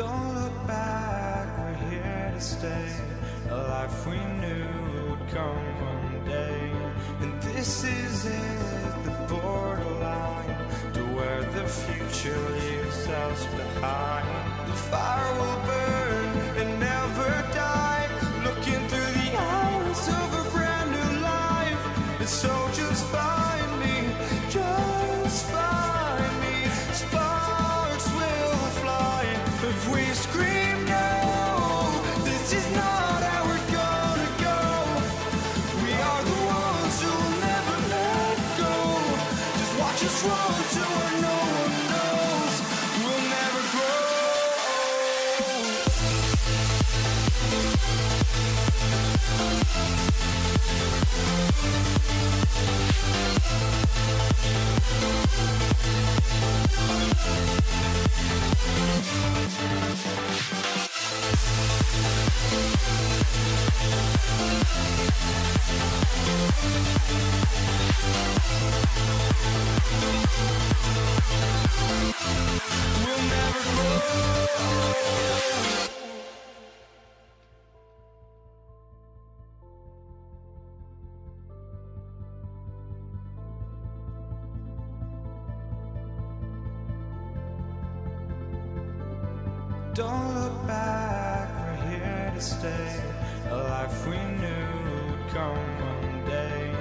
Don't look back, we're here to stay. A life we knew would come one day. And this is it, the borderline to where the future leaves us behind. The fire will burn and never die, looking through the eyes of a brand new life. And so just find me, just find me. Sparks will fly if we scream no. This is not how we're gonna go. We are the ones who will never let go. Just watch us run to where no one knows. We'll never grow. We'll never grow. Don't look back, we're here to stay. A life we knew would come one day.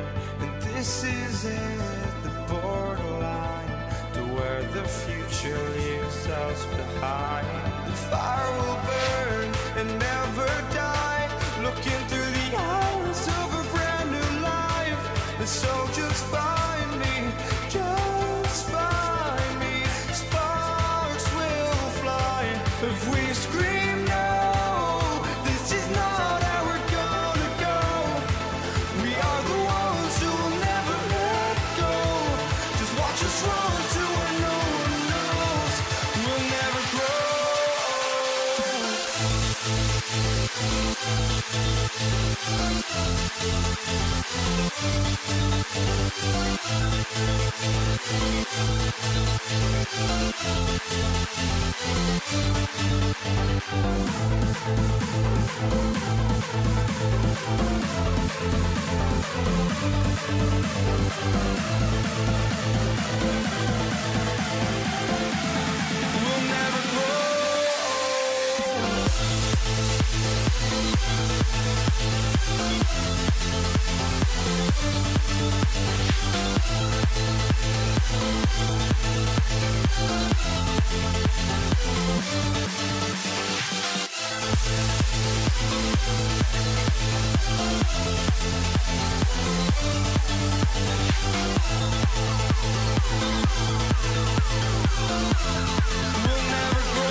And this is it, the borderline to where the future leaves us behind. The fire will burn and never die, looking through the eyes of a brand new life. And so just find me, just find me. Sparks will fly if we scream no. This is not how we're gonna go. We are the ones who will never let go. Just watch us run to where no one knows. We'll never grow. We'll never grow. We'll never grow.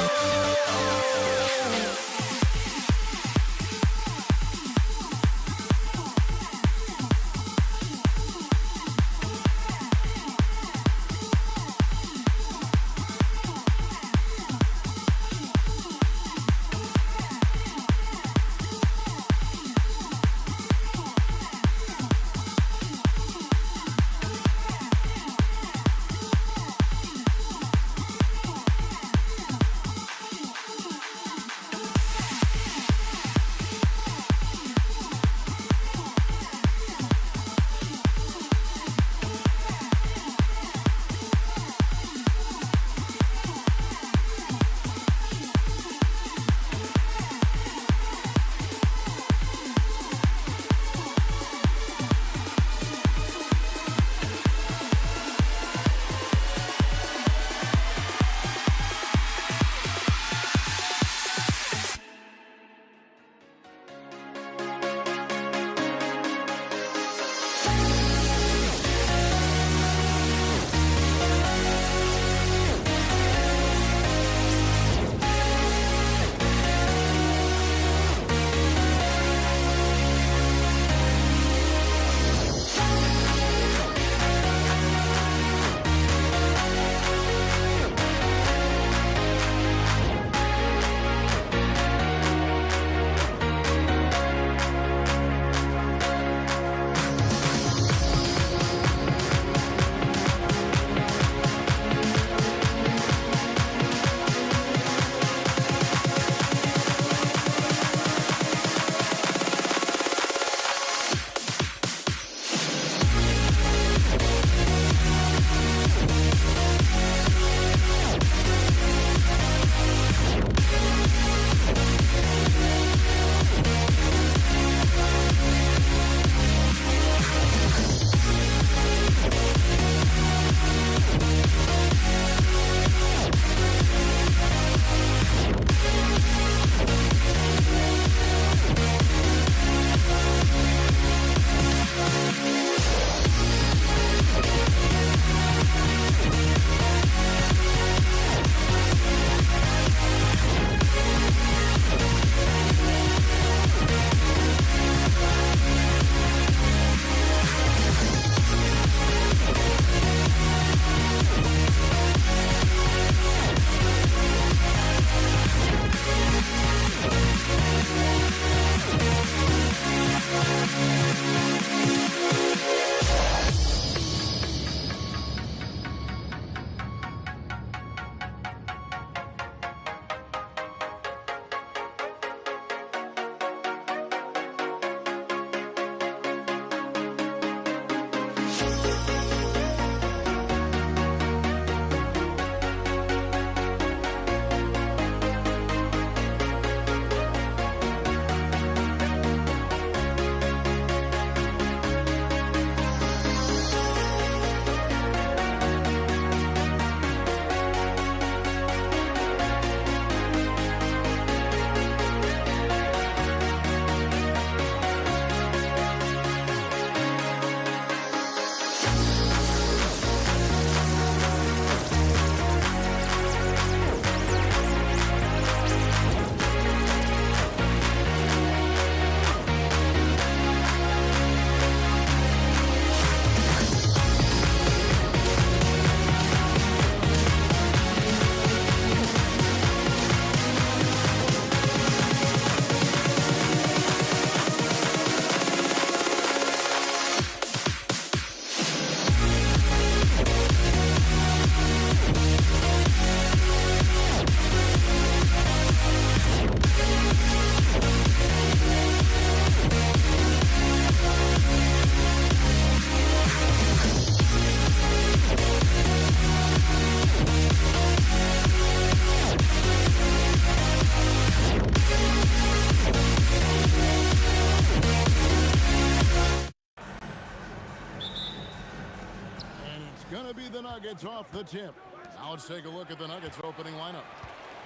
Gonna be the Nuggets off the tip. Now let's take a look at the Nuggets opening lineup.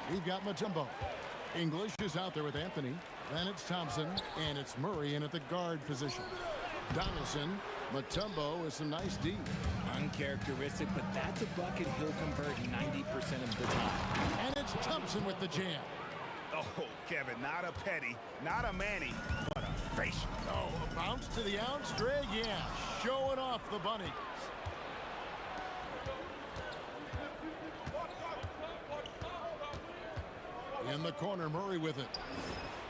We've got Mutombo. English is out there with Anthony. Then it's Thompson, and it's Murray in at the guard position. Donaldson, Mutombo with some nice D. Uncharacteristic, but that's a bucket he'll convert 90% of the time. And it's Thompson with the jam. Oh, Kevin, not a petty, not a Manny, but a facial. Oh, a bounce to the ounce drag, yeah. Showing off the bunny. In the corner, Murray with it.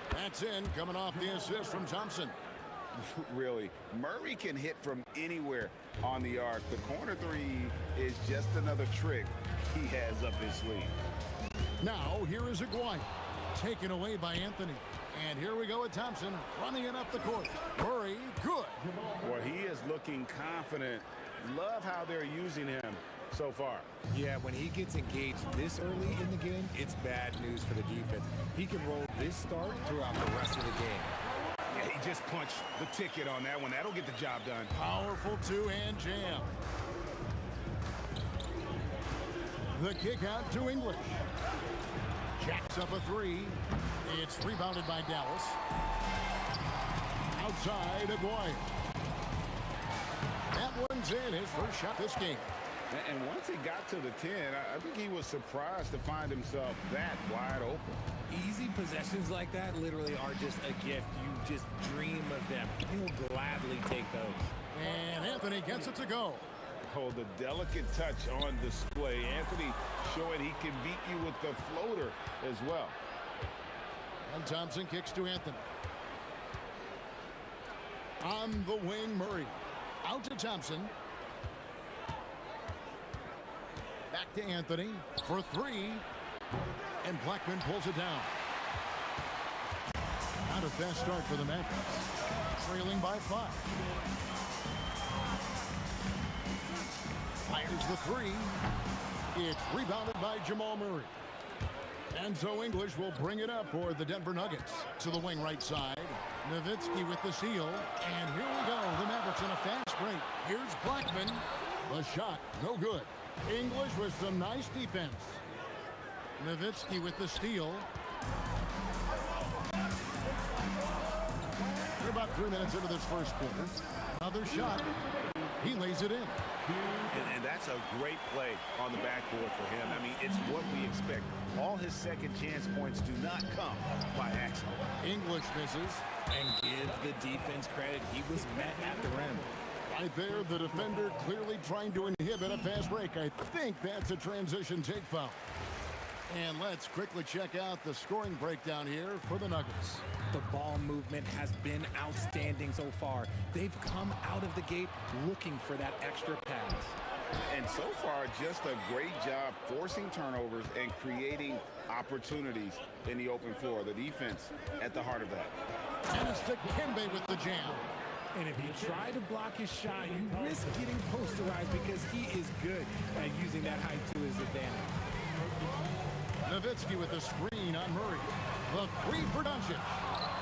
That's in, coming off the assist from Thompson. Really, Murray can hit from anywhere on the arc. The corner three is just another trick he has up his sleeve. Now, here is Aguirre. Taken away by Anthony. And here we go with Thompson running it up the court. Murray, good. Well, he is looking confident. Love how they're using him so far. Yeah, when he gets engaged this early in the game, it's bad news for the defense. He can roll this start throughout the rest of the game. Yeah, he just punched the ticket on that one. That'll get the job done. Powerful two-hand jam. The kick out to English. Jacks up a three. It's rebounded by Dallas. Outside, Aguirre. That one's in, his first shot this game. And once he got to the 10, I think he was surprised to find himself that wide open. Easy possessions like that literally are just a gift. You just dream of them. He'll gladly take those. And Anthony gets it to go. Oh, the delicate touch on display. Anthony showing he can beat you with the floater as well. And Thompson kicks to Anthony. On the wing, Murray. Out to Thompson. Back to Anthony for three. And Blackman pulls it down. Not a fast start for the Mavericks. Trailing by 5. Fires the three. It's rebounded by Jamal Murray. And so English will bring it up for the Denver Nuggets. To the wing right side. Nowitzki with the steal. And here we go. The Mavericks in a fast break. Here's Blackman. The shot, no good. English with some nice defense. Nowitzki with the steal. We're about 3 minutes into this first quarter. Another shot. He lays it in. And that's a great play on the backboard for him. I mean, it's what we expect. All his second chance points do not come by accident. English misses. And give the defense credit. He was met at the rim. Right there, the defender clearly trying to inhibit a fast break. I think that's a transition take foul. And let's quickly check out the scoring breakdown here for the Nuggets. The ball movement has been outstanding so far. They've come out of the gate looking for that extra pass. And so far, just a great job forcing turnovers and creating opportunities in the open floor. The defense at the heart of that. And it's to Kembe with the jam. And if you try to block his shot, you risk getting posterized because he is good at using that height to his advantage. Nowitzki with the screen on Murray. The three for Doncic.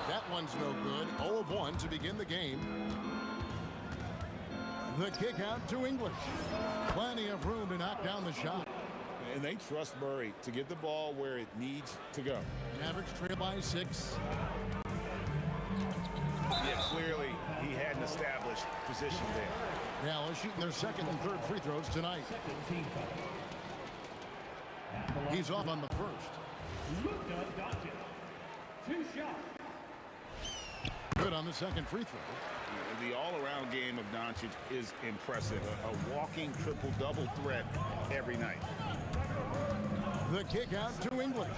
That one's no good. 0 of 1 to begin the game. The kick out to English. Plenty of room to knock down the shot. And they trust Murray to get the ball where it needs to go. Mavericks trail by 6. Yeah, clearly he had an established position there. Dallas shooting their second and third free throws tonight. He's off on the first. Good on the second free throw. The all-around game of Doncic is impressive. A walking triple-double threat every night. The kick out to English.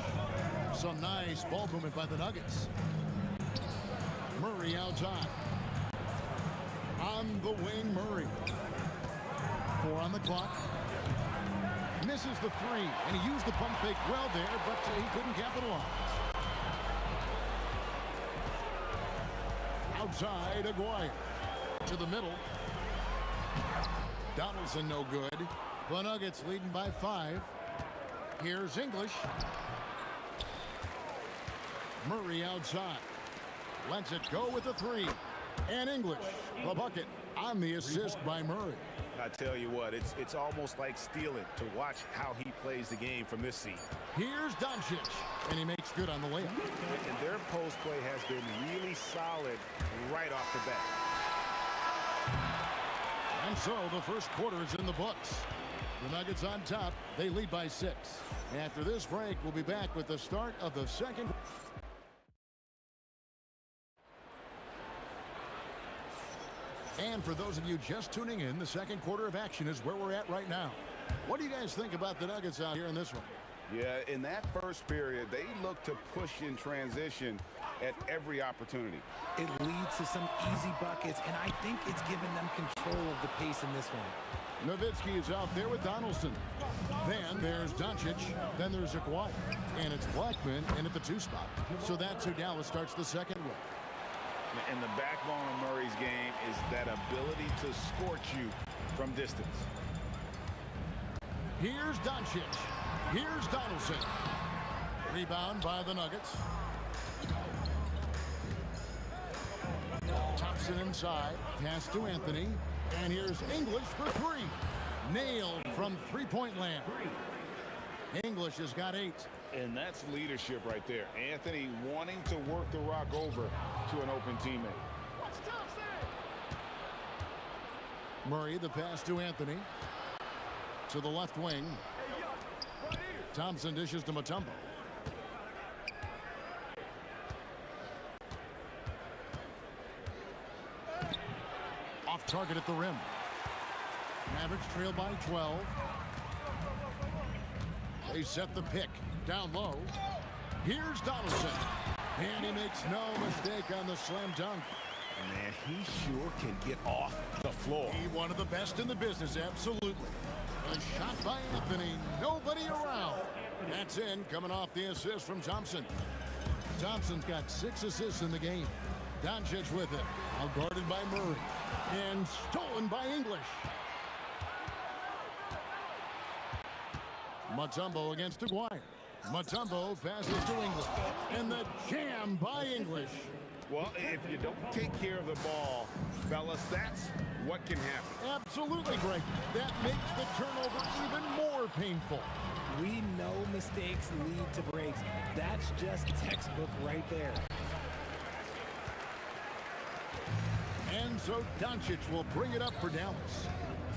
Some nice ball movement by the Nuggets. Murray outside. On the wing, Murray. 4 on the clock. Misses the three, and he used the pump fake well there, but he couldn't capitalize. Outside, Aguirre. To the middle. Donaldson no good. The Nuggets leading by 5. Here's English. Murray outside. Lets it go with the three. And English, the bucket, on the assist by Murray. I tell you what, it's almost like stealing to watch how he plays the game from this seat. Here's Doncic, and he makes good on the layup. And their post play has been really solid right off the bat. And so the first quarter is in the books. The Nuggets on top. They lead by 6. After this break, we'll be back with the start of the second. And for those of you just tuning in, the second quarter of action is where we're at right now. What do you guys think about the Nuggets out here in this one? Yeah, in that first period, they look to push in transition at every opportunity. It leads to some easy buckets, and I think it's given them control of the pace in this one. Nowitzki is out there with Donaldson. Then there's Doncic. Then there's Kawhi. And it's Blackman in at the 2 spot. So that's who Dallas starts the second with. And the backbone of Murray's game is that ability to scorch you from distance. Here's Doncic. Here's Donaldson. Rebound by the Nuggets. Thompson inside. Pass to Anthony. And here's English for 3. Nailed from three-point land. English has got 8. And that's leadership right there. Anthony wanting to work the rock over to an open teammate. Murray, the pass to Anthony. To the left wing. Thompson dishes to Mutombo. Off target at the rim. Mavericks trail by 12. They set the pick. Down low. Here's Donaldson. And he makes no mistake on the slam dunk. Man, he sure can get off the floor. He one of the best in the business, absolutely. A shot by Anthony. Nobody around. That's in, coming off the assist from Thompson. Thompson's got 6 assists in the game. Doncic with it. Now guarded by Murray. And stolen by English. Mutombo against Aguirre. Mutombo passes to English. And the jam by English. Well, if you don't take care of the ball, fellas, that's what can happen. Absolutely, Greg. That makes the turnover even more painful. We know mistakes lead to breaks. That's just textbook right there. And so Doncic will bring it up for Dallas.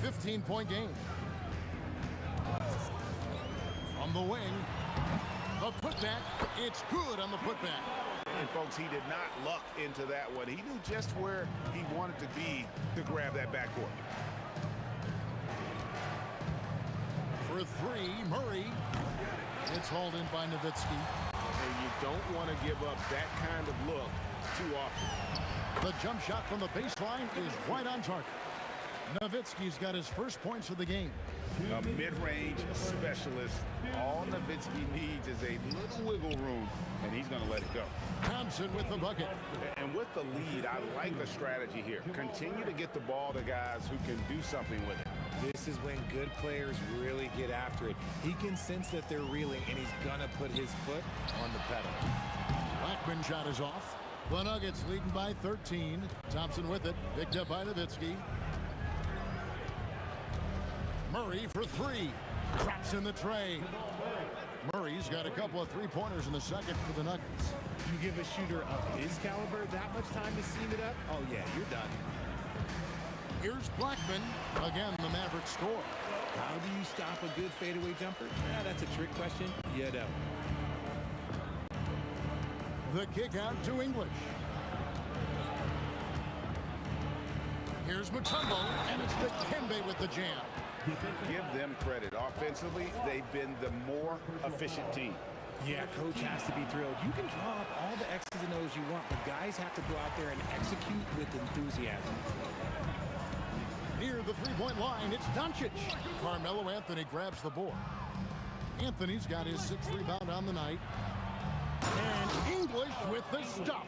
15-point game. From the wing. The putback. It's good on the putback. And folks, he did not luck into that one. He knew just where he wanted to be to grab that backboard. For 3, Murray. It's hauled in by Nowitzki. And you don't want to give up that kind of look too often. The jump shot from the baseline is right on target. Nowitzki's got his first points of the game. A mid-range specialist. All Nowitzki needs is a little wiggle room, and he's going to let it go. Thompson with the bucket. And with the lead, I like the strategy here. Continue to get the ball to guys who can do something with it. This is when good players really get after it. He can sense that they're reeling, and he's going to put his foot on the pedal. Blackman shot is off. The Nuggets leading by 13. Thompson with it. Picked up by Nowitzki. Murray for 3. Drops in the tray. Murray's got a couple of three-pointers in the second for the Nuggets. You give a shooter of his caliber that much time to seam it up? Oh, yeah, you're done. Here's Blackman. Again, the Mavericks score. How do you stop a good fadeaway jumper? That's a trick question. You don't. The kick out to English. Here's Mutombo, and it's Dikembe with the jam. Give them credit. Offensively, they've been the more efficient team. Yeah, coach has to be thrilled. You can draw up all the X's and O's you want, but guys have to go out there and execute with enthusiasm. Near the three-point line, it's Doncic. Carmelo Anthony grabs the board. Anthony's got his 6th rebound on the night. And English with the stuff.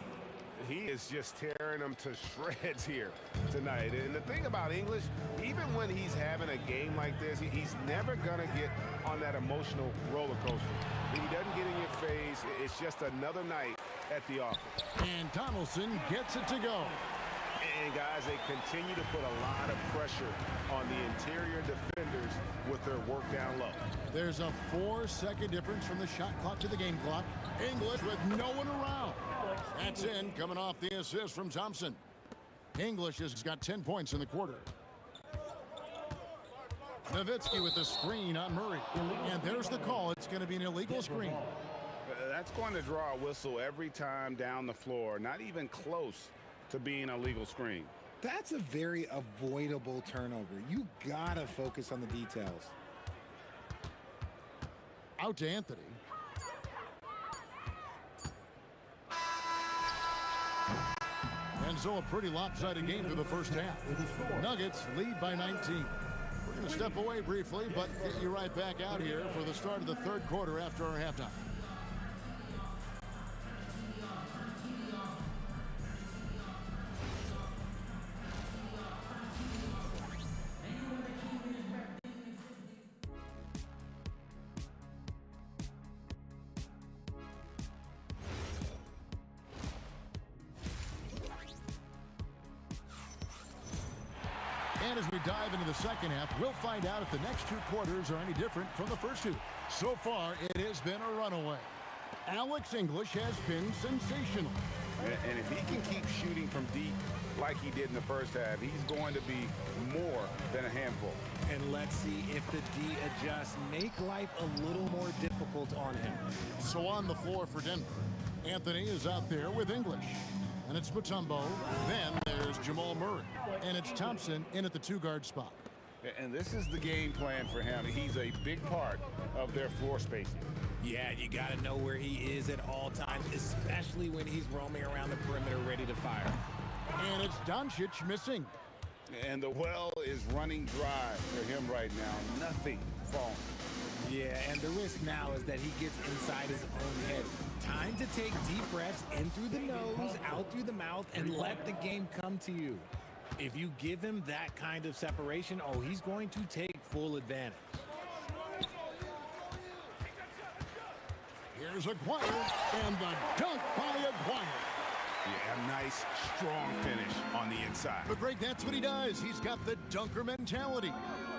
He is just tearing them to shreds here tonight. And the thing about English, even when he's having a game like this, he's never going to get on that emotional roller coaster. He doesn't get in your face. It's just another night at the office. And Donaldson gets it to go. And guys, they continue to put a lot of pressure on the interior defenders with their work down low. There's a 4-second difference from the shot clock to the game clock. English with no one around. That's in, coming off the assist from Thompson. English has got 10 points in the quarter. Nowitzki with the screen on Murray. And there's the call. It's going to be an illegal screen. That's going to draw a whistle every time down the floor. Not even close to being a legal screen. That's a very avoidable turnover. You gotta focus on the details. Out to Anthony. And so a pretty lopsided game through the first half. Nuggets lead by 19. We're going to step away briefly, but get you right back out here for the start of the third quarter after our halftime. And as we dive into the second half, we'll find out if the next two quarters are any different from the first two. So far, it has been a runaway. Alex English has been sensational. And if he can keep shooting from deep like he did in the first half, he's going to be more than a handful. And let's see if the D adjusts, make life a little more difficult on him. So on the floor for Denver, Anthony is out there with English. And it's Mutombo. Then there's Jamal Murray. And it's Thompson in at the two-guard spot. And this is the game plan for him. He's a big part of their floor spacing. Yeah, you got to know where he is at all times, especially when he's roaming around the perimeter ready to fire. And it's Doncic missing. And the well is running dry for him right now. Nothing falling. Yeah, and the risk now is that he gets inside his own head. Time to take deep breaths in through the nose, out through the mouth, and let the game come to you. If you give him that kind of separation, oh, he's going to take full advantage. Here's Aguirre, and the dunk by Aguirre. Yeah, nice, strong finish on the inside. But Greg, that's what he does. He's got the dunker mentality.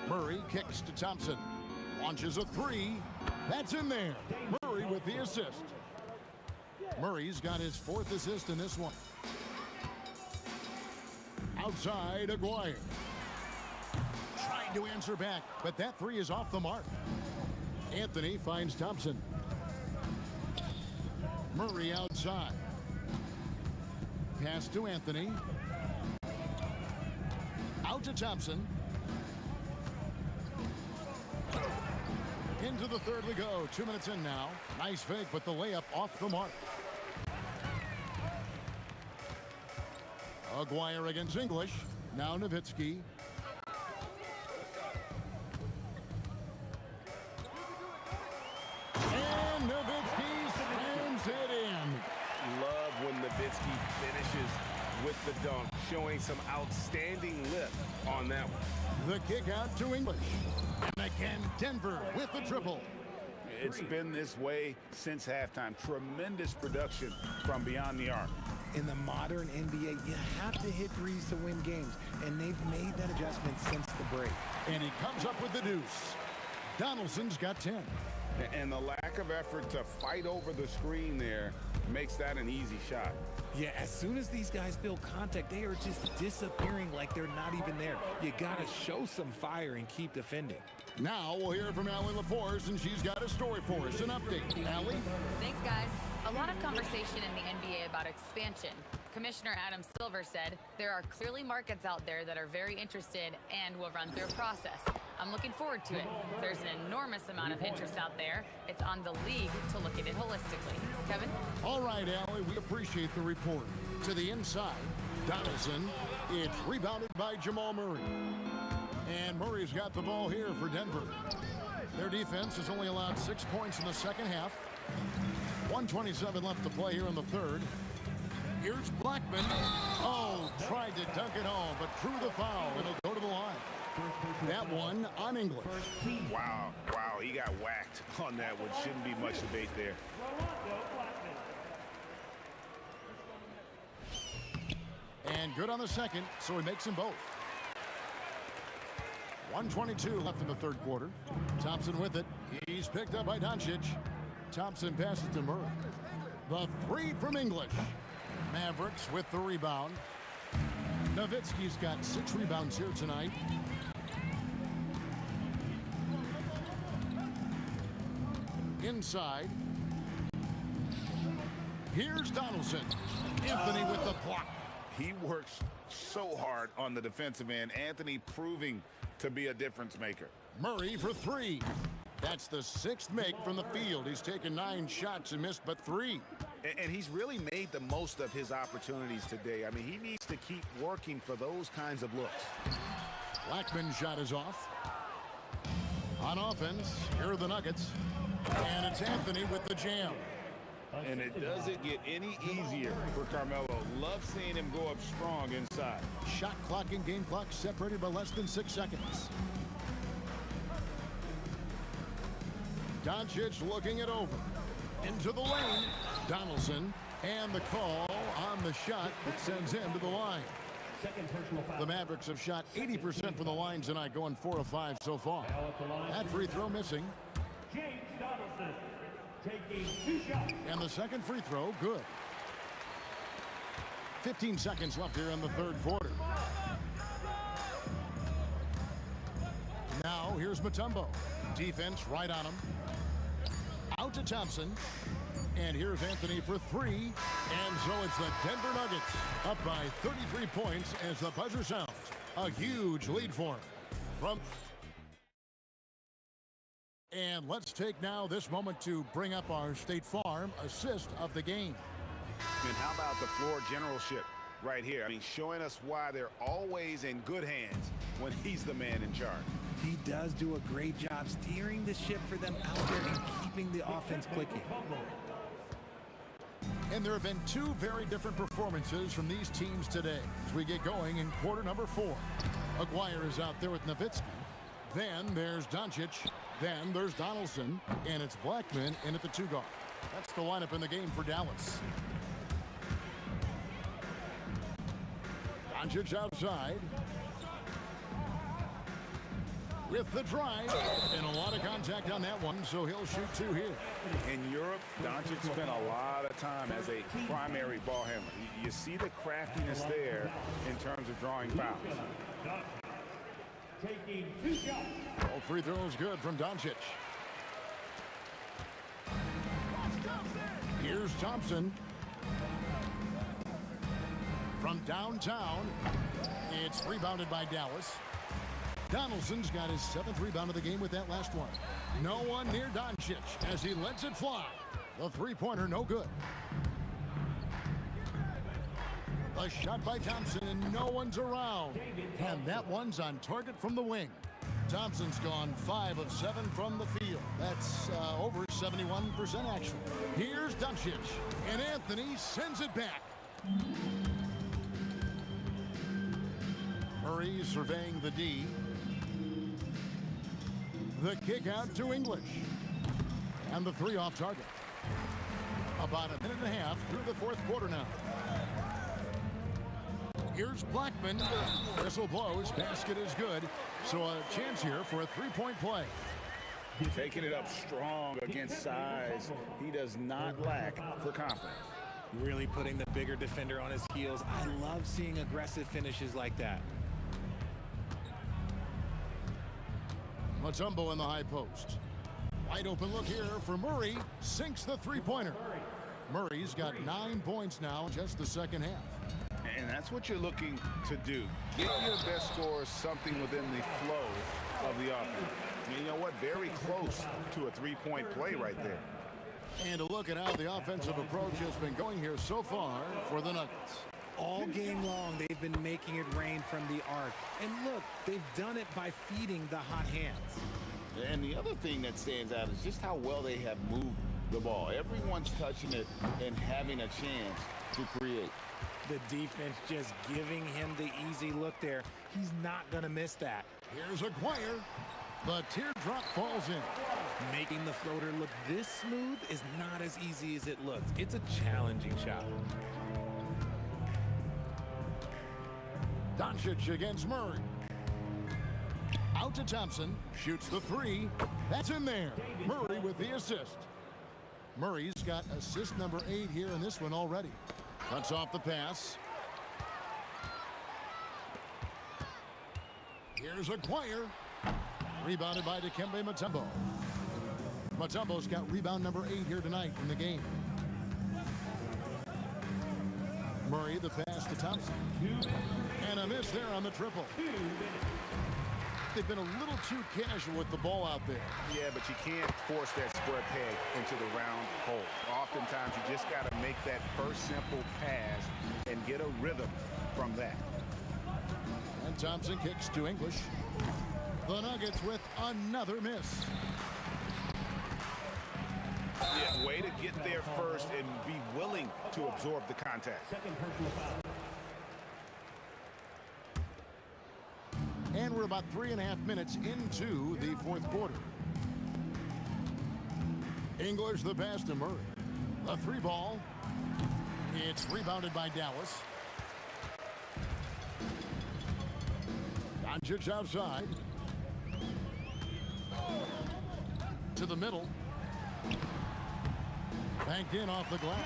Murray kicks to Thompson. Launches a three. That's in there. Murray with the assist. Murray's got his fourth assist in this one. Outside, Aguirre. Trying to answer back, but that three is off the mark. Anthony finds Thompson. Murray outside. Pass to Anthony. Out to Thompson. Into the third we go. 2 minutes in now. Nice fake, but the layup off the mark. Aguirre against English. Now Nowitzki. And Nowitzki slams it in. Love when Nowitzki finishes with the dunk, showing some outstanding lift on that one. The kick out to English. And again, Denver with the triple. It's been this way since halftime. Tremendous production from beyond the arc. In the modern NBA, you have to hit threes to win games, and they've made that adjustment since the break. And he comes up with the deuce. Donaldson's got 10. And the lack of effort to fight over the screen there makes that an easy shot. Yeah, as soon as these guys feel contact, they are just disappearing like they're not even there. You got to show some fire and keep defending. Now we'll hear from Allie LaForce, and she's got a story for us. An update. Allie? Thanks, guys. A lot of conversation in the NBA about expansion. Commissioner Adam Silver said there are clearly markets out there that are very interested and will run through a process. I'm looking forward to it. There's an enormous amount of interest out there. It's on the league to look at it holistically. Kevin? All right, Allie, we appreciate the report. To the inside, Donaldson. It's rebounded by Jamal Murray. And Murray's got the ball here for Denver. Their defense has only allowed 6 points in the second half. 1:27 left to play here in the third. Here's Blackman. Oh, tried to dunk it home, but drew the foul. It'll go to the line. That one on English. Wow, he got whacked on that one. Shouldn't be much debate there. And good on the second, so he makes them both. 1:22 left in the third quarter. Thompson with it. He's picked up by Doncic. Thompson passes to Murray. The three from English. Mavericks with the rebound. Nowitzki's got 6 rebounds here tonight. Inside. Here's Donaldson. Anthony with the block. He works so hard on the defensive end. Anthony proving to be a difference maker. Murray for 3. That's the 6th make from the field. He's taken 9 shots and missed but 3. And he's really made the most of his opportunities today. I mean, he needs to keep working for those kinds of looks. Blackman's shot is off. On offense, here are the Nuggets. And it's Anthony with the jam. And it doesn't get any easier for Carmelo. Love seeing him go up strong inside. Shot clock and game clock separated by less than 6 seconds. Doncic looking it over. Into the lane. Donaldson. And the call on the shot that sends him to the line. The Mavericks have shot 80% from the line tonight, going 4 of 5 so far. That free throw missing. James Donaldson taking 2 shots. And the second free throw, good. 15 seconds left here in the third quarter. Now here's Mutombo. Defense right on him. Out to Thompson. And here's Anthony for 3. And so it's the Denver Nuggets up by 33 points as the buzzer sounds. A huge lead for him. And let's take now this moment to bring up our State Farm assist of the game. And how about the floor generalship right here? I mean, showing us why they're always in good hands when he's the man in charge. He does do a great job steering the ship for them out there and keeping the offense clicking. And there have been 2 very different performances from these teams today as we get going in quarter number 4. Aguirre is out there with Nowitzki. Then there's Doncic. Then there's Donaldson. And it's Blackman in at the 2 guard. That's the lineup in the game for Dallas. Doncic outside. With the drive, and a lot of contact on that one, so he'll shoot 2 here. In Europe, Doncic spent a lot of time as a primary ball handler. You see the craftiness there in terms of drawing fouls. Taking 2 shots. All free throws good from Doncic. Here's Thompson. From downtown, it's rebounded by Dallas. Donaldson's got his 7th rebound of the game with that last one. No one near Doncic as he lets it fly. The three-pointer no good. A shot by Thompson and no one's around. And that one's on target from the wing. Thompson's gone 5 of 7 from the field. That's over 71% actually. Here's Doncic and Anthony sends it back. Murray surveying the D. The kick out to English. And the 3 off target. About a minute and a half through the 4th quarter now. Here's Blackman. Whistle blows. Basket is good. So a chance here for a 3-point play. Taking it up strong against size. He does not lack for confidence. Really putting the bigger defender on his heels. I love seeing aggressive finishes like that. Mutombo in the high post. Wide open look here for Murray. Sinks the 3-pointer. Murray's got 9 points now in just the second half. And that's what you're looking to do. Get your best score something within the flow of the offense. And you know what? Very close to a 3-point play right there. And a look at how the offensive approach has been going here so far for the Nuggets. All game long, they've been making it rain from the arc. And look, they've done it by feeding the hot hands. And the other thing that stands out is just how well they have moved the ball. Everyone's touching it and having a chance to create. The defense just giving him the easy look there. He's not going to miss that. Here's Aguirre. The teardrop falls in. Making the floater look this smooth is not as easy as it looks. It's a challenging shot. Doncic against Murray. Out to Thompson. Shoots the three. That's in there. Murray with the assist. Murray's got assist number 8 here in this one already. Cuts off the pass. Here's Acquire. Rebounded by Dikembe Mutombo. Mutombo's got rebound number 8 here tonight in the game. Murray the pass to Thompson. And a miss there on the triple. They've been a little too casual with the ball out there. Yeah, but you can't force that square peg into the round hole. Oftentimes, you just got to make that first simple pass and get a rhythm from that. And Thompson kicks to English. The Nuggets with another miss. Yeah, way to get there first and be willing to absorb the contact. Second personal foul. And we're about 3.5 minutes into the fourth quarter. English the pass to Murray. The three ball. It's rebounded by Dallas. Doncic outside. To the middle. Banked in off the glass.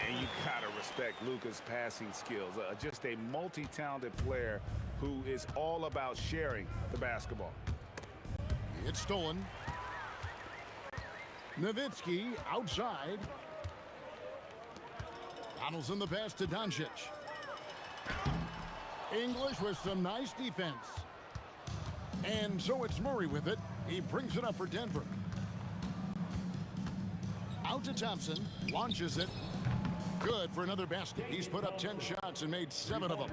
And you gotta respect Luka's passing skills. Just a multi-talented player who is all about sharing the basketball. It's stolen. Nowitzki outside. Donaldson the pass to Doncic. English with some nice defense. And so it's Murray with it. He brings it up for Denver. Out to Thompson. Launches it. Good for another basket. He's put up 10 shots and made 7 of them.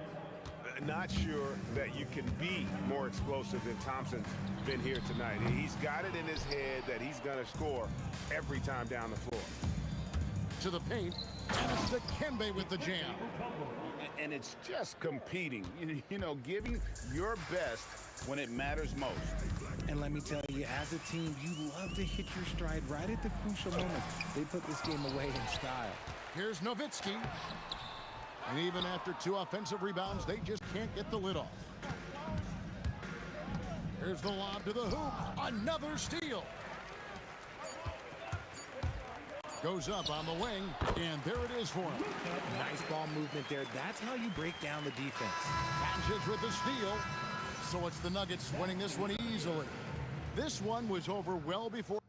Not sure that you can be more explosive than Thompson's been here tonight. He's got it in his head that he's going to score every time down the floor. To the paint. And it's Dikembe with the jam. And it's just competing, you know, giving your best when it matters most. And let me tell you, as a team, you love to hit your stride right at the crucial moments. They put this game away in style. Here's Nowitzki. And even after 2 offensive rebounds, they just can't get the lid off. Here's the lob to the hoop. Another steal. Goes up on the wing, and there it is for him. Nice ball movement there. That's how you break down the defense. Doncic with the steal. So it's the Nuggets winning this one easily. This one was over well before.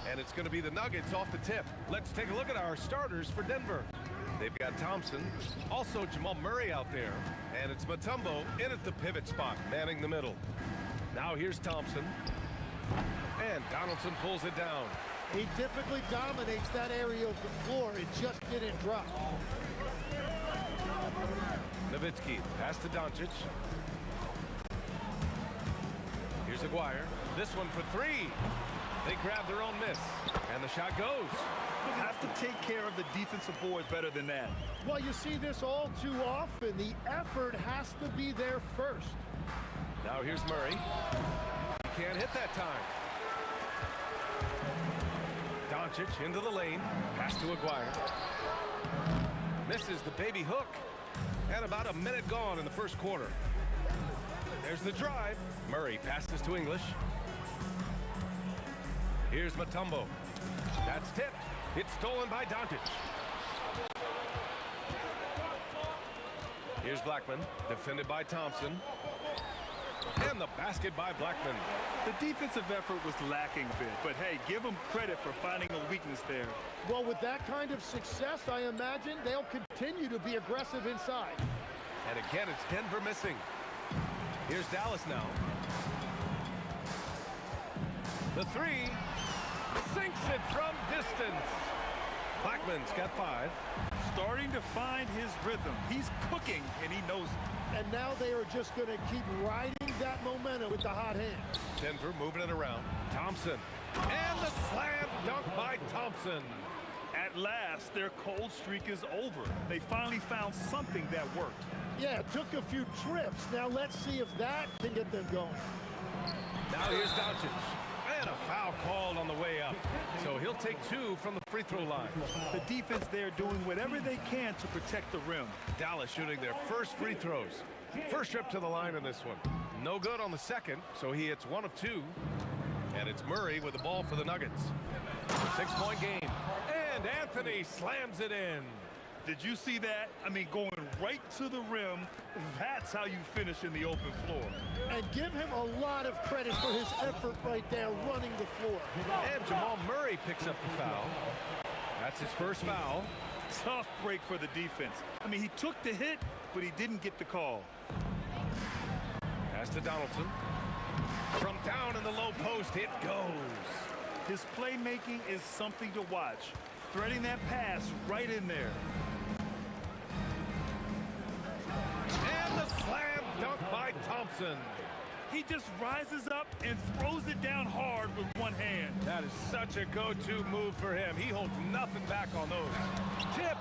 And it's going to be the Nuggets off the tip. Let's take a look at our starters for Denver. They've got Thompson, also Jamal Murray out there, and it's Mutombo in at the pivot spot, manning the middle. Now here's Thompson, and Donaldson pulls it down. He typically dominates that area of the floor. It just didn't drop. Nowitzki, pass to Doncic. Here's Aguirre. This one for three. They grab their own miss, and the shot goes. You have to take care of the defensive boards better than that. Well, you see this all too often. The effort has to be there first. Now here's Murray. He can't hit that time. Doncic into the lane. Pass to Aguirre. Misses the baby hook. And about a minute gone in the first quarter. There's the drive. Murray passes to English. Here's Mutombo. That's tipped. It's stolen by Doncic. Here's Blackman, defended by Thompson. And the basket by Blackman. The defensive effort was lacking a bit, but hey, give them credit for finding a weakness there. Well, with that kind of success, I imagine they'll continue to be aggressive inside. And again, it's Denver missing. Here's Dallas now. The three. Sinks it from distance. Blackman's got 5. Starting to find his rhythm. He's cooking, and he knows it. And now they are just going to keep riding that momentum with the hot hand. Denver moving it around. Thompson. And the slam dunk by Thompson. At last, their cold streak is over. They finally found something that worked. Yeah, it took a few trips. Now let's see if that can get them going. Now here's Doncic. And a foul called on the way up. So he'll take 2 from the free throw line. The defense there doing whatever they can to protect the rim. Dallas shooting their first free throws. First trip to the line in this one. No good on the second, so he hits 1 of 2. And it's Murray with the ball for the Nuggets. 6-point game. And Anthony slams it in. Did you see that? I mean, going right to the rim, that's how you finish in the open floor. And give him a lot of credit for his effort right there running the floor. And Jamal Murray picks up the foul. That's his first foul. Tough break for the defense. I mean, he took the hit, but he didn't get the call. Pass to Donaldson. From down in the low post, it goes. His playmaking is something to watch. Threading that pass right in there. And the slam dunk by Thompson. He just rises up and throws it down hard with one hand. That is such a go-to move for him. He holds nothing back on those. Tipped.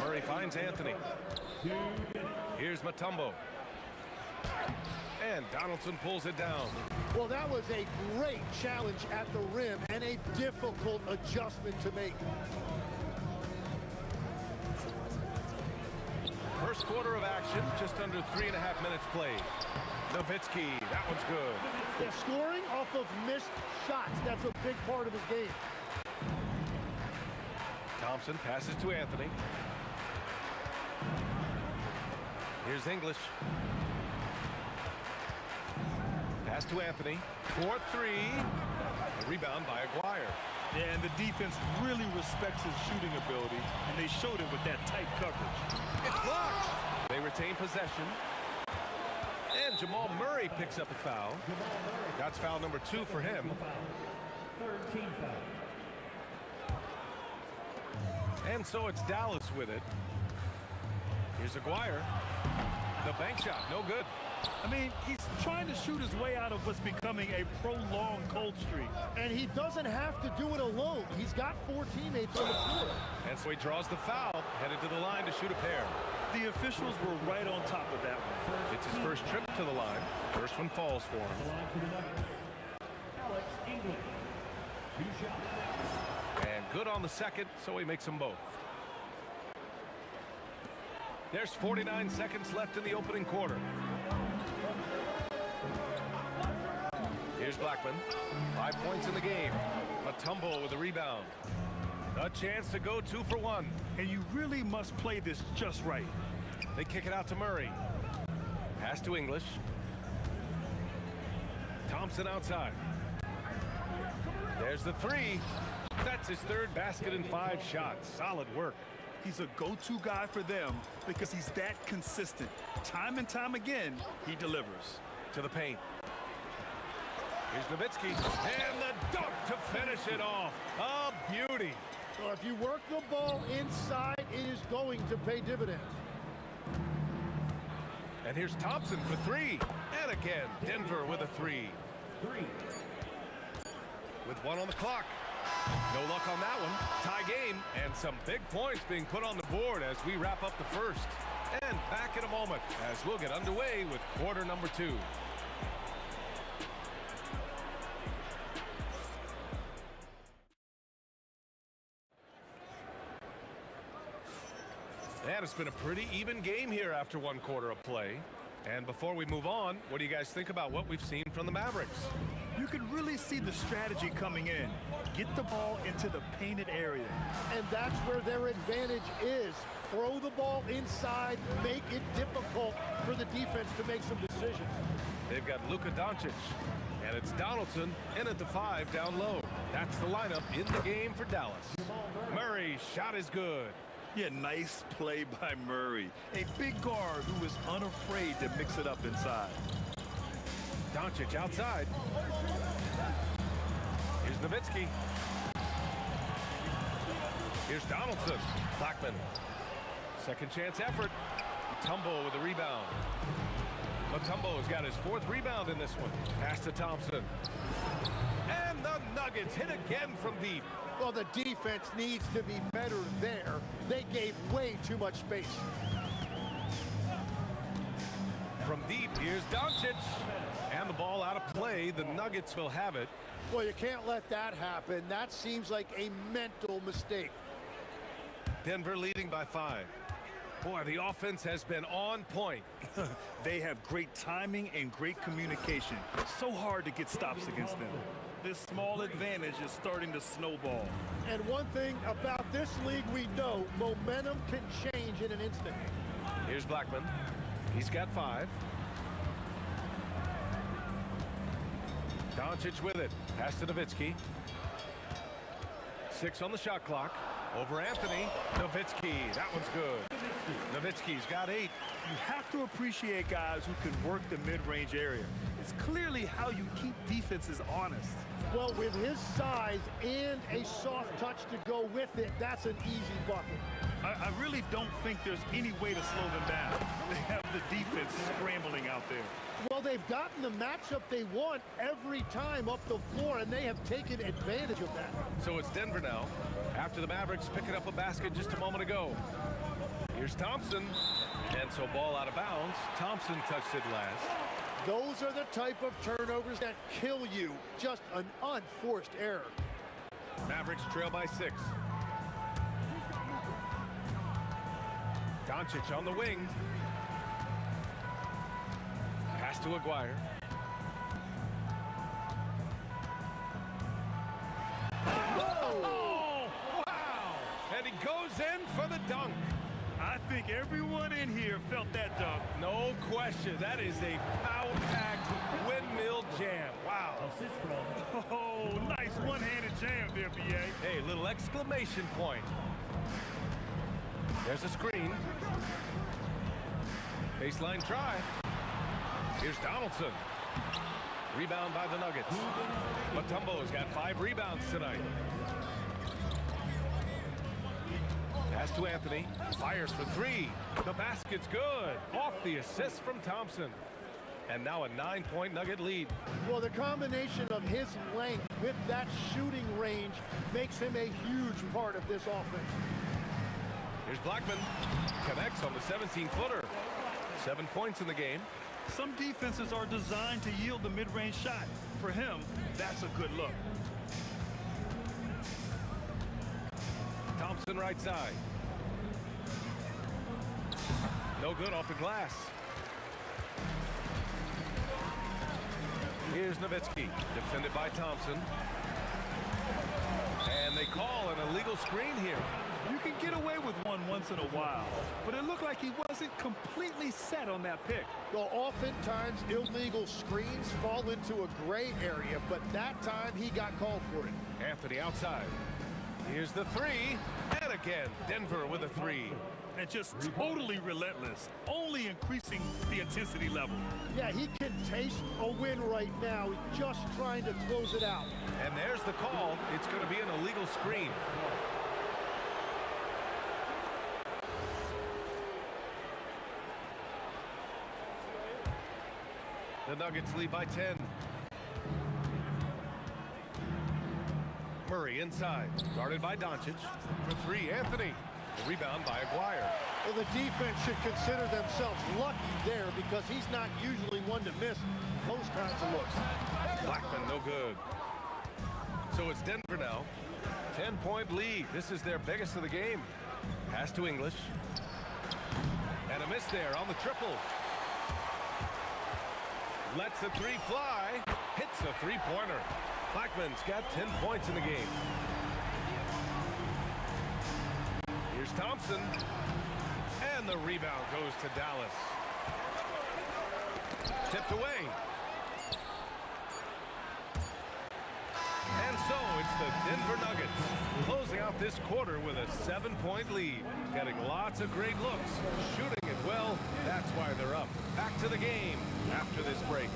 Murray finds Anthony. Here's Mutombo. And Donaldson pulls it down. Well, that was a great challenge at the rim and a difficult adjustment to make. First quarter of action, just under 3.5 minutes played. Nowitzki, that one's good. Yeah, scoring off of missed shots, that's a big part of his game. Thompson passes to Anthony. Here's English. Pass to Anthony. 4-3. A rebound by Aguirre. Yeah, and the defense really respects his shooting ability, and they showed it with that tight coverage. It's blocked. They retain possession. And Jamal Murray picks up a foul. That's foul number 2 for him. And so it's Dallas with it. Here's Aguirre. The bank shot, no good. I mean, he's trying to shoot his way out of what's becoming a prolonged cold streak. And he doesn't have to do it alone. He's got 4 teammates on the floor. And so he draws the foul, headed to the line to shoot a pair. The officials were right on top of that one. It's his first trip to the line. First one falls for him. Alex English, 2 shots. And good on the second, so he makes them both. There's 49 seconds left in the opening quarter. Here's Blackman. 5 points in the game. Matumbo with a rebound. A chance to go 2 for 1. And you really must play this just right. They kick it out to Murray. Pass to English. Thompson outside. There's the 3. That's his 3rd basket in 5 shots. Solid work. He's a go-to guy for them because he's that consistent. Time and time again, he delivers. To the paint. Here's Nowitzki. And the dunk to finish it off. A beauty. Well, if you work the ball inside, it is going to pay dividends. And here's Thompson for 3. And again, Denver with a 3. 3. With 1 on the clock. No luck on that one. Tie game, and some big points being put on the board as we wrap up the first. And back in a moment as we'll get underway with quarter number 2. And it's been a pretty even game here after 1 quarter of play. And before we move on, what do you guys think about what we've seen from the Mavericks? You can really see the strategy coming in. Get the ball into the painted area. And that's where their advantage is. Throw the ball inside, make it difficult for the defense to make some decisions. They've got Luka Doncic, and it's Donaldson in at the 5 down low. That's the lineup in the game for Dallas. Murray, shot is good. Yeah, nice play by Murray. A big guard who is unafraid to mix it up inside. Doncic outside. Here's Nowitzki. Here's Donaldson. Blackman. Second chance effort. Matumbo with a rebound. Matumbo's got his 4th rebound in this one. Pass to Thompson. And the Nuggets hit again from deep. Well, the defense needs to be better there. They gave way too much space. From deep, here's Doncic. And the ball out of play. The Nuggets will have it. Well, you can't let that happen. That seems like a mental mistake. Denver leading by 5. Boy, the offense has been on point. They have great timing and great communication. So hard to get stops against them. This small advantage is starting to snowball. And one thing about this league we know, momentum can change in an instant. Here's Blackman. He's got 5. Doncic with it. Pass to Nowitzki. 6 on the shot clock. Over Anthony. Nowitzki. That one's good. Nowitzki's got 8. You have to appreciate guys who can work the mid-range area. It's clearly how you keep defenses honest. Well, with his size and a soft touch to go with it, that's an easy bucket. I really don't think there's any way to slow them down. They have the defense scrambling out there. Well, they've gotten the matchup they want every time up the floor, and they have taken advantage of that. So it's Denver now, after the Mavericks picking up a basket just a moment ago. Here's Thompson, and so ball out of bounds. Thompson touched it last. Those are the type of turnovers that kill you. Just an unforced error. Mavericks trail by 6. Doncic on the wing. Pass to Aguirre. Oh, wow! And he goes in for the dunk. I think everyone in here felt that dunk. No question. That is a power-packed windmill jam. Wow. Oh, nice one-handed jam there, B.A. Hey, little exclamation point. There's a screen. Baseline try. Here's Donaldson. Rebound by the Nuggets. Matumbo's got 5 rebounds tonight. Pass to Anthony. Fires for 3. The basket's good. Off the assist from Thompson. And now a 9-point Nugget lead. Well, the combination of his length with that shooting range makes him a huge part of this offense. Here's Blackman. Connects on the 17-footer. 7 points in the game. Some defenses are designed to yield the mid-range shot. For him, that's a good look. Thompson right side. No good off the glass. Here's Nowitzki, defended by Thompson. And they call an illegal screen here. You can get away with one once in a while, but it looked like he wasn't completely set on that pick. Well, oftentimes illegal screens fall into a gray area, but that time he got called for it. Anthony outside. Here's the three. And again, Denver with a three. And just totally relentless, only increasing the intensity level. Yeah, he can taste a win right now, just trying to close it out. And there's the call. It's going to be an illegal screen. The Nuggets lead by 10. Murray inside, guarded by Doncic. For three, Anthony. The rebound by Aguirre. Well, the defense should consider themselves lucky there because he's not usually one to miss those kinds of looks. Blackman, no good. So it's Denver now. 10-point lead. This is their biggest of the game. Pass to English. And a miss there on the triple. Lets the three fly. Hits a three-pointer. Blackman's got 10 points in the game. Here's Thompson. And the rebound goes to Dallas. Tipped away. And so it's the Denver Nuggets closing out this quarter with a 7-point lead. Getting lots of great looks. Shooting it well. That's why they're up. Back to the game after this break.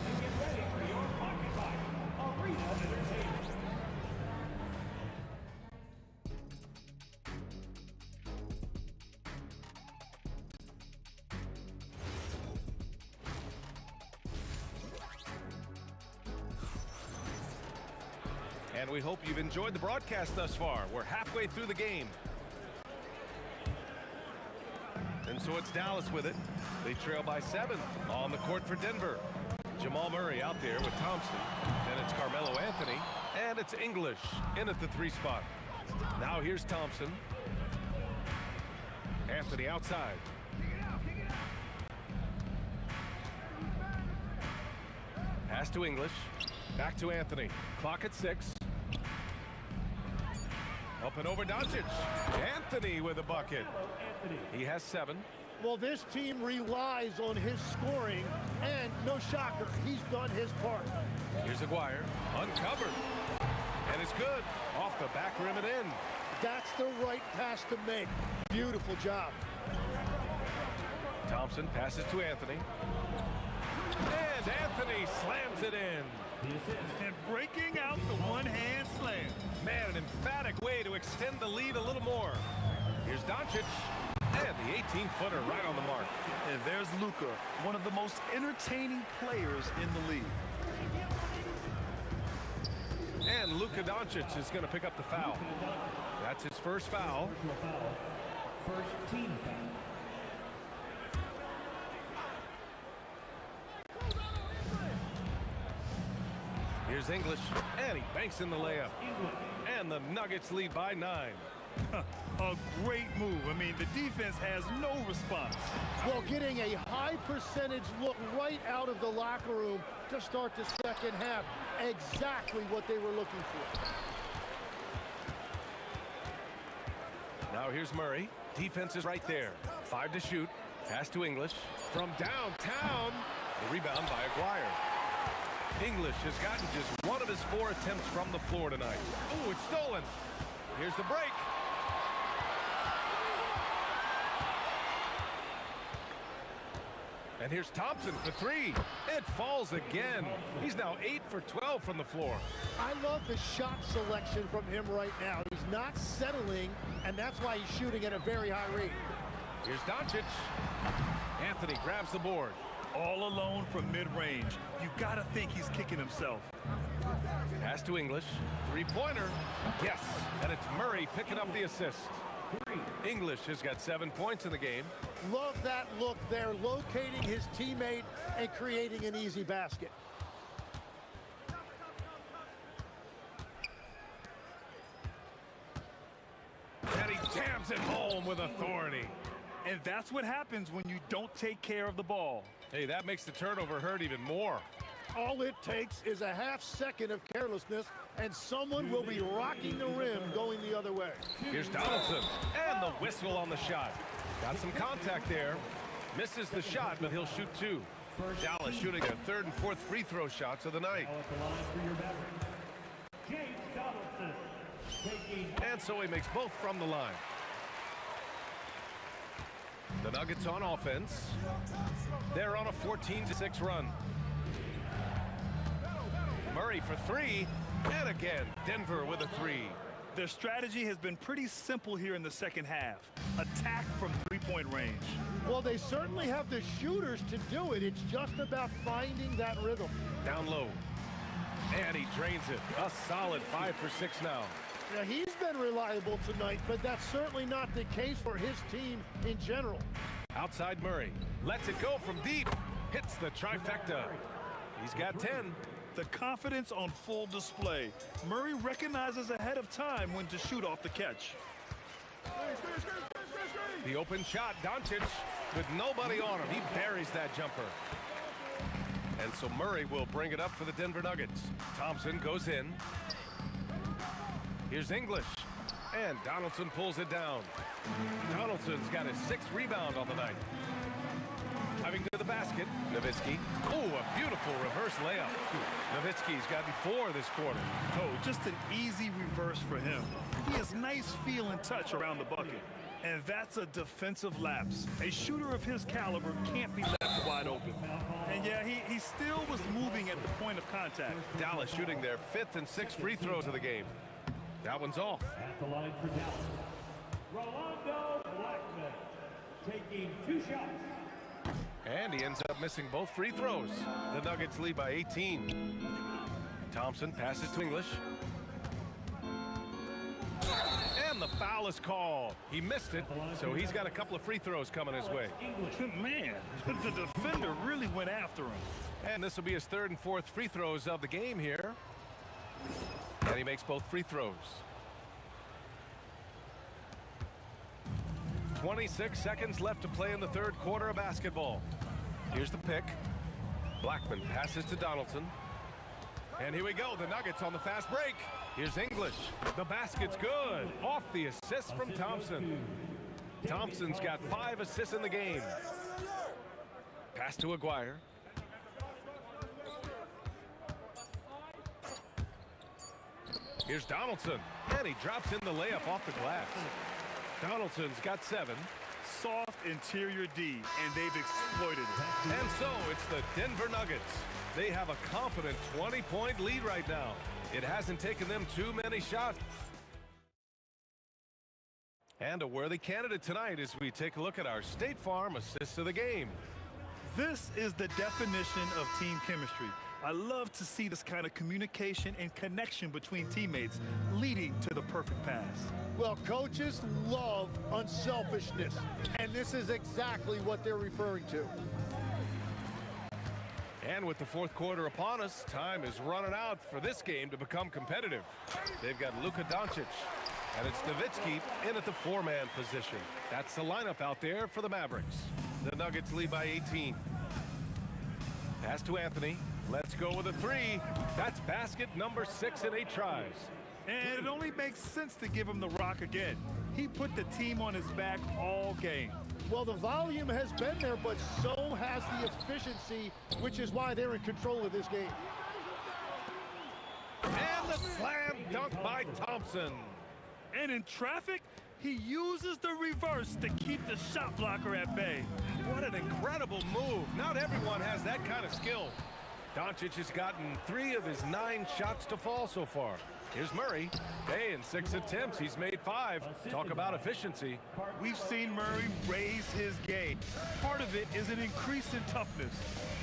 And we hope you've enjoyed the broadcast thus far. We're halfway through the game. And so it's Dallas with it. They trail by 7 on the court for Denver. Jamal Murray out there with Thompson. Then it's Carmelo Anthony. And it's English in at the 3 spot. Now here's Thompson. Anthony outside. Pass to English. Back to Anthony. Clock at 6. Up and over Doncic. Anthony with a bucket. He has 7. Well, this team relies on his scoring, and no shocker, he's done his part. Here's Aguirre, uncovered. And it's good. Off the back rim and in. That's the right pass to make. Beautiful job. Thompson passes to Anthony. And Anthony slams it in. And breaking out the one-hand slam. Man, an emphatic way to extend the lead a little more. Here's Doncic. And the 18-footer right on the mark. And there's Luka, one of the most entertaining players in the league. And Luka Doncic is going to pick up the foul. That's his first foul. First team foul. Here's English, and he banks in the layup. And the Nuggets lead by 9. A great move. I mean, the defense has no response. Well, getting a high percentage look right out of the locker room to start the second half. Exactly what they were looking for. Now here's Murray. Defense is right there. 5 to shoot. Pass to English. From downtown. The rebound by Aguirre. English has gotten just one of his 4 attempts from the floor tonight. Oh, it's stolen. Here's the break. And here's Thompson for 3. It falls again. He's now 8 for 12 from the floor. I love the shot selection from him right now. He's not settling, and that's why he's shooting at a very high rate. Here's Doncic. Anthony grabs the board. All alone from mid-range. You gotta think he's kicking himself. Pass to English. 3-pointer. Yes. And it's Murray picking up the assist. English has got 7 points in the game. Love that look there, locating his teammate and creating an easy basket. And he jams it home with authority. And that's what happens when you don't take care of the ball. Hey, that makes the turnover hurt even more. All it takes is a half second of carelessness, and someone will be rocking the rim going the other way. Here's Donaldson, and the whistle on the shot. Got some contact there. Misses the shot, but he'll shoot two. Dallas shooting their third and fourth free throw shots of the night. And so he makes both from the line. The Nuggets on offense. They're on a 14-6 run. Murray for three, and again, Denver with a three. Their strategy has been pretty simple here in the second half. Attack from three-point range. Well, they certainly have the shooters to do it. It's just about finding that rhythm. Down low. And he drains it. A solid 5 for 6 now. Now, he's been reliable tonight, but that's certainly not the case for his team in general. Outside Murray. Lets it go from deep. Hits the trifecta. He's got 10. The confidence on full display. Murray recognizes ahead of time when to shoot off the catch. The open shot, Doncic with nobody on him. He buries that jumper. And so Murray will bring it up for the Denver Nuggets. Thompson goes in. Here's English. And Donaldson pulls it down. Donaldson's got his 6th rebound on the night. Driving to the basket, Nowitzki. Oh, a beautiful reverse layup. Nowitzki's gotten 4 this quarter. Oh, just an easy reverse for him. He has nice feel and touch around the bucket. And that's a defensive lapse. A shooter of his caliber can't be left wide open. And yeah, he still was moving at the point of contact. Dallas shooting their 5th and 6th free throws of the game. That one's off. At the line for Dallas, Rolando Blackman, taking 2 shots. And he ends up missing both free throws. The Nuggets lead by 18. Thompson passes to English. And the foul is called. He missed it, so he's got a couple of free throws coming his way. Man, the defender really went after him. And this will be his 3rd and 4th free throws of the game here. And he makes both free throws. 26 seconds left to play in the 3rd quarter of basketball. Here's the pick. Blackman passes to Donaldson. And here we go, the Nuggets on the fast break. Here's English. The basket's good. Off the assist from Thompson. Thompson's got 5 assists in the game. Pass to Aguirre. Here's Donaldson. And he drops in the layup off the glass. Donaldson's got 7. Soft interior D, and they've exploited it. And so it's the Denver Nuggets. They have a confident 20-point lead right now. It hasn't taken them too many shots. And a worthy candidate tonight as we take a look at our State Farm assists of the game. This is the definition of team chemistry. I love to see this kind of communication and connection between teammates leading to the perfect pass. Well, coaches love unselfishness, and this is exactly what they're referring to. And with the 4th quarter upon us, time is running out for this game to become competitive. They've got Luka Doncic, and it's Nowitzki in at the 4-man position. That's the lineup out there for the Mavericks. The Nuggets lead by 18. Pass to Anthony. Let's go with a 3. That's basket number 6 in 8 tries. And it only makes sense to give him the rock again. He put the team on his back all game. Well, the volume has been there, but so has the efficiency, which is why they're in control of this game. And the slam dunk by Thompson. And in traffic, he uses the reverse to keep the shot blocker at bay. What an incredible move. Not everyone has that kind of skill. Doncic has gotten 3 of his 9 shots to fall so far. Here's Murray. Hey, in 6 attempts, he's made 5. Talk about efficiency. We've seen Murray raise his game. Part of it is an increase in toughness,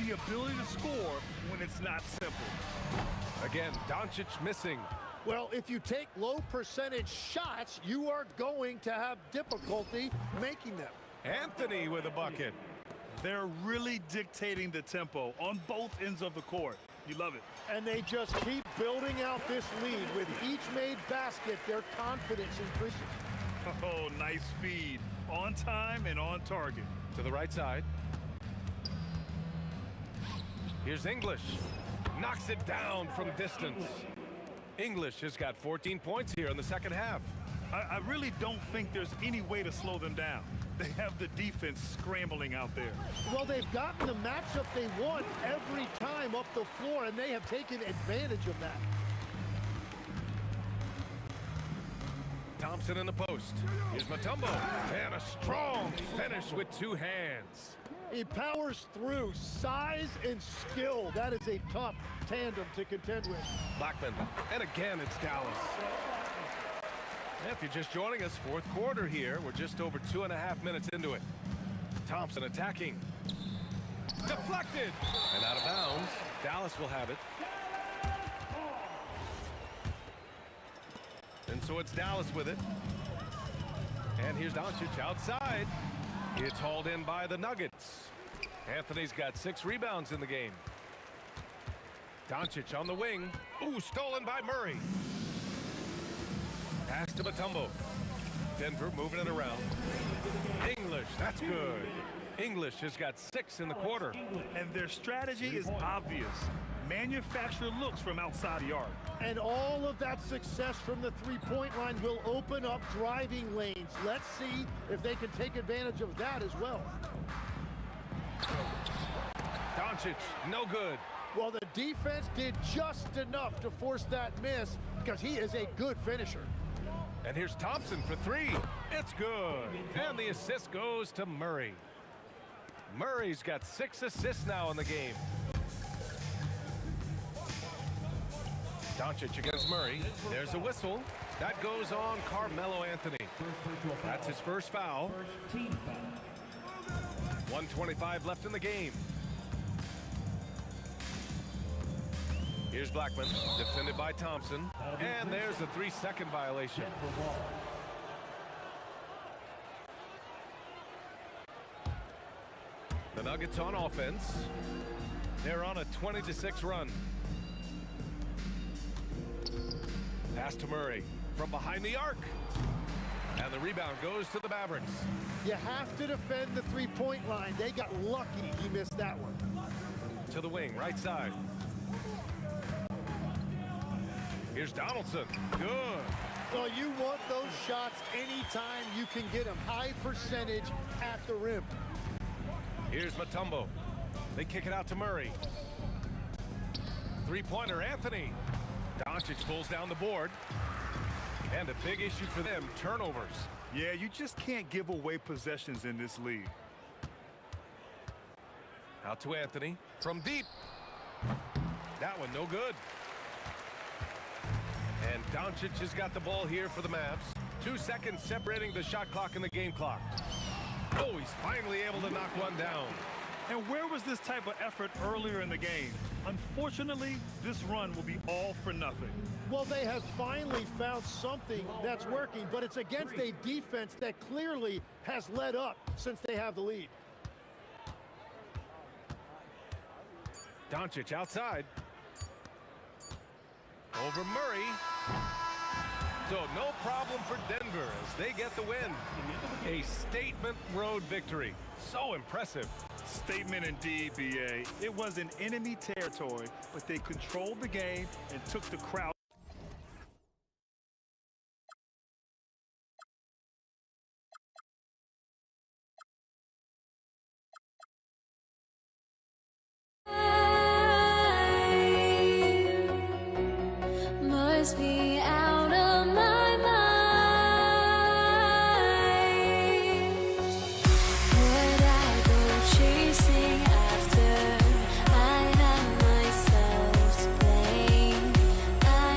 the ability to score when it's not simple. Again, Doncic missing. Well, if you take low percentage shots, you are going to have difficulty making them. Anthony with a bucket. They're really dictating the tempo on both ends of the court. You love it. And they just keep building out this lead. With each made basket, their confidence increases. Oh, nice feed. On time and on target. To the right side. Here's English. Knocks it down from distance. English has got 14 points here in the second half. I really don't think there's any way to slow them down. They have the defense scrambling out there. Well, they've gotten the matchup they want every time up the floor, and they have taken advantage of that. Thompson in the post. Here's Mutombo. And a strong finish with two hands. He powers through. Size and skill. That is a tough tandem to contend with. Blackman. And again, it's Dallas. If you're just joining us, fourth quarter here. We're just over 2.5 minutes into it. Thompson attacking. Deflected. And out of bounds. Dallas will have it. And so it's Dallas with it. And here's Doncic outside. It's hauled in by the Nuggets. Anthony's got 6 rebounds in the game. Doncic on the wing. Ooh, stolen by Murray. Pass to Mutombo. Denver moving it around. English, that's good. English has got 6 in the quarter. And their strategy is obvious. Manufacture looks from outside the arc. And all of that success from the three-point line will open up driving lanes. Let's see if they can take advantage of that as well. Doncic, no good. Well, the defense did just enough to force that miss because he is a good finisher. And here's Thompson for 3. It's good. And the assist goes to Murray. Murray's got 6 assists now in the game. Doncic against Murray. There's a whistle. That goes on Carmelo Anthony. That's his first foul. 1:25 left in the game. Here's Blackman, defended by Thompson. And there's a 3-second violation. The Nuggets on offense. They're on a 20-6 run. Pass to Murray from behind the arc. And the rebound goes to the Mavericks. You have to defend the three-point line. They got lucky he missed that one. To the wing, right side. Here's Donaldson. Good. Well, you want those shots anytime you can get them. High percentage at the rim. Here's Mutombo. They kick it out to Murray. Three-pointer, Anthony. Doncic pulls down the board. And a big issue for them, turnovers. Yeah, you just can't give away possessions in this league. Out to Anthony from deep. That one no good. And Doncic has got the ball here for the Mavs. 2 seconds separating the shot clock and the game clock. Oh, he's finally able to knock one down. And where was this type of effort earlier in the game? Unfortunately, this run will be all for nothing. Well, they have finally found something that's working, but it's against a defense that clearly has led up since they have the lead. Doncic outside. Over Murray. So no problem for Denver as they get the win. A statement road victory. So impressive. Statement indeed, BA. It was in enemy territory, but they controlled the game and took the crowd. Must be out of my mind. Would I go chasing after? I have myself to blame. I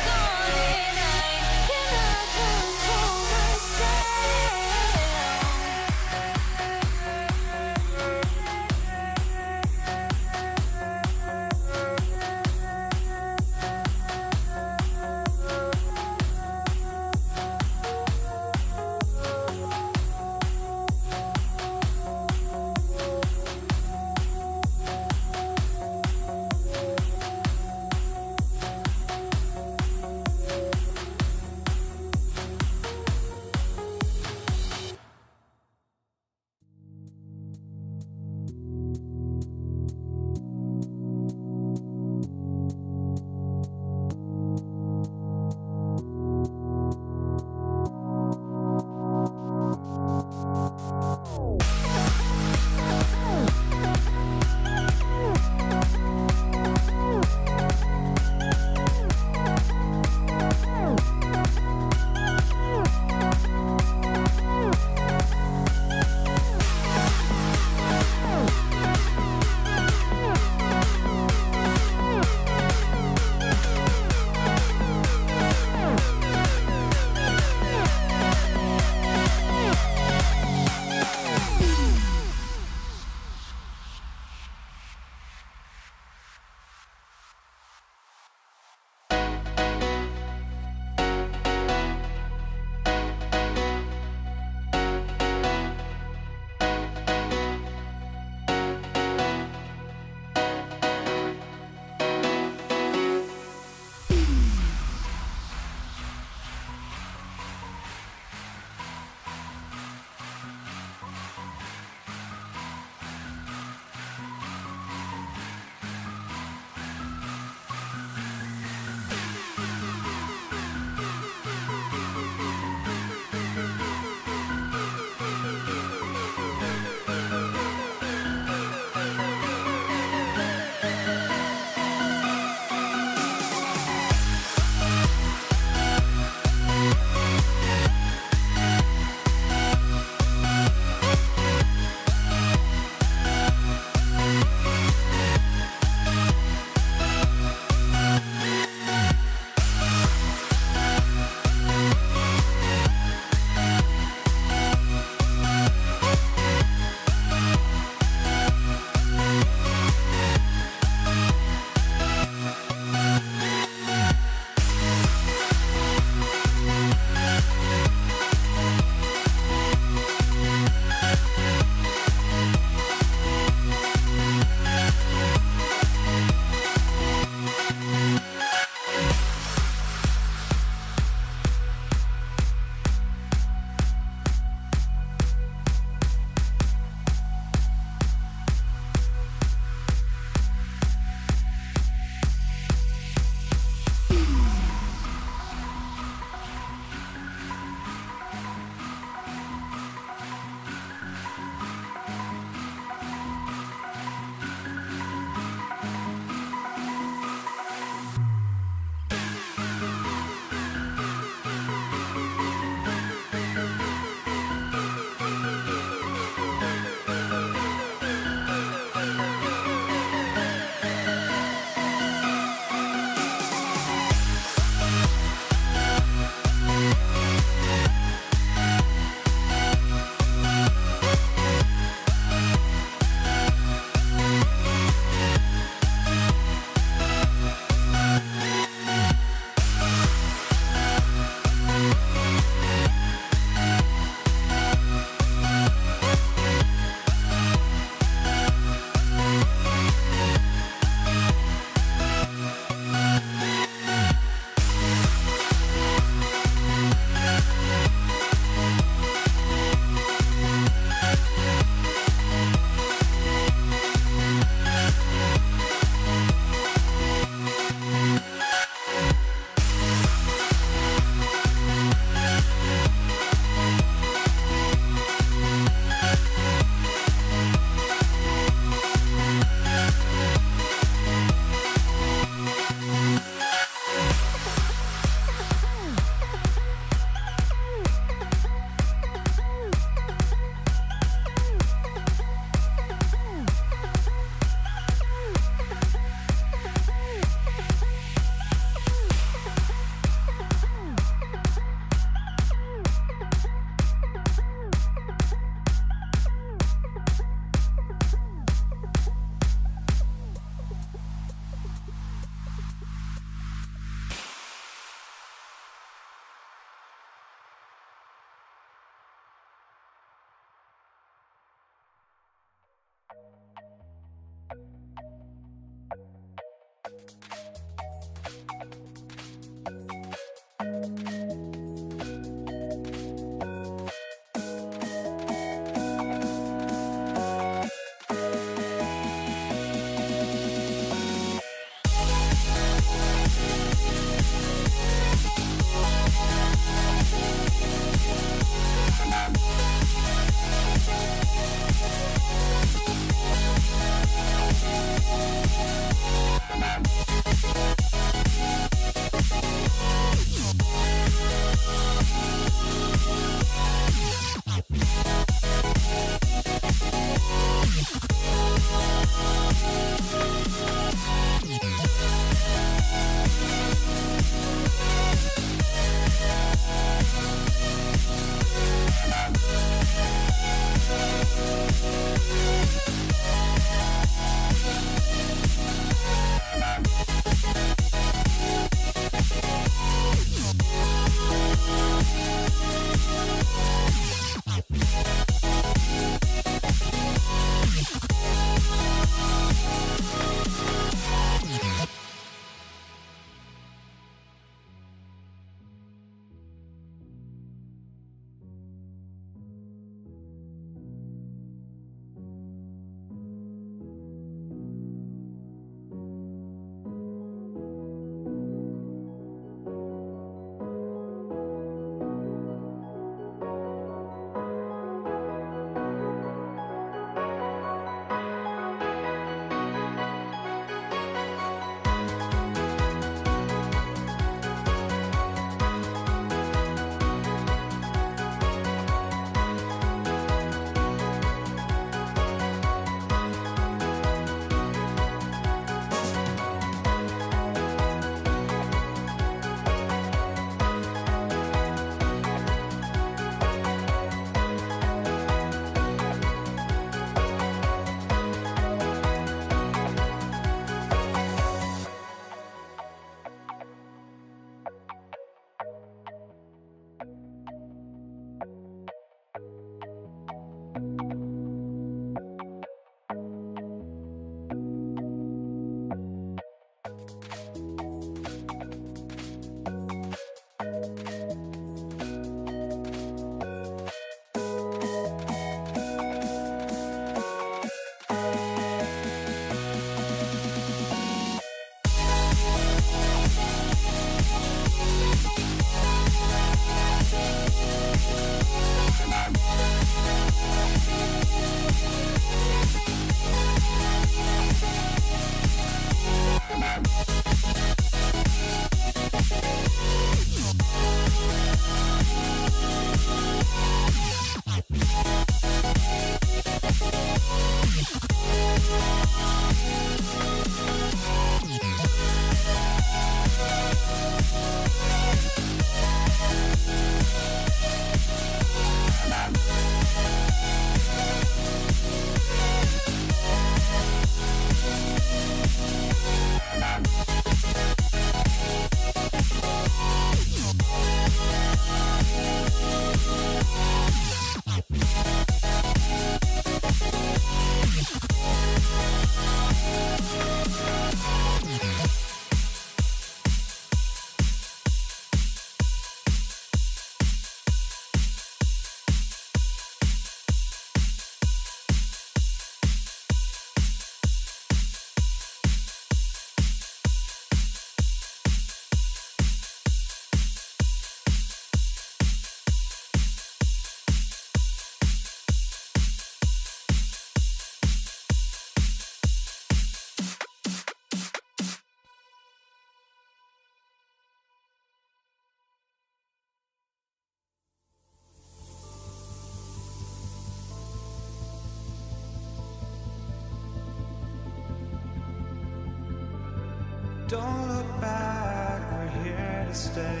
Don't look back, we're here to stay.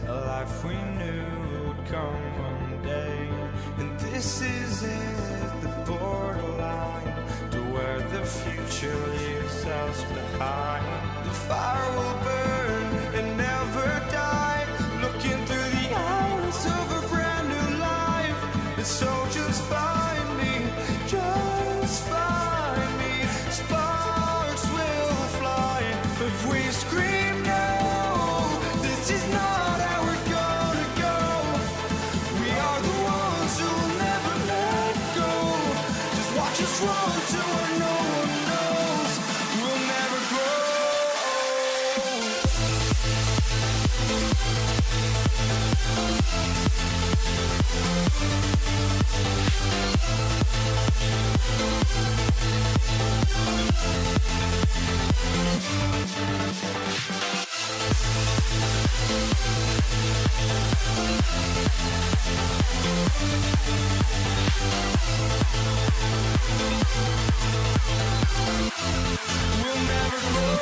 A life we knew would come one day. And this is it, the borderline to where the future leaves us behind. The fire will burn and never die. Looking through the eyes of a brand new life. And so just find me, just find me. Sparks will fly if we scream no. This is not how we're gonna go. We are the ones who'll never let go. Just watch us run to where no one knows. We'll never grow. We'll never grow.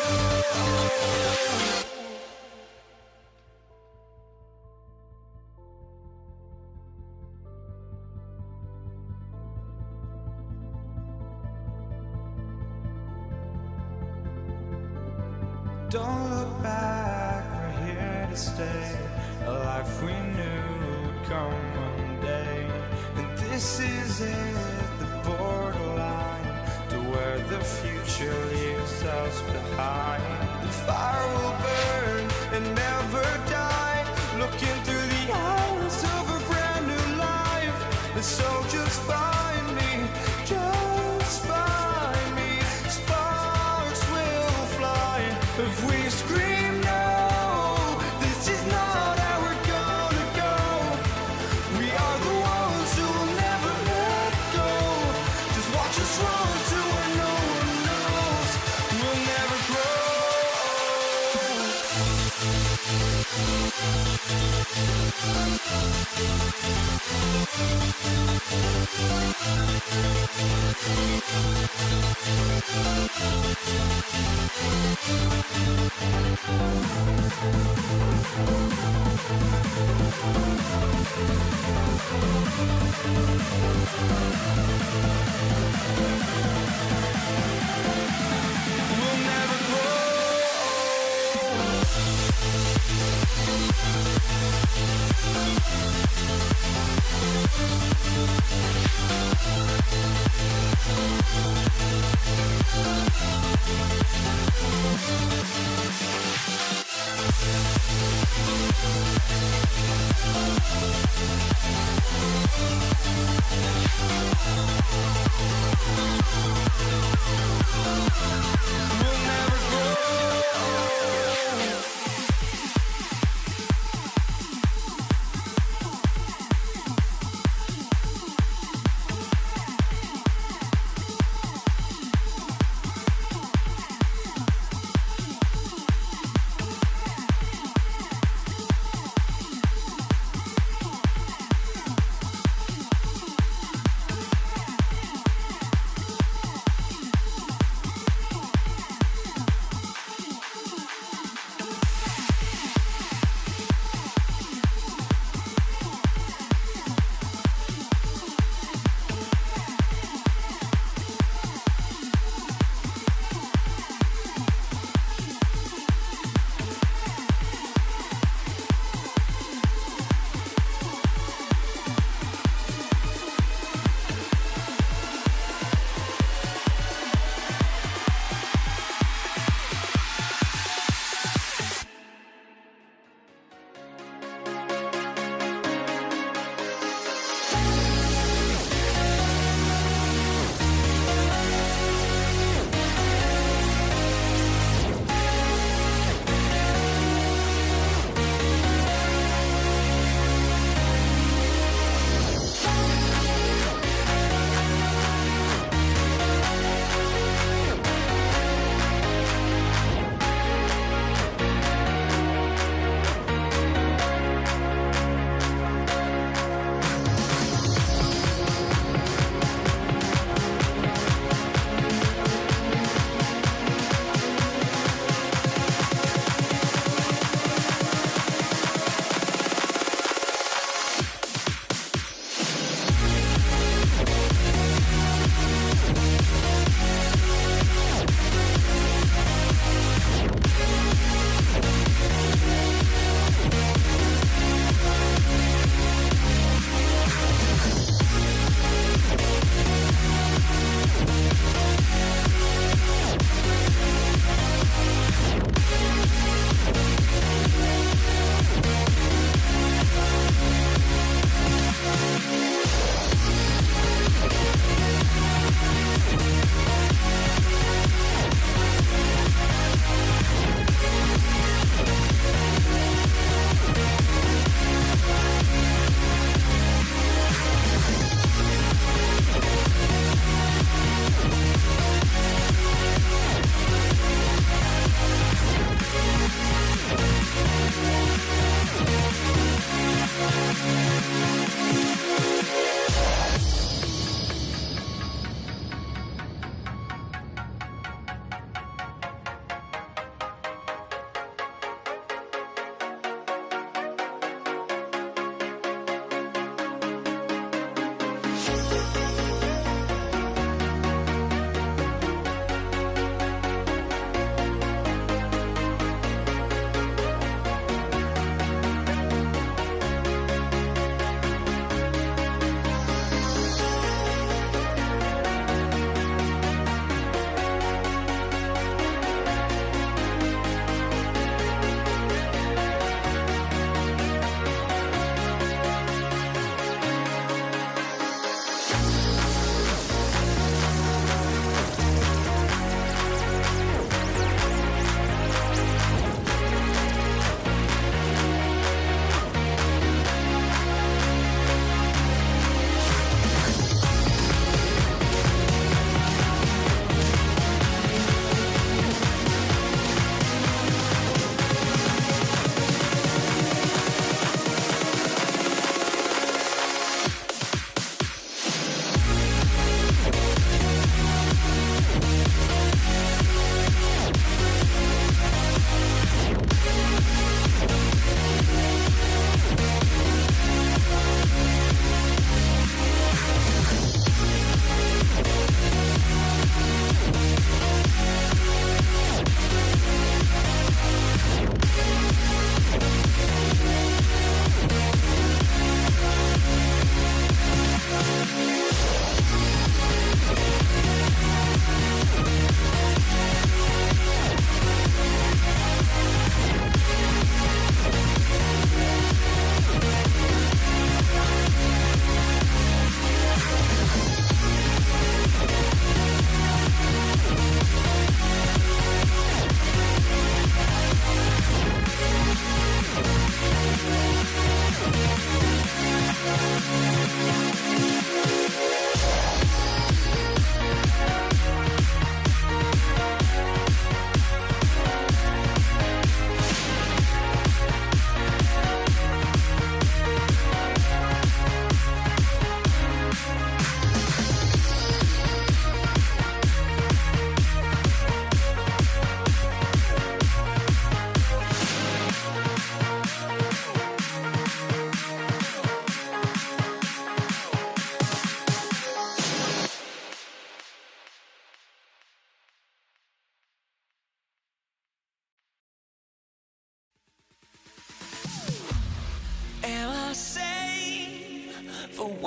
Don't look back, we're here to stay. A life we knew would come one day. And this is it, the borderline to where the future leaves us behind. The fire will burn and never die. Looking through the eyes of a brand new life. And so just find me, just find me. Sparks will fly if we scream no. This is not how we're gonna go. We are the ones who'll never let go. Just watch us run to where no one knows. We'll never grow.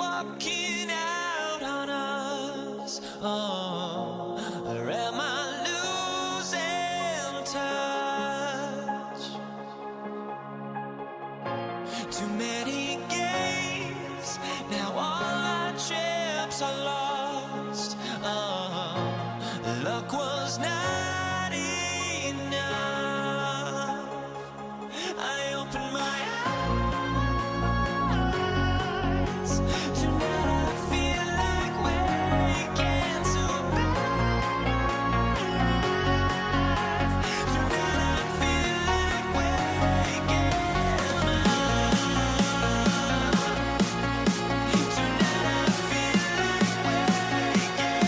walking out on us? Oh, or am I losing touch? Too many games, now all our chips are lost. Oh, luck was not enough. I opened my eyes. Tonight I feel like waking to life. Tonight I feel like waking up. Tonight I feel like waking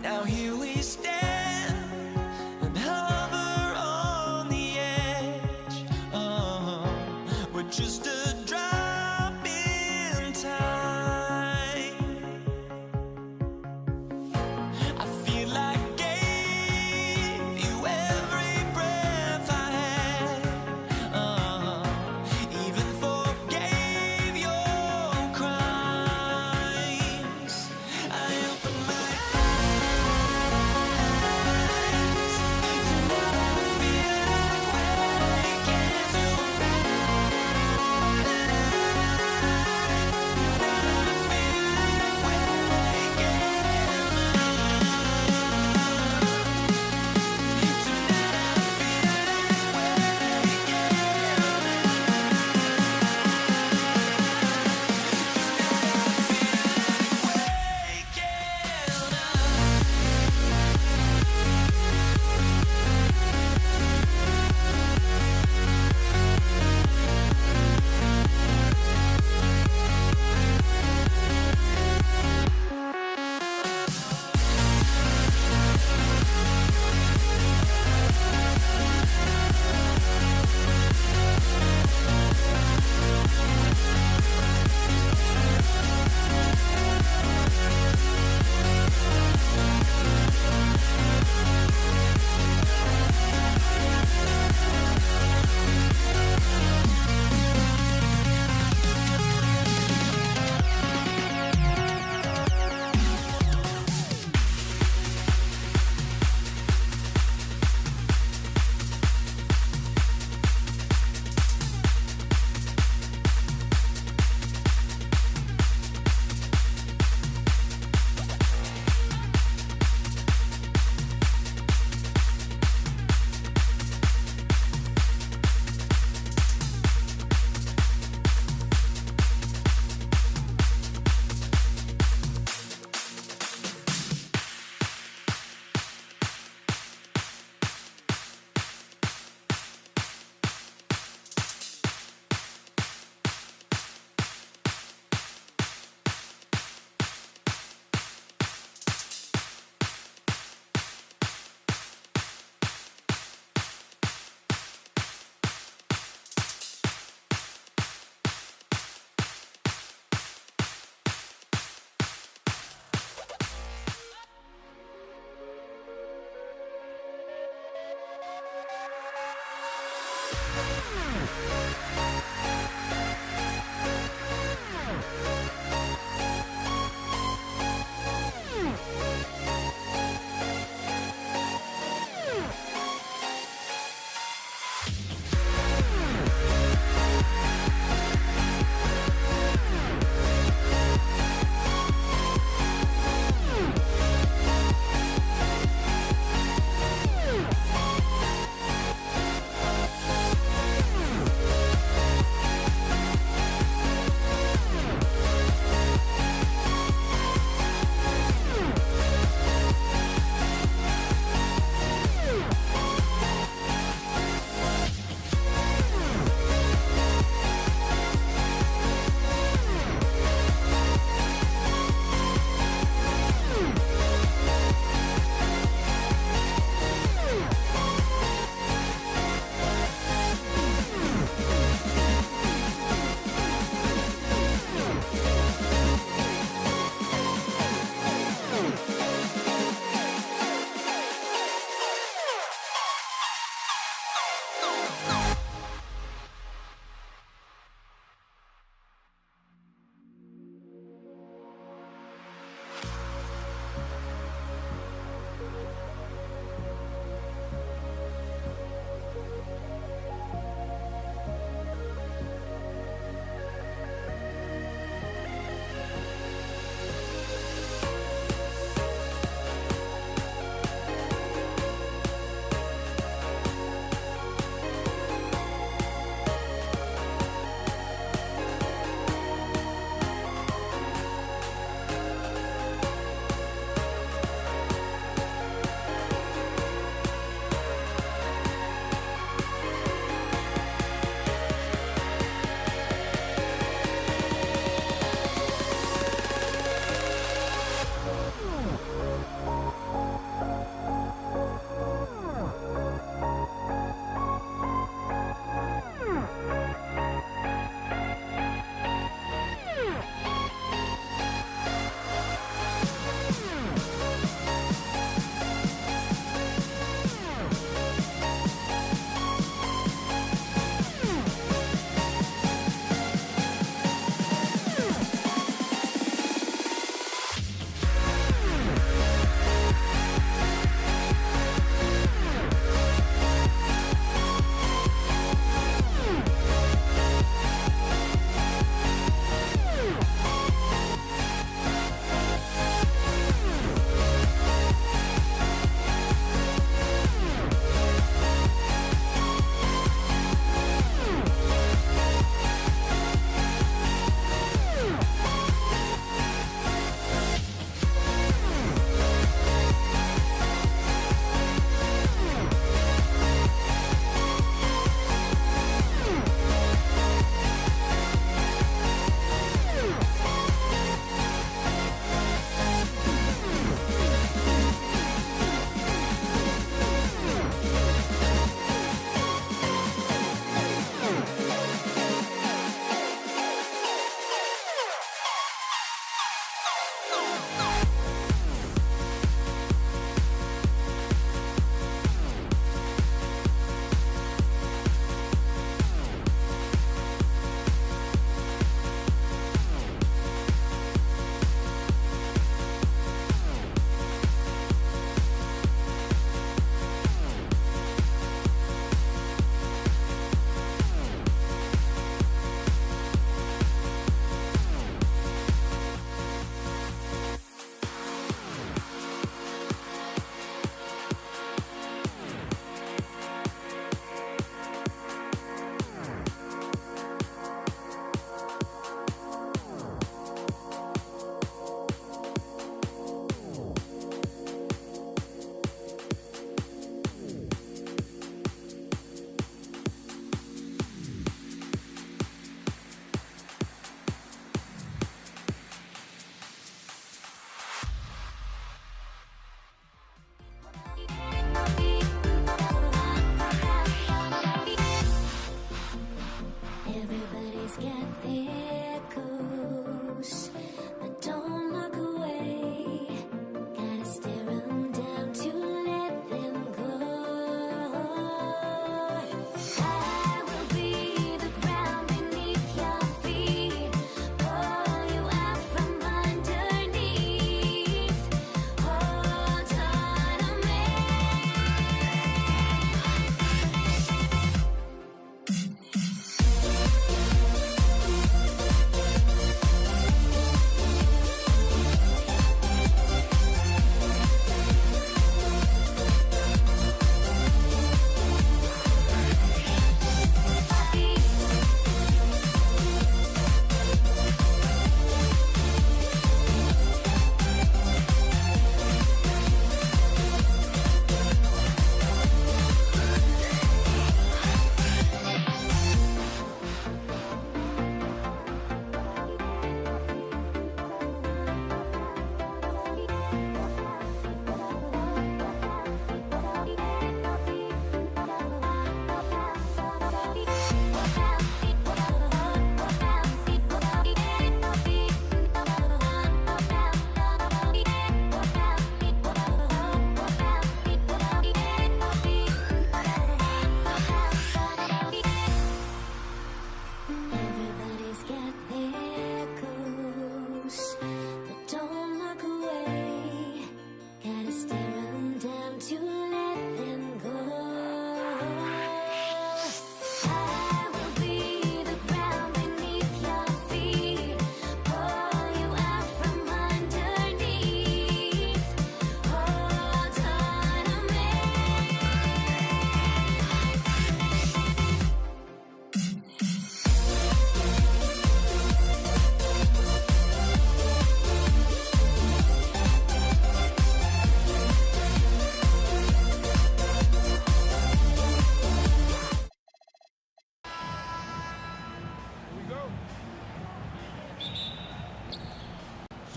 Now here we stand and hover on the edge. Oh, we're just a drop in time. I feel like I gave you every breath I had. Even forgave your crimes. I opened my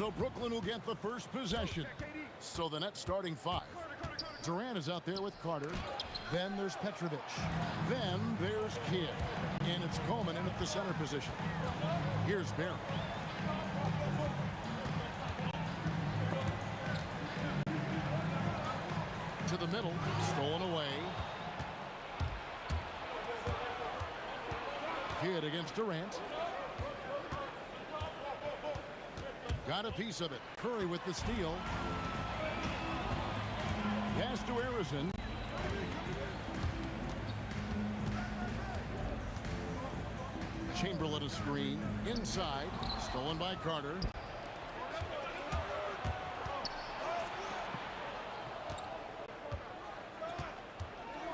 So Brooklyn will get the first possession. So the net starting 5. Durant is out there with Carter. Then there's Petrovic. Then there's Kidd. And it's Coleman in at the center position. Here's Barry. To the middle. Stolen away. Kidd against Durant. Got a piece of it. Curry with the steal. Pass to Harrison. Chamberlain a screen. Inside. Stolen by Carter.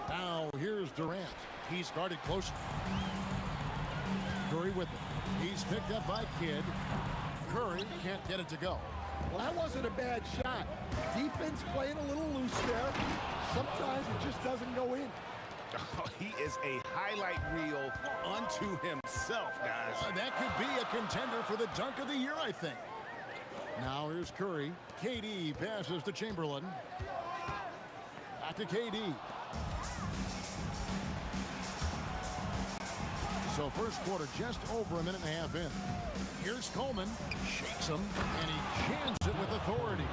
Now here's Durant. He's guarded close. Curry with it. He's picked up by Kidd. Curry can't get it to go. Well, that wasn't a bad shot. Defense playing a little loose there. Sometimes it just doesn't go in. Oh, he is a highlight reel unto himself, guys. That could be a contender for the dunk of the year, I think. Now here's Curry. KD passes to Chamberlain. Back to KD. So first quarter just over a minute and a half in. Here's Coleman. Shakes him, and he jams it with authority.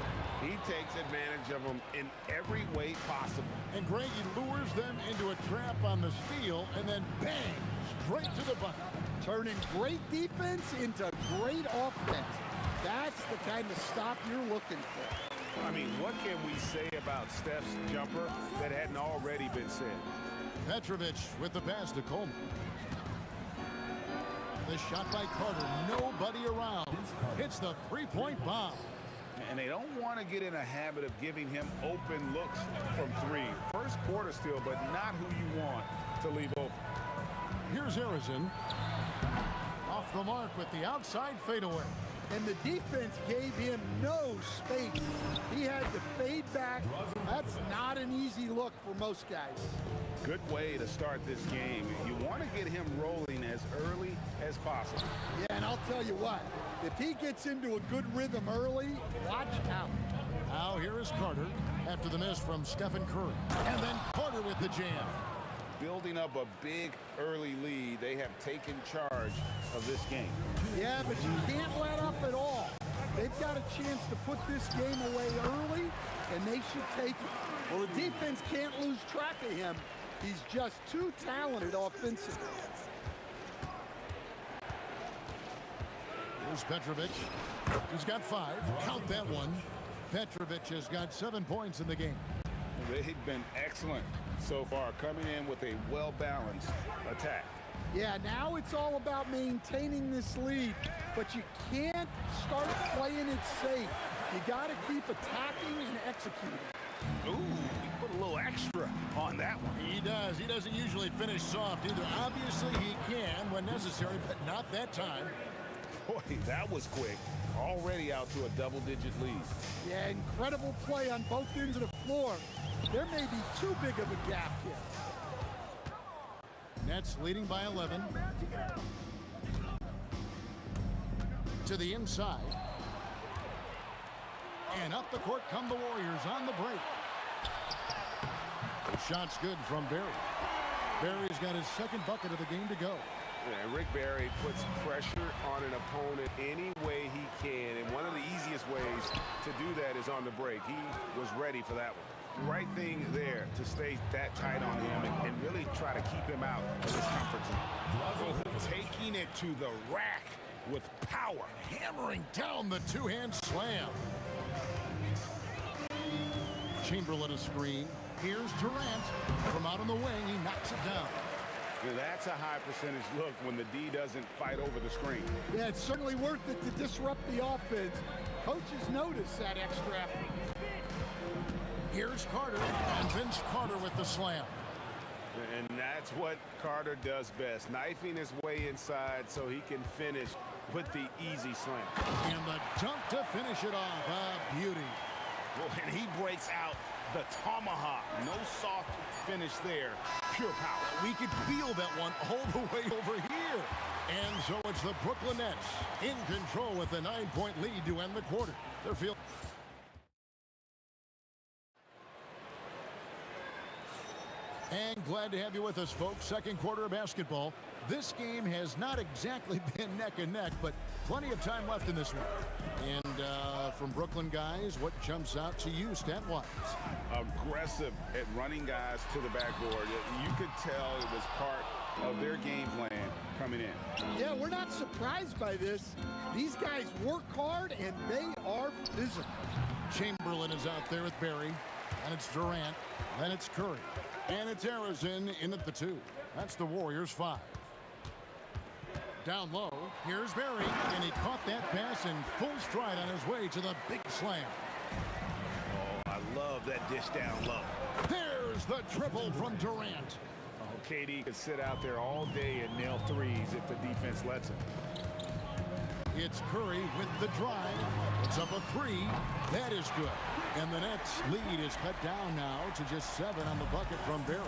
He takes advantage of them in every way possible. And Greg, he lures them into a trap on the steal, and then bang, straight to the bucket. Turning great defense into great offense. That's the kind of stop you're looking for. I mean, what can we say about Steph's jumper that hadn't already been said? Petrovic with the pass to Coleman. The shot by Carter, nobody around. Hits the three-point bomb. And they don't want to get in a habit of giving him open looks from 3. First quarter still, but not who you want to leave open. Here's Harrison. Off the mark with the outside fadeaway. And the defense gave him no space. He had to fade back. That's not an easy look for most guys. Good way to start this game. You want to get him rolling as early as possible. Yeah, and I'll tell you what, if he gets into a good rhythm early, watch out. Now here is Carter after the miss from Stephen Curry. And then Carter with the jam. Building up a big early lead, they have taken charge of this game. Yeah, but you can't let up at all. They've got a chance to put this game away early, and they should take it. Well, the defense can't lose track of him. He's just too talented offensively. Here's Petrovic. He's got 5. Count that one. Petrovic has got 7 points in the game. They've been excellent so far, coming in with a well-balanced attack. Yeah, now it's all about maintaining this lead, but you can't start playing it safe. You got to keep attacking and executing. Ooh, he put a little extra on that one. He does. He doesn't usually finish soft either. Obviously, he can when necessary, but not that time. Boy, that was quick. Already out to a double-digit lead. Yeah, incredible play on both ends of the floor. There may be too big of a gap here. Nets leading by 11. To the inside. And up the court come the Warriors on the break. The shot's good from Barry. Barry's got his second bucket of the game to go. Yeah, Rick Barry puts pressure on an opponent any way he can, and one of the easiest ways to do that is on the break. He was ready for that one. The right thing there to stay that tight on him and really try to keep him out of his comfort zone. Taking it to the rack with power. Hammering down the two-hand slam. Chamberlain a screen. Here's Durant. From out on the wing, he knocks it down. Yeah, that's a high percentage look when the D doesn't fight over the screen. Yeah, it's certainly worth it to disrupt the offense. Coaches notice that extra effort. Here's Carter, and Vince Carter with the slam. And that's what Carter does best, knifing his way inside so he can finish with the easy slam. And the dunk to finish it off. A beauty. Well, and he breaks out the tomahawk. No soft finish there. pure power. We could feel that one all the way over here. And so it's the Brooklyn Nets in control with a 9-point lead to end the quarter. They're feeling. And glad to have you with us, folks. Second quarter of basketball. This game has not exactly been neck and neck, but plenty of time left in this one. And from Brooklyn guys, what jumps out to you stat-wise? Aggressive at running guys to the backboard. You could tell it was part of their game plan coming in. Yeah, we're not surprised by this. These guys work hard, and they are physical. Chamberlain is out there with Barry, and it's Durant, then it's Curry. And it's Harrison in at the 2. That's the Warriors' 5. Down low, here's Barry, and he caught that pass in full stride on his way to the big slam. Oh, I love that dish down low. There's the triple from Durant. Oh, KD could sit out there all day and nail threes if the defense lets him. It's Curry with the drive. It's up a 3. That is good. And the Nets lead is cut down now to just 7 on the bucket from Barry.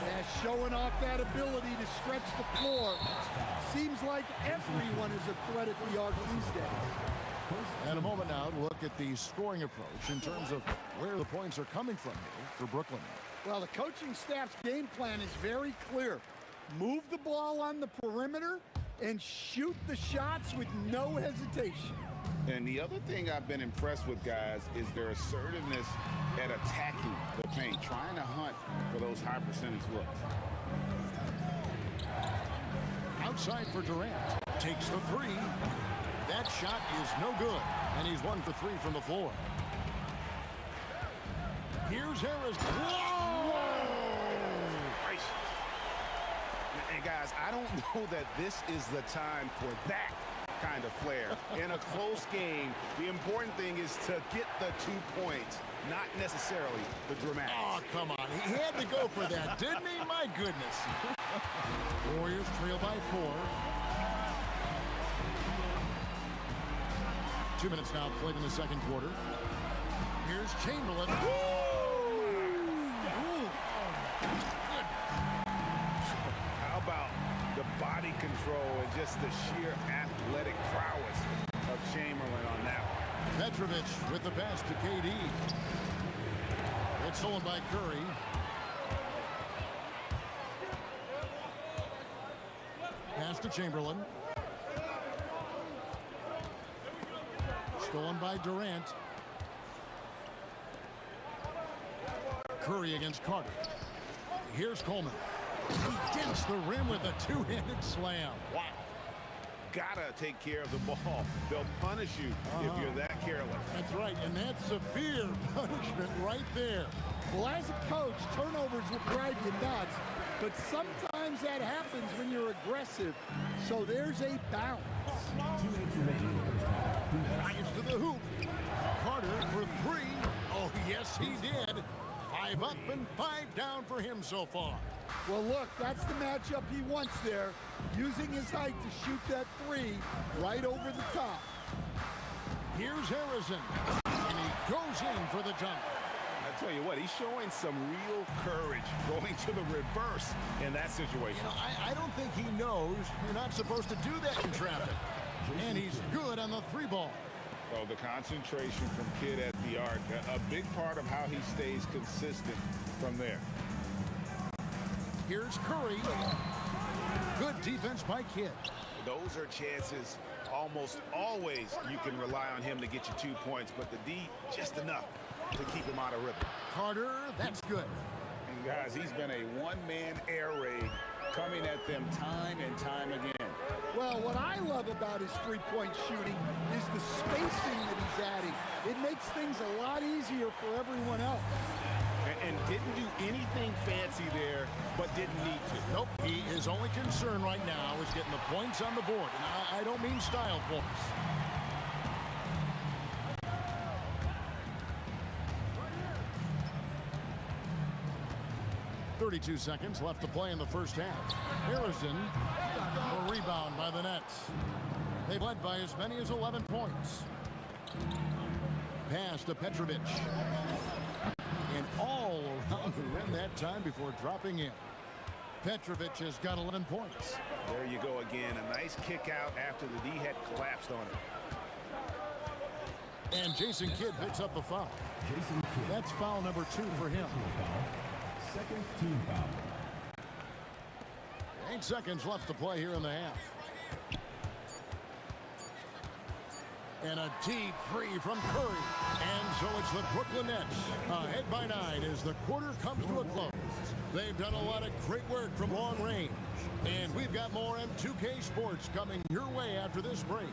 Yeah, showing off that ability to stretch the floor. Seems like everyone is a threat at the arc these days. And a moment now to look at the scoring approach in terms of where the points are coming from here for Brooklyn. Well, the coaching staff's game plan is very clear. Move the ball on the perimeter and shoot the shots with no hesitation. And the other thing I've been impressed with, guys, is their assertiveness at attacking the paint, trying to hunt for those high percentage looks. Outside for Durant. Takes the 3. That shot is no good. And he's 1 for 3 from the floor. Here's Harris. Whoa! Gracious. And guys, I don't know that this is the time for that kind of flair. In a close game, the important thing is to get the 2 points, not necessarily the dramatics. Oh, come on. He had to go for that, didn't he? My goodness. Warriors trail by 4. 2 minutes now played in the second quarter. Here's Chamberlain. How about the body control and just the sheer athletic prowess of Chamberlain on that one? Petrovic with the pass to KD. It's stolen by Curry. Pass to Chamberlain. Stolen by Durant. Curry against Carter. Here's Coleman. He gets the rim with a 2-handed slam. Wow. Gotta take care of the ball. They'll punish you if you're that careless. That's right, and that's severe punishment right there. Well, as a coach, turnovers will drive you nuts, but sometimes that happens when you're aggressive. So there's a bounce. Drives to the hoop. Carter for 3. Oh, yes, he did. 5 up and 5 down for him so far. Well, look, that's the matchup he wants there. Using his height to shoot that 3 right over the top. Here's Harrison, and he goes in for the jump. I tell you what, he's showing some real courage going to the reverse in that situation. You know, I don't think he knows you're not supposed to do that in traffic. And he's good on the 3 ball. Oh, the concentration from Kidd at the arc, a big part of how he stays consistent from there. Here's Curry. Good defense by Kidd. Those are chances almost always you can rely on him to get you 2 points, but the D, just enough to keep him out of rhythm. Carter, that's good. And guys, he's been a one-man air raid coming at them time and time again. Well, what I love about his three-point shooting is the spacing that he's adding. It makes things a lot easier for everyone else. And didn't do anything fancy there, but didn't need to. Nope, his only concern right now is getting the points on the board. And I don't mean style points. .32 seconds left to play in the first half. Harrison, a rebound by the Nets. They've led by as many as 11 points. Pass to Petrovic. And all around the rim that time before dropping in. Petrovic has got 11 points. There you go again. A nice kick out after the D had collapsed on him. And Jason Kidd picks up the foul. That's foul number 2 for him. Second team foul. 8 seconds left to play here in the half. And a deep three from Curry. And so it's the Brooklyn Nets ahead by 9 as the quarter comes to a close. They've done a lot of great work from long range. And we've got more M2K Sports coming your way after this break.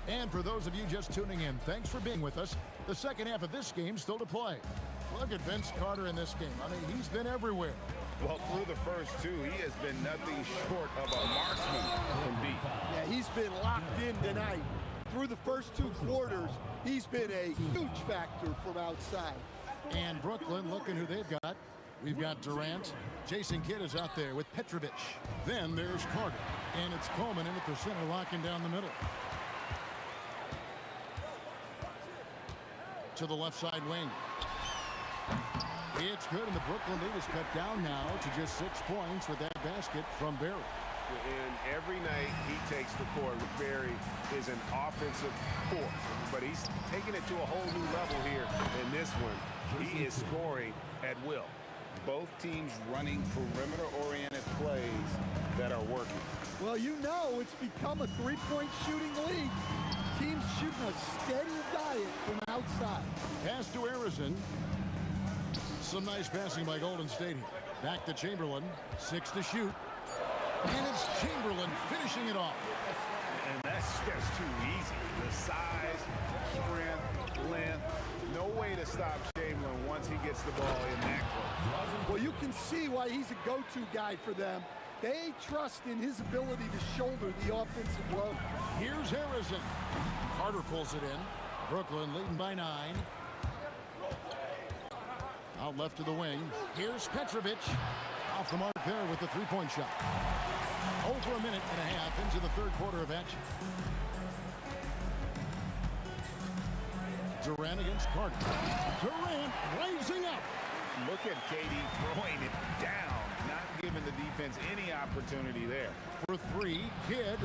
And for those of you just tuning in, thanks for being with us. The second half of this game still to play. Look at Vince Carter in this game. I mean, he's been everywhere. Well, through the first 2, he has been nothing short of a marksman from deep. Yeah, he's been locked in tonight. Through the first 2 quarters, he's been a huge factor from outside. And Brooklyn, looking who they've got. We've got Durant. Jason Kidd is out there with Petrovic. Then there's Carter. And it's Coleman in at the center, locking down the middle. To the left side wing. It's good, and the Brooklyn lead is cut down now to just 6 points with that basket from Barry. And every night he takes the court, Barry is an offensive force. But he's taking it to a whole new level here in this one. He is scoring at will. Both teams running perimeter-oriented plays that are working. Well, you know it's become a 3-point shooting league. Teams shooting a steady diet from outside. Pass to Harrison. Some nice passing by Golden State here. Back to Chamberlain. 6 to shoot. And it's Chamberlain finishing it off. And that's just too easy. The size, strength, length. No way to stop Chamberlain once he gets the ball in that close. Well, you can see why he's a go-to guy for them. They trust in his ability to shoulder the offensive load. Here's Harrison. Carter pulls it in. Brooklyn leading by 9. Out left to the wing. Here's Petrovic. Off the mark there with the 3-point shot. Over a minute and a half into the third quarter of action. Durant against Carter. Durant raising up. Look at KD throwing it down, not giving the defense any opportunity there. For 3, Kidd.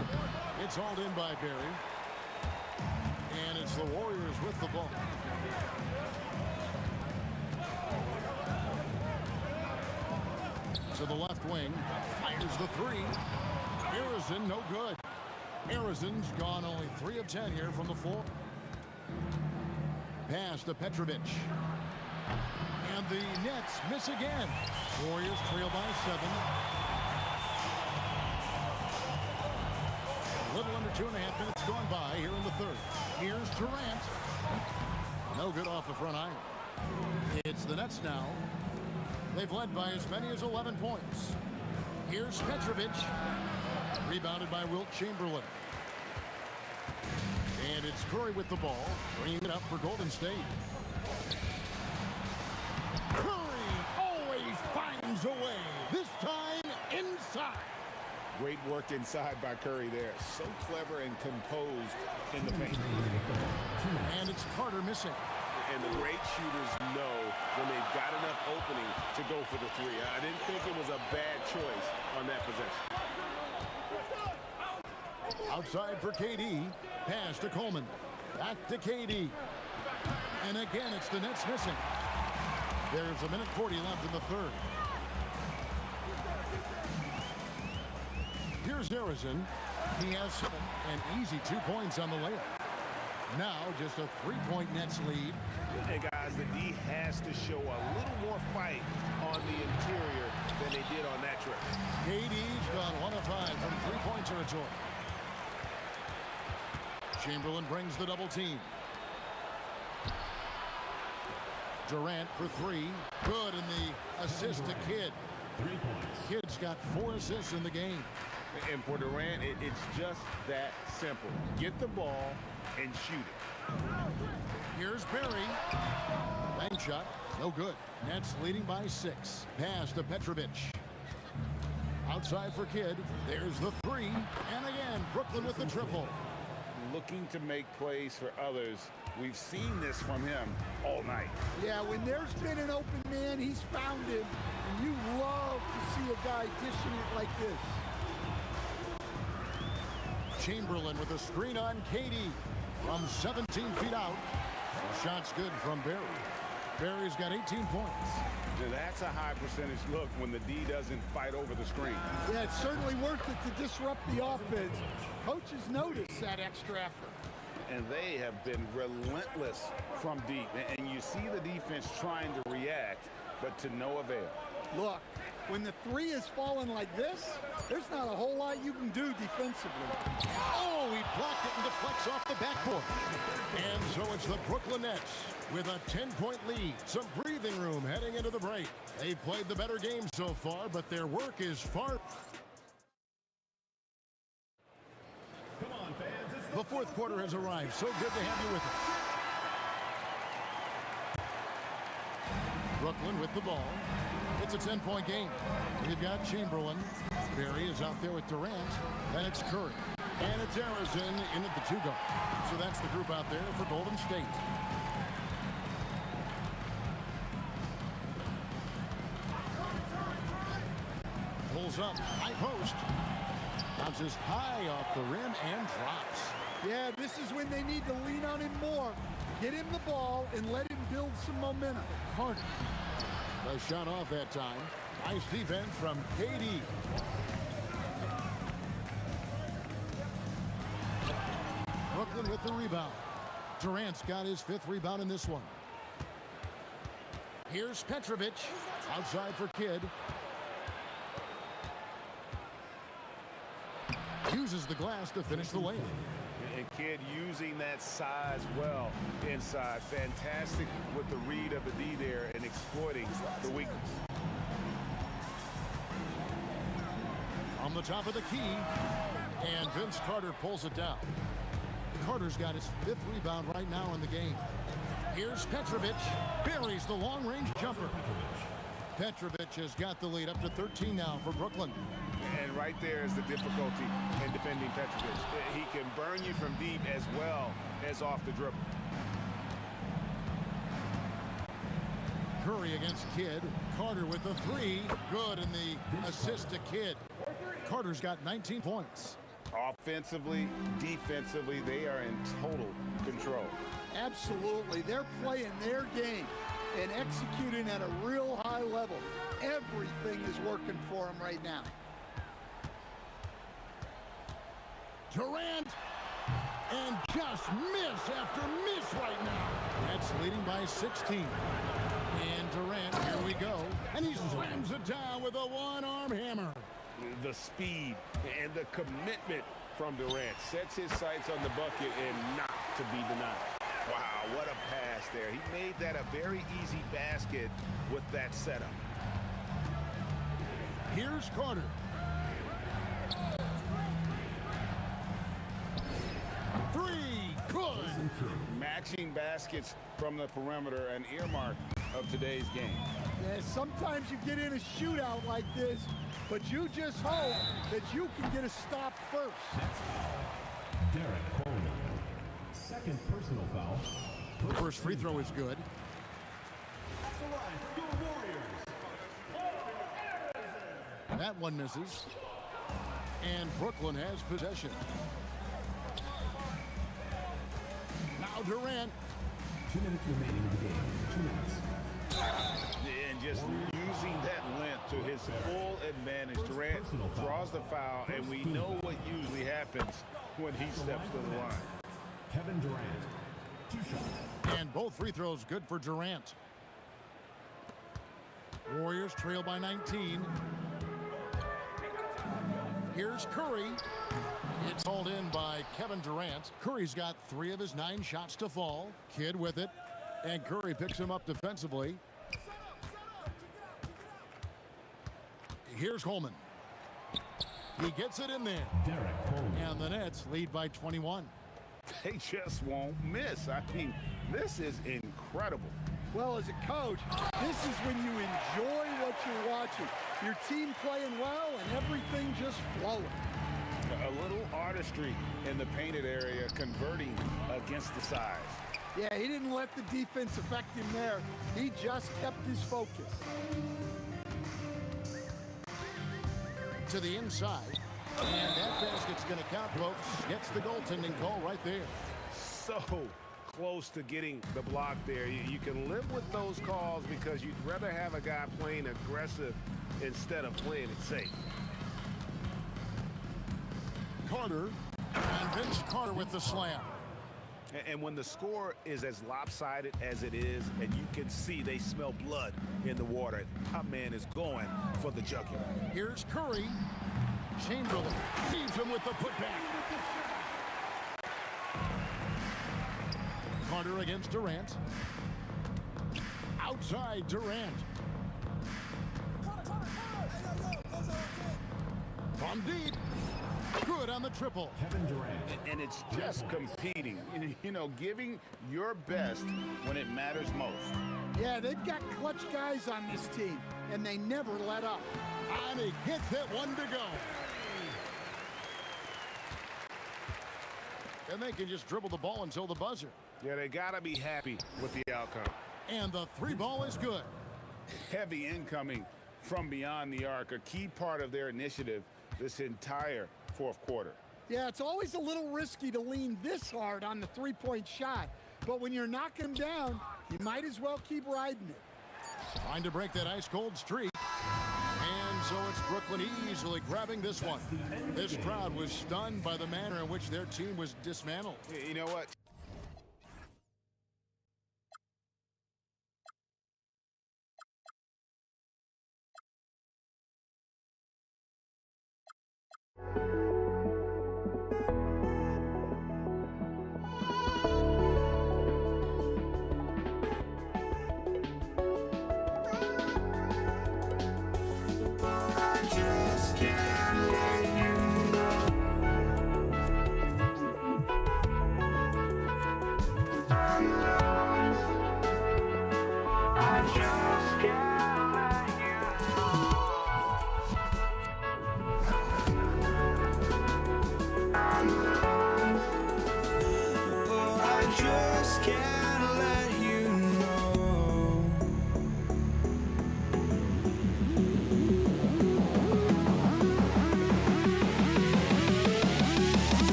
It's hauled in by Barry. And it's the Warriors with the ball. To the left wing. Fires the 3. Harrison, no good. Harrison's gone only 3 of 10 here from the floor. Pass to Petrovic. And the Nets miss again. Warriors trail by 7. A little under 2.5 minutes gone by here in the third. Here's Durant. No good off the front iron. It's the Nets now. They've led by as many as 11 points. Here's Petrovic. Rebounded by Wilt Chamberlain. And it's Curry with the ball, bringing it up for Golden State. Curry always finds a way. This time inside. Great work inside by Curry there. So clever and composed in the paint. And it's Carter missing. And the great shooters know when they've got enough opening to go for the 3. I didn't think it was a bad choice on that possession. Outside for KD. Pass to Coleman. Back to KD. And again, it's the Nets missing. There's 1:40 left in the third. Here's Harrison. He has an easy 2 points on the layup. Now just a 3-point Nets lead. And guys, the D has to show a little more fight on the interior than they did on that trip. KD's gone 1 of 5 from 3-point territory. Chamberlain brings the double team. Durant for 3. Good, and the assist to Kidd. 3 points. Kidd's got 4 assists in the game. And for Durant, it's just that simple. Get the ball and shoot it. Here's Barry. Bank shot. No good. Nets leading by 6. Pass to Petrovic. Outside for Kidd. There's the 3. And again, Brooklyn with the triple. Looking to make plays for others. We've seen this from him all night. Yeah, when there's been an open man, he's found him. And you love to see a guy dishing it like this. Chamberlain with a screen on Katie from 17 feet out. The shot's good from Barry. Barry's got 18 points. That's a high percentage look when the D doesn't fight over the screen. Yeah, it's certainly worth it to disrupt the offense. Coaches notice that extra effort. And they have been relentless from deep. And you see the defense trying to react, but to no avail. Look, when the 3 is falling like this, there's not a whole lot you can do defensively. Oh, he blocked it and deflects off the backboard. And so it's the Brooklyn Nets with a 10-point lead. Some breathing room heading into the break. They've played the better game so far, but their work is far. Come on, fans. The fourth quarter has arrived. So good to have you with us. Brooklyn with the ball. It's a 10-point game. We've got Chamberlain. Barry is out there with Durant. Then it's Curry. And it's Harrison in at the 2-guard. So that's the group out there for Golden State. Pulls up. High post. Bounces high off the rim and drops. Yeah, this is when they need to lean on him more. Get him the ball and let him build some momentum. Harden. The shot off that time. Nice defense from KD. Brooklyn with the rebound. Durant's got his 5th rebound in this one. Here's Petrovic. Outside for Kidd. Uses the glass to finish the lane. And Kidd using that size well inside. Fantastic with the read of the D there and exploiting the weakness. On the top of the key. And Vince Carter pulls it down. Carter's got his 5th rebound right now in the game. Here's Petrovic. Buries the long-range jumper. Petrovic has got the lead up to 13 now for Brooklyn. And right there is the difficulty in defending Petrovic. He can burn you from deep as well as off the dribble. Curry against Kidd. Carter with the 3. Good, and the assist to Kidd. Carter's got 19 points. Offensively, defensively, they are in total control. Absolutely. They're playing their game and executing at a real high level. Everything is working for them right now. Durant, and just miss after miss right now. That's leading by 16. And Durant, here we go. And he slams it down with a one-arm hammer. The speed and the commitment from Durant sets his sights on the bucket and not to be denied. Wow, what a pass there. He made that a very easy basket with that setup. Here's Carter. Three, good. Matching baskets from the perimeter, an earmark of today's game. Yeah, sometimes you get in a shootout like this, but you just hope that you can get a stop first. Derek Coleman. Second personal foul. The first free throw is good. That one misses. And Brooklyn has possession. Now Durant. 2 minutes remaining in the game. 2 minutes. And just using that length to his full advantage. Durant draws the foul, and we know what usually happens when he steps to the line. Kevin Durant. 2 shots. And both free throws good for Durant. Warriors trail by 19. Here's Curry. It's hauled in by Kevin Durant. Curry's got 3 of his 9 shots to fall. Kidd with it. And Curry picks him up defensively. Here's Coleman. He gets it in there. Derek Coleman. And the Nets lead by 21. They just won't miss. I mean, This is incredible. Well, as a coach, this is when you enjoy what you're watching. Your team playing well and everything just flowing. A little artistry in the painted area, converting against the size. Yeah, he didn't let the defense affect him there. He just kept his focus. To the inside. And that basket's going to count, folks. Gets the goaltending call right there. So close to getting the block there. You can live with those calls because you'd rather have a guy playing aggressive instead of playing it safe. Carter. And Vince Carter with the slam. And when the score is as lopsided as it is, and you can see they smell blood in the water, that man is going for the jugular. Here's Curry. Chamberlain feeds him with the putback. Carter against Durant. Outside Durant. From deep. Good on the triple. Kevin Durant. And it's just competing, you know, giving your best when it matters most. Yeah, they've got clutch guys on this team, and they never let up. And he gets that one to go. And they can just dribble the ball until the buzzer. Yeah, they got to be happy with the outcome. And the three ball is good. Heavy incoming from beyond the arc, a key part of their initiative this entire fourth quarter. Yeah, it's always a little risky to lean this hard on the three-point shot. But when you're knocking them down, you might as well keep riding it. Trying to break that ice-cold streak. And so it's Brooklyn easily grabbing this one. This crowd was stunned by the manner in which their team was dismantled. You know what?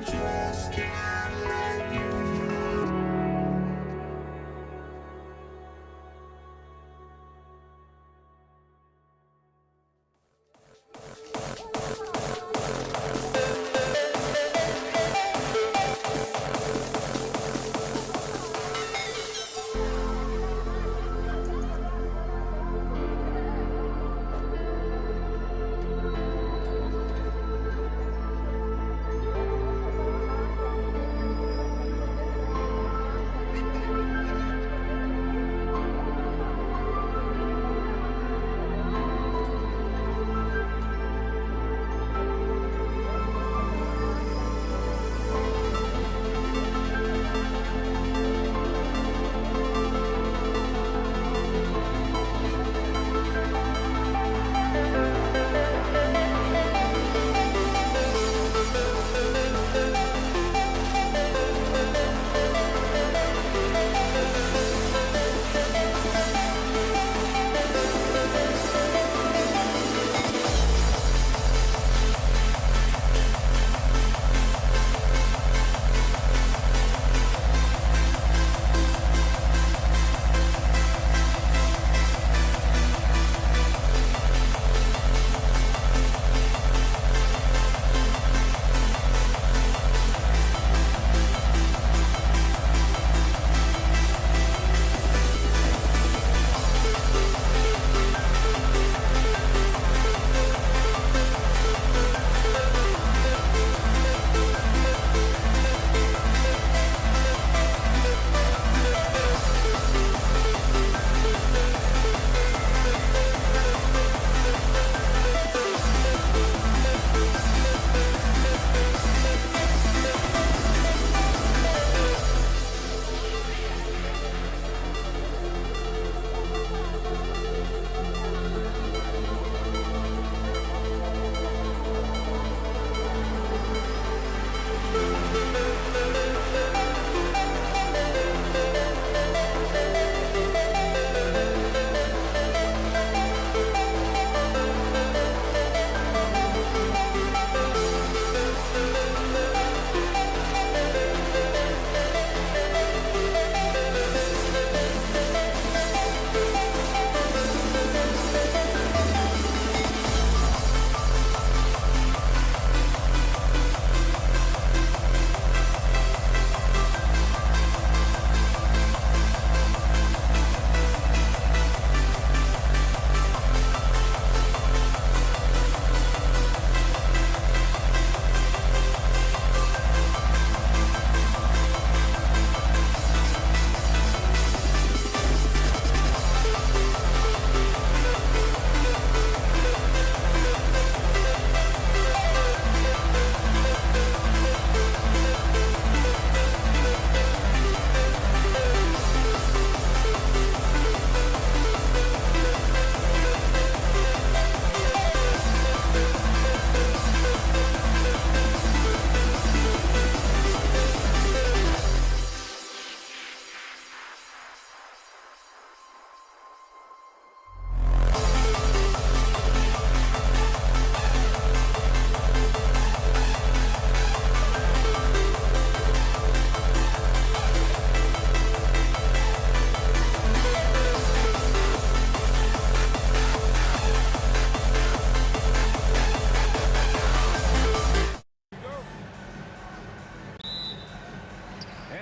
just can't let you know.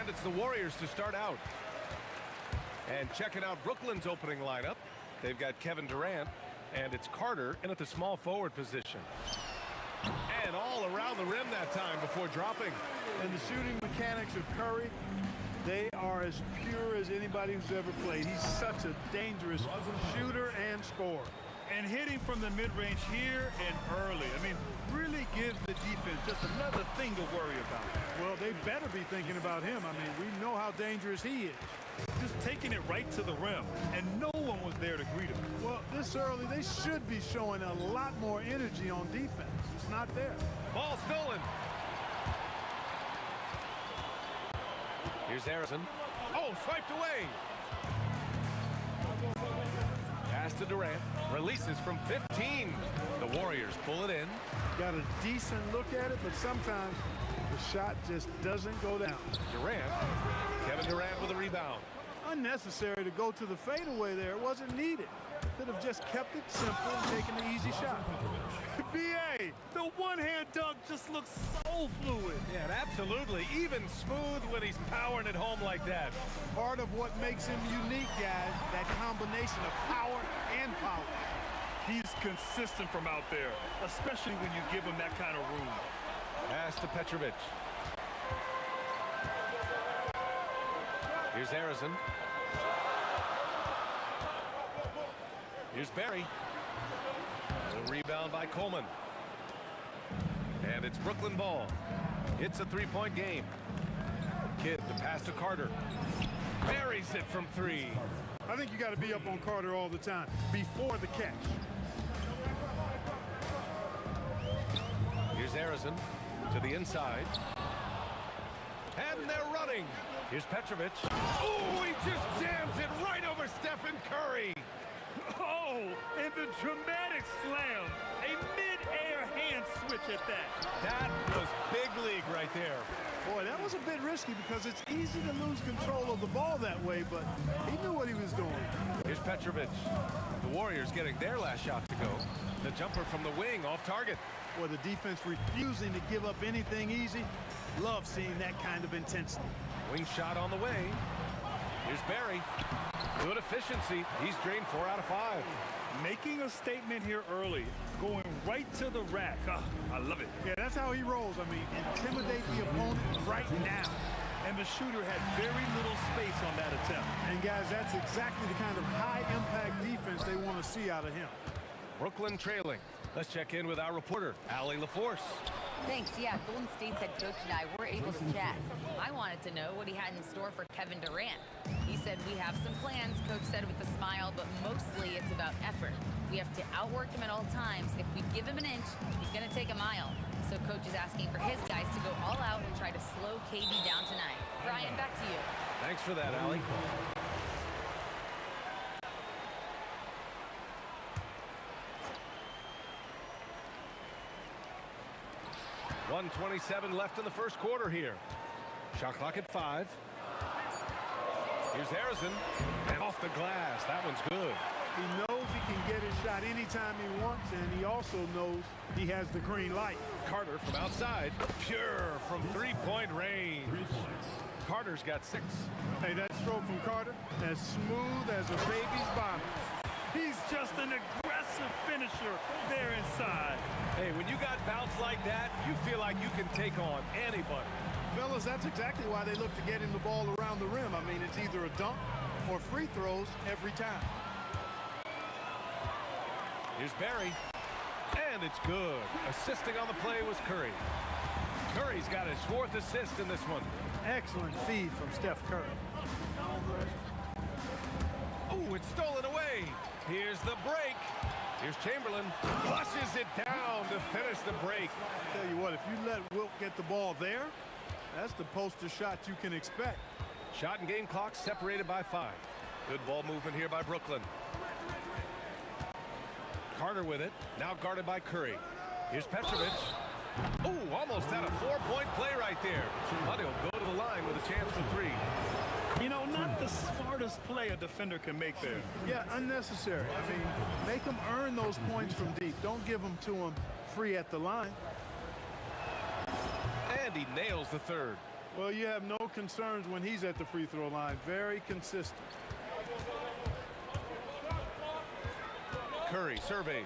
And it's the Warriors to start out. And checking out Brooklyn's opening lineup, they've got Kevin Durant, and it's Carter in at the small forward position. And all around the rim that time before dropping. And the shooting mechanics of Curry, they are as pure as anybody who's ever played. He's such a dangerous shooter and scorer. And hitting from the mid-range here and early. I mean, really gives the defense just another thing to worry about. Well, they better be thinking about him. I mean, we know how dangerous he is. Just taking it right to the rim, and no one was there to greet him. Well, this early, they should be showing a lot more energy on defense. It's not there. Ball stolen. Here's Harrison. Oh, swiped away. Pass to Durant. Releases from 15. The Warriors pull it in. Got a decent look at it, but sometimes the shot just doesn't go down. Durant. Kevin Durant with a rebound. Unnecessary to go to the fadeaway there. It wasn't needed. Could have just kept it simple and taken the easy shot. B.A., the one-hand dunk just looks so fluid. Yeah, absolutely. Even smooth when he's powering it home like that. Part of what makes him unique, guys, that combination of power and power. He's consistent from out there, especially when you give him that kind of room. Pass to Petrovic. Here's Harrison. Here's Barry. A rebound by Coleman. And it's Brooklyn ball. It's a three-point game. Kidd to pass to Carter. Buries it from three. I think you got to be up on Carter all the time before the catch. Here's Harrison to the inside. And they're running. Here's Petrovic. Oh, he just jams it right over Stephen Curry. Oh, and the dramatic slam. A mid-air hand switch at that. That was big league right there. Boy, that was a bit risky because it's easy to lose control of the ball that way, but he knew what he was doing. Here's Petrovic. The Warriors getting their last shot to go. The jumper from the wing off target. Boy, the defense refusing to give up anything easy. Love seeing that kind of intensity. Wing shot on the way. Here's Barry. Good efficiency. He's drained 4 out of 5. Making a statement here early. Going right to the rack. I love it. Yeah, that's how he rolls. I mean, intimidate the opponent right now. And the shooter had very little space on that attempt. And guys, that's exactly the kind of high-impact defense they want to see out of him. Brooklyn trailing. Let's check in with our reporter, Allie LaForce. Thanks. Yeah, Golden State's head coach and I were able to chat. I wanted to know what he had in store for Kevin Durant. He said, we have some plans, coach said with a smile, but mostly it's about effort. We have to outwork him at all times. If we give him an inch, he's going to take a mile. So coach is asking for his guys to go all out and try to slow KD down tonight. Brian, back to you. Thanks for that, Allie. 1:27 left in the first quarter here. Shot clock at 5. Here's Harrison. And off the glass. That one's good. He knows he can get his shot anytime he wants, and he also knows he has the green light. Carter from outside. Pure from three-point range. Carter's got 6. Hey, that stroke from Carter, as smooth as a baby's bottom. He's just an aggressive finisher there inside. Hey, when you got bounce like that, you feel like you can take on anybody. Fellas, that's exactly why they look to get him the ball around the rim. I mean, it's either a dunk or free throws every time. Here's Barry. And it's good. Assisting on the play was Curry. Curry's got his 4th assist in this one. Excellent feed from Steph Curry. Oh, it's stolen away. Here's the break. Here's Chamberlain. Flushes it down to finish the break. Tell you what, if you let Wilt get the ball there, that's the poster shot you can expect. Shot and game clock separated by 5. Good ball movement here by Brooklyn. Carter with it. Now guarded by Curry. Here's Petrovic. Oh, almost had a 4-point play right there. But he'll go to the line with a chance for 3. You know, not the smartest play a defender can make there. Yeah, unnecessary. I mean, make them earn those points from deep. Don't give them to them free at the line. And he nails the 3rd. Well, you have no concerns when he's at the free throw line. Very consistent. Curry surveys.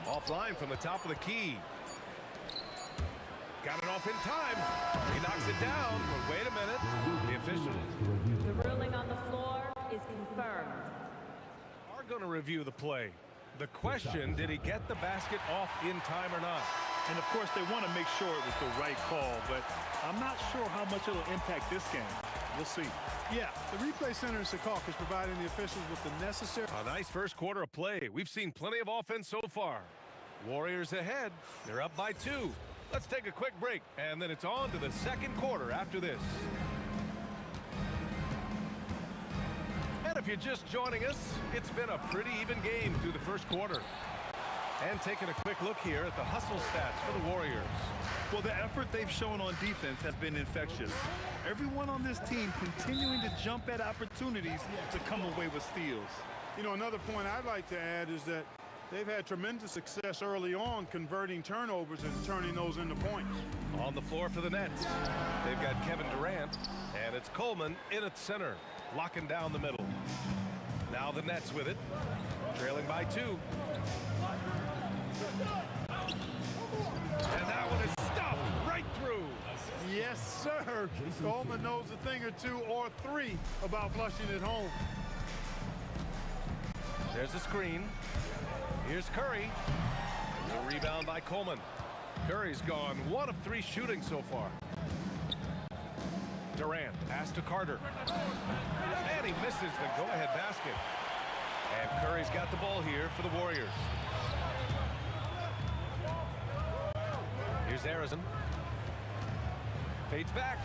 Offline from the top of the key. Got it off in time. He knocks it down. But wait a minute. The officials. The ruling on the floor is confirmed. Are going to review the play. The question, did he get the basket off in time or not? And of course, they want to make sure it was the right call, but I'm not sure how much it'll impact this game. We'll see. Yeah, the replay center in Secaucus is providing the officials with the necessary. A nice first quarter of play. We've seen plenty of offense so far. Warriors ahead. They're up by 2. Let's take a quick break, and then it's on to the second quarter after this. And if you're just joining us, it's been a pretty even game through the first quarter. And taking a quick look here at the hustle stats for the Warriors. Well, the effort they've shown on defense has been infectious. Everyone on this team continuing to jump at opportunities to come away with steals. You know, another point I'd like to add is that they've had tremendous success early on converting turnovers and turning those into points. On the floor for the Nets, they've got Kevin Durant, and it's Coleman in at center, locking down the middle. Now the Nets with it, trailing by 2. And that one is stuffed right through. Yes, sir. Coleman knows a thing or 2 or 3 about flushing it home. There's a screen. Here's Curry. The rebound by Coleman. Curry's gone 1 of 3 shooting so far. Durant pass to Carter. And he misses the go-ahead basket. And Curry's got the ball here for the Warriors. Here's Harrison. Fades back.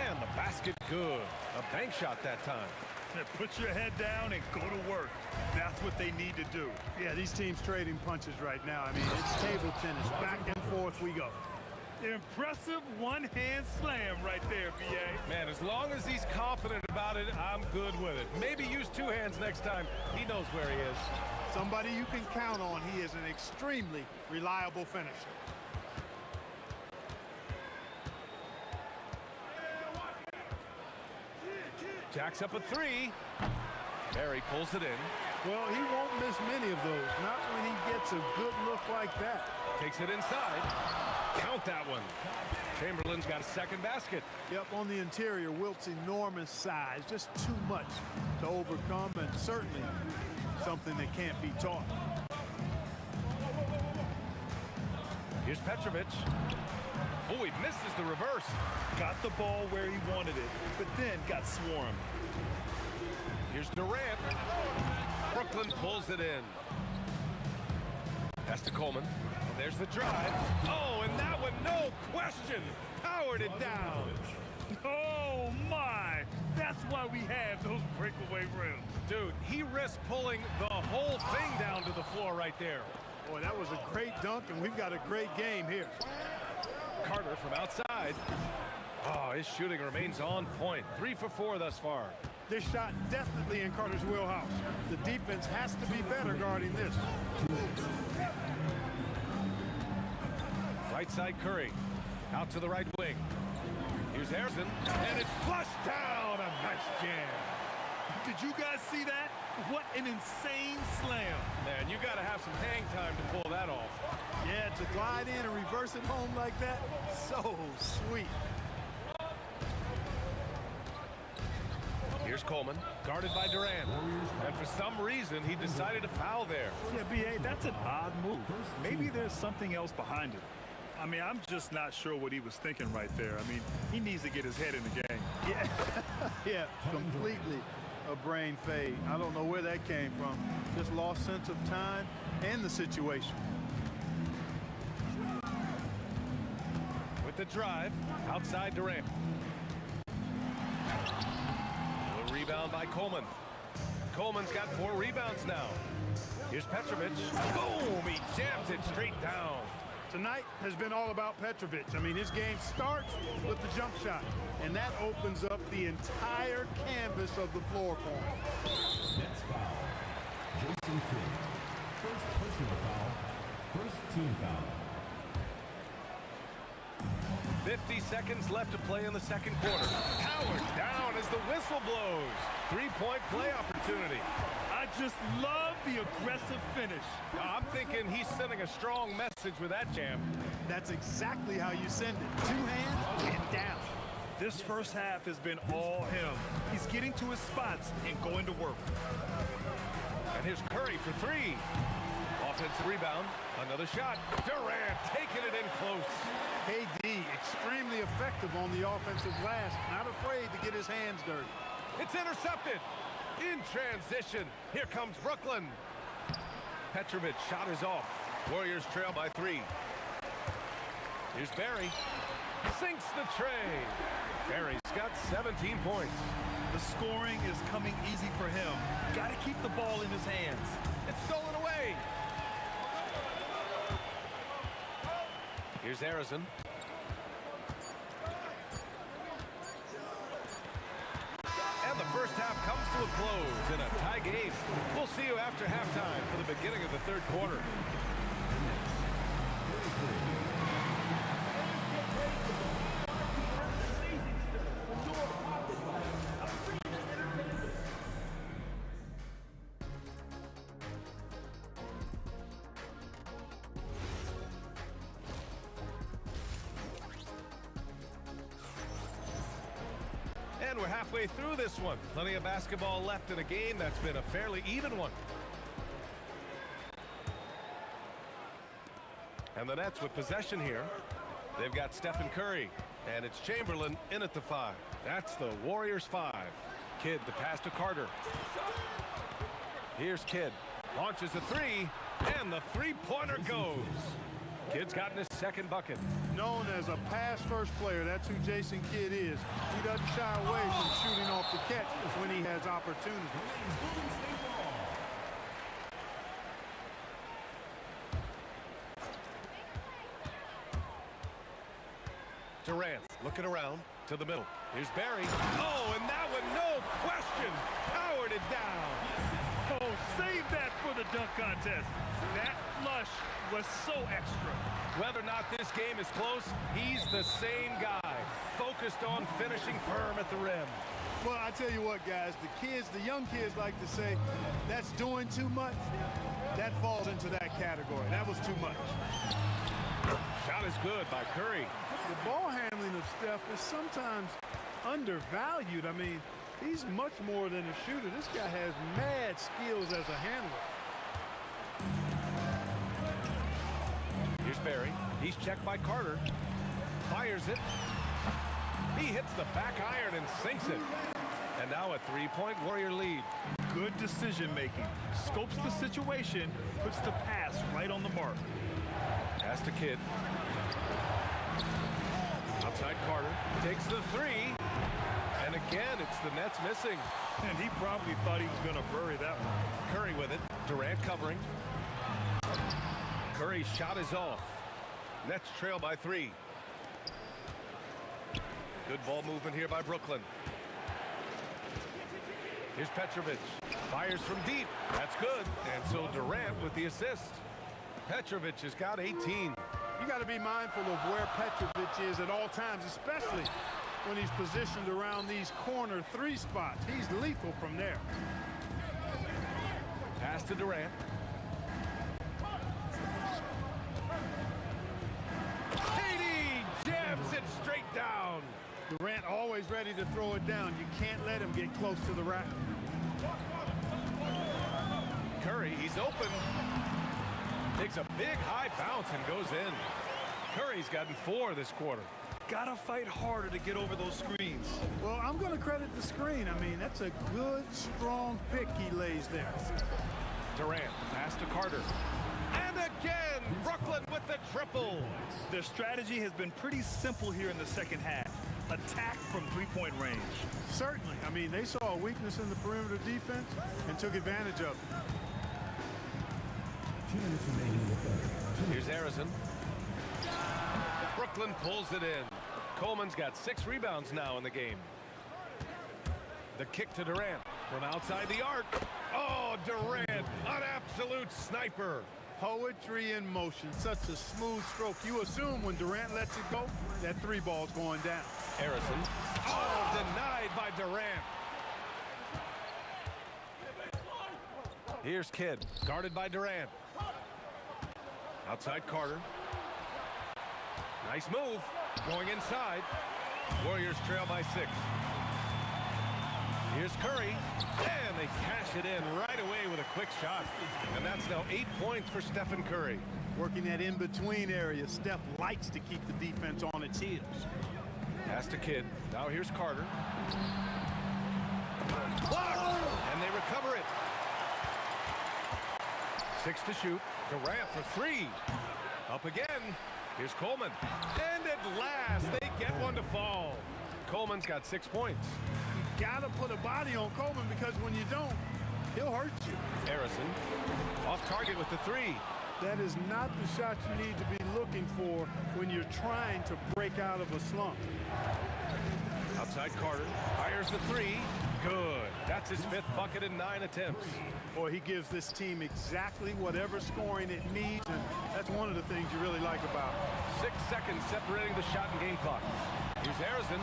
And the basket good. A bank shot that time. Put your head down and go to work. That's what they need to do. Yeah, these teams trading punches right now. I mean, it's table tennis. Back and forth we go. Impressive one-hand slam right there, B.A. Man, as long as he's confident about it, I'm good with it. Maybe use 2 hands next time. He knows where he is. Somebody you can count on. He is an extremely reliable finisher. Jacks up a 3. Barry pulls it in. Well, he won't miss many of those. Not when he gets a good look like that. Takes it inside. Count that one. Chamberlain's got a second basket. Yep, on the interior, Wilt's enormous size. Just too much to overcome, and certainly something that can't be taught. Here's Petrovic. Oh, he misses the reverse. Got the ball where he wanted it, but then got swarmed. Here's Durant. Brooklyn pulls it in. Pass to Coleman. And there's the drive. Oh, and that one, no question, powered it down. Oh, my. That's why we have those breakaway rims. Dude, he risked pulling the whole thing down to the floor right there. Boy, that was a great dunk, and we've got a great game here. Carter from outside. Oh, his shooting remains on point. 3 for 4 thus far. This shot definitely in Carter's wheelhouse. The defense has to be better guarding this. Right side Curry. Out to the right wing. Here's Harrison. And it's flushed down. A nice jam. Did you guys see that? What an insane slam. Man, you got to have some hang time to pull that off. Yeah, to glide in and reverse it home like that, so sweet. Here's Coleman, guarded by Durant. And for some reason, he decided to foul there. Yeah, B.A., that's an odd move. Maybe there's something else behind it. I mean, I'm just not sure what he was thinking right there. I mean, he needs to get his head in the game. Yeah, yeah, completely a brain fade. I don't know where that came from. Just lost sense of time and the situation. With the drive, outside Durant. The rebound by Coleman. Coleman's got 4 rebounds now. Here's Petrovic. Boom! He jams it straight down. Tonight has been all about Petrovic. I mean, his game starts with the jump shot, and that opens up the entire canvas of the floor for him. Next foul. Jason Kidd. First personal foul. First team foul. 50 seconds left to play in the second quarter. Howard down as the whistle blows. 3-point play opportunity. I just love the aggressive finish. I'm thinking he's sending a strong message with that jam. That's exactly how you send it. 2 hands and down. This first half has been all him. He's getting to his spots and going to work. And here's Curry for 3. Offensive rebound. Another shot. Durant taking it in close. KD extremely effective on the offensive glass. Not afraid to get his hands dirty. It's intercepted. In transition. Here comes Brooklyn. Petrovic shot is off. Warriors trail by 3. Here's Barry. Sinks the tray. Barry's got 17 points. The scoring is coming easy for him. Got to keep the ball in his hands. It's stolen away. Here's Harrison. And the first half comes to a close in a tie game. We'll see you after halftime for the beginning of the third quarter. And we're halfway through this one. Plenty of basketball left in a game that's been a fairly even one. And the Nets with possession here. They've got Stephen Curry, and it's Chamberlain in at the 5. That's the Warriors 5. Kidd, the pass to Carter. Here's Kidd. Launches a 3, and the three-pointer goes. Kidd's gotten his second bucket. Known as a pass-first player, that's who Jason Kidd is. He doesn't shy away from shooting off the catch when he has opportunity. Durant looking around to the middle. Here's Barry. Oh, and that one, no question, powered it down. Oh, save that for the dunk contest. That flush was so extra. Whether or not this game is close, he's the same guy, focused on finishing firm at the rim. Well, I tell you what, guys, the young kids like to say, that's doing too much. That falls into that category. That was too much. Shot is good by Curry. The ball handling of Steph is sometimes undervalued. I mean, he's much more than a shooter. This guy has mad skills as a handler. Here's Barry. He's checked by Carter. Fires it. He hits the back iron and sinks it. And now a three-point Warrior lead. Good decision making. Scopes the situation, puts the pass right on the mark. Pass to Kidd. Outside Carter. Takes the 3. And again, it's the Nets missing. And he probably thought he was going to bury that one. Curry with it. Durant covering. Curry's shot is off. Nets trail by 3. Good ball movement here by Brooklyn. Here's Petrovic. Fires from deep. That's good. And so Durant with the assist. Petrovic has got 18. You got to be mindful of where Petrovic is at all times, especially when he's positioned around these corner 3 spots. He's lethal from there. Pass to Durant. KD jams it straight down. Durant always ready to throw it down. You can't let him get close to the rack. Curry, he's open. Takes a big high bounce and goes in. Curry's gotten 4 this quarter. Gotta fight harder to get over those screens. Well, I'm going to credit the screen. I mean, that's a good, strong pick he lays there. Durant, pass to Carter. And again, Brooklyn with the triple. Their strategy has been pretty simple here in the second half. Attack from three-point range. Certainly. I mean, they saw a weakness in the perimeter defense and took advantage of it. Here's Harrison. Brooklyn pulls it in. Coleman's got 6 rebounds now in the game. The kick to Durant from outside the arc. Oh, Durant, an absolute sniper. Poetry in motion. Such a smooth stroke. You assume when Durant lets it go, that three ball's going down. Harrison. Oh, denied by Durant. Here's Kidd, guarded by Durant. Outside Carter. Nice move. Going inside. Warriors trail by 6. Here's Curry. And they cash it in right away with a quick shot. And that's now 8 points for Stephen Curry. Working that in-between area, Steph likes to keep the defense on its heels. Pass to Kidd. Now here's Carter. Blocked! And they recover it. 6 to shoot. Durant for 3. Up again. Here's Coleman. And at last, they get one to fall. Coleman's got 6 points. You gotta put a body on Coleman because when you don't, he'll hurt you. Harrison off target with the 3. That is not the shot you need to be looking for when you're trying to break out of a slump. Outside Carter fires the 3. Good. That's his 5th bucket in 9 attempts. Boy, he gives this team exactly whatever scoring it needs, and that's one of the things you really like about it. 6 seconds separating the shot and game clock. Here's Harrison.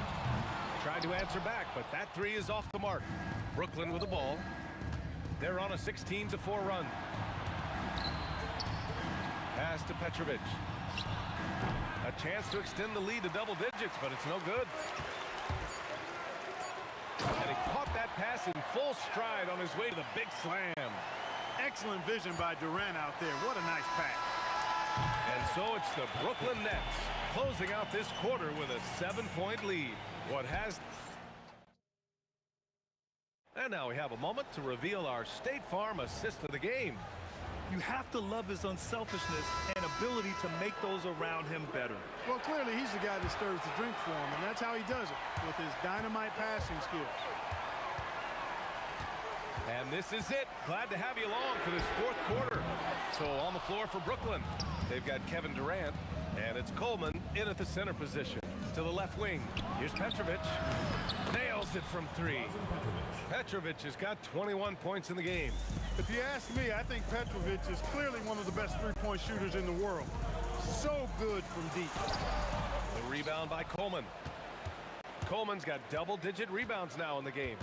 Trying to answer back, but that 3 is off the mark. Brooklyn with the ball. They're on a 16-4 run. Pass to Petrovic. A chance to extend the lead to double digits, but it's no good. And he caught that pass in full stride on his way to the big slam. Excellent vision by Durant out there. What a nice pass. And so it's the Brooklyn Nets closing out this quarter with a 7-point lead. What has... And now we have a moment to reveal our State Farm assist of the game. You have to love his unselfishness and ability to make those around him better. Well, clearly he's the guy that stirs the drink for him, and that's how he does it, with his dynamite passing skills. And this is it. Glad to have you along for this 4th quarter. So on the floor for Brooklyn, they've got Kevin Durant, and it's Coleman in at the center position. To the left wing, here's Petrovic. Nails it from 3. Petrovic has got 21 points in the game. If you ask me, I think Petrovic is clearly one of the best three-point shooters in the world. So good from deep. The rebound by Coleman. Coleman's got double-digit rebounds now in the game.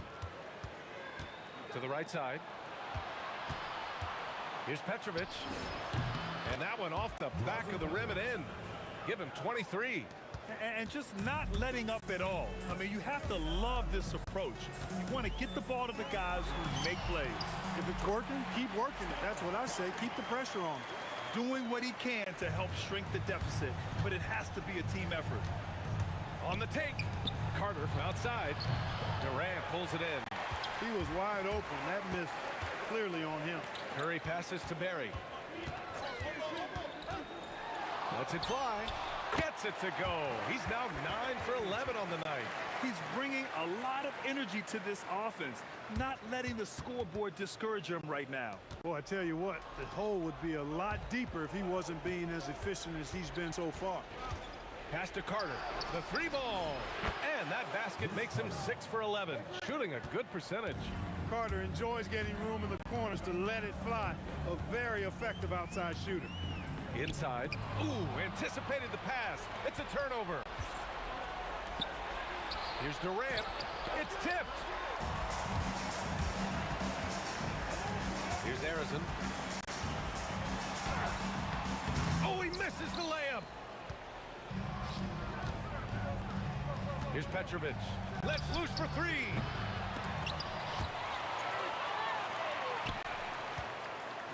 To the right side. Here's Petrovic. And that one off the back of the rim and in. Give him 23. And just not letting up at all. I mean, you have to love this approach. You want to get the ball to the guys who make plays. If it's working, keep working it. That's what I say. Keep the pressure on. Doing what he can to help shrink the deficit, but it has to be a team effort. On the take, Carter from outside. Durant pulls it in. He was wide open. That missed clearly on him. Curry passes to Barry. Lets it fly. Gets it to go. He's now 9 for 11 on the night. He's bringing a lot of energy to this offense, not letting the scoreboard discourage him right now. Boy, I tell you what, the hole would be a lot deeper if he wasn't being as efficient as he's been so far. Pass to Carter. The 3 ball. And that basket makes him 6 for 11. Shooting a good percentage. Carter enjoys getting room in the corners to let it fly. A very effective outside shooter. Inside. Ooh, anticipated the pass. It's a turnover. Here's Durant. It's tipped. Here's Harrison. Oh, he misses the layup. Here's Petrovic. Let's loose for 3.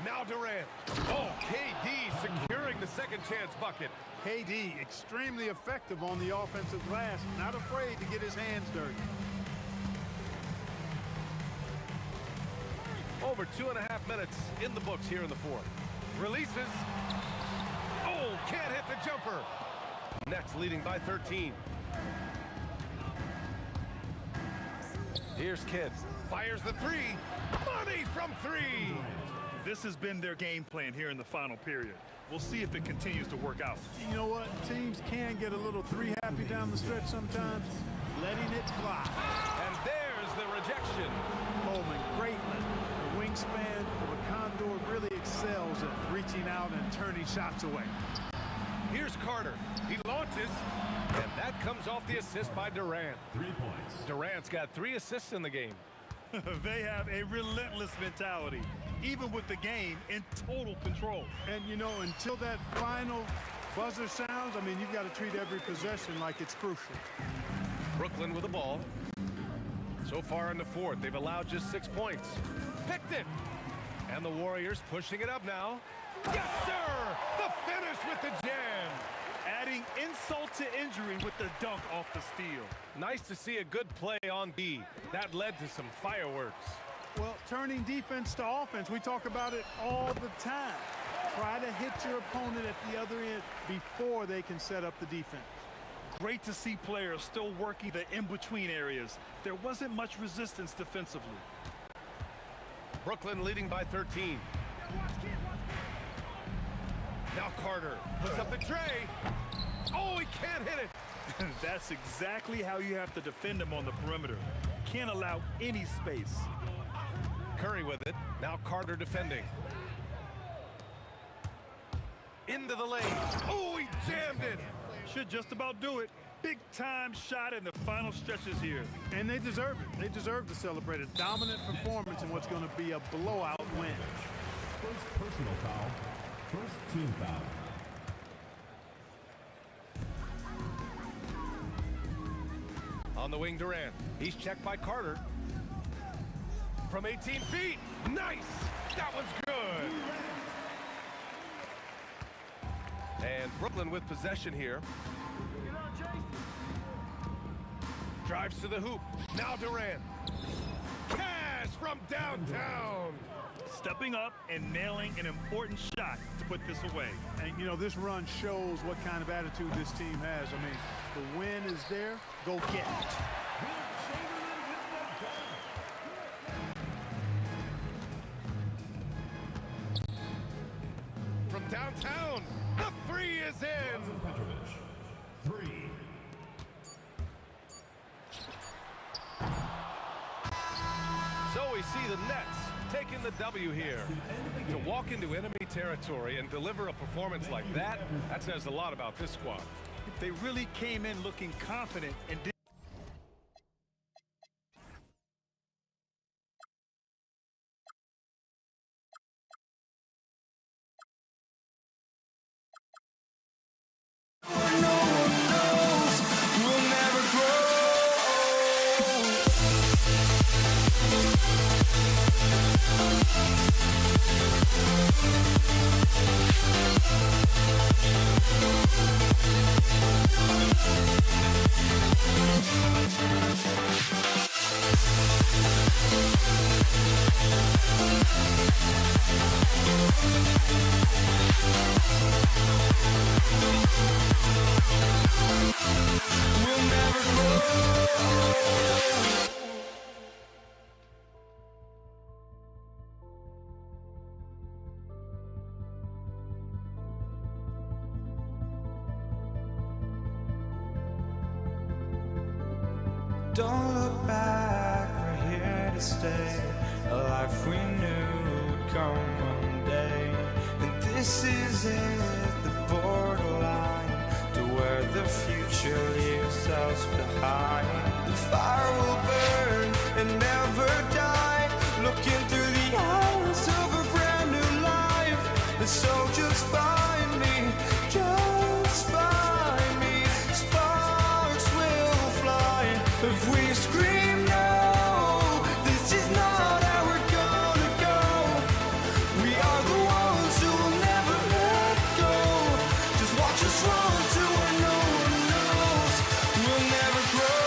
Now Durant. Oh, KD securing the second chance bucket. KD extremely effective on the offensive glass. Not afraid to get his hands dirty. Over 2.5 minutes in the books here in the 4th. Releases. Oh, can't hit the jumper. Nets leading by 13. Here's Kidd. Fires the 3. Money from 3. This has been their game plan here in the final period. We'll see if it continues to work out. You know what? Teams can get a little 3 happy down the stretch sometimes. Letting it fly. And there's the rejection. Coleman, great the wingspan of a Condor really excels at reaching out and turning shots away. Here's Carter. He launches catches. And that comes off the assist by Durant. 3 points. Durant's got 3 assists in the game. They have a relentless mentality, even with the game in total control. And, you know, until that final buzzer sounds, I mean, you've got to treat every possession like it's crucial. Brooklyn with the ball. So far in the fourth, they've allowed just 6 points. Picked it. And the Warriors pushing it up now. Yes, sir! The finish with the jam. Adding insult to injury with the dunk off the steal. Nice to see a good play on B. That led to some fireworks. Well, turning defense to offense, we talk about it all the time. Try to hit your opponent at the other end before they can set up the defense. Great to see players still working the in-between areas. There wasn't much resistance defensively. Brooklyn leading by 13. Now Carter puts up the tray. Oh, he can't hit it. That's exactly how you have to defend him on the perimeter. Can't allow any space. Curry with it. Now Carter defending. Into the lane. Oh, he jammed it. Should just about do it. Big time shot in the final stretches here. And they deserve it. They deserve to celebrate a dominant performance in what's going to be a blowout win. First personal foul. First team foul. On the wing, Durant. He's checked by Carter. From 18 feet. Nice. That one's good. And Brooklyn with possession here. Drives to the hoop. Now Durant. Cash from downtown. Stepping up and nailing an important shot to put this away. And, you know, this run shows what kind of attitude this team has. I mean, the win is there. Go get it. From downtown, the three is in. Petrovic. 3. So we see the Nets taking the W here. To walk into enemy territory and deliver a performance like that says a lot about this squad. They really came in looking confident and did. Don't look back, we're here to stay. A life we knew would come one day. And this is it, the borderline to where the future leaves us behind. The fire will burn and never die, looking through the eyes of a brand new life. And so just find me, just find me. Sparks will fly if we scream no. This is not how we're gonna go. We are the ones who will never let go. Just watch us run to where no one knows. We'll never grow.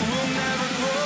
We'll never grow.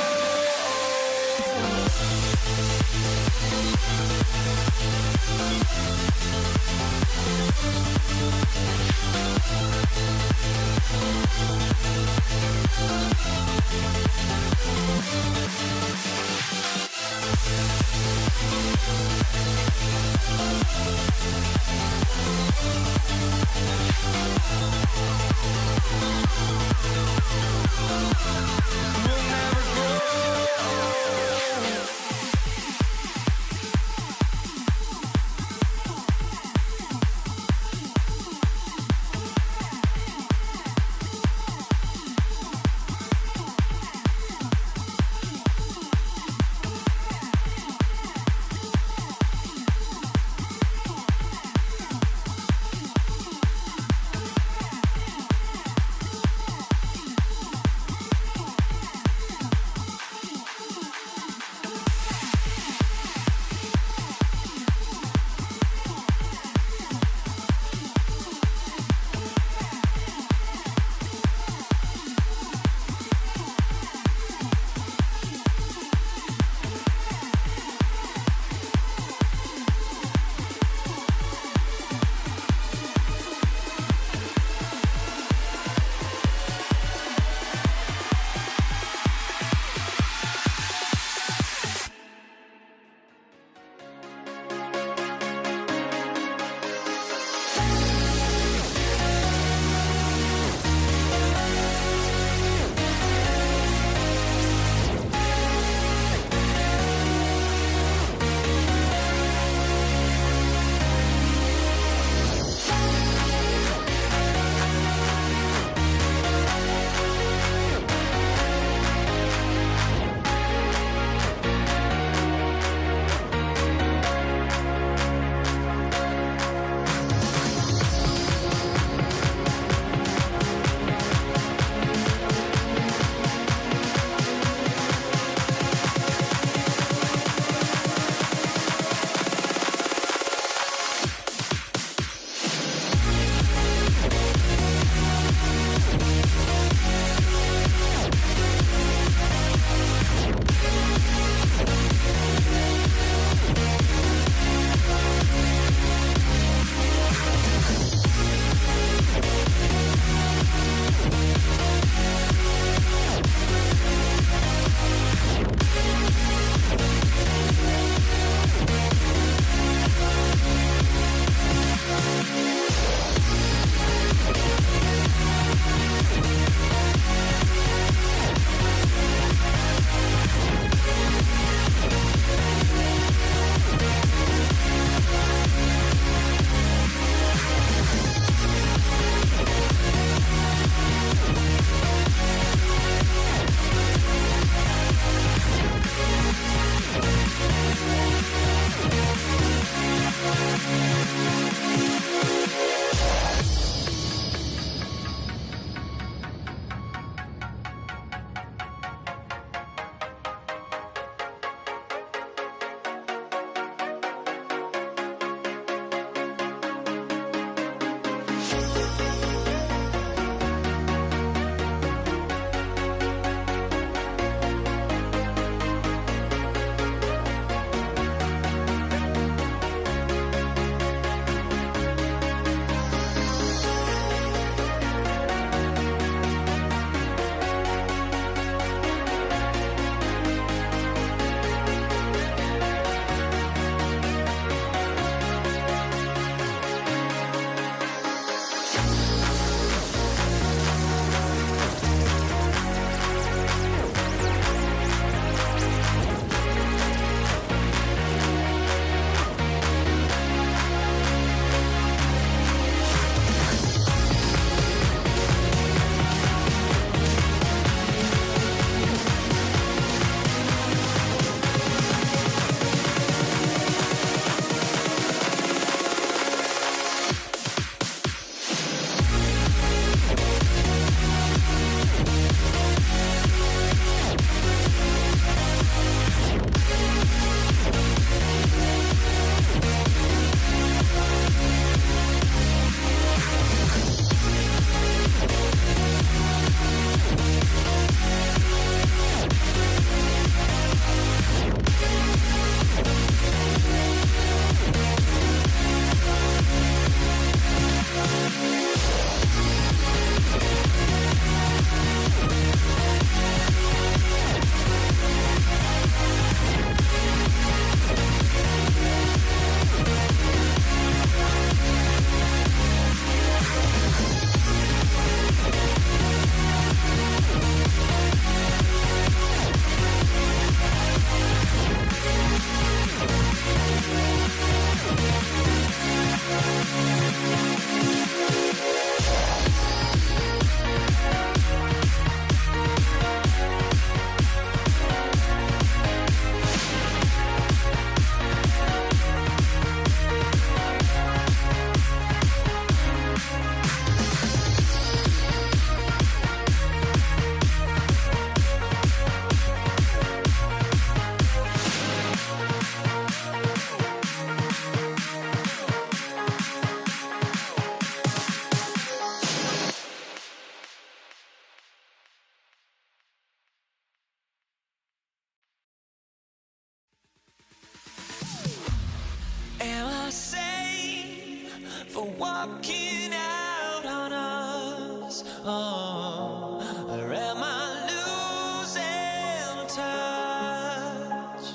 walking out on us. Oh, or am I losing touch?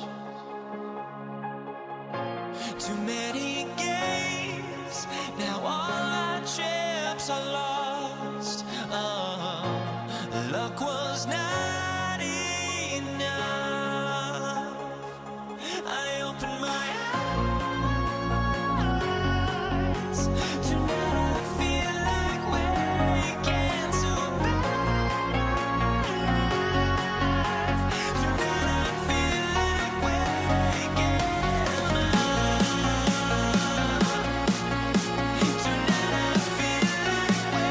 Too many games, now all our chips are lost. Oh, luck was not enough. I opened my eyes. Tonight I feel like waking to life. Tonight I feel like waking up. Tonight I feel like waking up.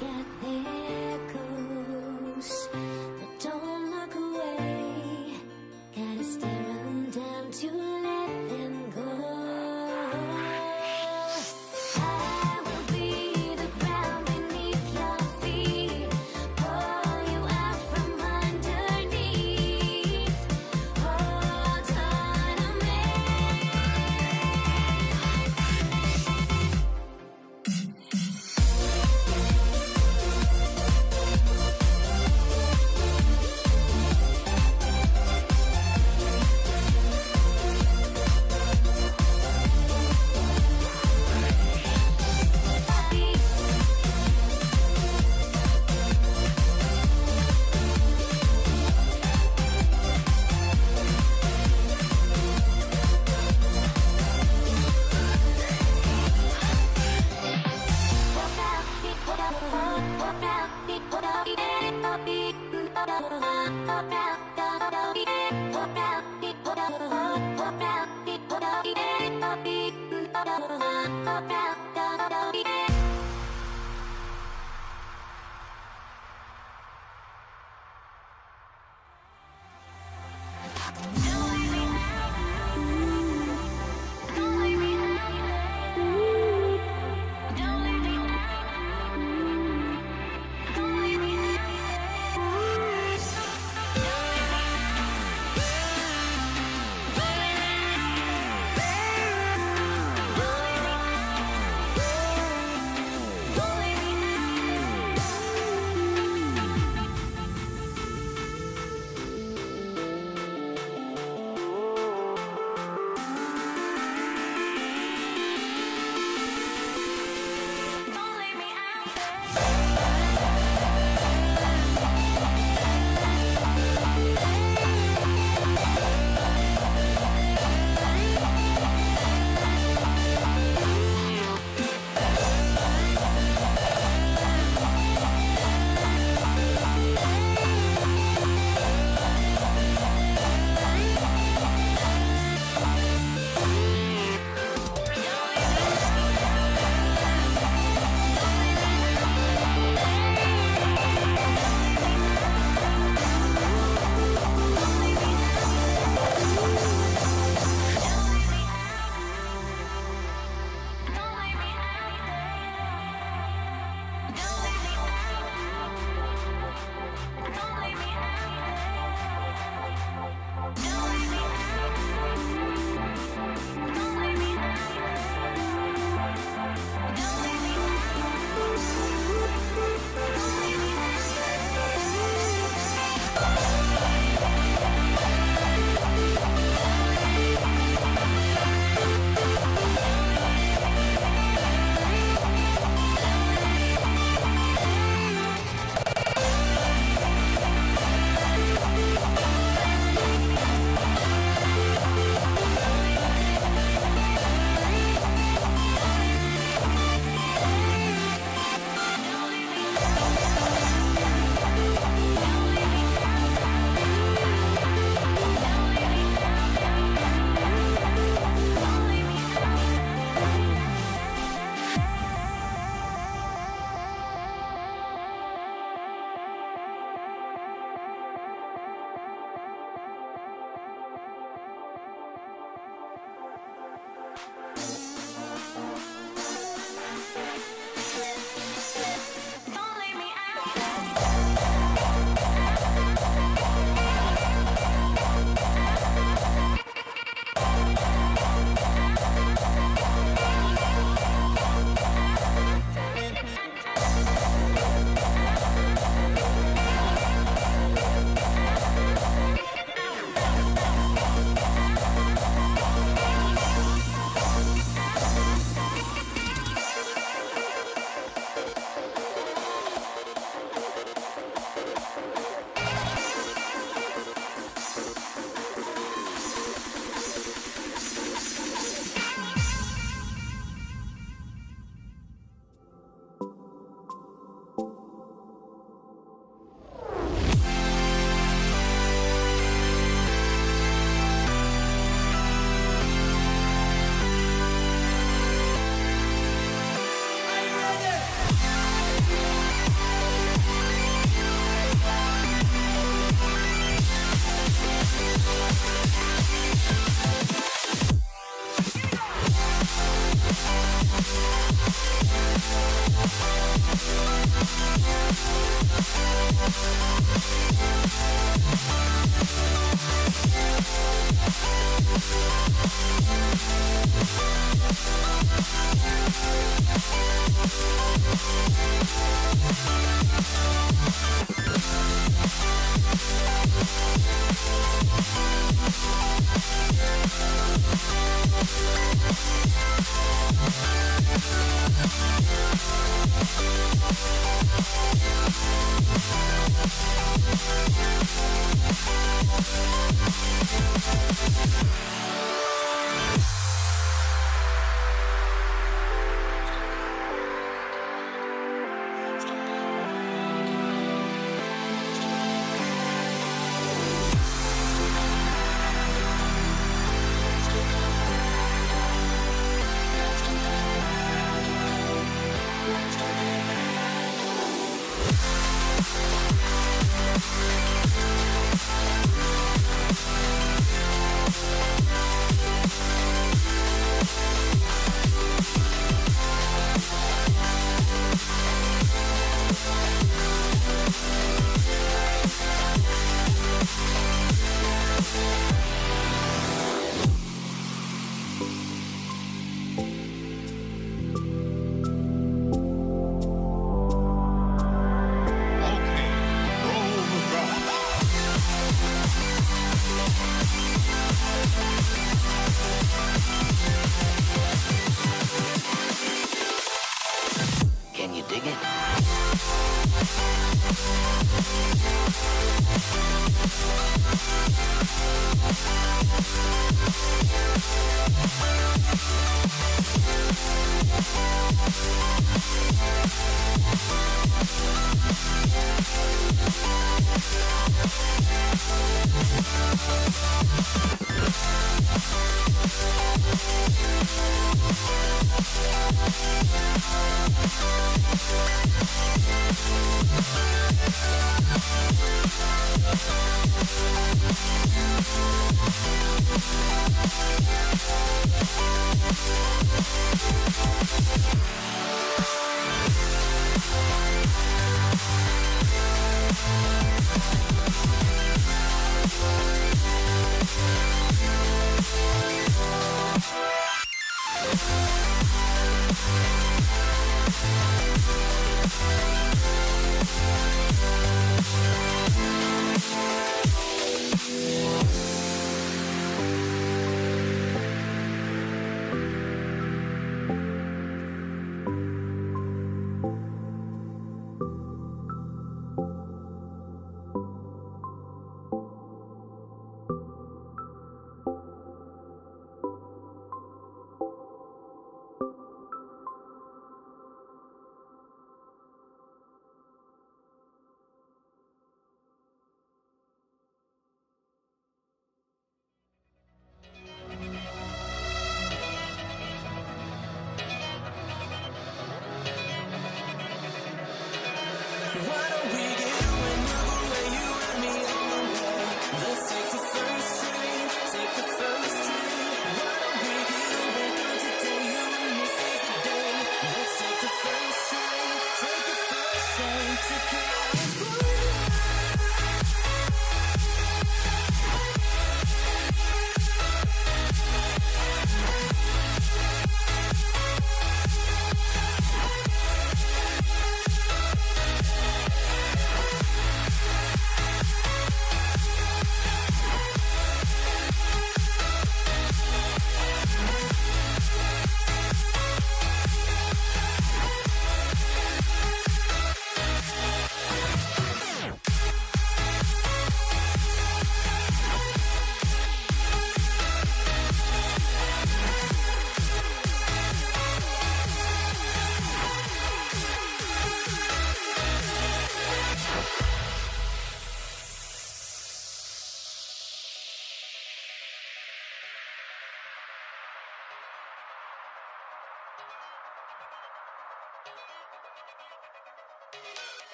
got their ghosts that don't look away. Gotta stare them down to let them go. I will be the ground beneath your feet, pull you out from underneath. Hold on to me.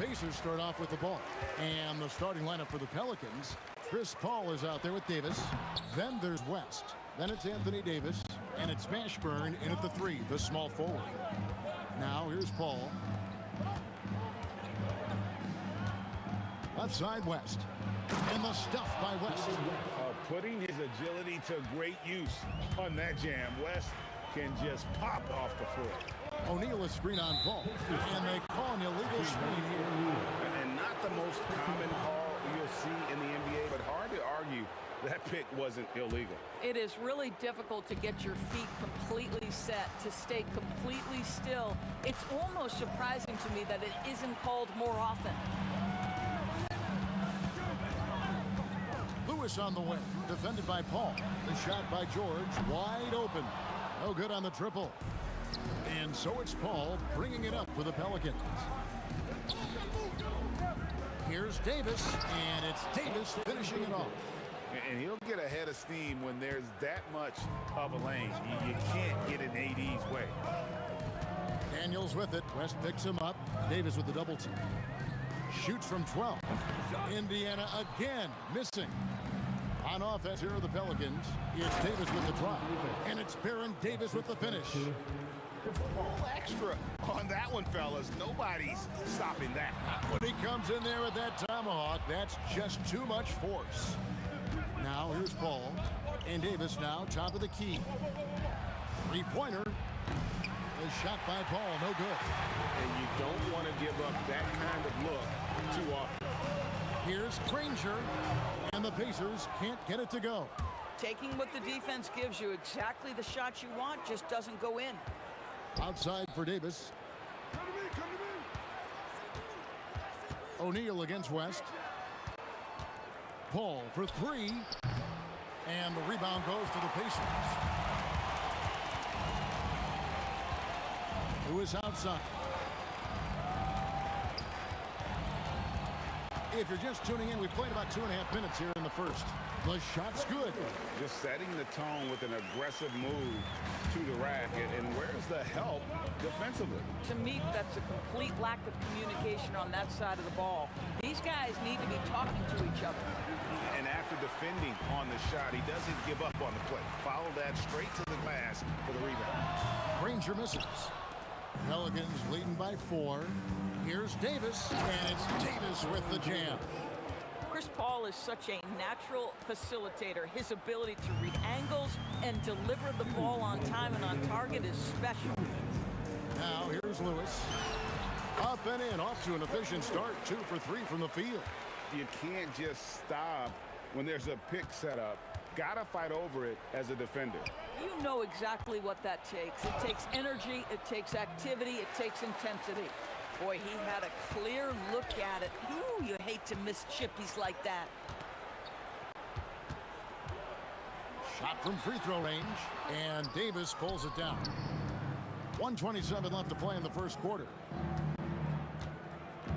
Pacers start off with the ball. And the starting lineup for the Pelicans. Chris Paul is out there with Davis. Then there's West. Then it's Anthony Davis. And it's Mashburn in at the 3, the small forward. Now here's Paul. Left side, West. And the stuff by West. Putting his agility to great use on that jam. West can just pop off the floor. O'Neal is screen on Paul. And they call an illegal screen here. And not the most common call you'll see in the NBA, but hard to argue that pick wasn't illegal. It is really difficult to get your feet completely set, to stay completely still. It's almost surprising to me that it isn't called more often. Lewis on the wing, defended by Paul. The shot by George, wide open. No good on the triple. And so it's Paul bringing it up for the Pelicans. Here's Davis, and it's Davis finishing it off. And he'll get ahead of steam when there's that much of a lane. You can't get in AD's way. Daniels with it. West picks him up. Davis with the double team. Shoots from 12. Indiana again missing. On offense here are the Pelicans. It's Davis with the drive. And it's Baron Davis with the finish. Extra on that one, fellas. Nobody's stopping that. When he comes in there with that tomahawk, that's just too much force. Now here's Paul. And Davis now top of the key. Three-pointer. A shot by Paul, no good. And you don't want to give up that kind of look too often. Here's Granger. And the Pacers can't get it to go. Taking what the defense gives you, exactly the shot you want, just doesn't go in. Outside for Davis. O'Neal against West. Paul for 3. And the rebound goes to the Pacers. Who is outside? If you're just tuning in, we've played about 2.5 minutes here in the first. The shot's good. Just setting the tone with an aggressive move to the rack. And where's the help defensively? To me, that's a complete lack of communication on that side of the ball. These guys need to be talking to each other. And after defending on the shot, he doesn't give up on the play. Follow that straight to the glass for the rebound. Granger misses. Pelicans leading by 4. Here's Davis, and it's Davis with the jam. Chris Paul is such a natural facilitator. His ability to read angles and deliver the ball on time and on target is special. Now here's Lewis. Up and in, off to an efficient start. 2 for 3 from the field. You can't just stop when there's a pick set up. Gotta fight over it as a defender. You know exactly what that takes. It takes energy, it takes activity, it takes intensity. Boy, he had a clear look at it. Ooh, you hate to miss chippies like that. Shot from free throw range, and Davis pulls it down. 1:27 left to play in the first quarter.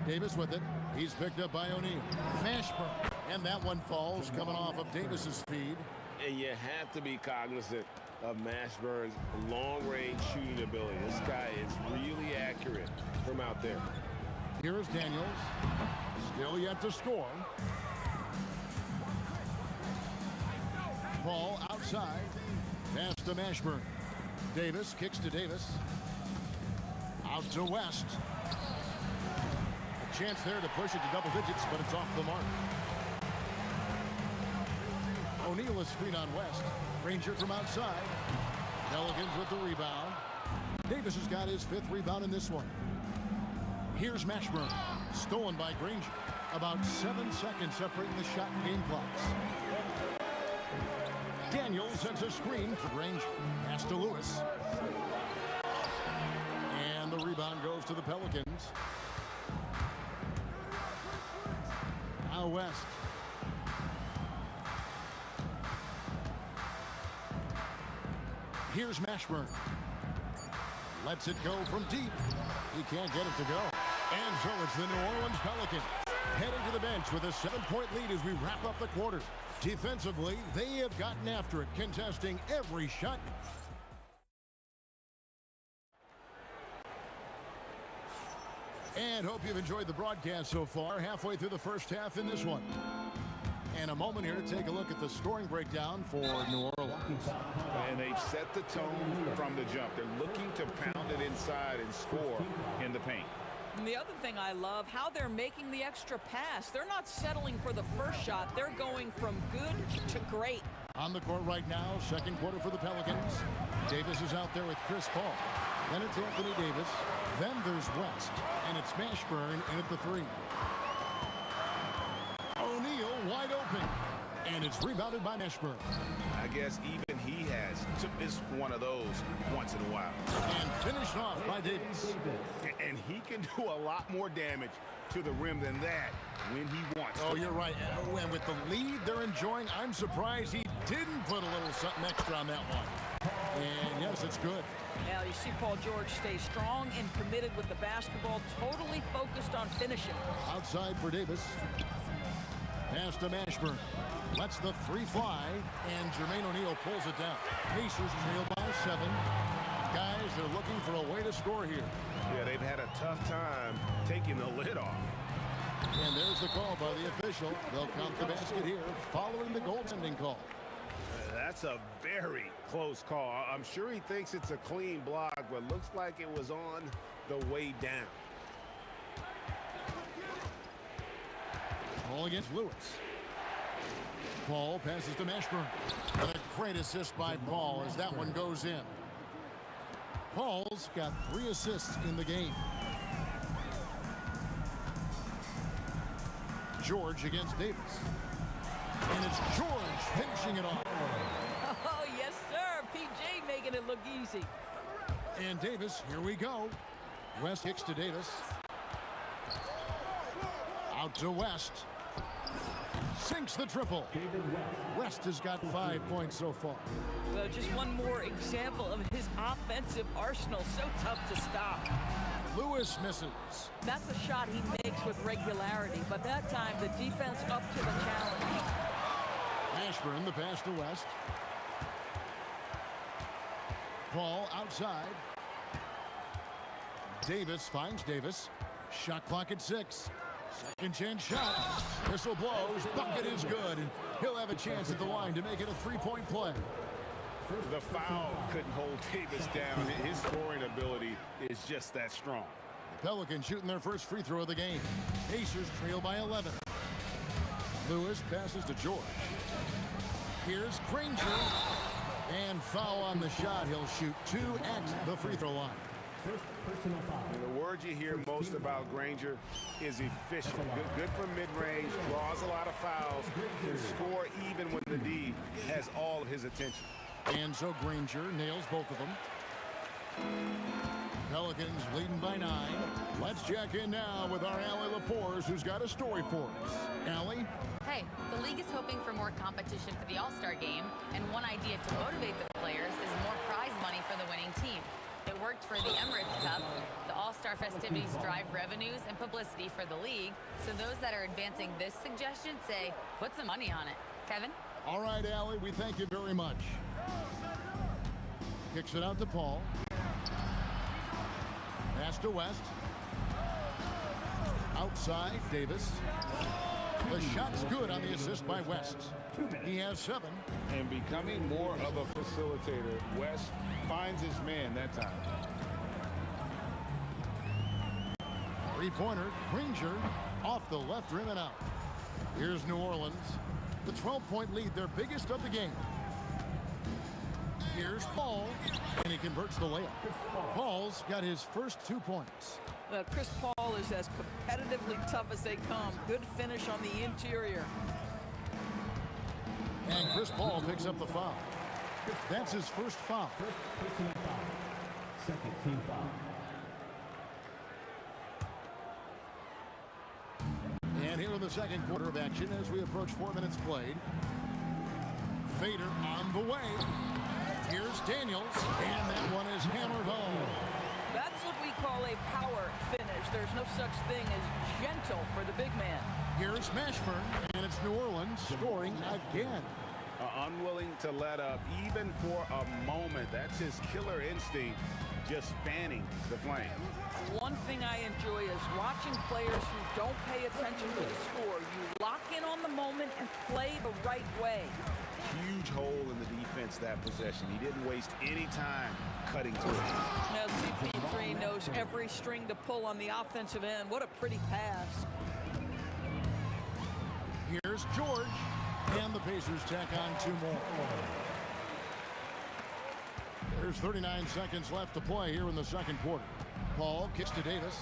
Davis with it. He's picked up by O'Neal. Mashburn. And that one falls coming off of Davis's feed. And you have to be cognizant of Mashburn's long-range shooting ability. This guy is really accurate from out there. Here's Daniels. Still yet to score. Paul outside. Pass to Mashburn. Davis kicks to Davis. Out to West. A chance there to push it to double digits, but it's off the mark. O'Neal is screen on West. Granger from outside. Pelicans with the rebound. Davis has got his 5th rebound in this one. Here's Mashburn. Stolen by Granger. About 7 seconds separating the shot and game clocks. Daniels sends a screen for Granger. Pass to Lewis. And the rebound goes to the Pelicans. Now West. Here's Mashburn. Lets it go from deep. He can't get it to go. And so it's the New Orleans Pelicans heading to the bench with a 7-point lead as we wrap up the quarter. Defensively, they have gotten after it, contesting every shot. And hope you've enjoyed the broadcast so far. Halfway through the first half in this one. And a moment here to take a look at the scoring breakdown for New Orleans. And they've set the tone from the jump. They're looking to pound it inside and score in the paint. And the other thing I love, how they're making the extra pass. They're not settling for the first shot. They're going from good to great. On the court right now, second quarter for the Pelicans. Davis is out there with Chris Paul. Then it's Anthony Davis. Then there's West. And it's Mashburn in at the three. O'Neal wide open. And it's rebounded by Mashburn. I guess even he has to miss one of those once in a while. And finished off by Davis. And he can do a lot more damage to the rim than that when he wants to. Oh, you're right. And with the lead they're enjoying, I'm surprised he didn't put a little something extra on that one. And yes, it's good. Now you see Paul George stay strong and committed with the basketball, totally focused on finishing. Outside for Davis. Pass to Mashburn. Lets the three fly, and Jermaine O'Neal pulls it down. Pacers trail by 7. Guys, they're looking for a way to score here. Yeah, they've had a tough time taking the lid off. And there's the call by the official. They'll count the basket here following the goaltending call. That's a very close call. I'm sure he thinks it's a clean block, but looks like it was on the way down. Ball against Lewis. Paul passes to Mashburn. And a great assist by Paul as that one goes in. Paul's got 3 assists in the game. George against Davis. And it's George finishing it off. Oh, yes, sir. PJ making it look easy. And Davis, here we go. West kicks to Davis. Out to West. Sinks the triple. West has got 5 points so far. Well, just one more example of his offensive arsenal. So tough to stop. Lewis misses. That's a shot he makes with regularity, but that time the defense up to the challenge. Mashburn, the pass to West. Paul outside. Davis finds Davis. Shot clock at 6. Second chance shot. Whistle blows. Bucket is good. And he'll have a chance at the line to make it a 3-point play. The foul couldn't hold Davis down. His scoring ability is just that strong. The Pelicans shooting their first free throw of the game. Pacers trail by 11. Lewis passes to George. Here's Granger. And foul on the shot. He'll shoot 2 at the free throw line. And the word you hear most about Granger is efficient. Good from mid-range, draws a lot of fouls, can score even when the D has all of his attention. And so Granger nails both of them. Pelicans leading by 9. Let's check in now with our Allie LaForce, who's got a story for us. Allie? Hey, the league is hoping for more competition for the All-Star game, and one idea to motivate the players is more prize money for the winning team. It worked for the Emirates Cup. The All-Star festivities drive revenues and publicity for the league, so those that are advancing this suggestion say, put some money on it. Kevin? All right, Allie, we thank you very much. Kicks it out to Paul. Pass to West. Outside, Davis. The shot's good on the assist by West. He has 7. And becoming more of a facilitator, West finds his man that time. Three-pointer, Granger, off the left rim and out. Here's New Orleans. The 12-point lead, their biggest of the game. Here's Paul, and he converts the layup. Paul's got his first 2 points. Chris Paul is as competitively tough as they come. Good finish on the interior. And Chris Paul picks up the foul. That's his first foul. Second team foul. And here in the second quarter of action as we approach 4 minutes played. Fader on the way. Here's Daniels, and that one is hammered home. That's what we call a power finish. There's no such thing as gentle for the big man. Here's Mashburn, and it's New Orleans scoring again. Unwilling to let up even for a moment. That's his killer instinct, just fanning the flame. One thing thing I enjoy is watching players who don't pay attention to the score. You lock in on the moment and play the right way. Huge hole in the defense that possession. He didn't waste any time cutting to it. Now CP3 knows every string to pull on the offensive end. What a pretty pass. Here's George, and the Pacers tack on 2 more. There's 39 seconds left to play here in the second quarter. Paul kicks to Davis.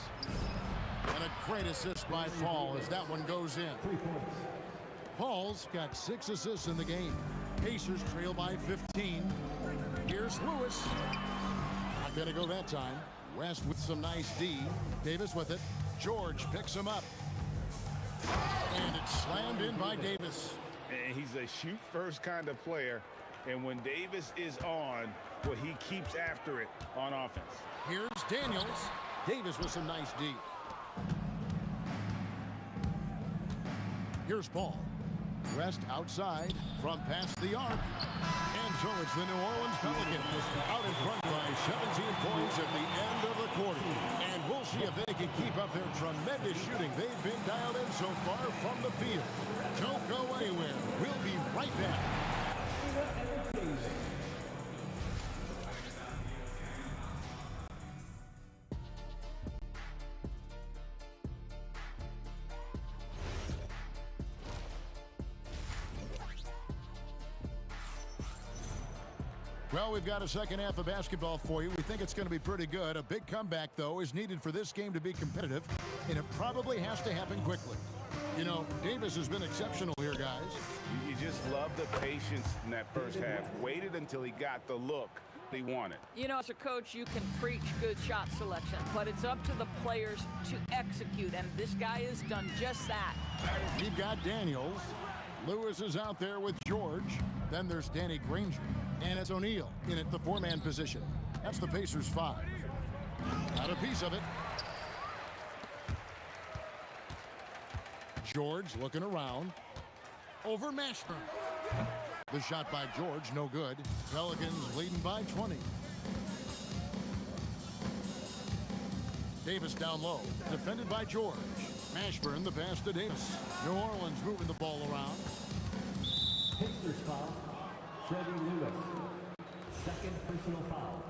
And a great assist by Paul as that one goes in. Paul's got 6 assists in the game. Pacers trail by 15. Here's Lewis. Not going to go that time. West with some nice D. Davis with it. George picks him up. And it's slammed in by Davis. And he's a shoot-first kind of player. And when Davis is on, well, he keeps after it on offense. Here's Daniels. Davis with some nice D. Here's Paul. West outside from past the arc. And so it's the New Orleans Pelicans out in front by 17 points at the end of the quarter. And we'll see if they can keep up their tremendous shooting they've been dialed in so far from the field. Don't go anywhere. We'll be right back. Well, we've got a second half of basketball for you. We think it's going to be pretty good. A big comeback, though, is needed for this game to be competitive, and it probably has to happen quickly. You know, Davis has been exceptional here, guys. You just love the patience in that first half. Waited until he got the look they wanted. You know, as a coach, you can preach good shot selection, but it's up to the players to execute, and this guy has done just that. We've got Daniels. Lewis is out there with George. Then there's Danny Granger. And it's O'Neal in at the 4-man position. That's the Pacers' 5. Got a piece of it. George looking around. Over Mashburn. The shot by George, no good. Pelicans leading by 20. Davis down low. Defended by George. Mashburn, the pass to Davis. New Orleans moving the ball around. Pacers foul. Freddie Lewis. Second personal foul.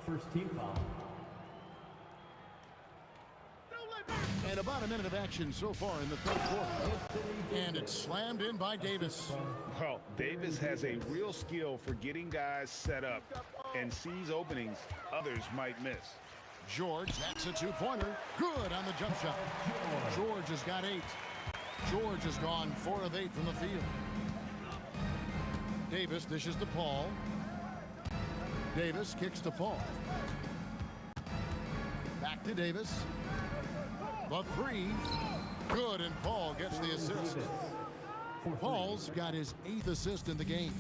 First team foul. And about a minute of action so far in the third quarter. And it's slammed in by Davis. Well, Davis has a real skill for getting guys set up and sees openings others might miss. George, that's a 2-pointer. Good on the jump shot. George has got 8. George has gone 4 of 8 from the field. Davis dishes to Paul. Davis kicks to Paul. Back to Davis. The 3. Good, and Paul gets the assist. Paul's got his 8th assist in the game.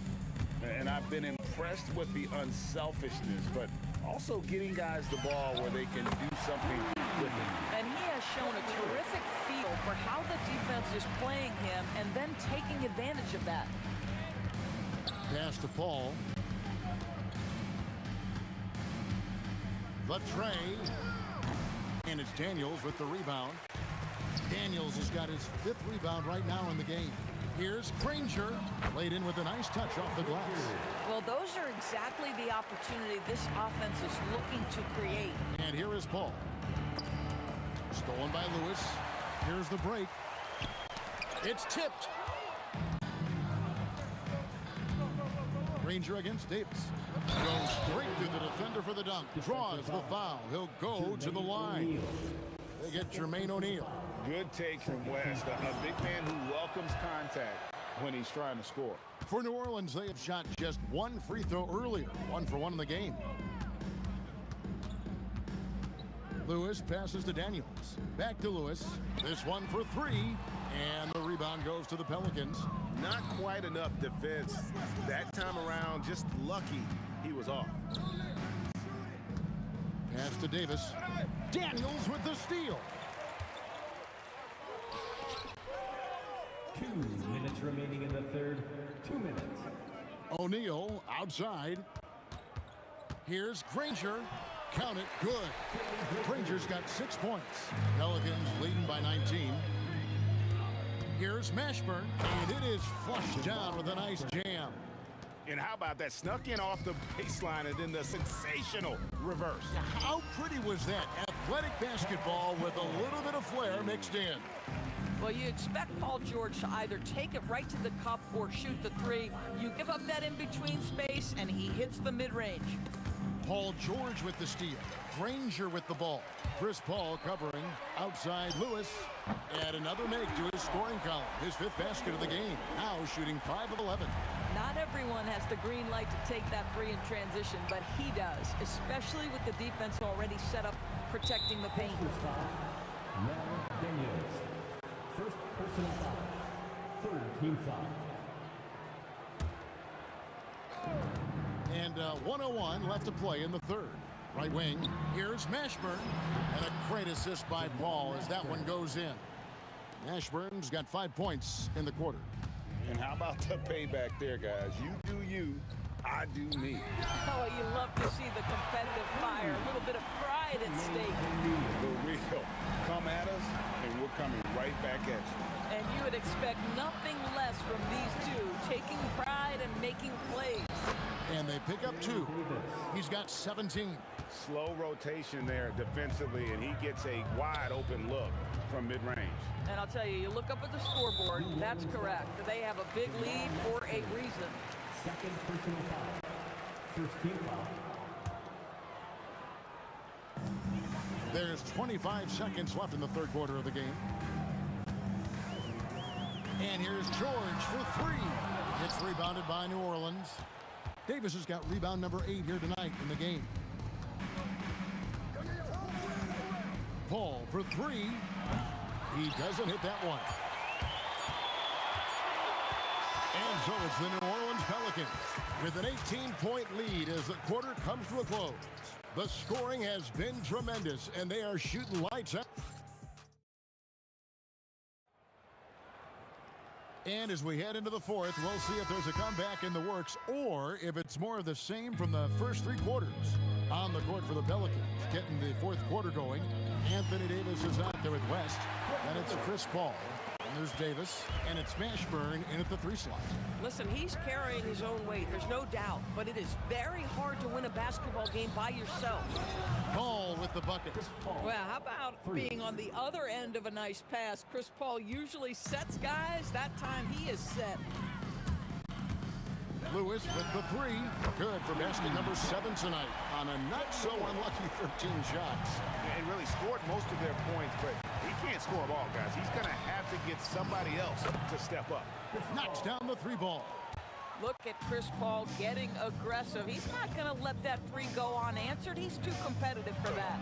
And I've been impressed with the unselfishness, but also getting guys the ball where they can do something with it. And he has shown a terrific feel for how the defense is playing him and then taking advantage of that. Pass to Paul. The tray. And it's Daniels with the rebound. Daniels has got his 5th rebound right now in the game. Here's Granger, laid in with a nice touch off the glass. Well, those are exactly the opportunity this offense is looking to create. And here is Paul. Stolen by Lewis. Here's the break. It's tipped. Granger against Davis. Goes straight through the defender for the dunk. Draws the foul. He'll go to the line. They get Jermaine O'Neal. Good take from West. A big man who welcomes contact when he's trying to score. For New Orleans, they have shot just 1 free throw earlier. 1 for 1 in the game. Lewis passes to Daniels. Back to Lewis. This one for 3. And the rebound goes to the Pelicans. Not quite enough defense. That time around, just lucky he was off. Pass to Davis. Daniels with the steal. 2 minutes remaining in the third. 2 minutes. O'Neal outside. Here's Granger. Count it, good. Rangers got 6 points. Pelicans leading by 19. Here's Mashburn, and it is flushed down with a nice jam. And how about that? Snuck in off the baseline and then the sensational reverse. How pretty was that? Athletic basketball with a little bit of flair mixed in. Well, you expect Paul George to either take it right to the cup or shoot the three. You give up that in-between space, and he hits the mid-range. Paul George with the steal. Granger with the ball. Chris Paul covering outside Lewis. And another make to his scoring column. His 5th basket of the game. Now shooting 5 of 11. Not everyone has the green light to take that three in transition, but he does, especially with the defense already set up protecting the paint. First personal foul. Third team foul. And 1:01 left to play in the third. Right wing, here's Mashburn. And a great assist by Paul as that one goes in. Mashburn's got 5 points in the quarter. And how about the payback there, guys? You do you, I do me. Oh, you love to see the competitive fire. A little bit of pride at stake. The real. Come at us, and we're coming right back at you. And you would expect nothing less from these two, taking pride and making plays. And they pick up 2. He's got 17. Slow rotation there defensively, and he gets a wide open look from mid-range. And I'll tell you, you look up at the scoreboard, that's correct. They have a big lead for a reason. Second personal foul. First team foul. There's 25 seconds left in the third quarter of the game. And here's George for 3. It's rebounded by New Orleans. Davis has got rebound number 8 here tonight in the game. Paul for 3. He doesn't hit that one. And so it's the New Orleans Pelicans with an 18-point lead as the quarter comes to a close. The scoring has been tremendous, and they are shooting lights out. And as we head into the fourth, we'll see if there's a comeback in the works or if it's more of the same from the first 3 quarters. On the court for the Pelicans, getting the fourth quarter going. Anthony Davis is out there with West. Then it's Chris Paul. And there's Davis. And it's Mashburn in at the 3 slot. Listen, he's carrying his own weight. There's no doubt. But it is very hard to win a basketball game by yourself. Paul with the bucket. Well, how about being on the other end of a nice pass? Chris Paul usually sets guys. That time he is set. Lewis with the 3. Good for basket number 7 tonight on a not-so-unlucky 13 shots. And really scored most of their points, but he can't score them all, guys. He's going to have to get somebody else to step up. Knocks down the 3 ball. Look at Chris Paul getting aggressive. He's not going to let that 3 go unanswered. He's too competitive for that.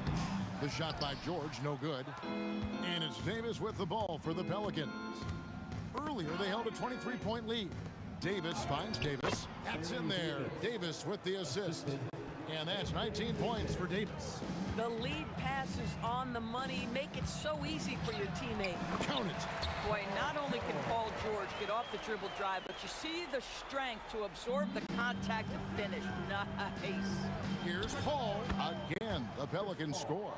The shot by George, no good. And it's Davis with the ball for the Pelicans. Earlier, they held a 23-point lead. Davis finds Davis. That's in there. Davis with the assist. And that's 19 points for Davis. The lead pass is on the money. Make it so easy for your teammate. Count it. Boy, not only can Paul George get off the dribble drive, but you see the strength to absorb the contact and finish. Nice. Here's Paul. Again, the Pelicans score.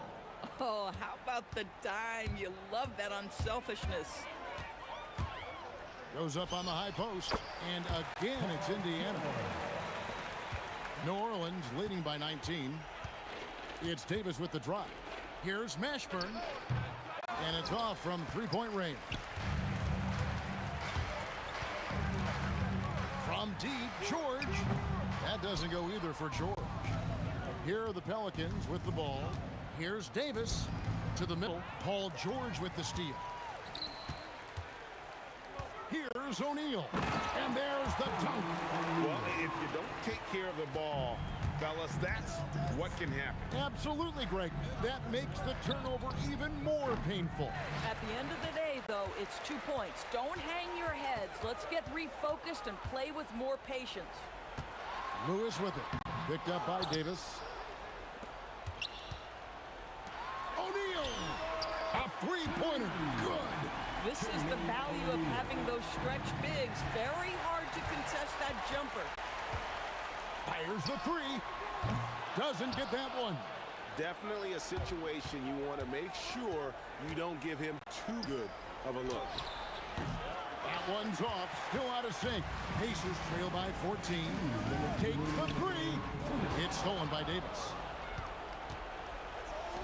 Oh, how about the dime? You love that unselfishness. Goes up on the high post. And again, it's Indiana. New Orleans leading by 19. It's Davis with the drive. Here's Mashburn. And it's off from 3-point range. From deep, George. That doesn't go either for George. Here are the Pelicans with the ball. Here's Davis to the middle. Paul George with the steal. Here's O'Neal. And there's the dunk. Well, if you don't take care of the ball, fellas, that's what can happen. Absolutely, Greg. That makes the turnover even more painful. At the end of the day, though, it's 2 points. Don't hang your heads. Let's get refocused and play with more patience. Lewis with it. Picked up by Davis. O'Neal! A 3-pointer. Good. This is the value of having those stretch bigs. Very hard to contest that jumper. Fires the 3. Doesn't get that one. definitely a situation you want to make sure you don't give him too good of a look. That one's off, still out of sync. Pacers trail by 14. Take the three. It's stolen by Davis.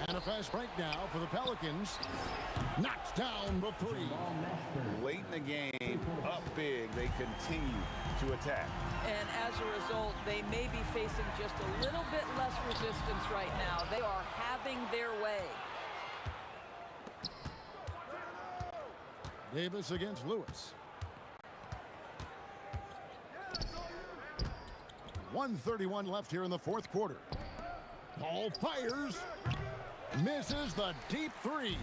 And a fast break now for the Pelicans. Knocks down the three. Late in the game, up big, they continue to attack. And as a result, they may be facing just a little bit less resistance right now. They are having their way. Davis against Lewis. 1:31 left here in the fourth quarter. Paul fires. Misses the deep three.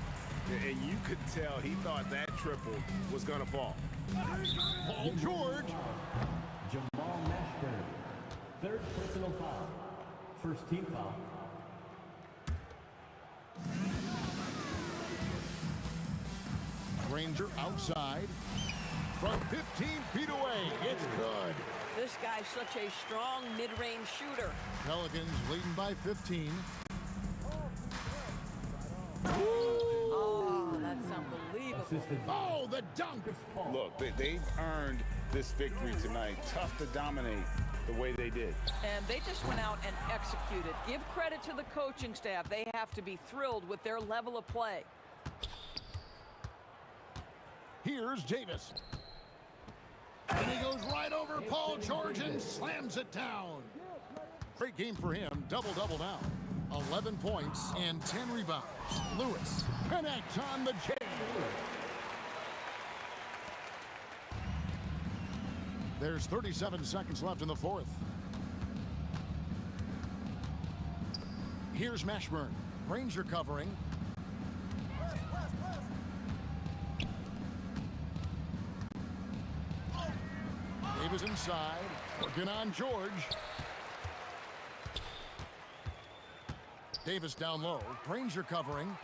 And you could tell he thought that triple was going to fall. Paul George. Jamal Mashburn. Third personal foul. First team foul. Granger outside. From 15 feet away. It's good. This guy's such a strong mid-range shooter. Pelicans leading by 15. Oh, that's unbelievable. Oh, the dunk. Look, they've earned this victory tonight. Tough to dominate the way they did. And they just went out and executed. Give credit to the coaching staff. They have to be thrilled with their level of play. Here's Davis. And he goes right over Paul George and slams it down. Great game for him. Double-double now. 11 points and 10 rebounds. Lewis connects on the J. There's 37 seconds left in the fourth. Here's Mashburn. Granger covering. Davis inside. Working on George. Davis down low. Granger covering.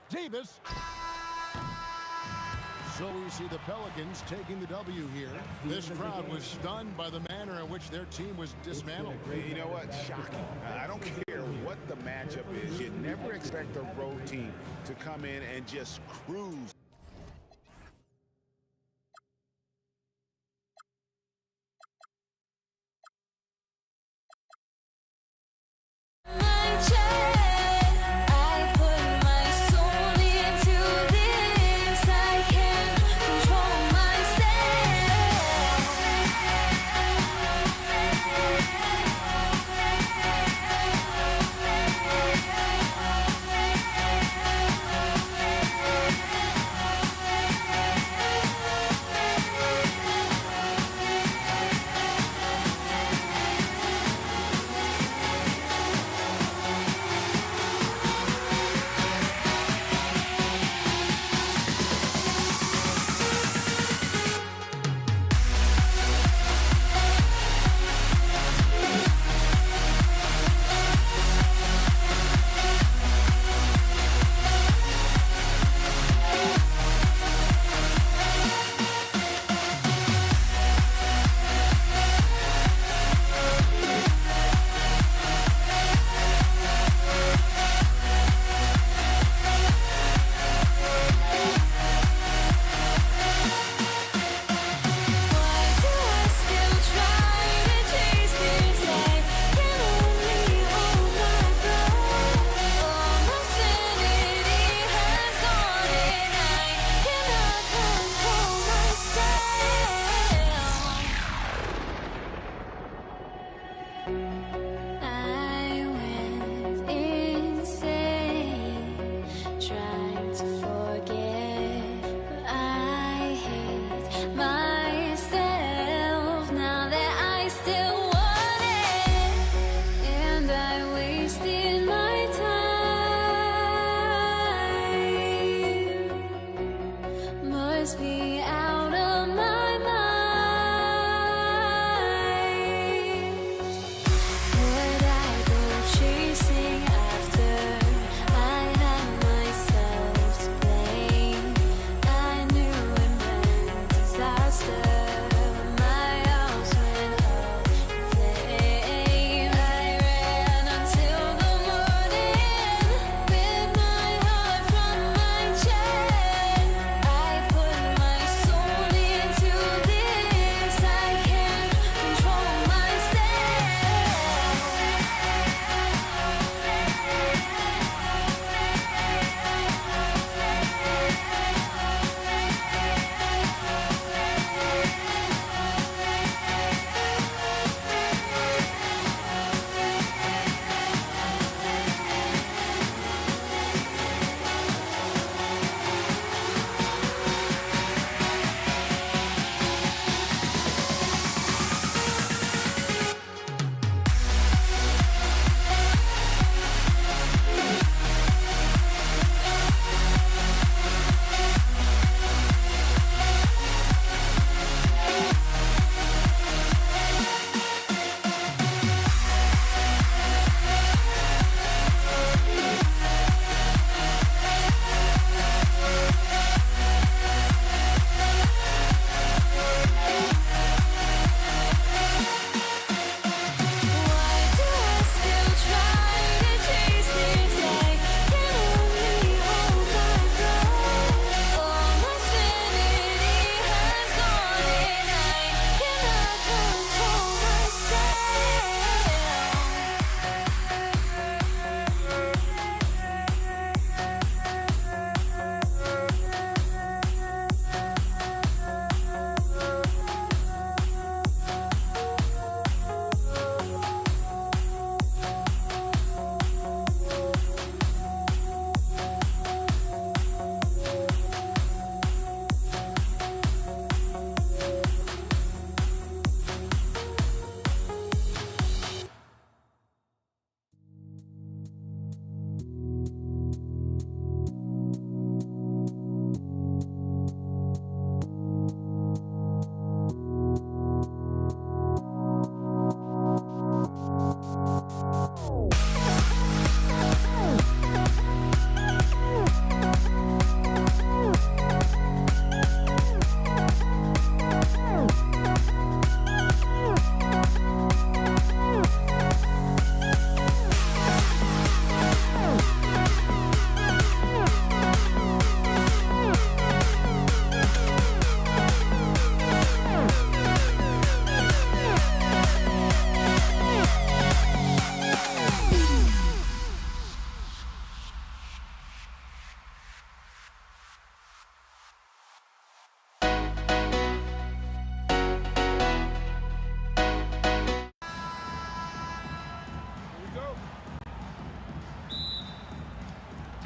Davis. So we see the Pelicans taking the W here. This crowd was stunned by the manner in which their team was dismantled. You know what? Shocking. I don't care what the matchup is. You never expect a road team to come in and just cruise.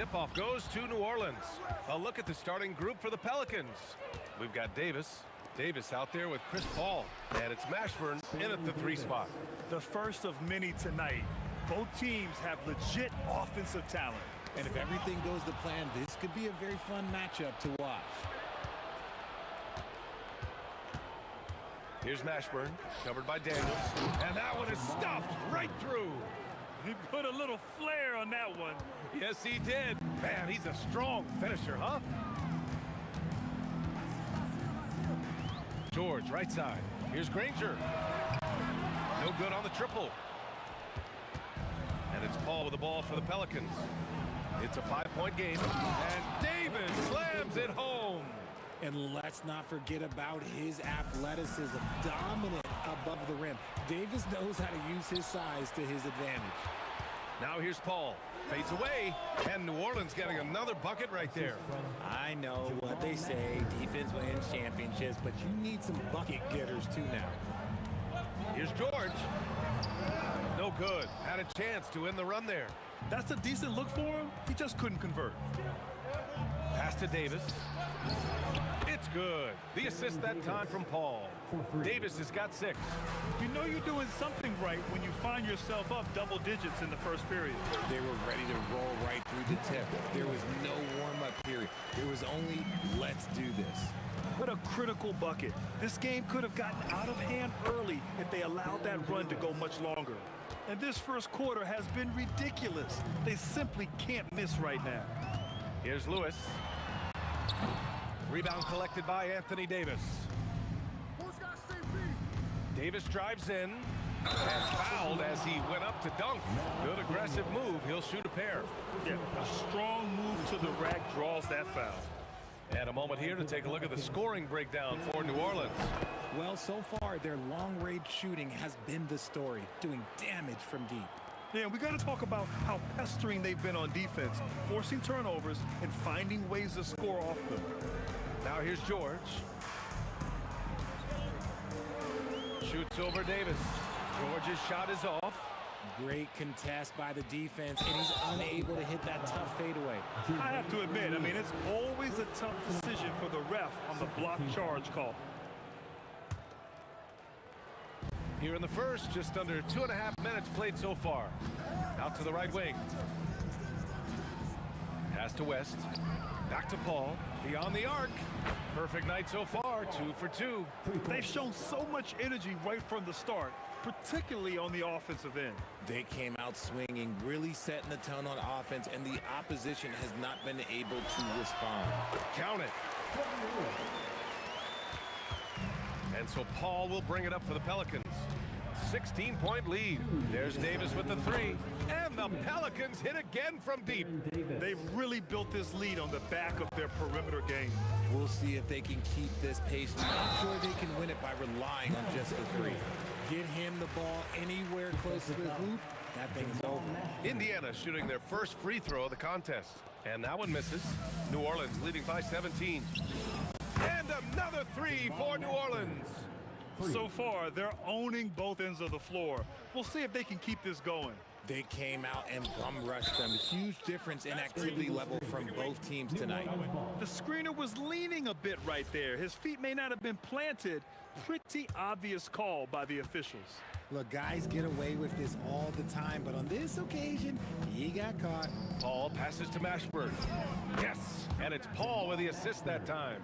tip-off goes to New Orleans. A look at the starting group for the Pelicans. We've got Davis. Davis out there with Chris Paul. And it's Mashburn in at the 3 spot. The first of many tonight. Both teams have legit offensive talent. And if everything goes to plan, this could be a very fun matchup to watch. Here's Mashburn, covered by Daniels. And that one is stuffed right through. He put a little flair on that one. Yes, he did. Man, he's a strong finisher, huh? George, right side. Here's Granger. No good on the triple. And it's Paul with the ball for the Pelicans. It's a 5-point game. And Davis slams it home. And let's not forget about his athleticism. Dominant above the rim. Davis knows how to use his size to his advantage. Now here's Paul. Fades away. And New Orleans getting another bucket right there. I know what they say. Defense wins championships, but you need some bucket getters too now. Here's George. No good. Had a chance to end the run there. That's a decent look for him. He just couldn't convert. Pass to Davis. It's good. The assist that time from Paul. Davis has got 6. You know you're doing something right when you find yourself up double digits in the first period. They were ready to roll right through the tip. There was no warm-up period. There was only, let's do this. What a critical bucket. This game could have gotten out of hand early if they allowed that run to go much longer. And this first quarter has been ridiculous. They simply can't miss right now. Here's Lewis. Rebound collected by Anthony Davis. Davis drives in and fouled as he went up to dunk. Good aggressive move. He'll shoot a pair. Yeah, a strong move to the rack draws that foul. And a moment here to take a look at the scoring breakdown for New Orleans. Well, so far, their long-range shooting has been the story, doing damage from deep. Yeah, we got to talk about how pestering they've been on defense, forcing turnovers and finding ways to score off them. Now here's George. Shoots over Davis. George's shot is off. Great contest by the defense, and he's unable to hit that tough fadeaway. I have to admit, I mean, it's always a tough decision for the ref on the block charge call. Here in the first, just under 2.5 minutes played so far. Out to the right wing. Pass to West. Back to Paul. Beyond the arc. Perfect night so far. 2 for 2. They've shown so much energy right from the start, particularly on the offensive end. They came out swinging, really setting the tone on offense, and the opposition has not been able to respond. Count it. And so Paul will bring it up for the Pelicans. 16-point lead. There's Davis with the 3. And the Pelicans hit again from deep. They've really built this lead on the back of their perimeter game. We'll see if they can keep this pace. Not sure they can win it by relying on just the 3. Get him the ball anywhere close to the hoop, that thing is over. Indiana shooting their first free throw of the contest. And that one misses. New Orleans leading by 17. And another 3 for New Orleans. So far, they're owning both ends of the floor. We'll see if they can keep this going. They came out and bum-rushed them. Huge difference in activity level from both teams tonight. The screener was leaning a bit right there. His feet may not have been planted. Pretty obvious call by the officials. Look, guys get away with this all the time, but on this occasion, he got caught. Paul passes to Mashburn. Yes, and it's Paul with the assist that time.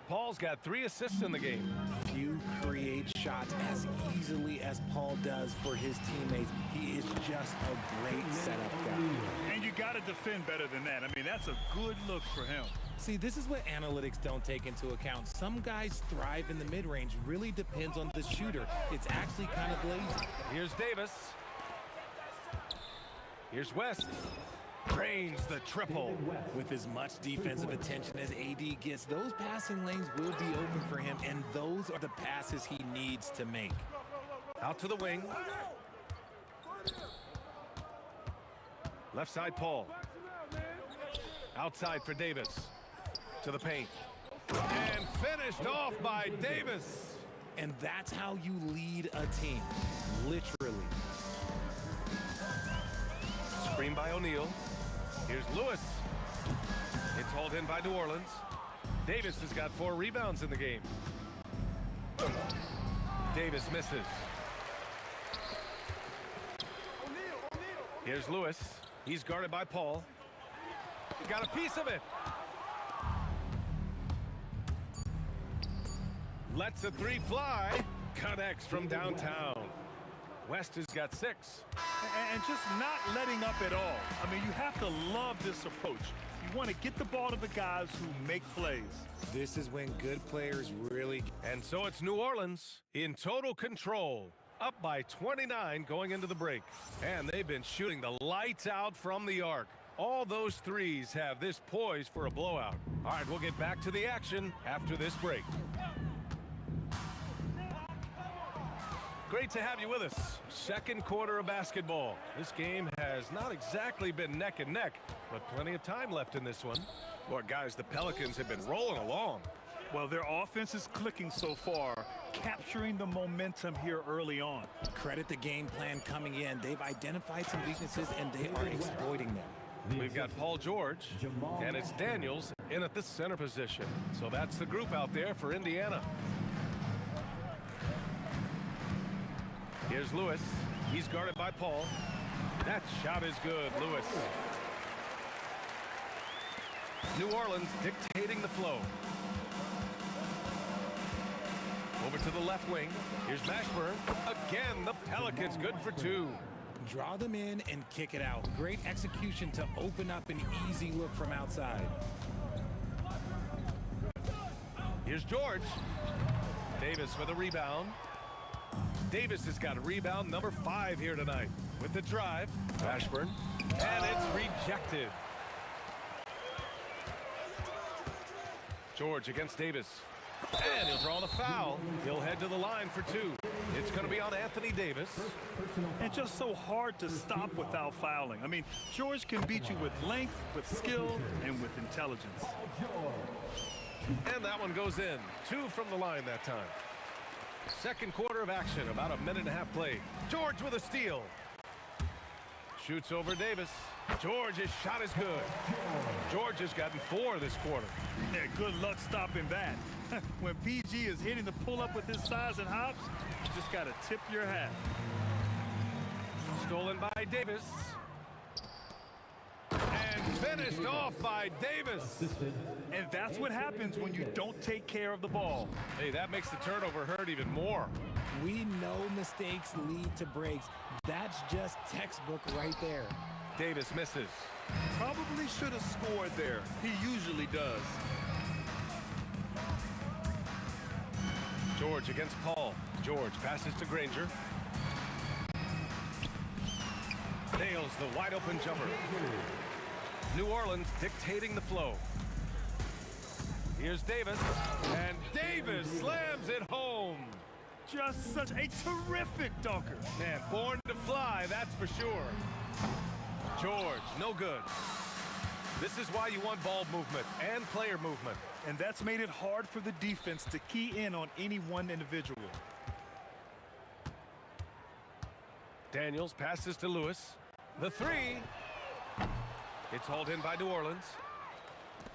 Paul's got 3 assists in the game. Few create shots as easily as Paul does for his teammates. He is just a great setup guy. And you got to defend better than that. I mean, that's a good look for him. See, this is what analytics don't take into account. Some guys thrive in the mid-range. Really depends on the shooter. It's actually kind of lazy. Here's Davis. Here's West. Drains the triple. With as much defensive attention as AD gets, those passing lanes will be open for him, and those are the passes he needs to make. Out to the wing. Left side, Paul. Outside for Davis. To the paint. And finished off by Davis. And that's how you lead a team. Literally. Screen by O'Neal. Here's Lewis. It's hauled in by New Orleans. Davis has got 4 rebounds in the game. Davis misses. Here's Lewis. He's guarded by Paul. He got a piece of it. Lets a 3 fly. Connects from downtown. West has got 6. And just not letting up at all. I mean, you have to love this approach. You want to get the ball to the guys who make plays. This is when good players really... And so it's New Orleans in total control. Up by 29 going into the break. And they've been shooting the lights out from the arc. All those threes have this poised for a blowout. All right, we'll get back to the action after this break. Great to have you with us. Second quarter of basketball. This game has not exactly been neck and neck, but plenty of time left in this one. Boy, guys, the Pelicans have been rolling along. Well, their offense is clicking so far, capturing the momentum here early on. Credit the game plan coming in. They've identified some weaknesses, and they are exploiting them. We've got Paul George, and it's Daniels in at the center position. So that's the group out there for Indiana. Here's Lewis. He's guarded by Paul. That shot is good, Lewis. New Orleans dictating the flow. Over to the left wing. Here's Mashburn. Again, the Pelicans good for 2. Draw them in and kick it out. Great execution to open up an easy look from outside. Here's George. Davis with a rebound. Davis has got a rebound number 5 here tonight. With the drive, Mashburn. And it's rejected. George against Davis. And he'll draw the foul. He'll head to the line for 2. It's going to be on Anthony Davis. And just so hard to stop without fouling. I mean, George can beat you with length, with skill, and with intelligence. And that one goes in. 2 from the line that time. Second quarter of action, about a minute and a half played. George with a steal. Shoots over Davis. George's shot is good. George has gotten 4 this quarter. Yeah, good luck stopping that. When PG is hitting the pull-up with his size and hops, you just got to tip your hat. Stolen by Davis. And finished off by Davis. And that's what happens when you don't take care of the ball. Hey, that makes the turnover hurt even more. We know mistakes lead to breaks. That's just textbook right there. Davis misses. Probably should have scored there. He usually does. George against Paul. George passes to Granger. Nails the wide open jumper. New Orleans dictating the flow. Here's Davis. And Davis slams it home. Just such a terrific dunker. Man, born to fly, that's for sure. George, no good. This is why you want ball movement and player movement. And that's made it hard for the defense to key in on any one individual. Daniels passes to Lewis. The 3. It's hauled in by New Orleans.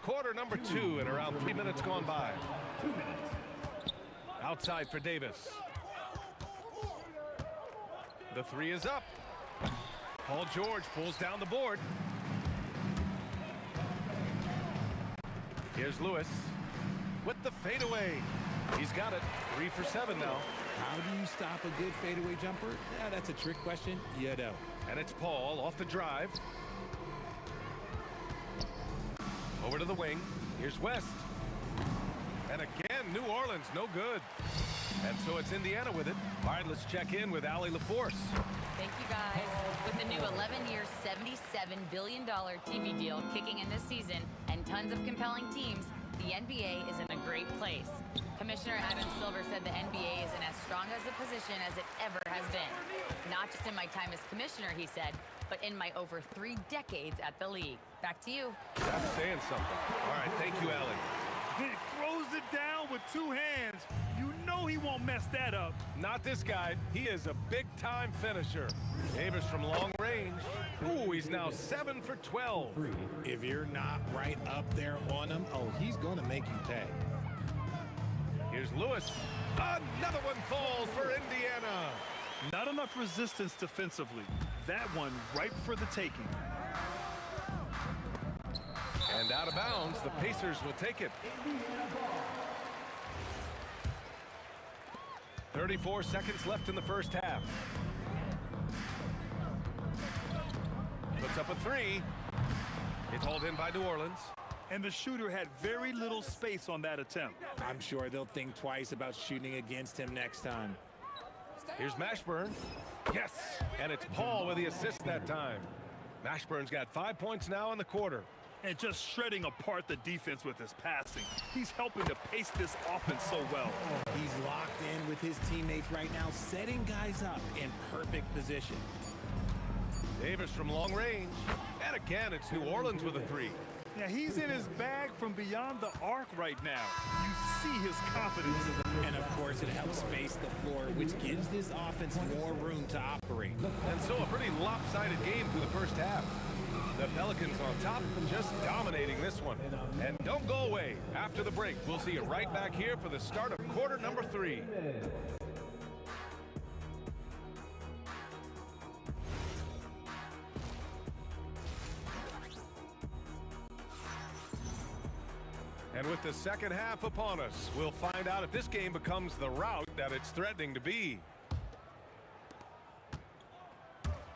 Quarter number 2 and around 3 minutes gone by. Outside for Davis. The 3 is up. Paul George pulls down the board. Here's Lewis with the fadeaway. He's got it. 3 for 7 now. How do you stop a good fadeaway jumper? Yeah, that's a trick question. You know. And it's Paul off the drive. Over to the wing. Here's West. And again, New Orleans, no good. And so it's Indiana with it. All right, let's check in with Allie LaForce. Thank you, guys. With the new 11-year, $77 billion TV deal kicking in this season and tons of compelling teams, the NBA is in a great place. Commissioner Adam Silver said the NBA is in as strong as a position as it ever has been. Not just in my time as commissioner, he said, but in my over 3 decades at the league. Back to you. That's saying something. All right, thank you, Allie. He throws it down with 2 hands. You know know he won't mess that up. Not this guy. He is a big-time finisher. Davis from long range. Ooh, he's now 7 for 12. If you're not right up there on him, oh, he's going to make you pay. Here's Lewis. Another one falls for Indiana. Not enough resistance defensively. That one ripe for the taking. And out of bounds, the Pacers will take it. 34 seconds left in the first half. Puts up a three. It's hauled in by New Orleans. And the shooter had very little space on that attempt. I'm sure they'll think twice about shooting against him next time. Here's Mashburn. Yes, and it's Paul with the assist that time. Mashburn's got 5 points now in the quarter. And just shredding apart the defense with his passing. He's helping to pace this offense so well. He's locked in with his teammates right now, setting guys up in perfect position. Davis from long range. And again, it's New Orleans with a three. Yeah, he's in his bag from beyond the arc right now. You see his confidence. And of course, it helps space the floor, which gives this offense more room to operate. And so a pretty lopsided game through the first half. The Pelicans on top, just dominating this one. And don't go away. After the break, we'll see you right back here for the start of quarter number 3. And with the second half upon us, we'll find out if this game becomes the rout that it's threatening to be.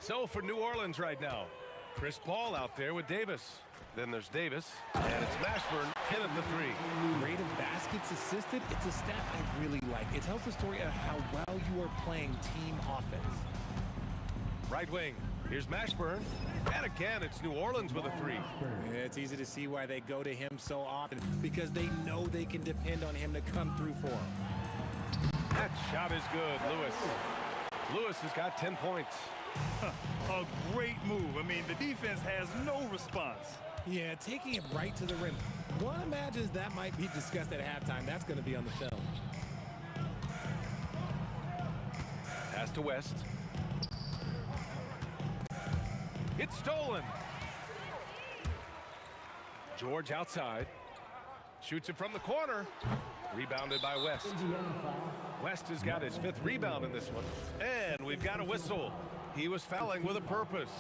So for New Orleans right now, Chris Paul out there with Davis. Then there's Davis, and it's Mashburn in at the three. Rate of baskets assisted, it's a stat I really like. It tells the story of how well you are playing team offense. Right wing, here's Mashburn. And again, it's New Orleans with a three. Yeah, it's easy to see why they go to him so often, because they know they can depend on him to come through for them. That shot is good, Lewis. Lewis has got 10 points. A great move. I mean, the defense has no response. Yeah, taking it right to the rim. One imagines that might be discussed at halftime. That's going to be on the film. Pass to West. It's stolen. George outside. Shoots it from the corner. Rebounded by West. West has got his 5th rebound in this one. And we've got a whistle. He was fouling with a purpose.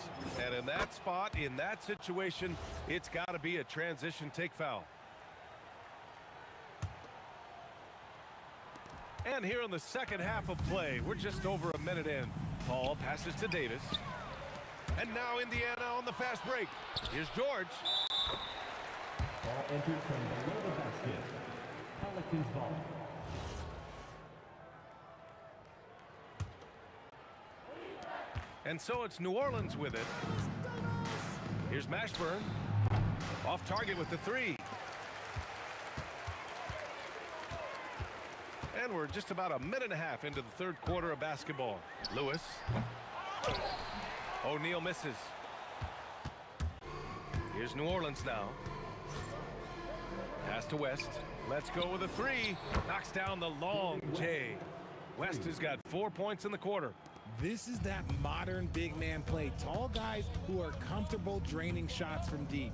And in that spot, in that situation, it's got to be a transition take foul. And here in the second half of play, we're just over a minute in. Paul passes to Davis. And now Indiana on the fast break. Here's George. Ball entered from below the basket. Pelicans ball. And so it's New Orleans with it. Here's Mashburn. Off target with the three. And we're just about a minute and a half into the third quarter of basketball. Lewis. O'Neal misses. Here's New Orleans now. Pass to West. Let's go with a three. Knocks down the long J. West has got 4 points in the quarter. This is that modern big man play. Tall guys who are comfortable draining shots from deep.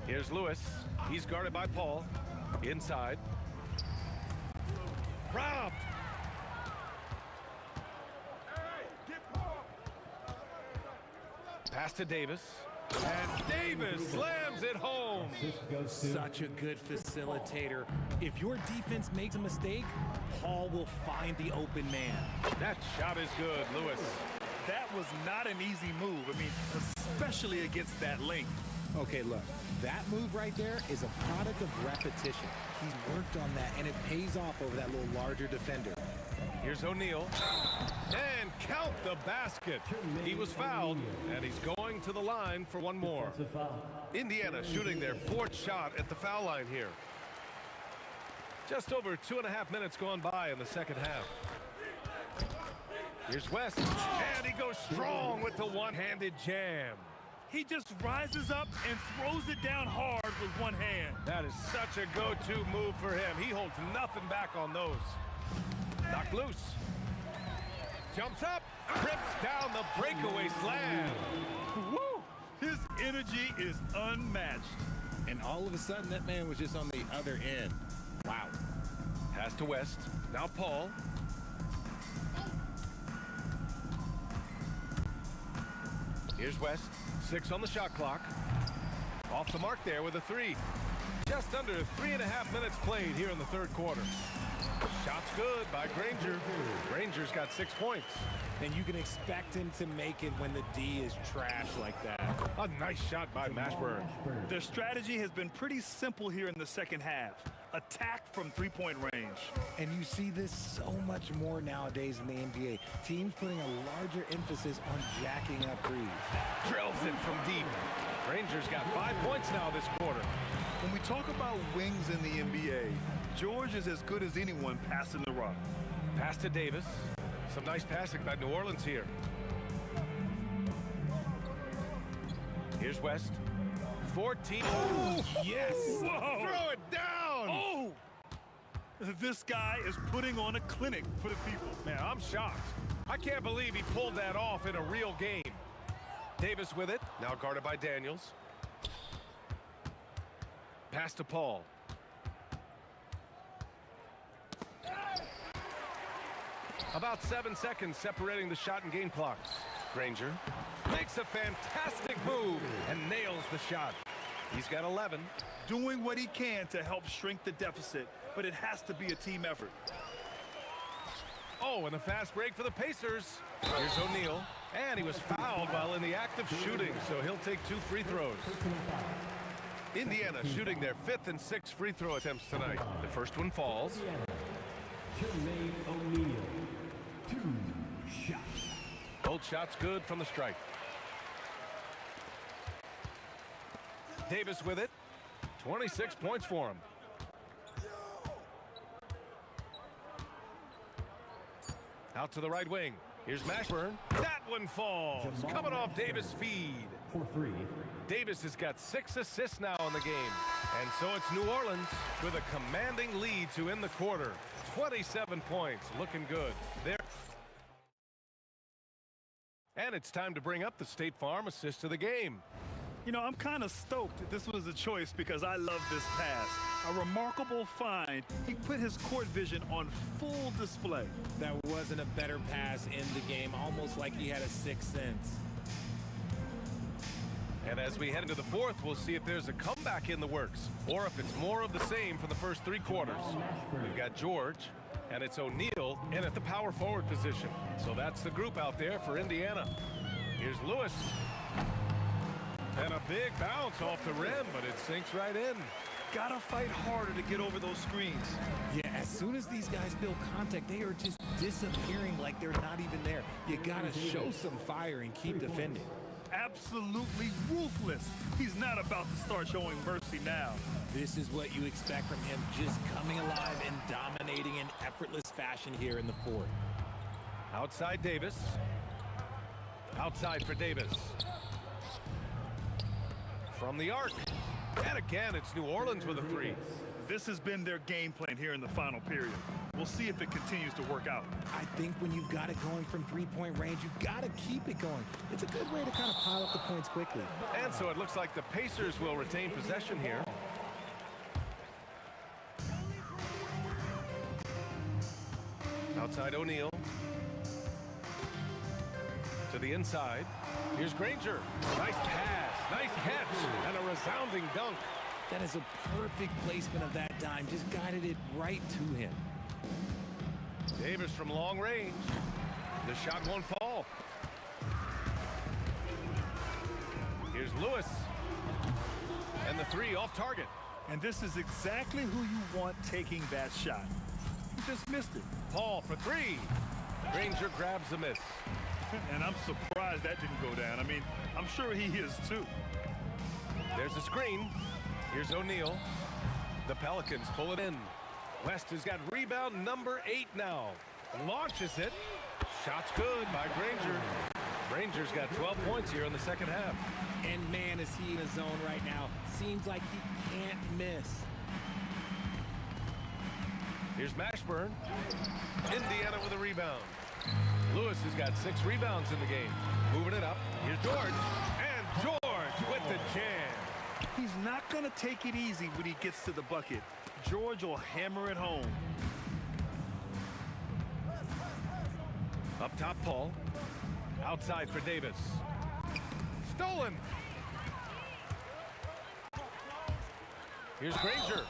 Here's Lewis. He's guarded by Paul. Inside. Robbed. Pass to Davis. And Davis slams it home. Such a good facilitator. If your defense makes a mistake, Paul will find the open man. That shot is good, Lewis. That was not an easy move. I mean, especially against that length. Okay, look, that move right there is a product of repetition. He's worked on that, and it pays off over that little larger defender. Here's O'Neal. And count the basket. He was fouled, and he's going to the line for one more. Indiana shooting their 4th shot at the foul line here. Just over 2.5 minutes gone by in the second half. Here's West, and he goes strong with the one-handed jam. He just rises up and throws it down hard with one hand. That is such a go-to move for him. He holds nothing back on those. Knocked loose. Jumps up, rips down the breakaway slam. Woo! His energy is unmatched. And all of a sudden, that man was just on the other end. Wow. Pass to West. Now Paul. Here's West. 6 on the shot clock. Off the mark there with a 3. Just under 3.5 minutes played here in the third quarter. Shot's good by Granger. Granger's got 6 points. And you can expect him to make it when the D is trash like that. A nice shot by Mashburn. Their strategy has been pretty simple here in the second half. Attack from three-point range. And you see this so much more nowadays in the NBA. Teams putting a larger emphasis on jacking up threes. Drills it from deep. Granger's got 5 points now this quarter. When we talk about wings in the NBA, George is as good as anyone passing the rock. Pass to Davis. Some nice passing by New Orleans here. Here's West. 14. Oh, yes. Whoa. Throw it down. Oh. This guy is putting on a clinic for the people. Man, I'm shocked. I can't believe he pulled that off in a real game. Davis with it. Now guarded by Daniels. Pass to Paul. About 7 seconds separating the shot and game clocks. Granger makes a fantastic move and nails the shot. He's got 11. Doing what he can to help shrink the deficit, but it has to be a team effort. Oh, and a fast break for the Pacers. Here's O'Neal, and he was fouled while in the act of shooting, so he'll take 2 free throws. Indiana shooting their 5th and 6th free throw attempts tonight. The first one falls. Jermaine O'Neal, 2 shots. Both shots good from the stripe. Davis with it. 26 points for him. Out to the right wing. Here's Mashburn. That one falls. Coming off Davis' feed. For 3. Davis has got 6 assists now in the game. And so it's New Orleans with a commanding lead to end the quarter. 27 points. Looking good. There. And it's time to bring up the State Farm assist of the game. You know, I'm kind of stoked this was a choice because I love this pass. A remarkable find. He put his court vision on full display. That wasn't a better pass in the game, almost like he had a 6th sense. And as we head into the fourth, we'll see if there's a comeback in the works or if it's more of the same for the first 3 quarters. We've got George, and it's O'Neal in at the power forward position. So that's the group out there for Indiana. Here's Lewis. And a big bounce off the rim, but it sinks right in. Gotta fight harder to get over those screens. Yeah, as soon as these guys feel contact, they are just disappearing like they're not even there. You gotta show some fire and keep defending. Absolutely ruthless. He's not about to start showing mercy now. This is what you expect from him, just coming alive and dominating in effortless fashion here in the fourth. Outside Davis. Outside for Davis. From the arc. And again, it's New Orleans with a 3. This has been their game plan here in the final period. We'll see if it continues to work out. I think when you've got it going from 3-point range, you got to keep it going. It's a good way to kind of pile up the points quickly. And so it looks like the Pacers will retain possession here. Outside O'Neal. To the inside. Here's Granger. Nice pass, nice catch, and a resounding dunk. That is a perfect placement of that dime. Just guided it right to him. Davis from long range. The shot won't fall. Here's Lewis. And the 3 off target. And this is exactly who you want taking that shot. He just missed it. Paul for 3. Granger grabs the miss. And I'm surprised that didn't go down. I mean, I'm sure he is too. There's a screen. Here's O'Neal. The Pelicans pull it in. West has got rebound number 8 now. Launches it. Shot's good by Granger. Rangers got 12 points here in the second half. And man, is he in a zone right now. Seems like he can't miss. Here's Mashburn. Indiana with a rebound. Lewis has got 6 rebounds in the game. Moving it up. Here's George. And George with the jam. He's not going to take it easy when he gets to the bucket. George will hammer it home. Up top, Paul. Outside for Davis. Stolen. Here's Granger.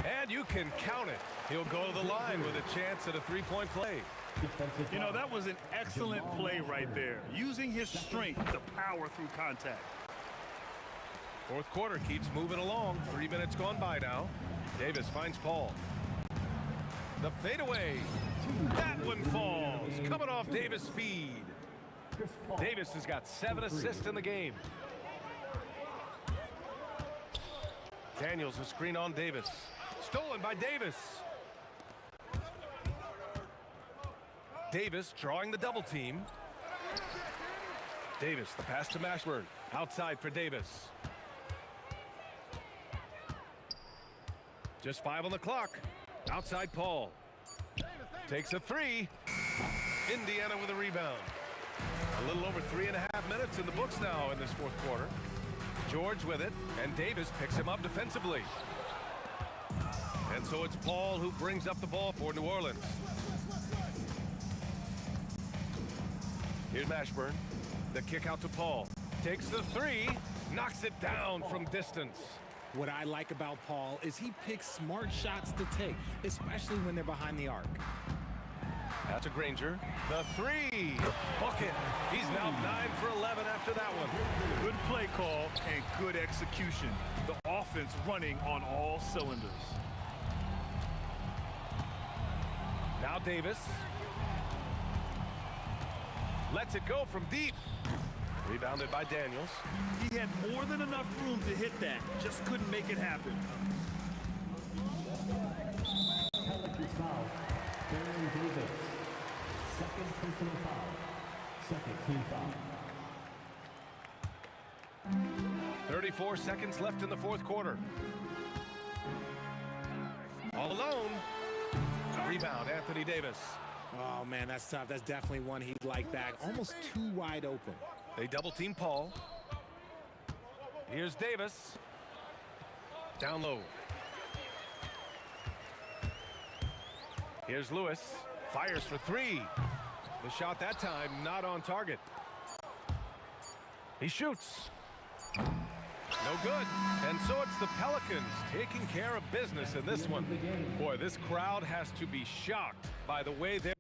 And you can count it. He'll go to the line with a chance at a three-point play. You know, that was an excellent play right there. Using his strength to power through contact. Fourth quarter keeps moving along. 3 minutes gone by now. Davis finds Paul. The fadeaway. That one falls. Coming off Davis' feed. Davis has got 7 assists in the game. Daniels a screen on Davis. Stolen by Davis. Davis drawing the double team. Davis, the pass to Mashburn. Outside for Davis. Just 5 on the clock. Outside Paul. Takes a 3. Indiana with a rebound. A little over 3.5 minutes in the books now in this fourth quarter. George with it, and Davis picks him up defensively. And so it's Paul who brings up the ball for New Orleans. Here's Mashburn. The kick out to Paul. Takes the 3. Knocks it down from distance. What I like about Paul is he picks smart shots to take, especially when they're behind the arc. That's a Granger. The 3. Bucket. He's now 9 for 11 after that one. Good play call and good execution. The offense running on all cylinders. Now Davis. Lets it go from deep. Rebounded by Daniels. He had more than enough room to hit that. Just couldn't make it happen. Penalty foul. Baron Davis. Second personal foul. Second team foul. 34 seconds left in the fourth quarter. All alone. Rebound, Anthony Davis. Oh, man, that's tough. That's definitely one he'd like back. Almost too wide open. They double team Paul. Here's Davis. Down low. Here's Lewis. Fires for 3. The shot that time not on target. He shoots. No good. And so it's the Pelicans taking care of business in this one. Boy, this crowd has to be shocked by the way they're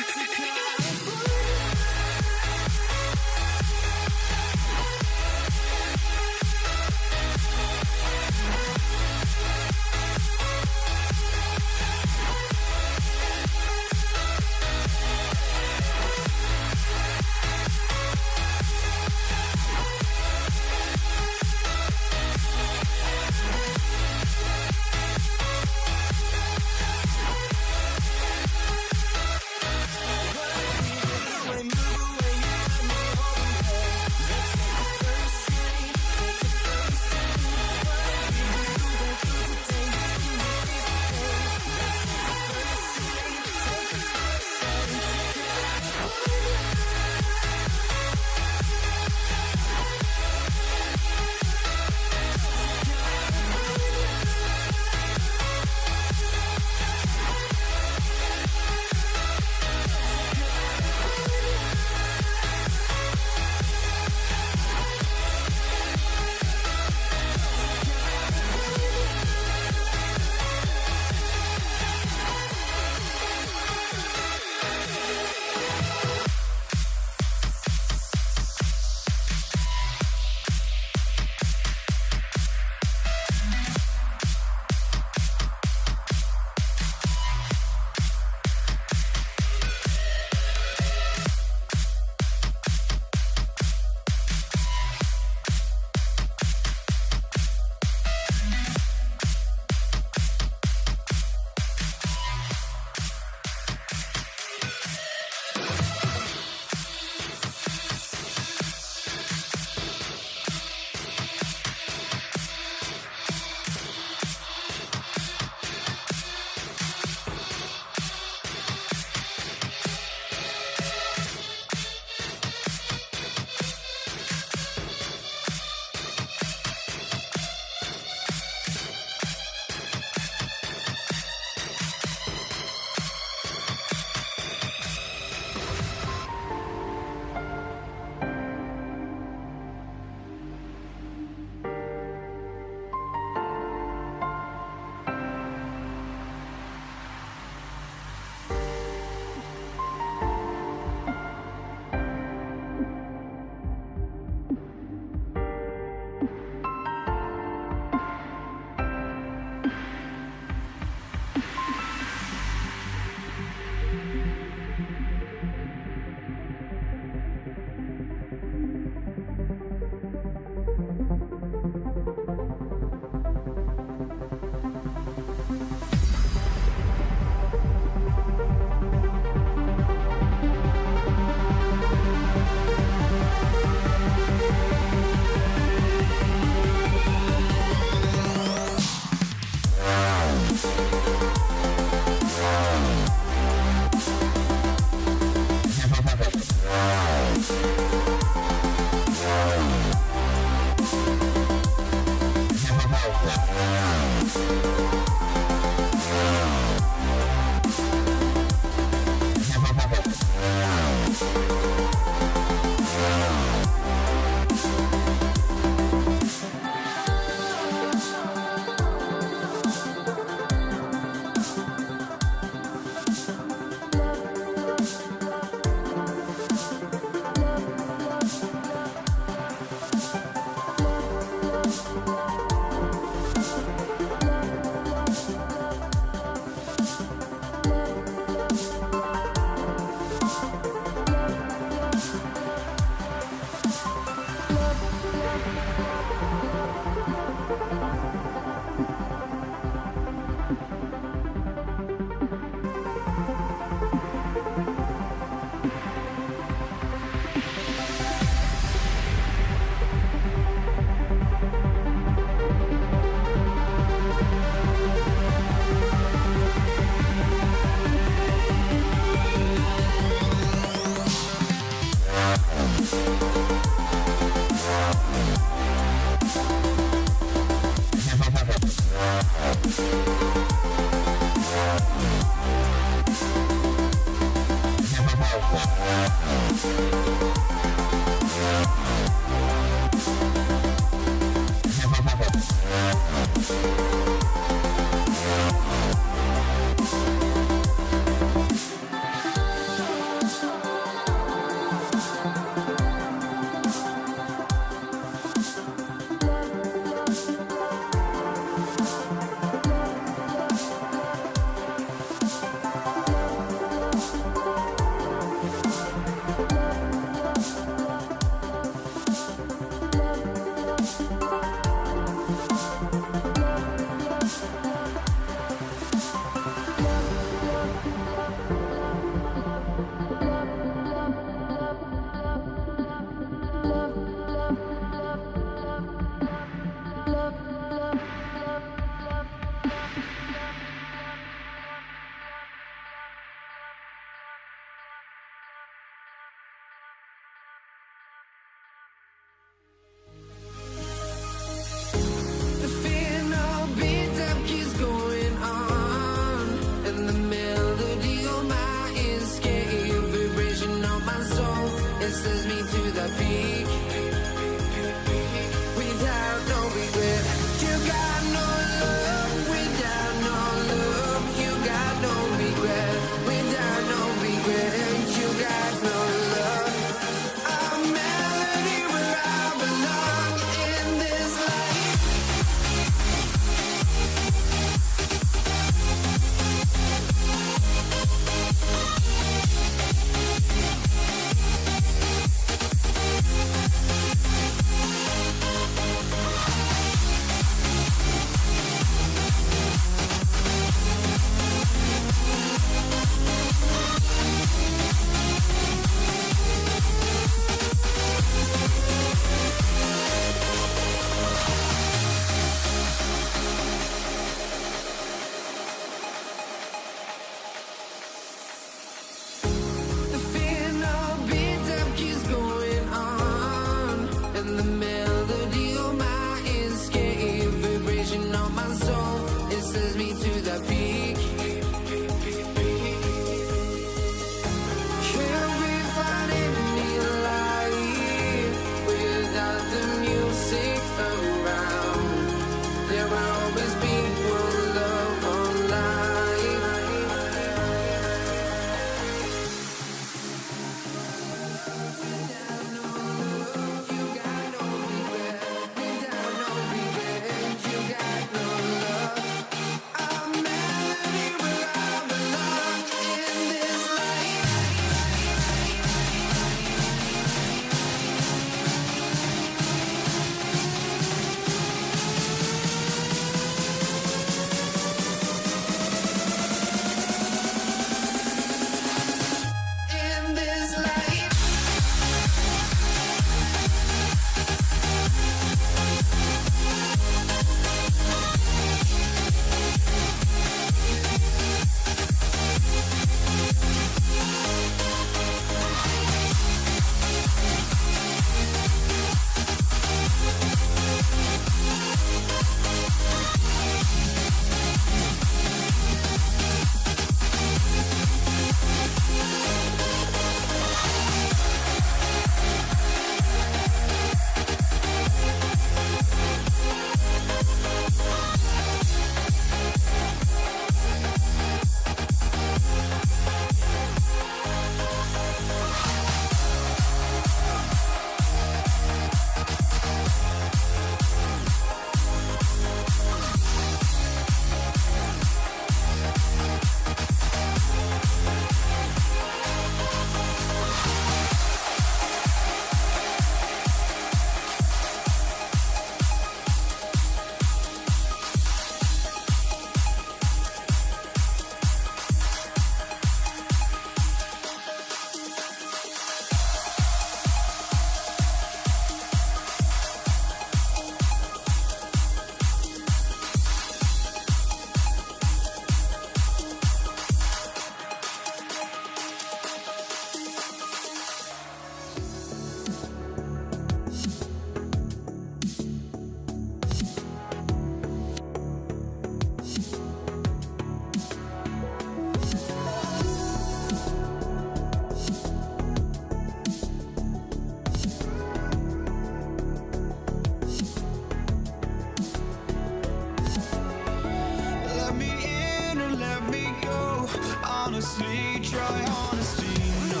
honestly try honesty. No,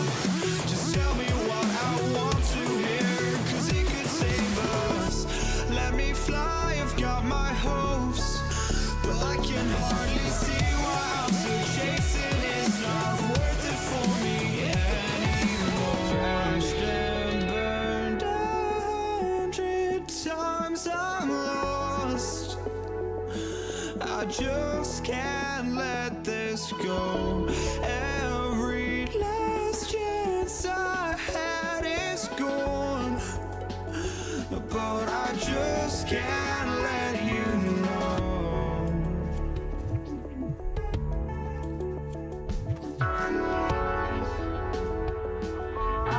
just tell me what I want to hear, 'cause it could save us. Let me fly, I've got my hopes, but I can hardly see why I'm still chasing. It's not worth it for me anymore. Crashed and burned 100 times, I'm lost. I just can't let this go. Every last chance I had is gone, but I just can't let you know.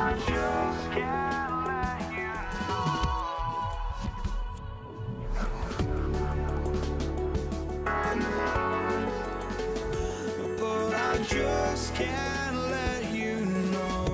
I just can't let you know. But I just can't let you know.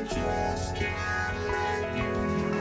Just can't let you know.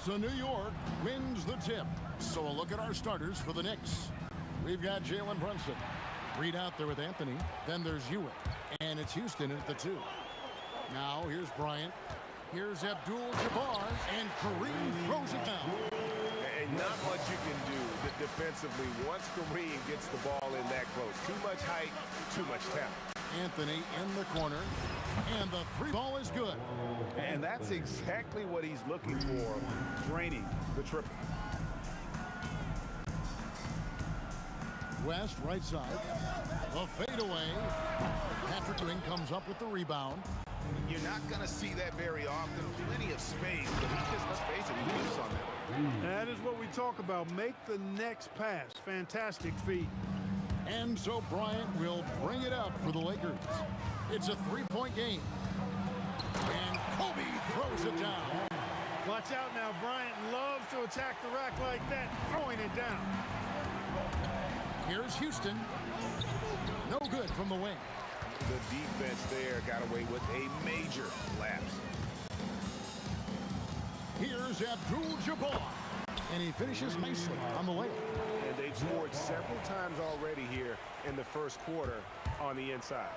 So New York wins the tip. So a look at our starters for the Knicks. We've got Jalen Brunson. Reed out there with Anthony. Then there's Ewing. And it's Houston at the 2. Now here's Bryant. Here's Abdul-Jabbar. And Kareem throws it down. And not much you can do defensively once Kareem gets the ball in that close. Too much height, too much talent. Anthony in the corner. And the 3 ball is good. And that's exactly what he's looking for, draining the triple. West, right side. A fadeaway. Patrick Ewing comes up with the rebound. You're not going to see that very often. Plenty of space, but he just, let's face it, he lives on that. That is what we talk about. Make the next pass. Fantastic feat. And so Bryant will bring it up for the Lakers. It's a 3-point game. And Kobe throws it down. Watch out now. Bryant loves to attack the rack like that, throwing it down. Here's Houston. No good from the wing. The defense there got away with a major lapse. Here's Abdul-Jabbar. And he finishes nicely on the layup. And they've scored several times already here in the first quarter on the inside.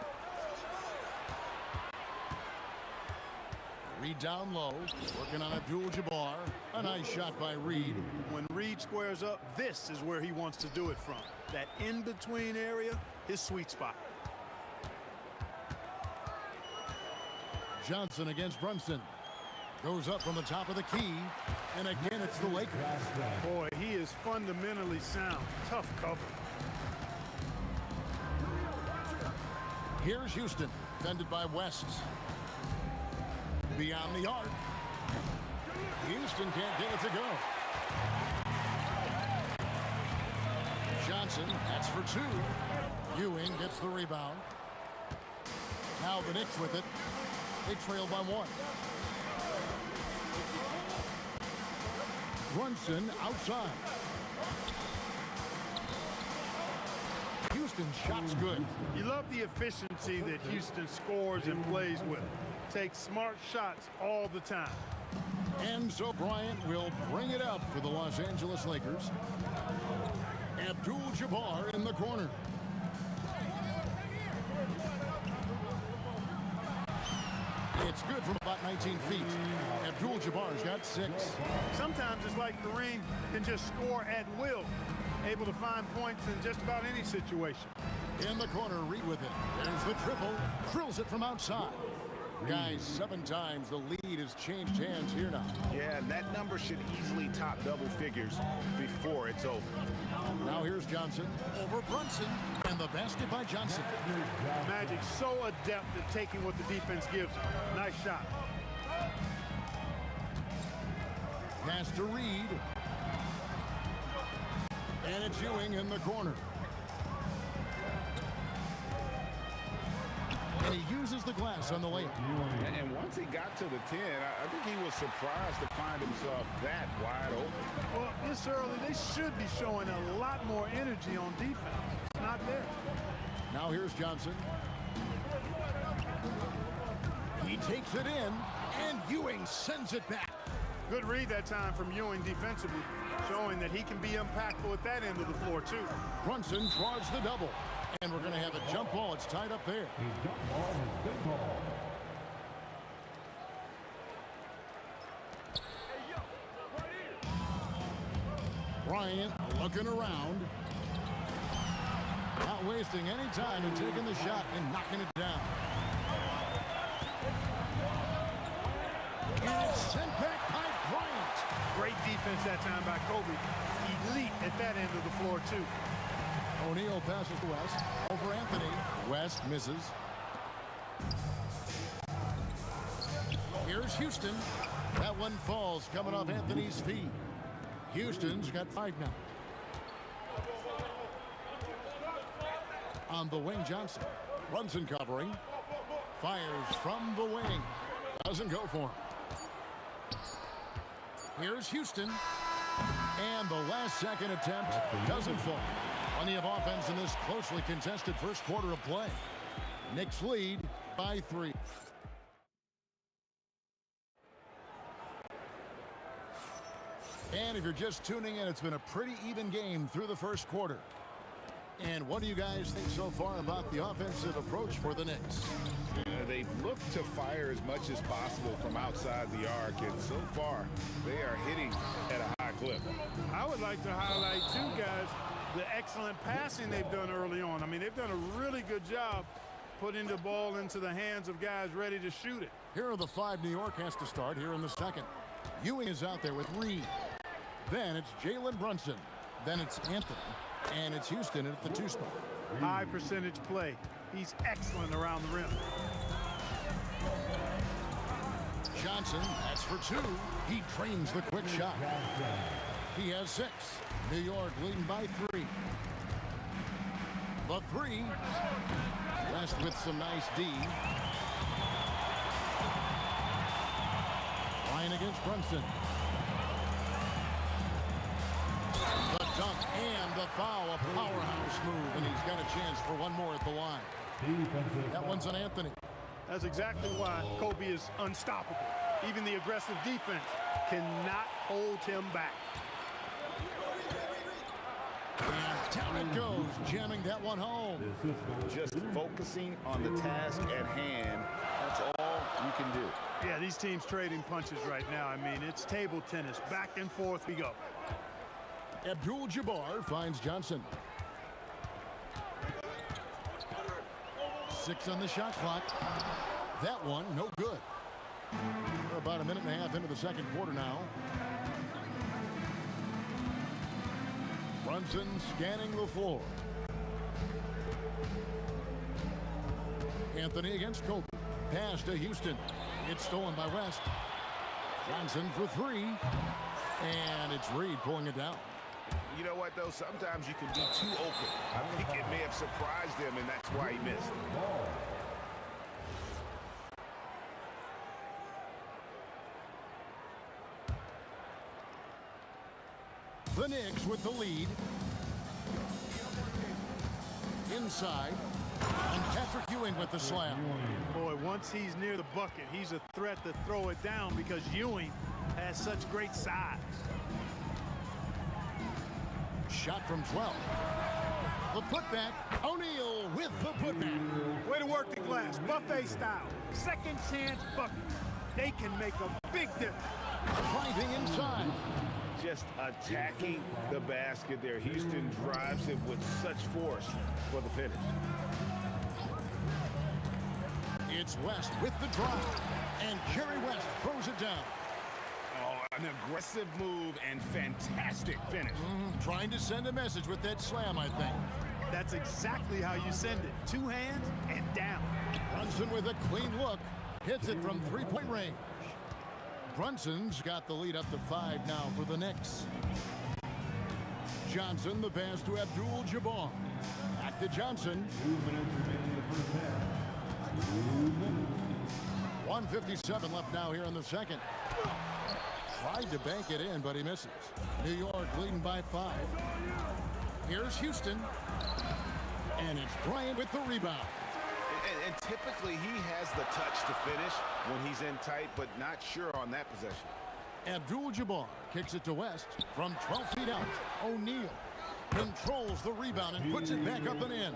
Reed down low, working on Abdul-Jabbar. A nice shot by Reed. When Reed squares up, this is where he wants to do it from. That in-between area, his sweet spot. Johnson against Brunson. Goes up from the top of the key. And again, it's the Lakers. Boy, he is fundamentally sound. Tough cover. Here's Houston, defended by West. Beyond the arc. Houston can't get it to go. Johnson, that's for 2. Ewing gets the rebound. Now the Knicks with it. They trail by 1. Brunson outside. Houston's shot's good. You love the efficiency that Houston scores and plays with. Takes smart shots all the time. And so Bryant will bring it up for the Los Angeles Lakers. Abdul-Jabbar in the corner. It's good from about 19 feet. Abdul-Jabbar's got 6. Sometimes it's like Kareem can just score at will. Able to find points in just about any situation. In the corner, Reed with it. There's the triple. Drills it from outside. Guys, 7 times the lead has changed hands here now. Yeah, and that number should easily top double figures before it's over. Now here's Johnson over Brunson. And the basket by Johnson. Magic so adept at taking what the defense gives him. Nice shot. Pass to Reed. And it's Ewing in the corner. And he uses the glass on the layup. And once he got to the 10, I think he was surprised to find himself that wide open. Well, this early, they should be showing a lot more energy on defense. It's not there. Now here's Johnson. He takes it in, and Ewing sends it back. Good read that time from Ewing defensively, showing that he can be impactful at that end of the floor, too. Brunson draws the double. And we're going to have a jump ball. It's tied up there. Bryant looking around. Not wasting any time in taking the shot and knocking it down. And it's sent back by Bryant. Great defense that time by Kobe. Elite at that end of the floor, too. O'Neal passes to West. Over Anthony. West misses. Here's Houston. That one falls coming off Anthony's feet. Houston's got 5 now. On the wing, Johnson. Brunson covering. Fires from the wing. Doesn't go for him. Here's Houston. And the last second attempt doesn't fall. Plenty of offense in this closely contested first quarter of play. Knicks lead by 3. And if you're just tuning in, it's been a pretty even game through the first quarter. And what do you guys think so far about the offensive approach for the Knicks? They've looked to fire as much as possible from outside the arc, and so far they are hitting at a high clip. I would like to highlight, too, guys, the excellent passing they've done early on. I mean, they've done a really good job putting the ball into the hands of guys ready to shoot it. Here are the 5 New York has to start here in the second. Ewing is out there with Reed. Then it's Jalen Brunson. Then it's Anthony. And it's Houston at the 2 spot. High percentage play. He's excellent around the rim. Johnson, that's for 2. He trains the quick shot. He has 6. New York leading by 3. The 3. West with some nice D. Line against Brunson. The dunk and the foul, a powerhouse move, and he's got a chance for one more at the line. That one's on Anthony. That's exactly why Kobe is unstoppable. Even the aggressive defense cannot hold him back. And down it goes, jamming that one home. Just focusing on the task at hand, that's all you can do. Yeah, these teams trading punches right now. I mean, it's table tennis. Back and forth we go. Abdul-Jabbar finds Johnson. 6 on the shot clock. That one, no good. We're about a minute and a half into the second quarter now. Brunson scanning the floor. Anthony against Kobe. Pass to Houston. It's stolen by West. Johnson for 3. And it's Reed pulling it down. You know what, though? Sometimes you can be too open. I think it may have surprised him, and that's why he missed. The Knicks with the lead. Inside. And Patrick Ewing with the slam. Boy, once he's near the bucket, he's a threat to throw it down because Ewing has such great size. Shot from 12. The putback. O'Neal with the putback. Way to work the glass. Buffet style. Second chance bucket. They can make a big difference. Driving inside. Just attacking the basket there. Houston drives it with such force for the finish. It's West with the drive. And Jerry West throws it down. Oh, an aggressive move and fantastic finish. Trying to send a message with that slam, I think. That's exactly how you send it. 2 hands and down. Brunson with a clean look. Hits it from 3-point range. Brunson's got the lead up to 5 now for the Knicks. Johnson, the pass to Abdul-Jabbar. Back to Johnson. 1:57 left now here in the second. Tried to bank it in, but he misses. New York leading by 5. Here's Houston. And it's Bryant with the rebound. And typically he has the touch to finish when he's in tight, but not sure on that possession. Abdul-Jabbar kicks it to West from 12 feet out. O'Neal controls the rebound and puts it back up and in.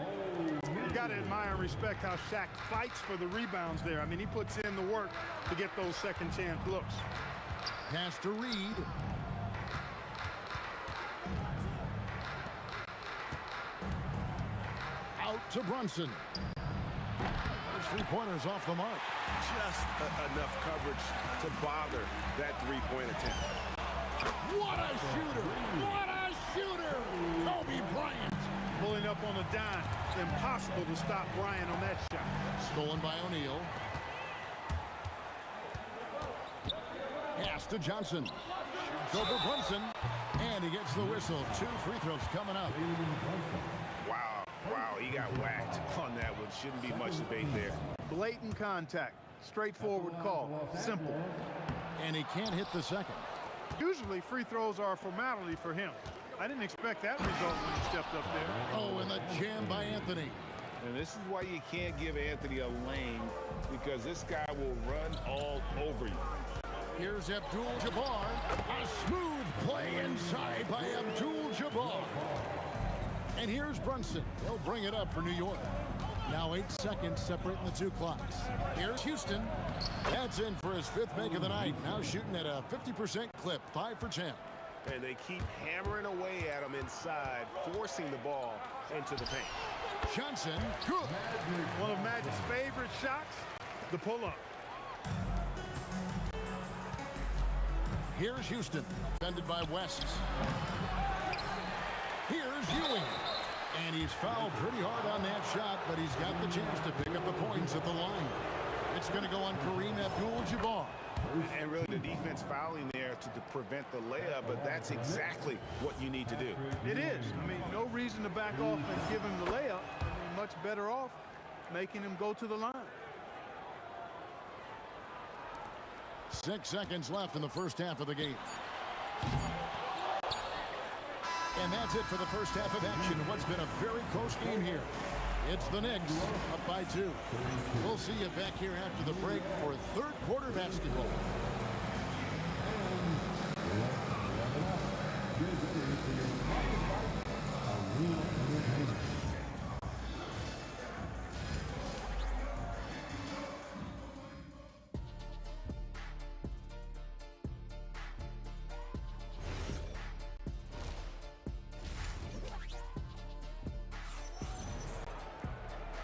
You got to admire and respect how Shaq fights for the rebounds there. I mean, he puts in the work to get those second chance looks. Pass to Reed. Out to Brunson. His 3-pointers off the mark. Just enough coverage to bother that 3-point attempt. What a shooter! What a shooter! Kobe Bryant. Pulling up on a dime. Impossible to stop Bryant on that shot. Stolen by O'Neal. Pass to Johnson. Shoots over Brunson. And he gets the whistle. 2 free throws coming up. Wow, he got whacked on that one. Shouldn't be much debate there. Blatant contact. Straightforward call. Simple. And he can't hit the second. Usually free throws are a formality for him. I didn't expect that result when he stepped up there. Oh, and the jam by Anthony. And this is why you can't give Anthony a lane, because this guy will run all over you. Here's Abdul-Jabbar. A smooth play inside by Abdul-Jabbar. And here's Brunson. He'll bring it up for New York. Now 8 seconds separating the two clocks. Here's Houston. That's in for his 5th make of the night. Now shooting at a 50% clip, 5 for 10. And they keep hammering away at him inside, forcing the ball into the paint. Johnson, good. One of Magic's favorite shots, the pull-up. Here's Houston, defended by West. Here's Ewing. And he's fouled pretty hard on that shot, but he's got the chance to pick up the points at the line. It's going to go on Kareem Abdul-Jabbar. And really the defense fouling there to prevent the layup, but that's exactly what you need to do. It is. I mean, no reason to back off and give him the layup. I mean, much better off making him go to the line. 6 seconds left in the first half of the game. And that's it for the first half of action. What's been a very close game here. It's the Knicks up by 2. We'll see you back here after the break for third quarter basketball.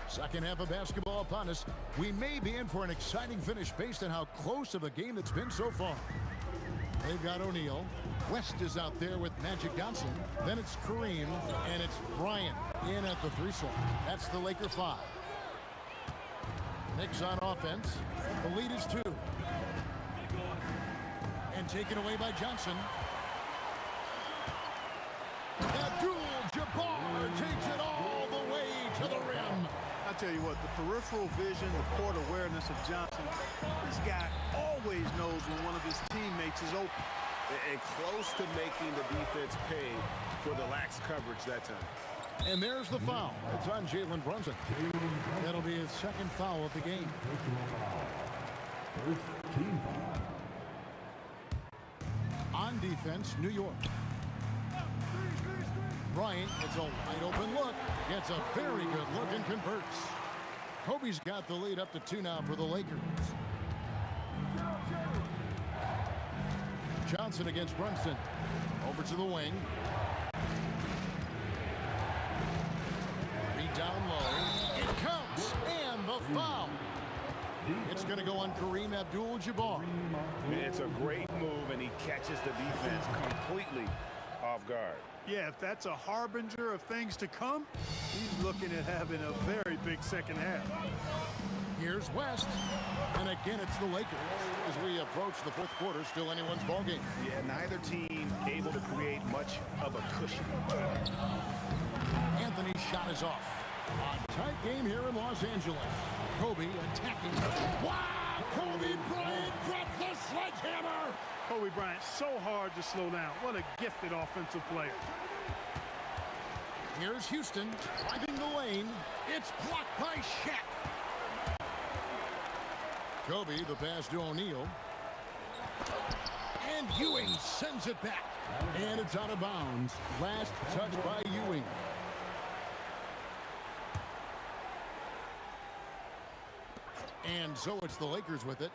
Second half of basketball upon us. We may be in for an exciting finish based on how close of a game it's been so far. They've got O'Neal. West is out there with Magic Johnson. Then it's Kareem, and it's Bryant in at the 3 slot. That's the Laker 5. Knicks on offense. The lead is 2. And taken away by Johnson. Abdul-Jabbar takes it all the way to the rim. I tell you what, the peripheral vision, the court awareness of Johnson, this guy always knows when one of his teammates is open. And close to making the defense pay for the lax coverage that time. And there's the foul. It's on Jalen Brunson. That'll be his 2nd foul of the game. On defense, New York. Bryant gets a wide open look. Gets a very good look and converts. Kobe's got the lead up to 2 now for the Lakers. Johnson against Brunson. Over to the wing. Read down low. It counts. And the foul. It's going to go on Kareem Abdul-Jabbar. It's a great move, and he catches the defense completely off guard. Yeah, if that's a harbinger of things to come, he's looking at having a very big second half. Here's West. And again, it's the Lakers. As we approach the 4th quarter, still anyone's ballgame. Yeah, neither team able to create much of a cushion. Anthony's shot is off. A tight game here in Los Angeles. Kobe attacking. Wow! Kobe Bryant drops the sledgehammer! Kobe Bryant, so hard to slow down. What a gifted offensive player. Here's Houston driving the lane. It's blocked by Shaq. Kobe, the pass to O'Neal. And Ewing sends it back. And it's out of bounds. Last touch by Ewing. And so it's the Lakers with it.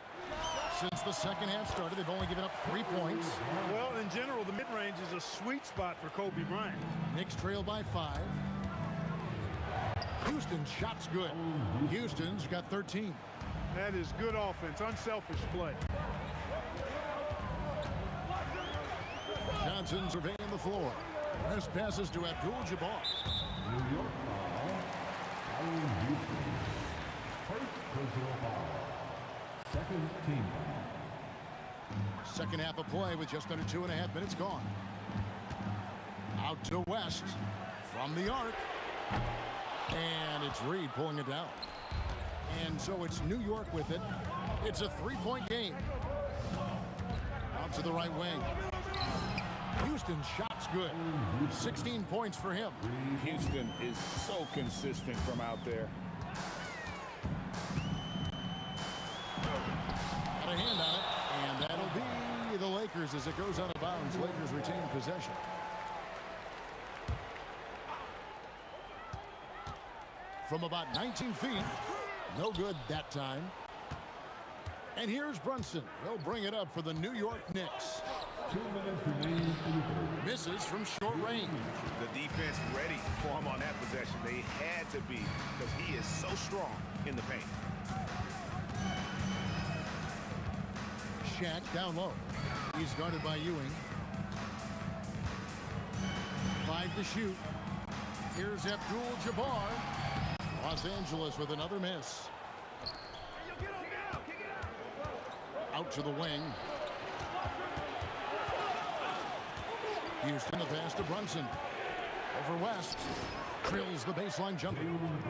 Since the second half started, they've only given up 3 points. Well, in general, the mid-range is a sweet spot for Kobe Bryant. Knicks trail by 5. Houston's shot's good. Houston's got 13. That is good offense, unselfish play. Johnson surveying the floor. First passes to Abdul-Jabbar. New York foul. Houston. First personal foul. Second team foul. Second half of play with just under 2.5 minutes gone. Out to West from the arc. And it's Reed pulling it down. And so it's New York with it. It's a 3-point game. Out to the right wing. Houston's shot's good. 16 points for him. Houston is so consistent from out there. Got a hand on it, and that'll be Lakers as it goes out of bounds. Lakers retain possession. From about 19 feet. No good that time. And here's Brunson. He'll bring it up for the New York Knicks. 2 minutes remaining in the third. Misses from short range. The defense ready for him on that possession. They had to be because he is so strong in the paint. Shaq down low. He's guarded by Ewing. 5 to shoot. Here's Abdul-Jabbar. Los Angeles with another miss. Out to the wing. Houston, the pass to Brunson. Over West. Drills the baseline jumper.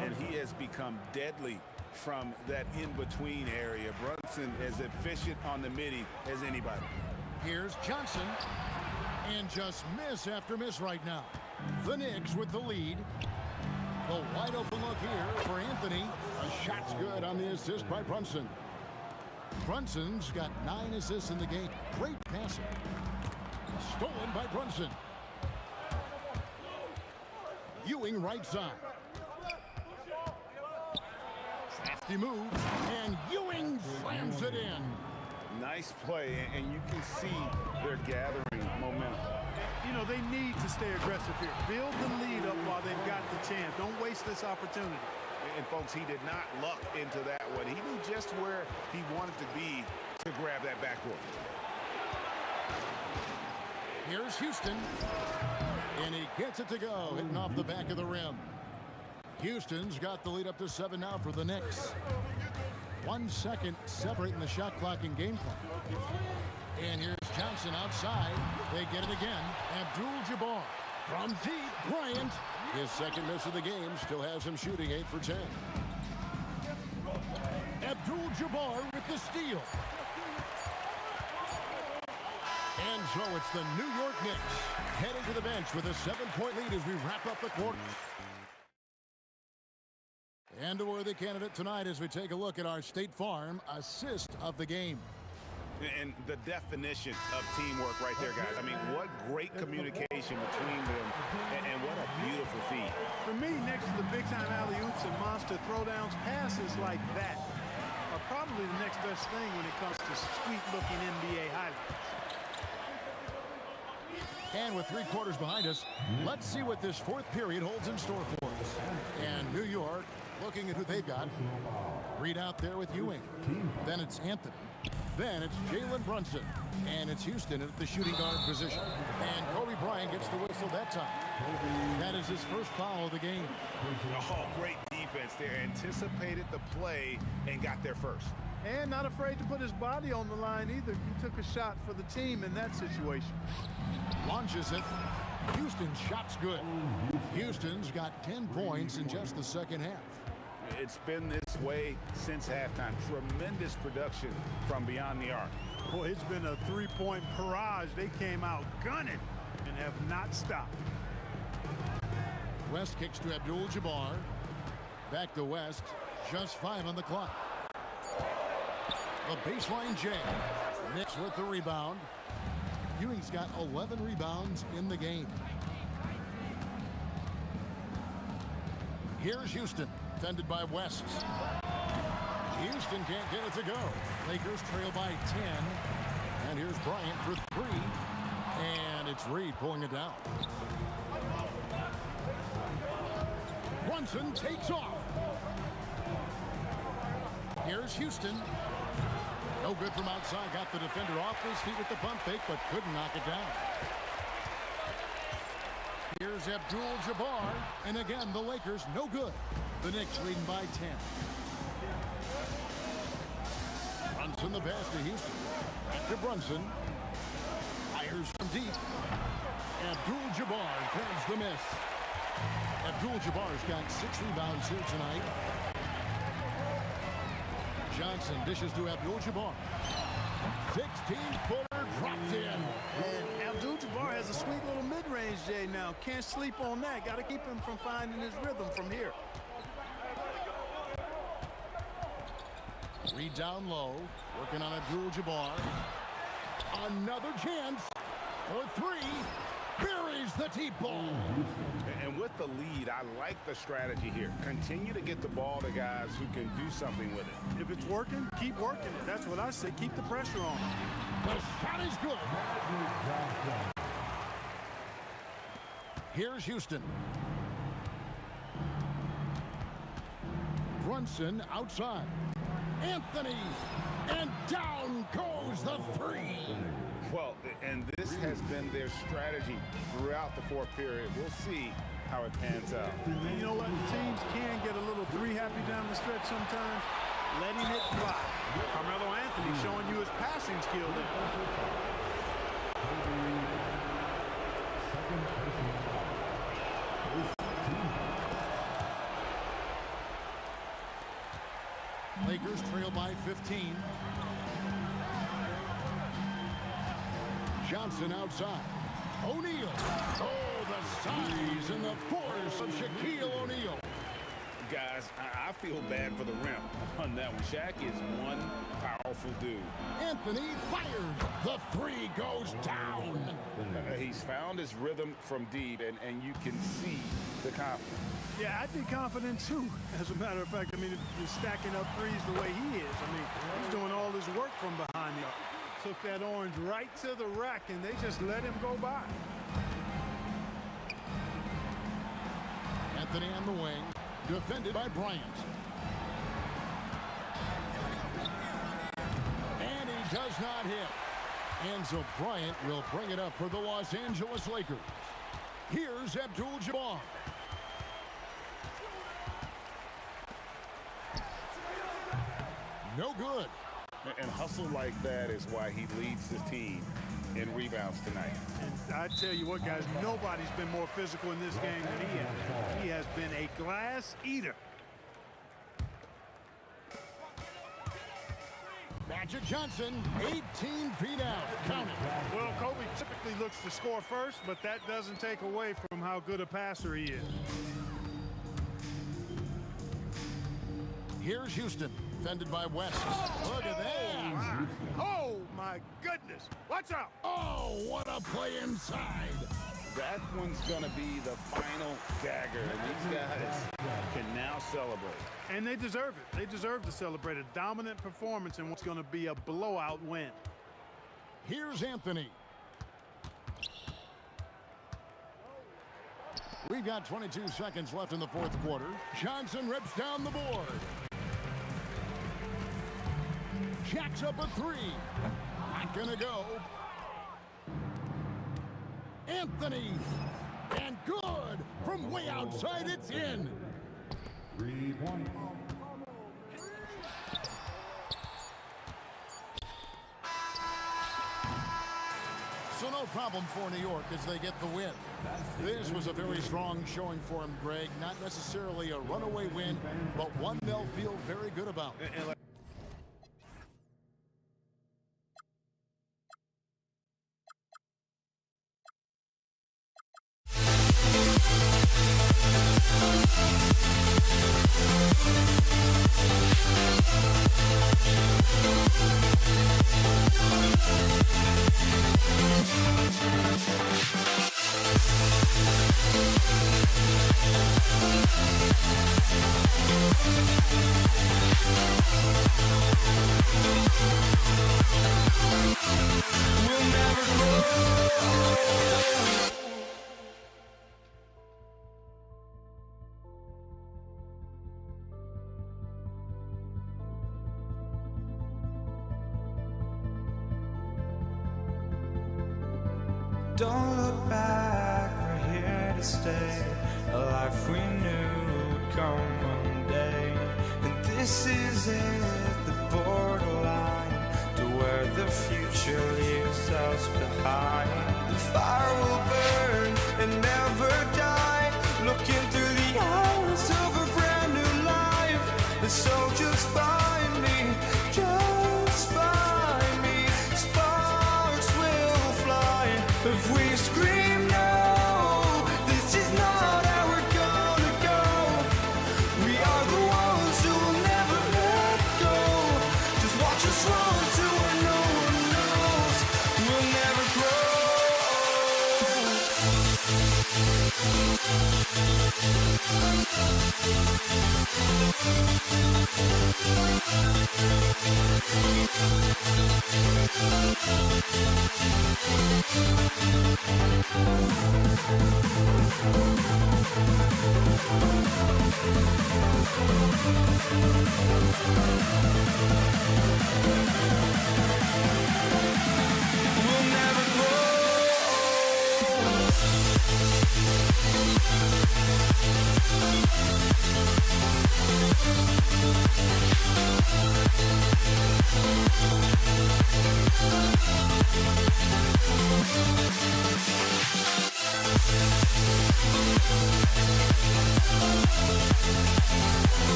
And he has become deadly from that in-between area. Brunson as efficient on the midi as anybody. Here's Johnson. And just miss after miss right now. The Knicks with the lead. The wide open look here for Anthony. A shot's good on the assist by Brunson. Brunson's got 9 assists in the game. Great passing. Stolen by Brunson. Ewing right side. Crafty move. And Ewing slams it in. Nice play, and you can see they're gathering momentum. You know, they need to stay aggressive here. Build the lead up while they've got the chance. Don't waste this opportunity. And folks, he did not luck into that one. He knew just where he wanted to be to grab that backboard. Here's Houston. And he gets it to go, hitting off the back of the rim. Houston's got the lead up to 7 now for the Knicks. 1 second separating the shot clock and game clock. And here's Johnson outside. They get it again. Abdul-Jabbar from deep. Bryant. His second miss of the game still has him shooting 8 for 10. Abdul-Jabbar with the steal. And so it's the New York Knicks heading to the bench with a 7-point lead as we wrap up the quarter. And a worthy candidate tonight as we take a look at our State Farm assist of the game. And the definition of teamwork right there, guys. I mean, what great communication between them, and what a beautiful feed. For me, next to the big-time alley-oops and monster throwdowns, passes like that are probably the next best thing when it comes to sweet-looking NBA highlights. And with 3 quarters behind us, let's see what this 4th period holds in store for us. And New York looking at who they've got. Reed out there with Ewing. Then it's Anthony. Then it's Jalen Brunson. And it's Houston at the shooting guard position. And Kobe Bryant gets the whistle that time. That is his first foul of the game. Oh, great defense there. Anticipated the play and got there first. And not afraid to put his body on the line either. He took a shot for the team in that situation. Launches it. Houston's shot's good. Houston's got 10 points in just the second half. It's been this way since halftime. Tremendous production from beyond the arc. Boy, it's been a 3-point barrage. They came out gunning and have not stopped. West kicks to Abdul-Jabbar. Back to West. Just 5 on the clock. The baseline jam. Knicks with the rebound. Ewing's got 11 rebounds in the game. Here's Houston, defended by West. Houston can't get it to go. Lakers trail by 10. And here's Bryant for 3. And it's Reed pulling it down. Brunson takes off. Here's Houston. No good from outside. Got the defender off his feet with the pump fake, but couldn't knock it down. Here's Abdul-Jabbar. And again, the Lakers no good. The Knicks leading by 10. Brunson the pass to Houston. Back to Brunson. Fires from deep. Abdul-Jabbar grabs the miss. Abdul-Jabbar's got 6 rebounds here tonight. Johnson dishes to Abdul-Jabbar. 16-footer drops in. And Abdul-Jabbar has a sweet little mid-range Jay now. Can't sleep on that. Got to keep him from finding his rhythm from here. Reed down low, working on Abdul-Jabbar. Another chance for three. Buries the deep ball. And with the lead, I like the strategy here. Continue to get the ball to guys who can do something with it. If it's working, keep working it. That's what I say. Keep the pressure on. The shot is good. Here's Houston. Brunson outside. Anthony. And down goes the three. Well, and this has been their strategy throughout the fourth period. We'll see how it pans out. And you know what? Teams can get a little three-happy down the stretch sometimes. Letting it fly. Carmelo Anthony showing you his passing skill there. Lakers trail by 15. Johnson outside. O'Neal. Oh, the size and the force of Shaquille O'Neal. Guys, I feel bad for the rim on that one. Shaq is one powerful dude. Anthony fires. The three goes down. He's found his rhythm from deep, and you can see the confidence. Yeah, I'd be confident too. As a matter of fact, I mean, if you're stacking up threes the way he is, I mean, he's doing all his work from behind the arc. Took that orange right to the rack, and they just let him go by. Anthony on the wing, defended by Bryant. And he does not hit. And so Bryant will bring it up for the Los Angeles Lakers. Here's Abdul-Jabbar. No good. And hustle like that is why he leads the team in rebounds tonight. And I tell you what, guys, nobody's been more physical in this game than he has. He has been a glass eater. Magic Johnson, 18 feet out. Count it. Well, Kobe typically looks to score first, but that doesn't take away from how good a passer he is. Here's Houston, defended by West. Look at that. Oh, my goodness. Watch out. Oh, what a play inside. That one's going to be the final dagger, and these guys can now celebrate. And they deserve it. They deserve to celebrate a dominant performance in what's going to be a blowout win. Here's Anthony. We've got 22 seconds left in the fourth quarter. Johnson rips down the board. Jacks up a three. Not gonna go. Anthony. And good. From way outside, it's in. 3 points. So no problem for New York as they get the win. This was a very strong showing for him, Greg. Not necessarily a runaway win, but one they'll feel very good about. Don't look back, we're here to stay. A life we knew would come one day. And this is it, the borderline to where the future leaves us behind. The fire will burn and never die. Looking through the eyes of a brand new life. And so just find me, just find me. Sparks will fly if we scream no. This is not how we're gonna go. We are the ones who will never let go. Just watch us run to where no one knows.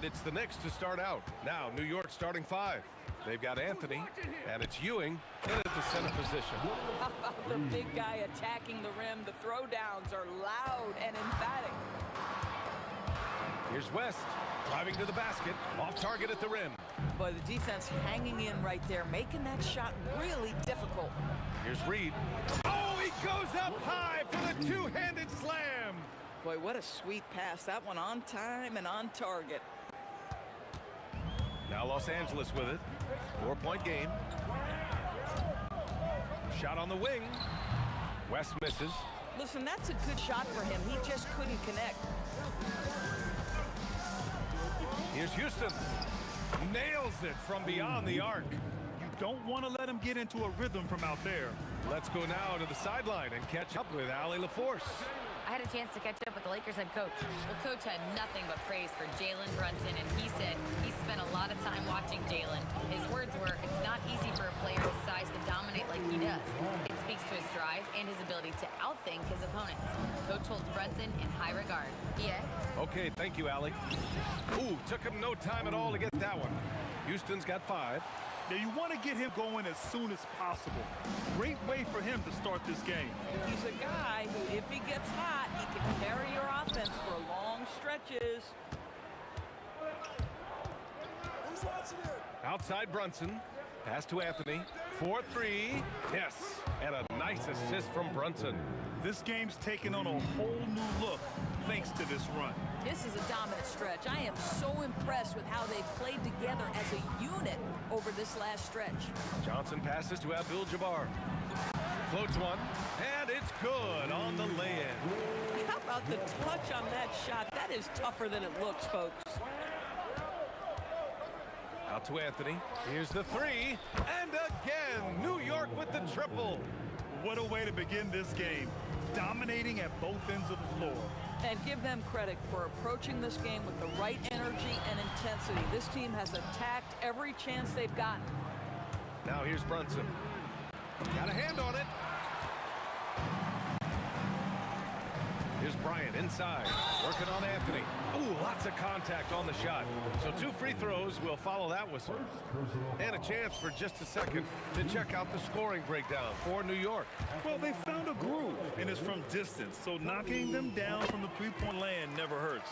it's the Knicks to start out. Now, New York starting 5. They've got Anthony, and it's Ewing in at the center position. How about the big guy attacking the rim? The throwdowns are loud and emphatic. Here's West, driving to the basket, off target at the rim. But the defense hanging in right there, making that shot really difficult. Here's Reed. Oh, he goes up high for the two-handed slam. Boy, what a sweet pass. That one on time and on target. Now Los Angeles with it. 4-point game. Shot on the wing. West misses. Listen, that's a good shot for him. He just couldn't connect. Here's Houston. Nails it from beyond the arc. You don't want to let him get into a rhythm from out there. Let's go now to the sideline and catch up with Allie LaForce. I had a chance to catch up with the Lakers head coach. Well, coach had nothing but praise for Jalen Brunson, and he said he spent a lot of time watching Jalen. His words were, it's not easy for a player his size to dominate like he does. It speaks to his drive and his ability to outthink his opponents. Coach holds Brunson in high regard. Yeah? Okay, thank you, Allie. Ooh, took him no time at all to get that one. Houston's got 5. Now, you want to get him going as soon as possible. Great way for him to start this game. He's a guy who, if he gets hot, he can carry your offense for long stretches. Outside Brunson. Pass to Anthony. 4-3. Yes. And a nice assist from Brunson. This game's taken on a whole new look thanks to this run. This is a dominant stretch. I am so impressed with how they've played together as a unit over this last stretch. Johnson passes to Abdul-Jabbar. Floats one, and it's good on the lay-in. How about the touch on that shot? That is tougher than it looks, folks. Out to Anthony. Here's the 3, and again, New York with the triple. What a way to begin this game, dominating at both ends of the floor. And give them credit for approaching this game with the right energy and intensity. This team has attacked every chance they've gotten. Now here's Brunson. Got a hand on it. Here's Bryant inside, working on Anthony. Ooh, lots of contact on the shot. So 2 free throws will follow that whistle. And a chance for just a second to check out the scoring breakdown for New York. Well, they found a groove, and it's from distance, so knocking them down from the three-point land never hurts.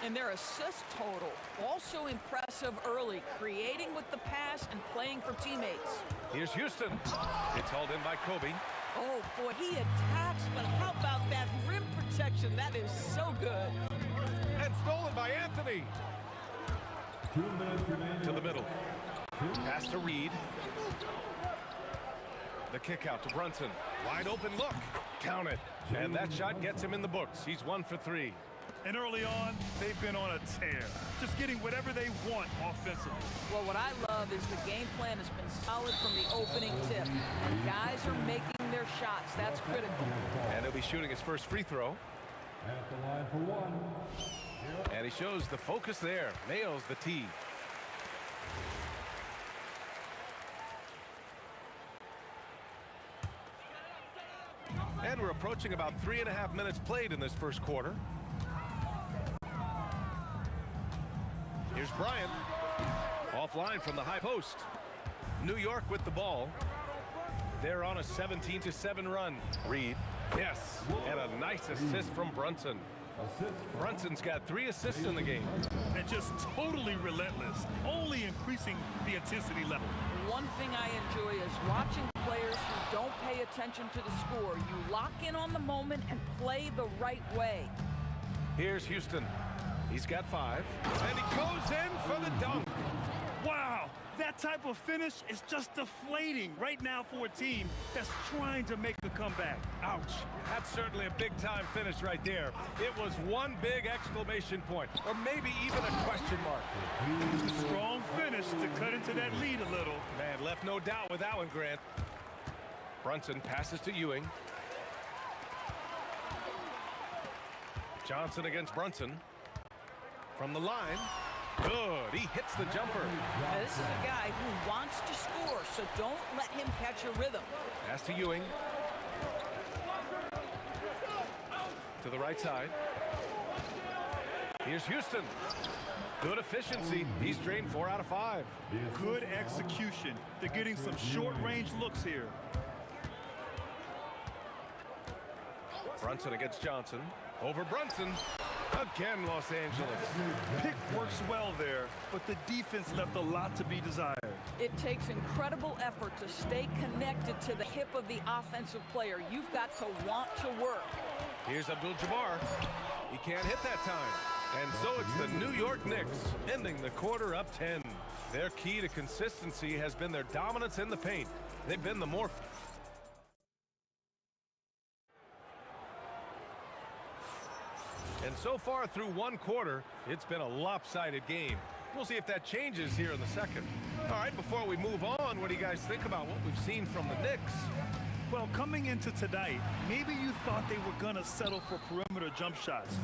And their assist total, also impressive early, creating with the pass and playing for teammates. Here's Houston. It's hauled in by Kobe. Oh, boy, he attacks, but how about that rim protection? That is so good. And stolen by Anthony. To the middle. Pass to Reed. The kick out to Brunson. Wide open look. Count it. And that shot gets him in the books. He's 1 for 3. And early on, they've been on a tear, just getting whatever they want offensively. Well, what I love is the game plan has been solid from the opening tip. And guys are making their shots. That's critical. And he'll be shooting his first free throw. At the line for 1. And he shows the focus there. Nails the tee. And we're approaching about 3.5 minutes played in this first quarter. Here's Bryant. Offline from the high post. New York with the ball. They're on a 17-7 run. Reed. Yes. And a nice assist from Brunson. Brunson's got 3 assists in the game. And just totally relentless, only increasing the intensity level. One thing I enjoy is watching players who don't pay attention to the score. You lock in on the moment and play the right way. Here's Houston. He's got 5. And he goes in for the dunk. Wow, that type of finish is just deflating right now for a team that's trying to make a comeback. Ouch. That's certainly a big-time finish right there. It was one big exclamation point, or maybe even a question mark. A strong finish to cut into that lead a little. Man, left no doubt with that one, Grant. Brunson passes to Ewing. Johnson against Brunson. From the line. Good. He hits the jumper. Now, this is a guy who wants to score, so don't let him catch a rhythm. Pass to Ewing. To the right side. Here's Houston. Good efficiency. He's drained 4 out of 5. Good execution. They're getting some short-range looks here. Brunson against Johnson. Over Brunson. Again, Los Angeles. Pick works well there, but the defense left a lot to be desired. It takes incredible effort to stay connected to the hip of the offensive player. You've got to want to work. Here's Abdul-Jabbar. He can't hit that time. And so it's the New York Knicks ending the quarter up 10. Their key to consistency has been their dominance in the paint. They've been the more... And so far through one quarter, it's been a lopsided game. We'll see if that changes here in the second. All right, before we move on, what do you guys think about what we've seen from the Knicks? Well, coming into tonight, maybe you thought they were going to settle for perimeter jump shots.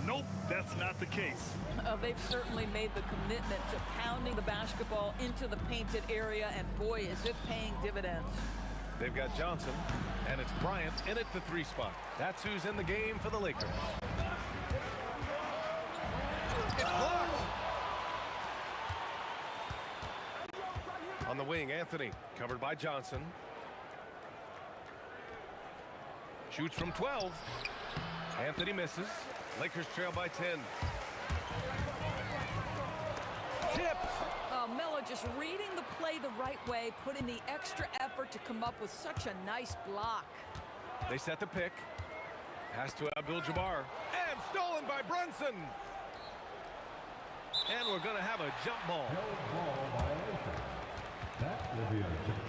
Nope, that's not the case. They've certainly made the commitment to pounding the basketball into the painted area, and boy, is it paying dividends. They've got Johnson, and it's Bryant in at the 3 spot. That's who's in the game for the Lakers. It's blocked. On the wing, Anthony, covered by Johnson. Shoots from 12. Anthony misses. Lakers trail by 10. Tipped. Melo just reading the play the right way, putting the extra effort to come up with such a nice block. They set the pick. Pass to Abdul-Jabbar. And stolen by Brunson. And we're going to have a jump ball. That will be a jump.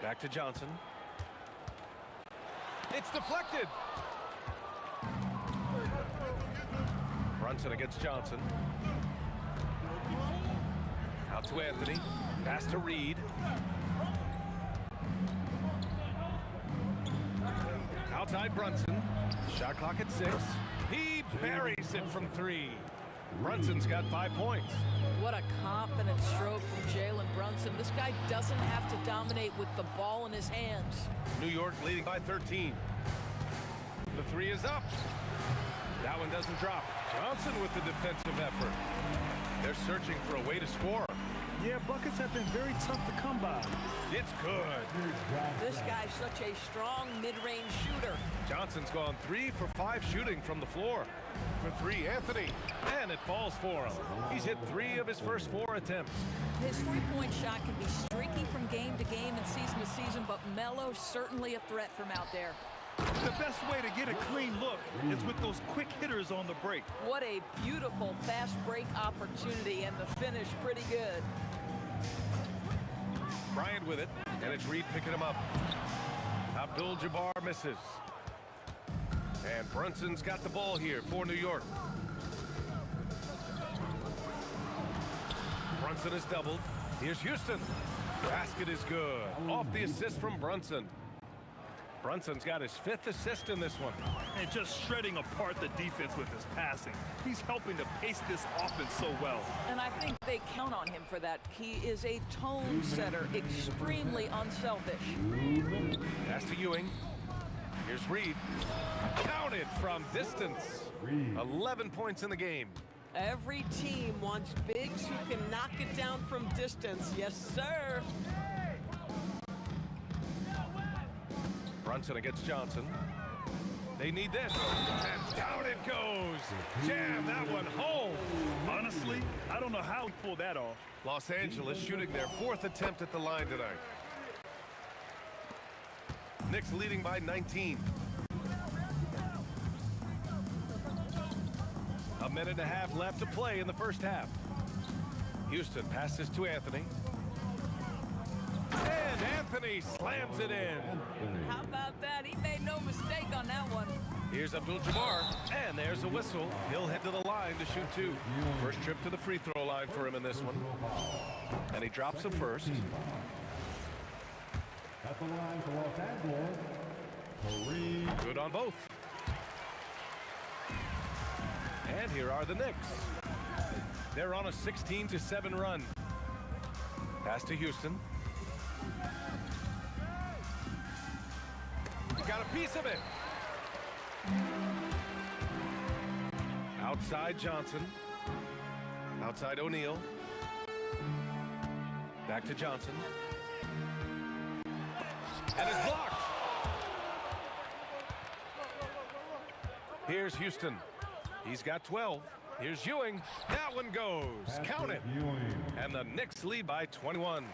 Back to Johnson. It's deflected. Brunson against Johnson. Out to Anthony. Pass to Reed. Outside Brunson. Shot clock at 6. He buries it from 3. Brunson's got 5 points. What a confident stroke from Jalen Brunson. This guy doesn't have to dominate with the ball in his hands. New York leading by 13. The 3 is up. That one doesn't drop. Johnson with the defensive effort. They're searching for a way to score. Yeah, buckets have been very tough to come by. It's good. This guy's such a strong mid-range shooter. Johnson's gone 3 for 5 shooting from the floor. For 3, Anthony. And it falls for him. He's hit 3 of his first 4 attempts. His three-point shot can be streaky from game to game and season to season, but Melo's certainly a threat from out there. The best way to get a clean look is with those quick hitters on the break. What a beautiful fast break opportunity, and the finish pretty good. Bryant with it, and it's Reed picking him up. Abdul-Jabbar misses. And Brunson's got the ball here for New York. Brunson is doubled. Here's Houston. Basket is good. Off the assist from Brunson. Brunson's got his 5th assist in this one. And just shredding apart the defense with his passing. He's helping to pace this offense so well. And I think they count on him for that. He is a tone setter, extremely unselfish. Pass to Ewing. Here's Reed. Counted from distance. 11 points in the game. Every team wants bigs who can knock it down from distance. Yes, sir. Brunson against Johnson. They need this. And down it goes. Jam that one home. Honestly, I don't know how he pulled that off. Los Angeles shooting their 4th attempt at the line tonight. Knicks leading by 19. A minute and a half left to play in the first half. Houston passes to Anthony. And Anthony slams it in. How about that? He made no mistake on that one. Here's Abdul-Jabbar, and there's a whistle. He'll head to the line to shoot 2. First trip to the free throw line for him in this one. And he drops the first. At the line for Los Angeles, good on both. And here are the Knicks. They're on a 16-7 run. Pass to Houston. Got a piece of it. Outside Johnson. Outside O'Neal. Back to Johnson. And it's blocked. Here's Houston. He's got 12. Here's Ewing. That one goes. Count it. And the Knicks lead by 21.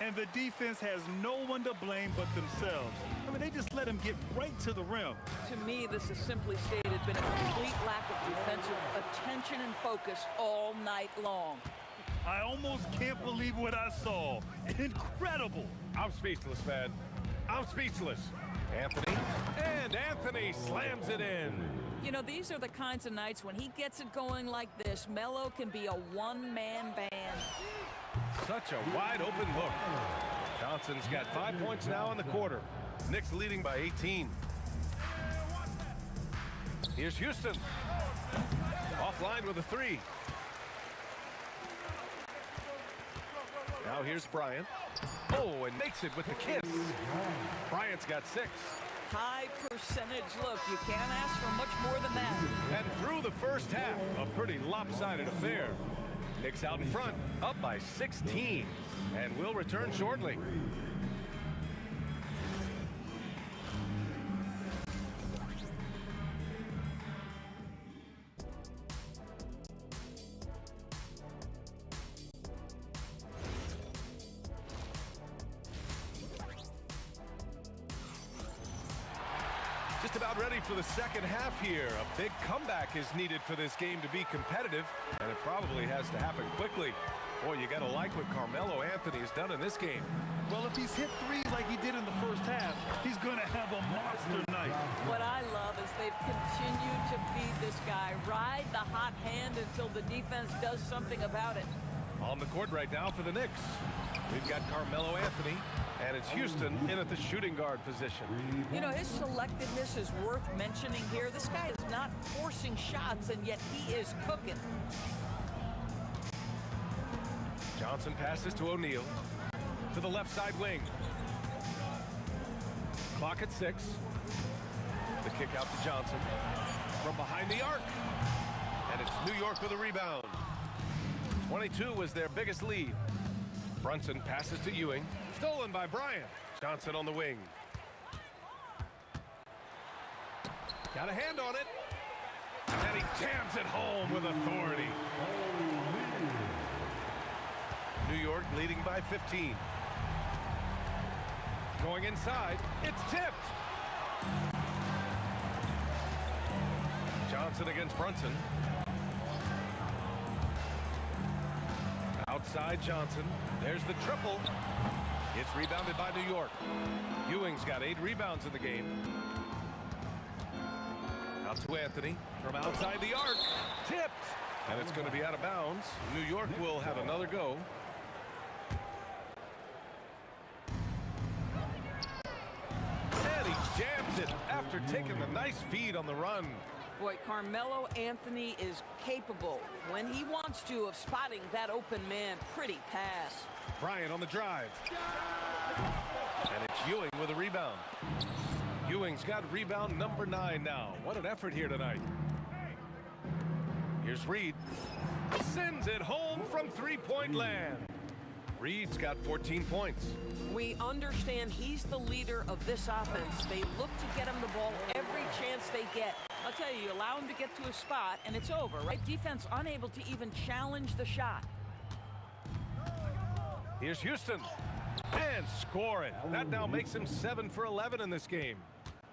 And the defense has no one to blame but themselves. I mean, they just let him get right to the rim. To me, this is simply stated been a complete lack of defensive attention and focus all night long. I almost can't believe what I saw. Incredible. I'm speechless, man. I'm speechless. Anthony. And Anthony slams it in. You know, these are the kinds of nights when he gets it going like this, Melo can be a one-man band. Such a wide open look. Johnson's got 5 points now in the quarter. Knicks leading by 18. Here's Houston. Offline with a three. Now here's Bryant. Oh, and makes it with the kiss. Bryant's got 6. High percentage look. You can't ask for much more than that. And through the first half, a pretty lopsided affair. Knicks out in front, up by 16. And will return shortly. Just about ready for the second half here. A big comeback is needed for this game to be competitive, and it probably has to happen quickly. Boy, you gotta like what Carmelo Anthony has done in this game. Well, if he's hit threes like he did in the first half, he's gonna have a monster night. What I love is they've continued to feed this guy, ride the hot hand until the defense does something about it. On the court right now for the Knicks, we've got Carmelo Anthony, and it's Houston in at the shooting guard position. You know, his selectiveness is worth mentioning here. This guy is not forcing shots, and yet he is cooking. Johnson passes to O'Neal. To the left side wing. Clock at 6. The kick out to Johnson. From behind the arc. And it's New York with a rebound. 22 was their biggest lead. Brunson passes to Ewing. Stolen by Bryant. Johnson on the wing. Got a hand on it. And he jams it home with authority. New York leading by 15. Going inside. It's tipped. Johnson against Brunson. Outside Johnson. There's the triple. It's rebounded by New York. Ewing's got 8 rebounds in the game. Out to Anthony from outside the arc. Tipped. And it's going to be out of bounds. New York will have another go. And he jams it after taking the nice feed on the run. Boy, Carmelo Anthony is capable, when he wants to, of spotting that open man. Pretty pass. Bryant on the drive. And it's Ewing with a rebound. Ewing's got rebound number 9 now. What an effort here tonight. Here's Reed. Sends it home from three-point land. Reed's got 14 points. We understand he's the leader of this offense. They look to get him the ball every chance they get. I'll tell you, allow him to get to a spot, and it's over, right? Defense unable to even challenge the shot. Here's Houston. And score it. That now makes him 7 for 11 in this game.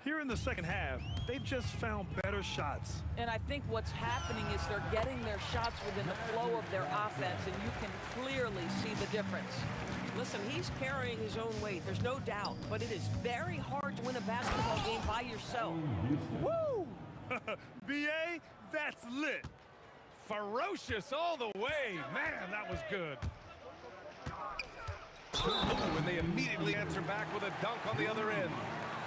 Here in the second half, they've just found better shots. And I think what's happening is they're getting their shots within the flow of their offense, and you can clearly see the difference. Listen, he's carrying his own weight. There's no doubt. But it is very hard to win a basketball game by yourself. Woo! B.A., that's lit. Ferocious all the way. Man, that was good. Ooh, and they immediately answer back with a dunk on the other end.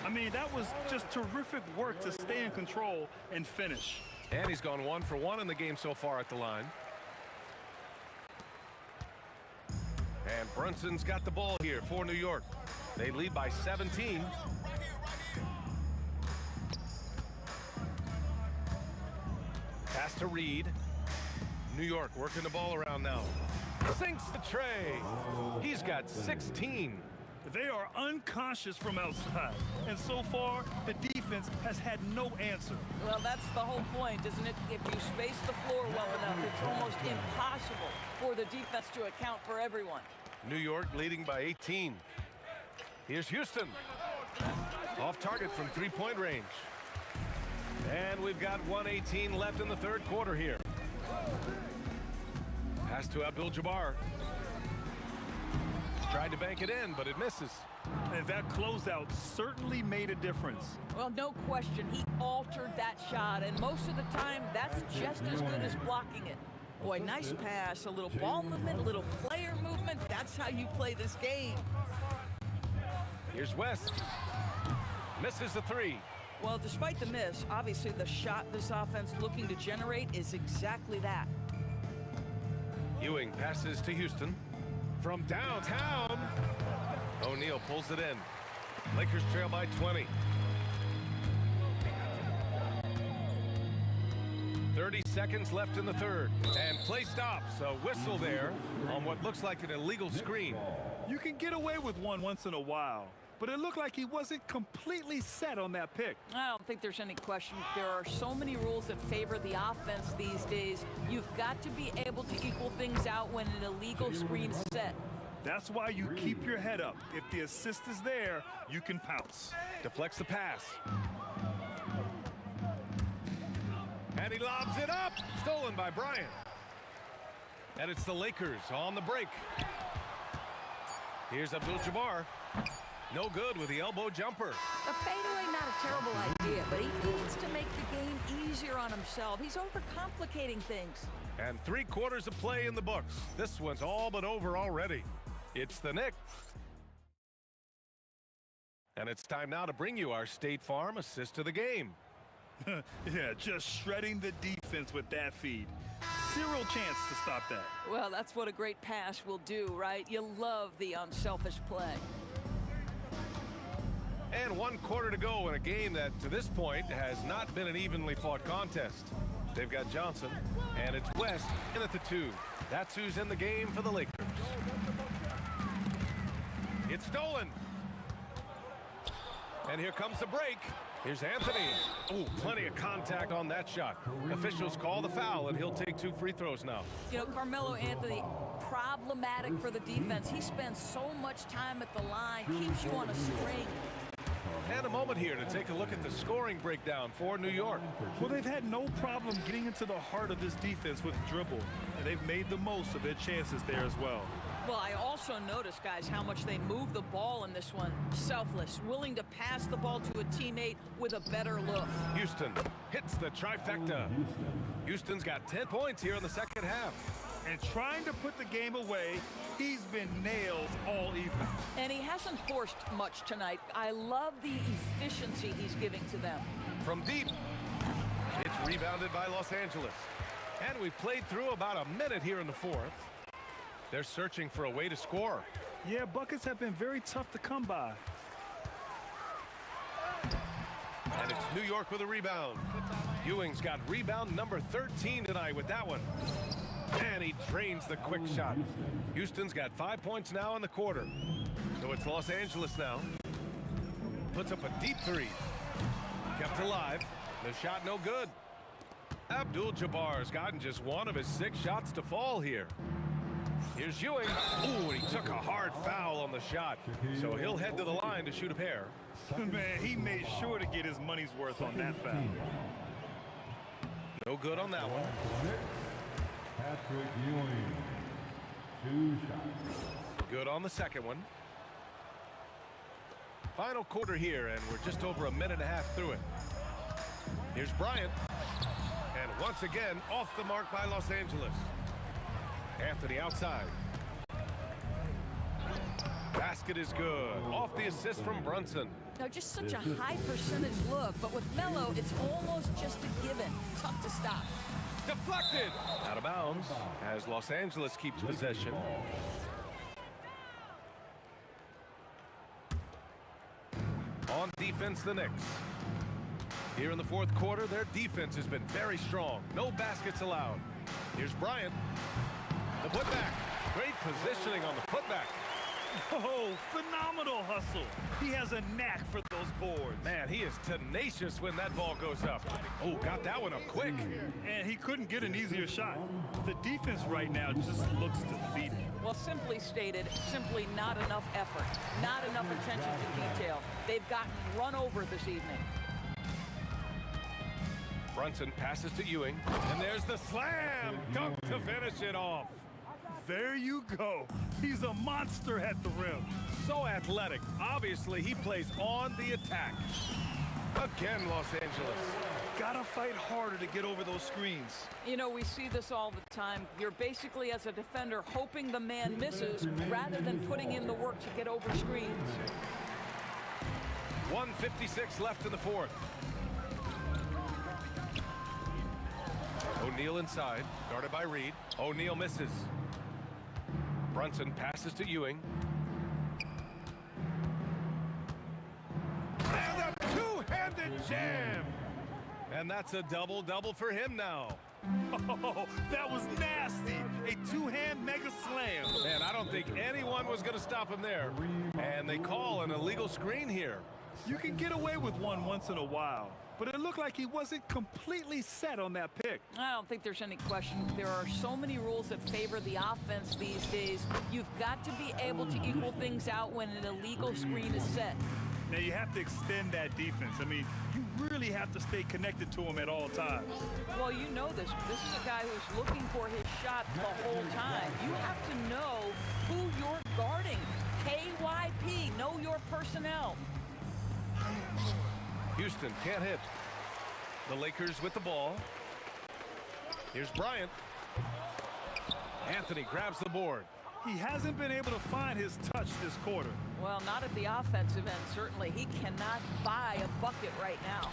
I mean, that was just terrific work to stay in control and finish. And he's gone 1 for 1 in the game so far at the line. And Brunson's got the ball here for New York. They lead by 17. Pass to Reed. New York working the ball around now. Sinks the tray. He's got 16. They are unconscious from outside, and so far, the defense has had no answer. Well, that's the whole point, isn't it? If you space the floor well enough, it's almost impossible for the defense to account for everyone. New York leading by 18. Here's Houston. Off target from three-point range. And we've got 1:18 left in the third quarter here. Pass to Abdul-Jabbar. Tried to bank it in, but it misses. And that closeout certainly made a difference. Well, no question, he altered that shot, and most of the time, that's just as good as blocking it. Boy, nice pass, a little ball movement, a little player movement. That's how you play this game. Here's West. Misses the three. Well, despite the miss, obviously the shot this offense looking to generate is exactly that. Ewing passes to Houston. From downtown, O'Neal pulls it in. Lakers trail by 20. 30 seconds left in the third. And play stops. A whistle there on what looks like an illegal screen. You can get away with one once in a while, but it looked like he wasn't completely set on that pick. I don't think there's any question. There are so many rules that favor the offense these days. You've got to be able to equal things out when an illegal screen's set. That's why you keep your head up. If the assist is there, you can pounce. Deflects the pass. And he lobs it up. Stolen by Bryant. And it's the Lakers on the break. Here's Abdul-Jabbar. No good with the elbow jumper. The fadeaway, not a terrible idea, but he needs to make the game easier on himself. He's overcomplicating things. And 3 quarters of play in the books. This one's all but over already. It's the Knicks. And it's time now to bring you our State Farm assist of the game. Yeah, just shredding the defense with that feed. Zero chance to stop that. Well, that's what a great pass will do, right? You love the unselfish play. And 1 quarter to go in a game that, to this point, has not been an evenly fought contest. They've got Johnson, and it's West in at the 2. That's who's in the game for the Lakers. It's stolen. And here comes the break. Here's Anthony. Oh, plenty of contact on that shot. Officials call the foul, and he'll take 2 free throws now. You know, Carmelo Anthony, problematic for the defense. He spends so much time at the line, keeps you on a string. And a moment here to take a look at the scoring breakdown for New York. Well, they've had no problem getting into the heart of this defense with dribble, and they've made the most of their chances there as well. Well, I also noticed, guys, how much they move the ball in this one. Selfless, willing to pass the ball to a teammate with a better look. Houston hits the trifecta. Houston's got 10 points here in the second half. And trying to put the game away, he's been nailed all evening. And he hasn't forced much tonight. I love the efficiency he's giving to them. From deep, it's rebounded by Los Angeles. And we've played through about a minute here in the fourth. They're searching for a way to score. Yeah, buckets have been very tough to come by. And it's New York with a rebound. Ewing's got rebound number 13 tonight with that one. And he drains the quick shot. Houston's got 5 points now in the quarter. So it's Los Angeles now. Puts up a deep 3. Kept alive. The shot no good. Abdul-Jabbar's gotten just 1 of his 6 shots to fall here. Here's Ewing. Ooh, and he took a hard foul on the shot. So he'll head to the line to shoot a pair. Man, he made sure to get his money's worth on that foul. No good on that one. Patrick Ewing, 2 shots. Good on the second one. Final quarter here, and we're just over a minute and a half through it. Here's Bryant. And once again, off the mark by Los Angeles. Anthony outside. Basket is good. Off the assist from Brunson. Now, just such a high percentage look, but with Melo, it's almost just a given. Tough to stop. Deflected. Out of bounds as Los Angeles keeps possession. On defense, the Knicks. Here in the fourth quarter, their defense has been very strong. No baskets allowed. Here's Bryant. The putback. Great positioning on the putback. Oh, phenomenal hustle. He has a knack for those boards. Man, he is tenacious when that ball goes up. Oh, got that one up quick. And he couldn't get an easier shot. The defense right now just looks defeated. Well, simply stated, simply not enough effort, not enough attention to detail. They've gotten run over this evening. Brunson passes to Ewing, and there's the slam dunk to finish it off. There you go. He's a monster at the rim. So athletic. Obviously, he plays on the attack. Again, Los Angeles. Gotta fight harder to get over those screens. You know, we see this all the time. You're basically, as a defender, hoping the man misses rather than putting in the work to get over screens. 1:56 left in the fourth. O'Neal inside, guarded by Reed. O'Neal misses. Brunson passes to Ewing. And a two-handed jam! And that's a double-double for him now. Oh, that was nasty. A two-hand mega slam. And I don't think anyone was going to stop him there. And they call an illegal screen here. You can get away with one once in a while, but it looked like he wasn't completely set on that pick. I don't think there's any question. There are so many rules that favor the offense these days. You've got to be able to equal things out when an illegal screen is set. Now, you have to extend that defense. I mean, you really have to stay connected to him at all times. Well, you know this. This is a guy who's looking for his shot the whole time. You have to know who you're guarding. KYP, know your personnel. Houston can't hit. The Lakers with the ball. Here's Bryant. Anthony grabs the board. He hasn't been able to find his touch this quarter. Well, not at the offensive end, certainly. He cannot buy a bucket right now.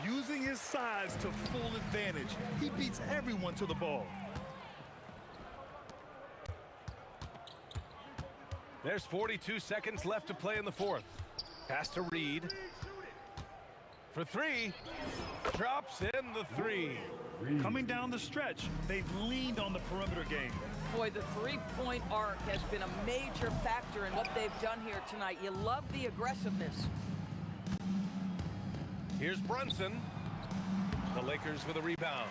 Using his size to full advantage, he beats everyone to the ball. There's 42 seconds left to play in the fourth. Pass to Reed. For three. Drops in the three. Coming down the stretch, they've leaned on the perimeter game. Boy, the three-point arc has been a major factor in what they've done here tonight. You love the aggressiveness. Here's Brunson. The Lakers with a rebound.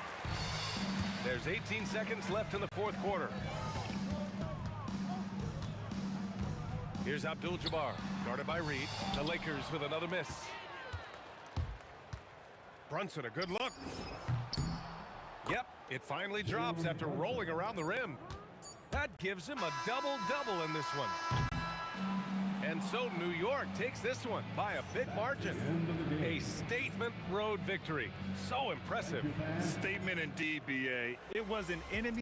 There's 18 seconds left in the fourth quarter. Here's Abdul-Jabbar, guarded by Reed. The Lakers with another miss. Brunson, a good look. Yep, it finally drops after rolling around the rim. That gives him a double-double in this one. And so New York takes this one by a big margin. A statement road victory. So impressive. Statement indeed, B.A. It was an enemy.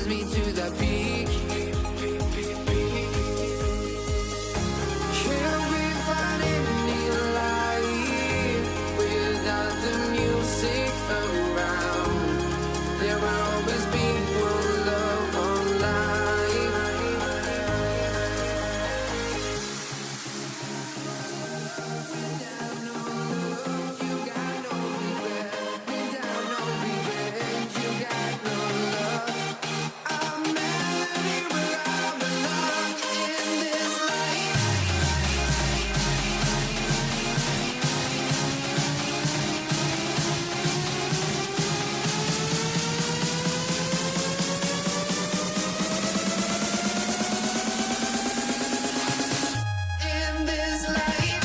pushes me to the peak. Can we find any light without the music around? There will always be one love on life. Without no love, you got no regret. Without no regret, you got no love. I'm melody where I belong in this life. In this life.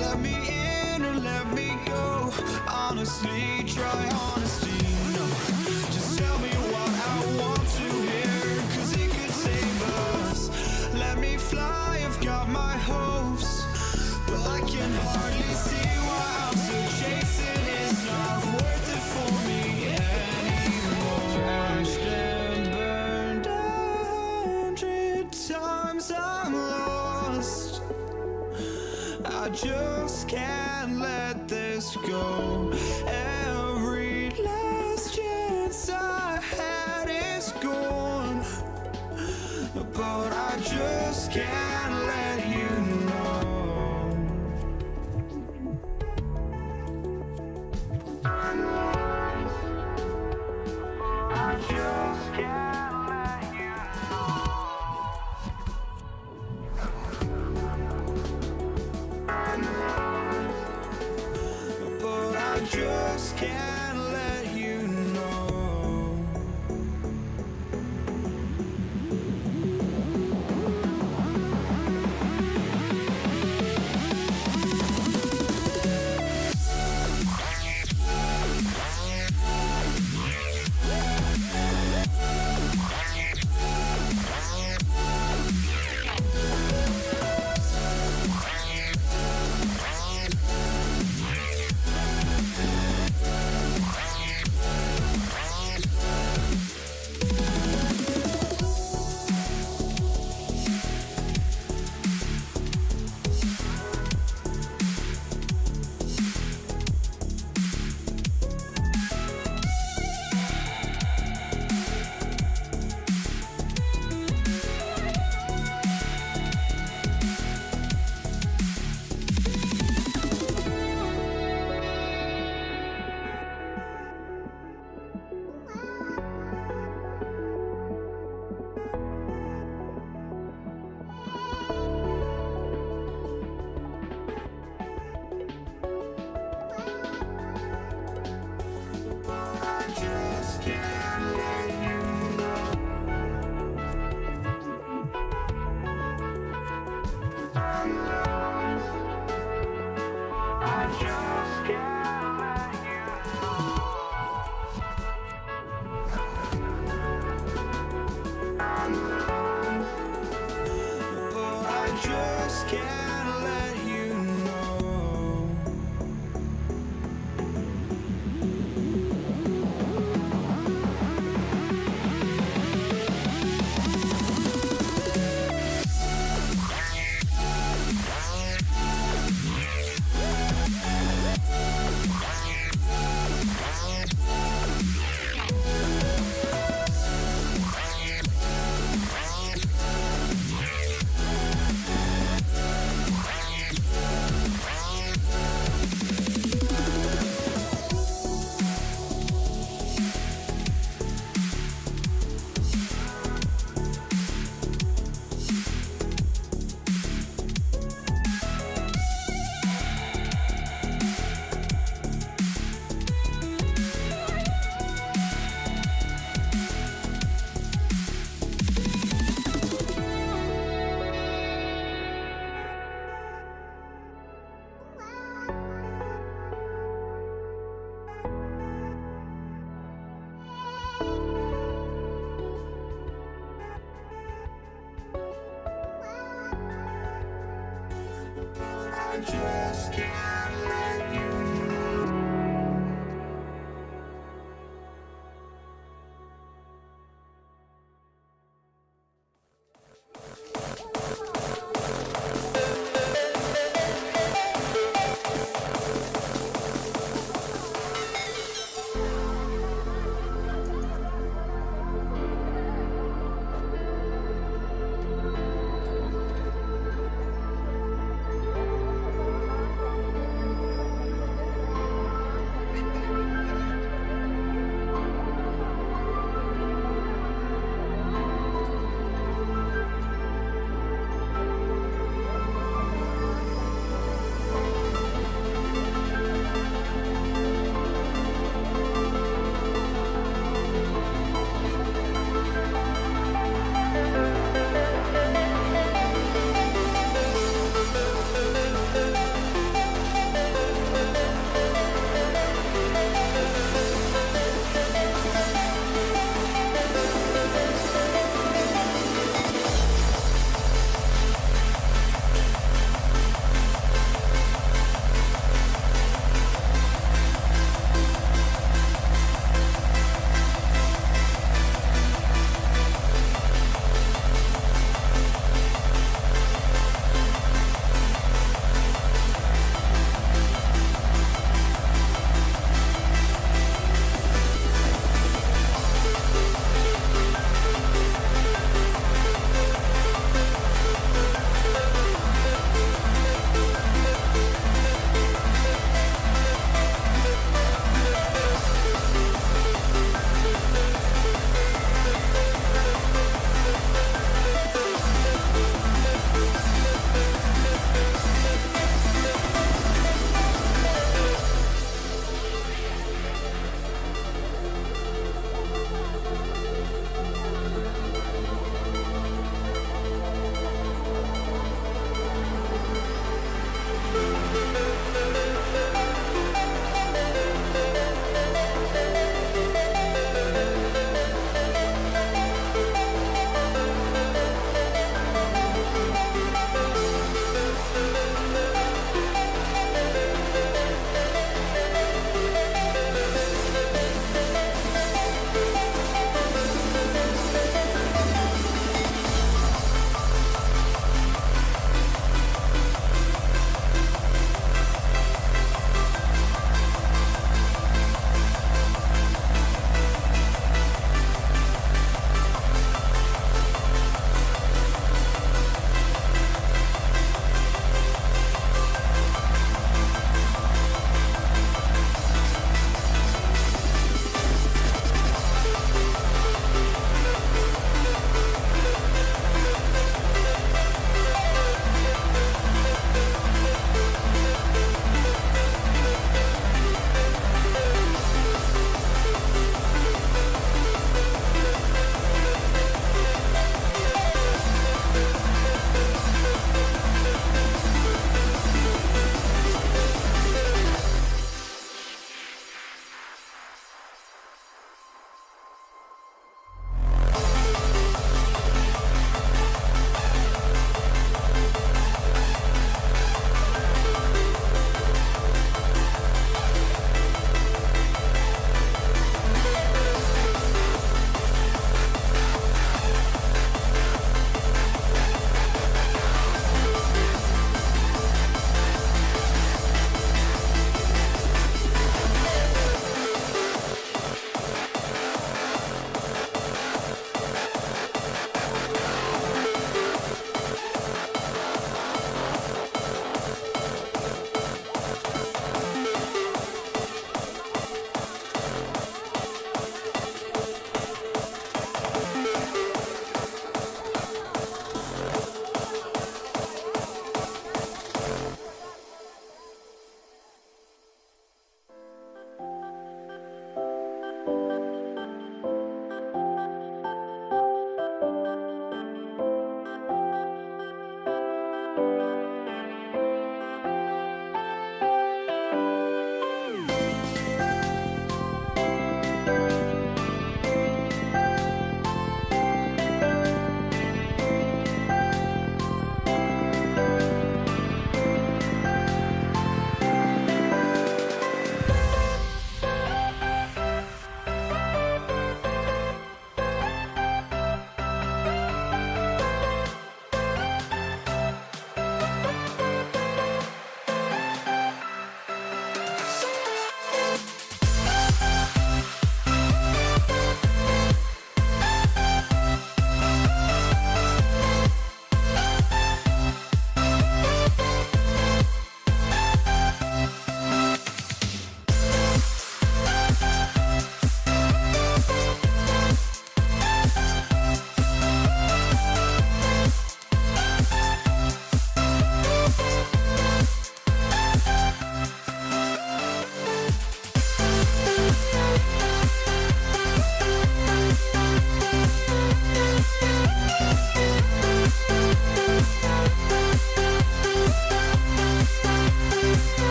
Let me in or let me go. Honestly, try honesty. No, just tell me what I want to hear, 'cause it could save us. Let me fly, I've got my hopes, but I can hardly see why I'm still chasing. It's not worth it for me anymore. Crashed and burned 100 times, I'm lost. I just can't let this go. Every last chance I had is gone, but I just can't let you know. I just can't let you but I just can't let you know.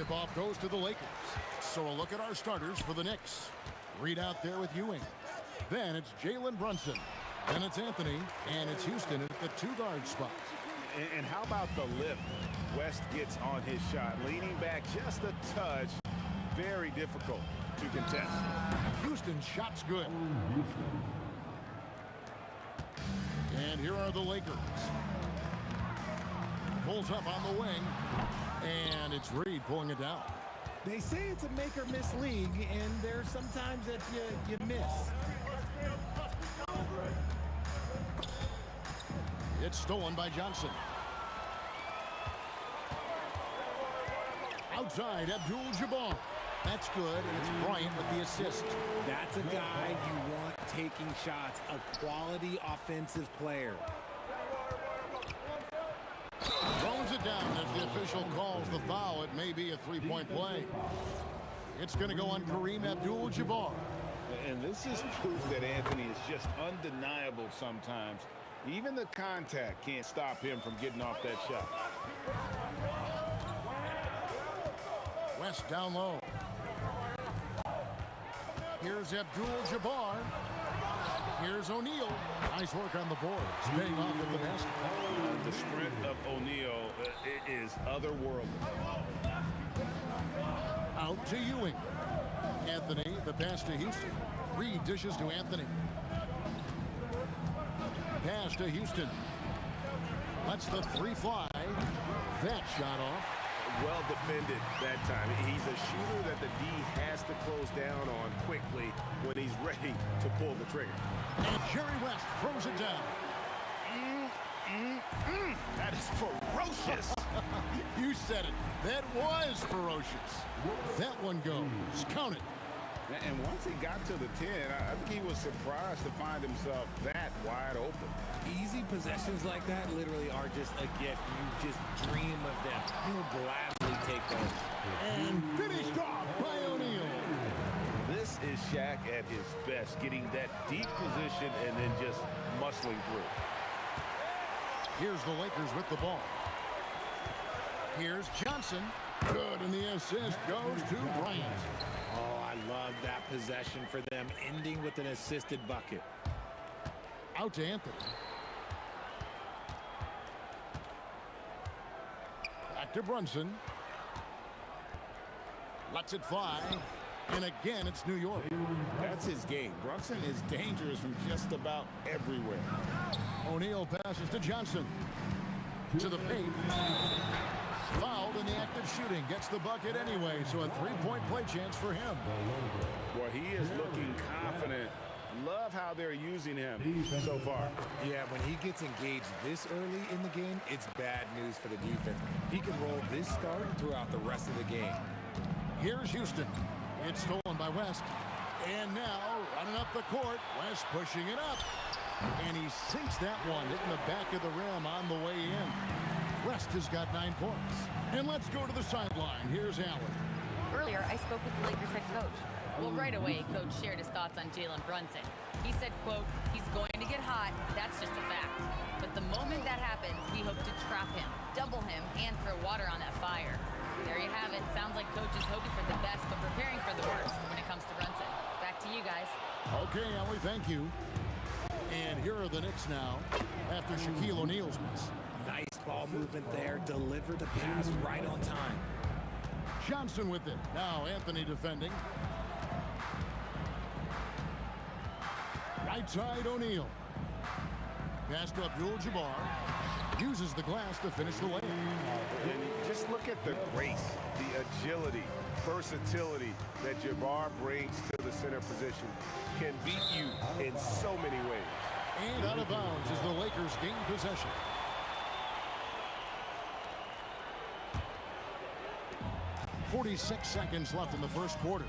Tip-off goes to the Lakers. So a look at our starters for the Knicks. Reed out there with Ewing. Then it's Jalen Brunson. Then it's Anthony. And it's Houston at the 2-guard spot. And how about the lift West gets on his shot? Leaning back just a touch. Very difficult to contest. Houston's shot's good. And here are the Lakers. Pulls up on the wing. And it's Reed pulling it down. They say it's a make-or-miss league, and there's sometimes that you miss. It's stolen by Johnson. Outside, Abdul-Jabbar. That's good, and it's Bryant with the assist. That's a guy you want taking shots, a quality offensive player. Throws it down as the official calls the foul. It may be a three-point play. It's going to go on Kareem Abdul-Jabbar. And this is proof that Anthony is just undeniable sometimes. Even the contact can't stop him from getting off that shot. West down low. Here's Abdul-Jabbar. Here's O'Neal. Nice work on the boards. Paying off at the basket. The sprint of O'Neal is otherworldly. Out to Ewing. Anthony, the pass to Houston. Reed dishes to Anthony. Pass to Houston. Lets the three fly. That shot off. Well defended that time. He's a shooter that the D has to close down on quickly when he's ready to pull the trigger. And Jerry West throws it down. That is ferocious. You said it. That was ferocious. That one goes. Count it. And once he got to the 10, I think he was surprised to find himself that wide open. Easy possessions like that literally are just a gift. You just dream of them. He'll gladly take those. And finished off by O'Neal. This is Shaq at his best, getting that deep position and then just muscling through. Here's the Lakers with the ball. Here's Johnson. Good, and the assist goes to Bryant. Oh, I love that possession for them, ending with an assisted bucket. Out to Anthony. Back to Brunson. Lets it fly. And again, it's New York. That's his game. Brunson is dangerous from just about everywhere. O'Neal passes to Johnson. To the paint. Fouled in the act of shooting. Gets the bucket anyway, so a three-point play chance for him. Boy, he is looking confident. Love how they're using him so far. Yeah, when he gets engaged this early in the game, it's bad news for the defense. He can roll this start throughout the rest of the game. Here's Houston. It's stolen by West. And now, running up the court, West pushing it up. And he sinks that one, hitting the back of the rim on the way in. West has got 9 points. And let's go to the sideline. Here's Allen. Earlier, I spoke with the Lakers head coach. Well, right away, Coach shared his thoughts on Jalen Brunson. He said, quote, he's going to get hot. That's just a fact. But the moment that happens, we hope to trap him, double him, and throw water on that fire. There you have it. Sounds like Coach is hoping for the best, but preparing for the worst when it comes to Brunson. Back to you guys. Okay, Allie, thank you. And here are the Knicks now after Shaquille O'Neal's miss. Nice ball movement there. Delivered the pass right on time. Johnson with it. Now Anthony defending. Right side O'Neal. Pass to Abdul-Jabbar. Uses the glass to finish the layup. And just look at the grace, the agility, versatility that Jabbar brings to the center position. Can beat you in so many ways. And out of bounds as the Lakers gain possession. .46 seconds left in the first quarter.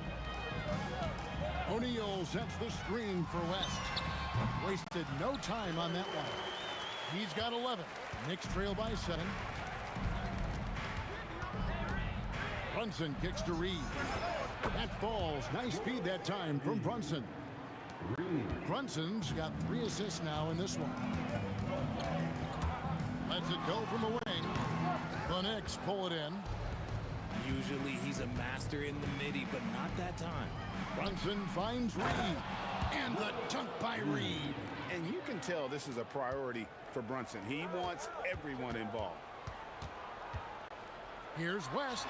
O'Neal sets the screen for West. Wasted no time on that one. He's got 11. Knicks trail by 7. Brunson kicks to Reed. That falls. Nice speed that time from Brunson. Brunson's got 3 assists now in this one. Lets it go from the wing. The Knicks pull it in. Usually he's a master in the midi, but not that time. Brunson finds Reed. And the dunk by Reed. And you can tell this is a priority for Brunson. He wants everyone involved. Here's West.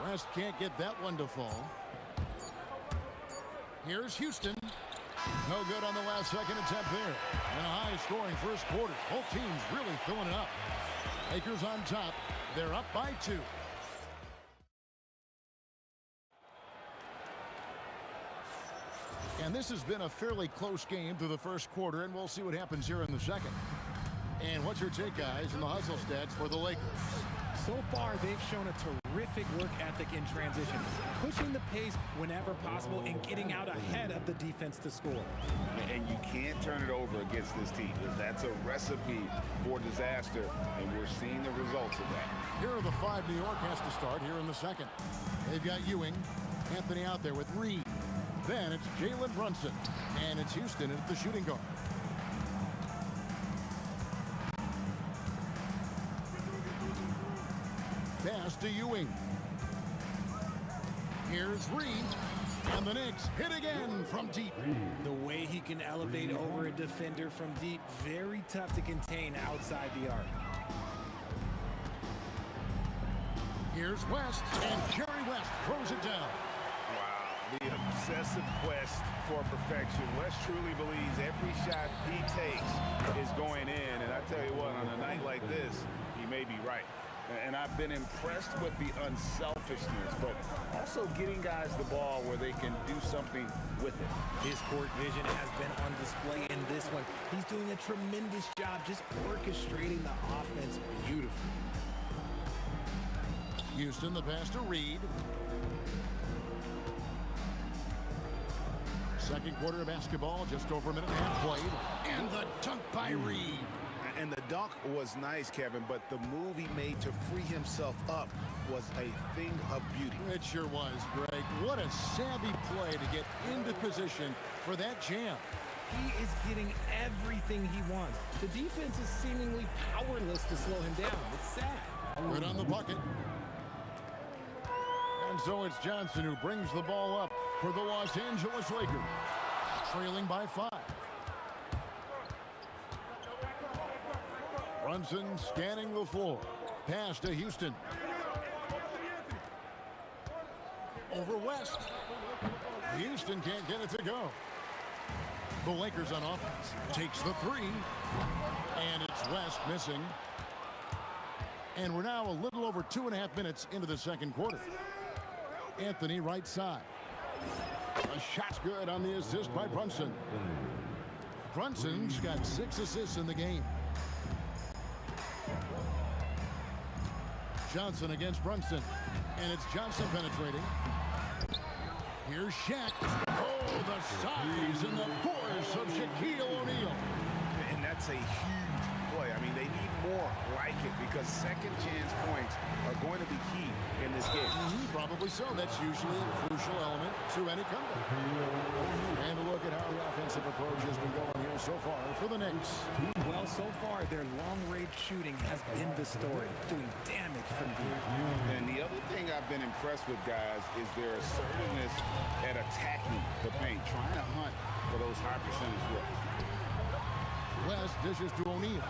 West can't get that one to fall. Here's Houston. No good on the last second attempt there. And a high-scoring first quarter. Both teams really filling it up. Lakers on top. They're up by 2. And this has been a fairly close game through the first quarter, and we'll see what happens here in the second. And what's your take, guys, in the hustle stats for the Lakers? So far, they've shown a terrific work ethic in transition, pushing the pace whenever possible and getting out ahead of the defense to score. And you can't turn it over against this team. That's a recipe for disaster, and we're seeing the results of that. Here are the 5 New York has to start here in the second. They've got Ewing, Anthony out there with Reed. Then it's Jalen Brunson, and it's Houston at the shooting guard. Pass to Ewing. Here's Reed, and the Knicks hit again from deep. The way he can elevate over a defender from deep, very tough to contain outside the arc. Here's West, and Jerry West throws it down. The obsessive quest for perfection. West truly believes every shot he takes is going in. And I tell you what, on a night like this, he may be right. And I've been impressed with the unselfishness, but also getting guys the ball where they can do something with it. His court vision has been on display in this one. He's doing a tremendous job just orchestrating the offense beautifully. Houston, the pass to Reed. Second quarter of basketball, just over a minute and a half played. And the dunk by Reed. And the dunk was nice, Kevin, but the move he made to free himself up was a thing of beauty. It sure was, Greg. What a savvy play to get into position for that jam. He is getting everything he wants. The defense is seemingly powerless to slow him down. It's sad. Good on the bucket. And so it's Johnson who brings the ball up for the Los Angeles Lakers, trailing by 5. Brunson scanning the floor. Pass to Houston. Over West. Houston can't get it to go. The Lakers on offense. Takes the 3. And it's West missing. And we're now a little over 2.5 minutes into the second quarter. Anthony right side. A shot's good on the assist by Brunson. Brunson's got 6 assists in the game. Johnson against Brunson. And it's Johnson penetrating. Here's Shaq. Oh, the size and the force of Shaquille O'Neal. And that's a huge play. I mean, they need more like it because second chance points are going to be key in this game. Probably so. That's usually a crucial element to any comeback. And a look at how the offensive approach has been going here so far for the Knicks. Well, so far, their long-range shooting has been the story, doing damage from deep. And the other thing I've been impressed with, guys, is their assertiveness at attacking the paint, trying to hunt for those high percentage looks. West dishes to O'Neal.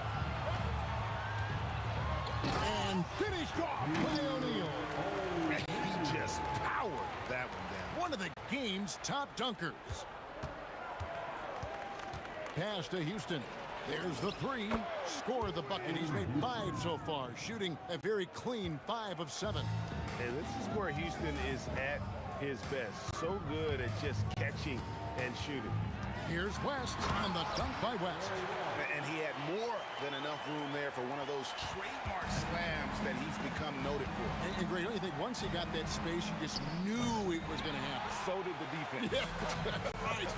And finished off by O'Neal. He just powered that one down. One of the game's top dunkers. Pass to Houston. There's the 3. Scored the bucket. He's made 5 so far, shooting a very clean 5 of 7. And this is where Houston is at his best. So good at just catching and shooting. Here's West on the dunk by West. And he had more than enough room there for one of those trademark slams that he's become noted for. And Greg, don't you think once he got that space, you just knew it was going to happen? So did the defense. Yeah, right.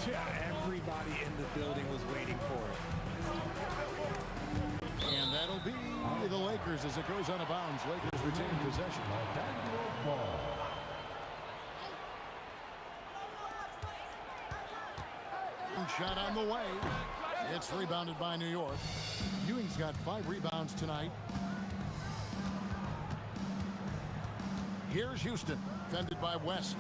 Yeah, everybody in the building was waiting for it. And that'll be the Lakers as it goes out of bounds. Lakers retain possession. Shot on the way. It's rebounded by New York. Ewing's got 5 rebounds tonight. Here's Houston, defended by West.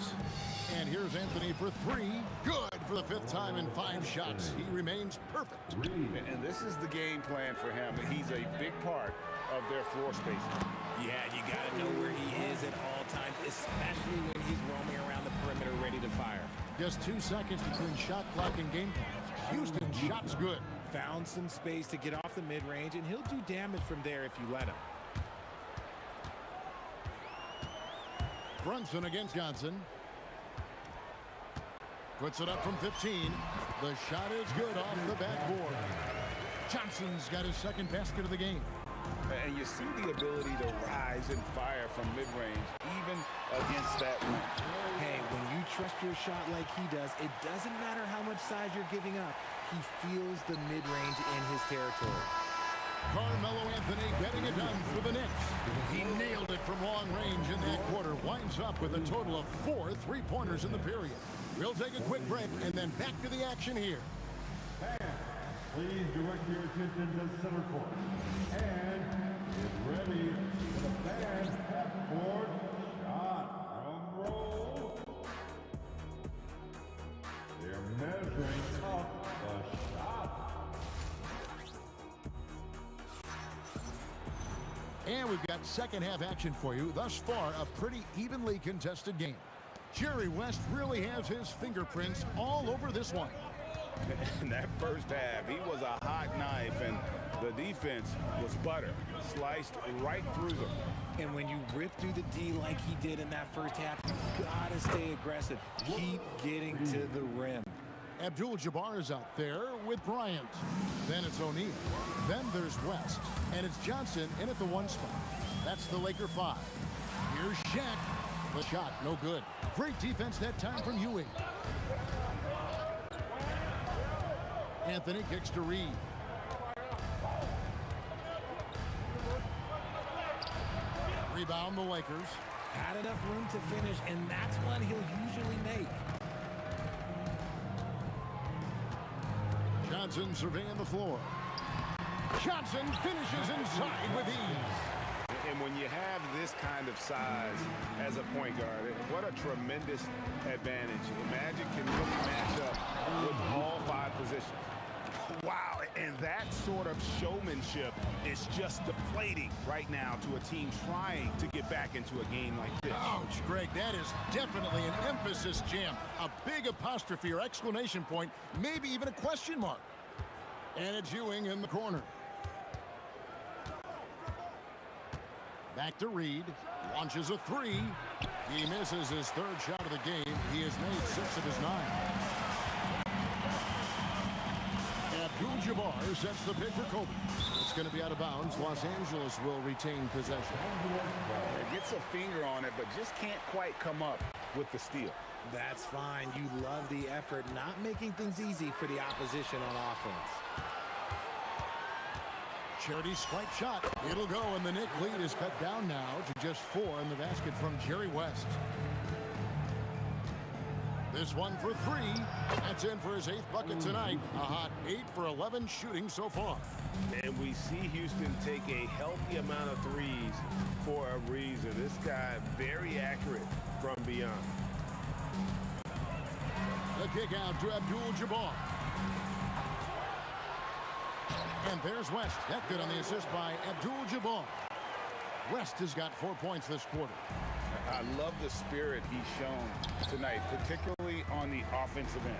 And here's Anthony for three. Good for the fifth time in 5 shots. He remains perfect. And this is the game plan for him. He's a big part of their floor spacing. Yeah, you got to know where he is at all times, especially when he's roaming around the perimeter ready to fire. Just 2 seconds between shot clock and game time. Houston's shot's good. Found some space to get off the mid-range, and he'll do damage from there if you let him. Brunson against Johnson. Puts it up from 15. The shot is good off the backboard. Johnson's got his second basket of the game. And you see the ability to rise and fire from mid-range, even against that rim. Hey, when you trust your shot like he does, it doesn't matter how much size you're giving up. He feels the mid-range in his territory. Carmelo Anthony getting it done for the Knicks. He nailed it from long range in that quarter. Winds up with a total of 4 3-pointers in the period. We'll take a quick break and then back to the action here. Please direct your attention to center court. And get ready for the band half-court shot. Drum roll. They're measuring up the shot. And we've got second half action for you. Thus far, a pretty evenly contested game. Jerry West really has his fingerprints all over this one. In that first half, he was a hot knife, and the defense was butter. Sliced right through them. And when you rip through the D like he did in that first half, you gotta stay aggressive. Keep getting to the rim. Abdul-Jabbar is out there with Bryant. Then it's O'Neal. Then there's West. And it's Johnson in at the 1 spot. That's the Laker 5. Here's Shaq. The shot, no good. Great defense that time from Ewing. Anthony kicks to Reed. Rebound the Lakers. Had enough room to finish, and that's one he'll usually make. Johnson surveying the floor. Johnson finishes inside with ease. And when you have this kind of size as a point guard, what a tremendous advantage. Magic can really match up with all 5 positions. Wow, and that sort of showmanship is just deflating right now to a team trying to get back into a game like this. Ouch, Greg, that is definitely an emphasis jam. A big apostrophe or exclamation point, maybe even a question mark. And it's Ewing in the corner. Back to Reed. Launches a 3. He misses his 3rd shot of the game. He has made 6 of his 9. Abdul-Jabbar sets the pick for Kobe. It's going to be out of bounds. Los Angeles will retain possession. Gets a finger on it, but just can't quite come up with the steal. That's fine. You love the effort, not making things easy for the opposition on offense. Charity swipe shot. It'll go, and the Knick lead is cut down now to just 4 in the basket from Jerry West. This one for 3. That's in for his 8th bucket tonight. A hot 8 for 11 shooting so far. And we see Houston take a healthy amount of threes for a reason. This guy very accurate from beyond. The kick out to Abdul-Jabbar. And there's West. That good on the assist by Abdul-Jabbar. West has got 4 points this quarter. I love the spirit he's shown tonight, particularly on the offensive end.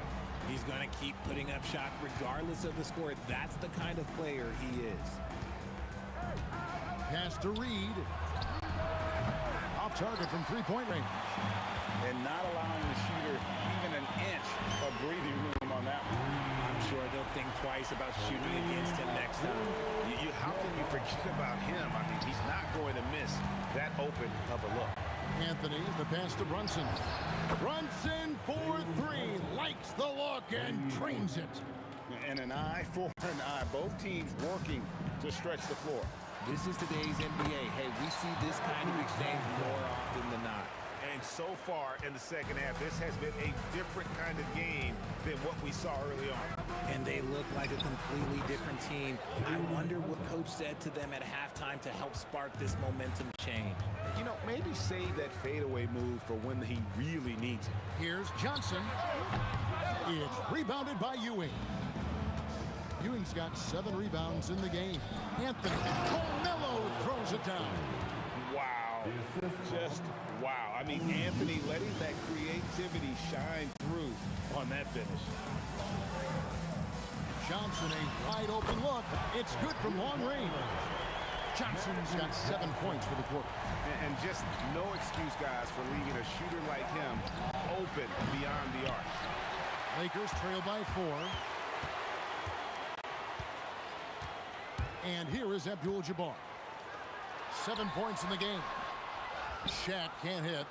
He's going to keep putting up shots regardless of the score. That's the kind of player he is. Pass to Reed. Off target from 3-point range. And not allowing the shooter even an inch of breathing room on that one. I'm sure they'll think twice about shooting against him next time. How can you forget about him? I mean, he's not going to miss that open of a look. Anthony, the pass to Brunson. Brunson for 3. Likes the look and trains it. And an eye for an eye. Both teams working to stretch the floor. This is today's NBA. Hey, we see this kind of exchange more often than not. And so far in the second half, this has been a different kind of game than what we saw early on. And they look like a completely different team. I wonder what coach said to them at halftime to help spark this momentum change. You know, maybe save that fadeaway move for when he really needs it. Here's Johnson. It's rebounded by Ewing. Ewing's got 7 rebounds in the game. Anthony Carmelo throws it down. Wow. Just wow. I mean, Anthony letting that creativity shine through on that finish. Johnson, a wide open look. It's good from long range. Johnson's got 7 points for the quarter. And just no excuse, guys, for leaving a shooter like him open beyond the arc. Lakers trail by 4. And here is Abdul-Jabbar. 7 points in the game. Shaq can't hit.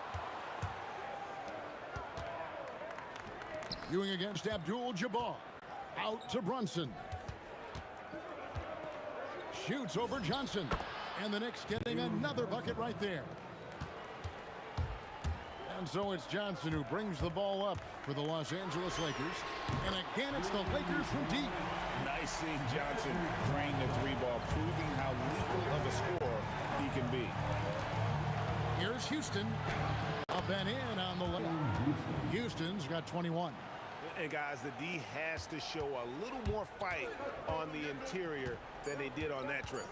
Ewing against Abdul-Jabbar. Out to Brunson. Shoots over Johnson. And the Knicks getting another bucket right there. And so it's Johnson who brings the ball up for the Los Angeles Lakers. And again, it's the Lakers from deep. Nice seeing Johnson drain the 3-ball, proving how lethal of a scorer he can be. Here's Houston. Up and in on the lane. Houston's got 21. And guys, the D has to show a little more fight on the interior than they did on that trip.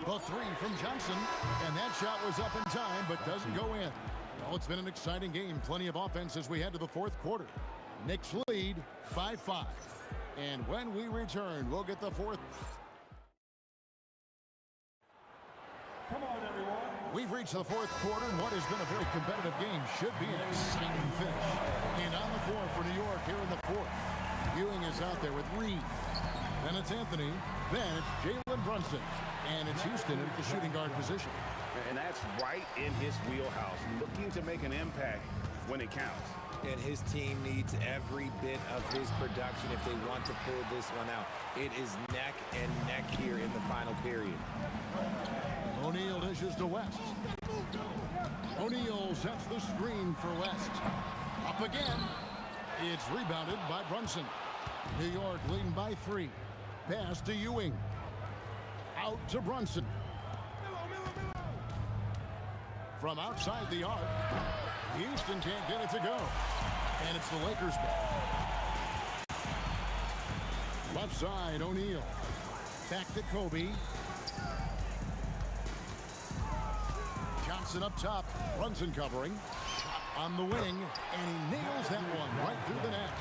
The 3 from Johnson, and that shot was up in time, but doesn't go in. Well, it's been an exciting game. Plenty of offense as we head to the 4th quarter. Knicks lead 5-5. And when we return, we'll get the 4th. Come on, everyone. We've reached the 4th quarter, and what has been a very competitive game should be an exciting finish. And on the floor for New York here in the 4th. Ewing is out there with Reed. Then it's Anthony. Then it's Jalen Brunson. And it's Houston at the shooting guard position. And that's right in his wheelhouse, looking to make an impact when it counts. And his team needs every bit of his production if they want to pull this one out. It is neck and neck here in the final period. O'Neal dishes to West. O'Neal sets the screen for West. Up again. It's rebounded by Brunson. New York leading by 3. Pass to Ewing. Out to Brunson. From outside the arc, Houston can't get it to go. And it's the Lakers ball. Left side, O'Neal. Back to Kobe. Johnson up top. Brunson covering. Shot on the wing. And he nails that one right through the net.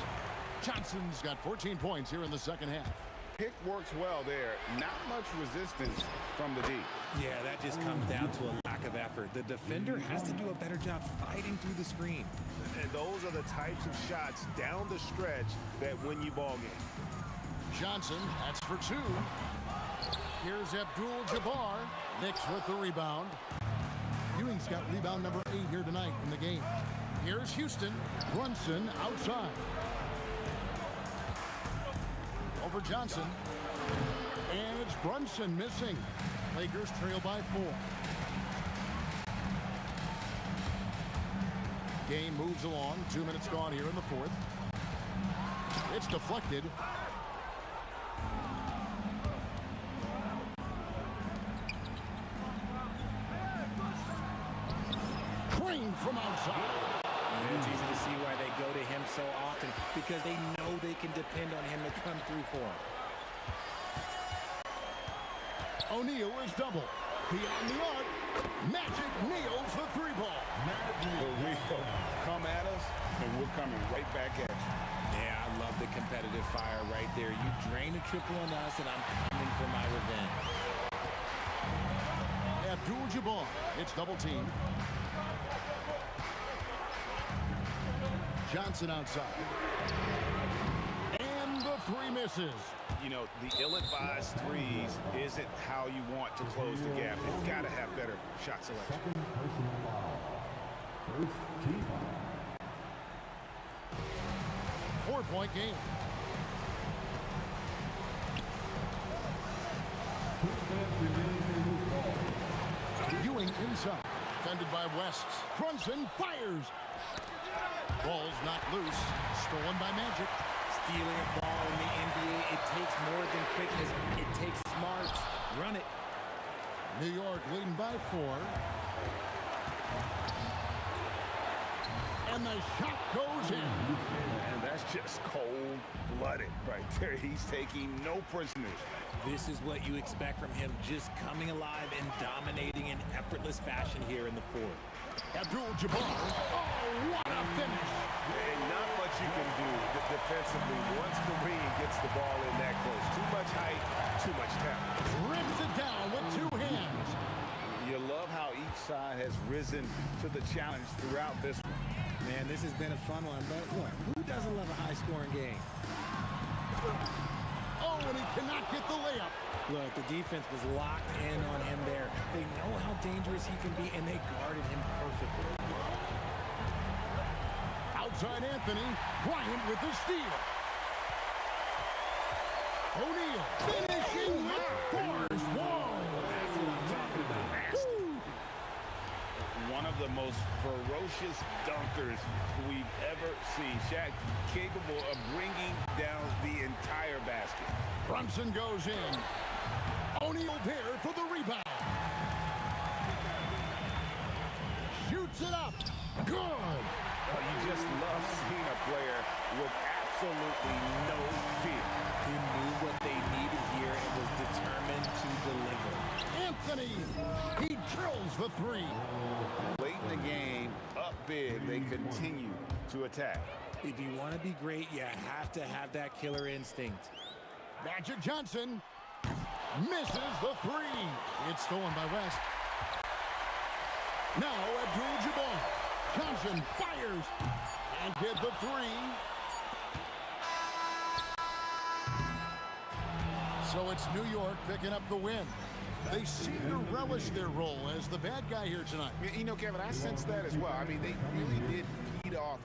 Johnson's got 14 points here in the second half. Pick works well there. Not much resistance from the D. Yeah, that just comes down to a lack of effort. The defender has to do a better job fighting through the screen. And those are the types of shots down the stretch that win you ball games. Johnson, that's for 2. Here's Abdul-Jabbar. Knicks with the rebound. Ewing's got rebound number 8 here tonight in the game. Here's Houston. Brunson outside. Over Johnson. And it's Brunson missing. Lakers trail by 4. Game moves along. 2 minutes gone here in the 4th. It's deflected. Crane from outside. It's easy to see why they go to him so often, because they know they can depend on him to come through for them. O'Neal is double. Beyond the arc. Magic nails the 3-ball. We'll come at us, and we're coming right back at you. Yeah, I love the competitive fire right there. You drain a triple on us, and I'm coming for my revenge. Abdul-Jabbar. It's double team. Johnson outside. And the 3 misses. You know, the ill-advised threes isn't how you want to close the gap. They've got to have better shot selection. First team foul. 4-point game. Ewing inside. defended by West. Brunson fires. Ball's not loose. Stolen by Magic. Stealing a ball in the NBA, it takes more than quickness. It takes smarts. Run it. New York leading by 4. And the shot goes in. And that's just cold-blooded right there. He's taking no prisoners. This is what you expect from him, just coming alive and dominating in effortless fashion here in the fourth. Abdul-Jabbar. Oh, what a finish. And not much you can do defensively once Marine gets the ball in that close. Too much height, too much talent. Rips it down with 2 hands. You love how each side has risen to the challenge throughout this one. Man, this has been a fun one, but look, who doesn't love a high-scoring game? Oh, and he cannot get the layup. Look, the defense was locked in on him there. They know how dangerous he can be, and they guarded him perfectly. Outside Anthony, Bryant with the steal. O'Neal finishing with force. Whoa! That's what I'm talking about. One of the most ferocious dunkers we've ever seen. Shaq capable of bringing down the entire basket. Brunson goes in. O'Neal there for the rebound. Shoots it up. Good. Oh, you just love seeing a player with absolutely no fear. He knew what they needed here and was determined to deliver. Anthony, he drills the 3. Late in the game, up big, they continue to attack. If you want to be great, you have to have that killer instinct. Magic Johnson misses the 3. It's stolen by West. Now Abdul-Jabbar. Johnson fires and get the 3. So it's New York picking up the win. They seem to relish their role as the bad guy here tonight. You know, Kevin, I sense that as well. I mean, they really did feed off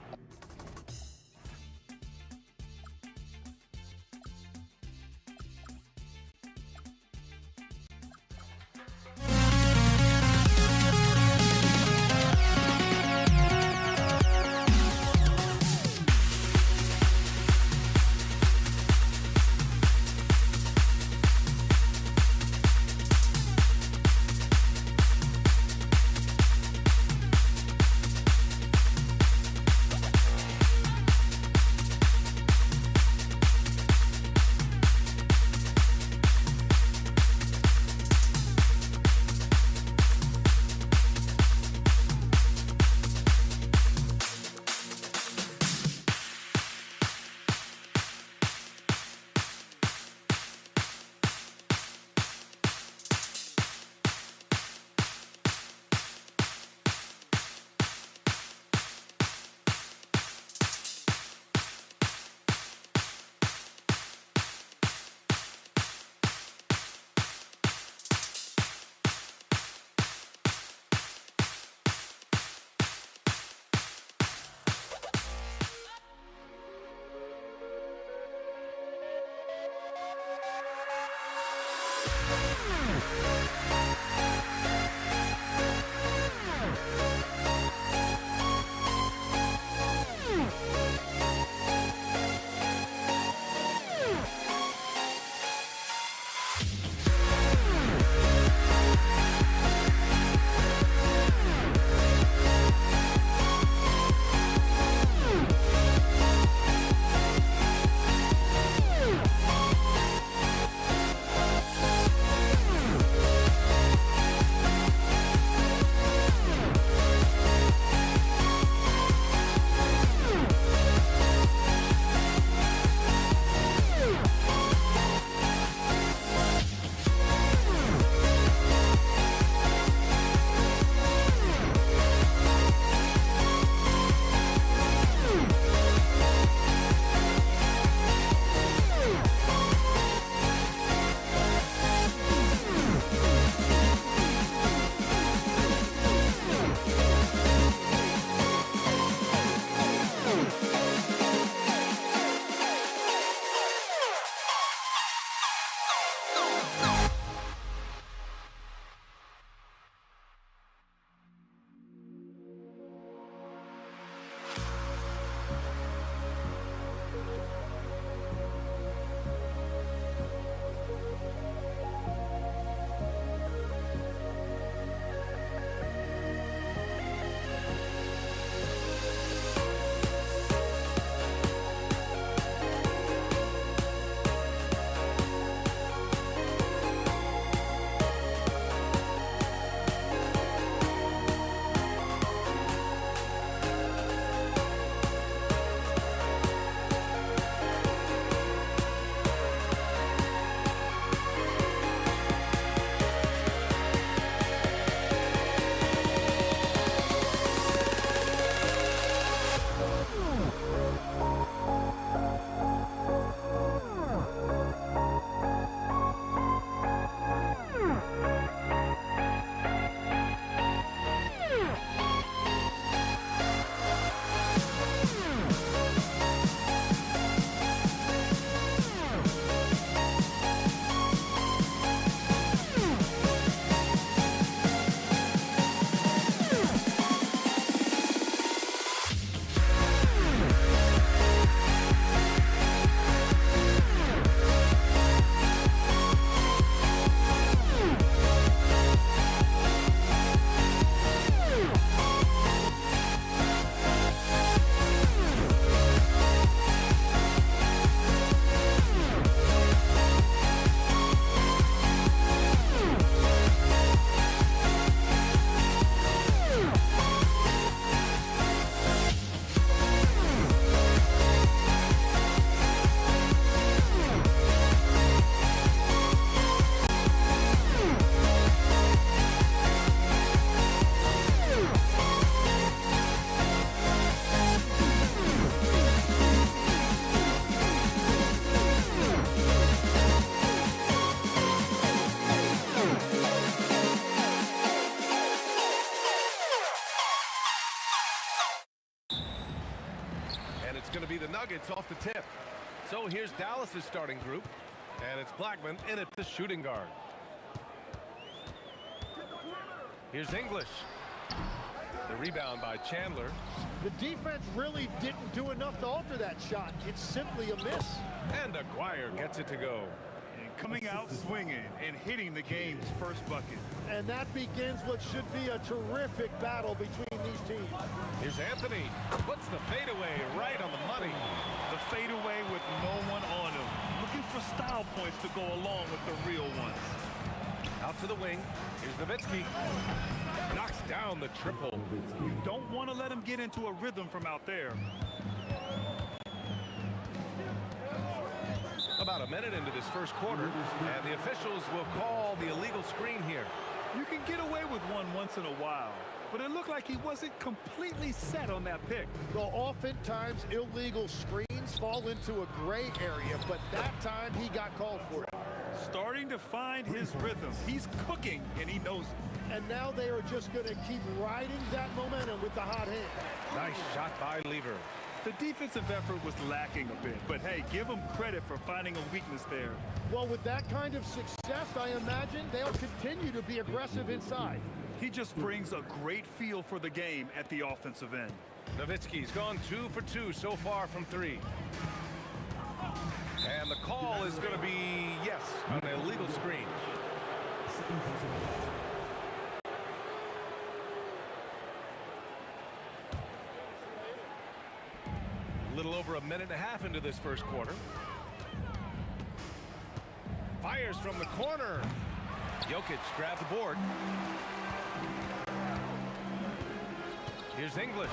Nuggets off the tip. So here's Dallas's starting group, and it's Blackman in at the shooting guard. Here's English. The rebound by Chandler. The defense really didn't do enough to alter that shot. It's simply a miss. And Aguirre gets it to go. And coming out swinging and hitting the game's first bucket. And that begins what should be a terrific battle between these teams. Here's Anthony. Puts the fadeaway right on the money. The fadeaway with no one on him. Looking for style points to go along with the real ones. Out to the wing. Here's Nowitzki. Knocks down the triple. You don't want to let him get into a rhythm from out there. About a minute into this first quarter, and the officials will call the illegal screen here. You can get away with one once in a while, but it looked like he wasn't completely set on that pick. Well, oftentimes illegal screens fall into a gray area, but that time he got called for it. Starting to find his rhythm. He's cooking, and he knows it. And now they are just going to keep riding that momentum with the hot hand. Nice shot by Lever. The defensive effort was lacking a bit, but hey, give them credit for finding a weakness there. Well, with that kind of success, I imagine they'll continue to be aggressive inside. He just brings a great feel for the game at the offensive end. Nowitzki's gone 2 for 2 so far from 3. And the call is going to be, yes, an illegal screen. A little over a minute and a half into this first quarter. Fires from the corner. Jokic grabs the board. Here's English.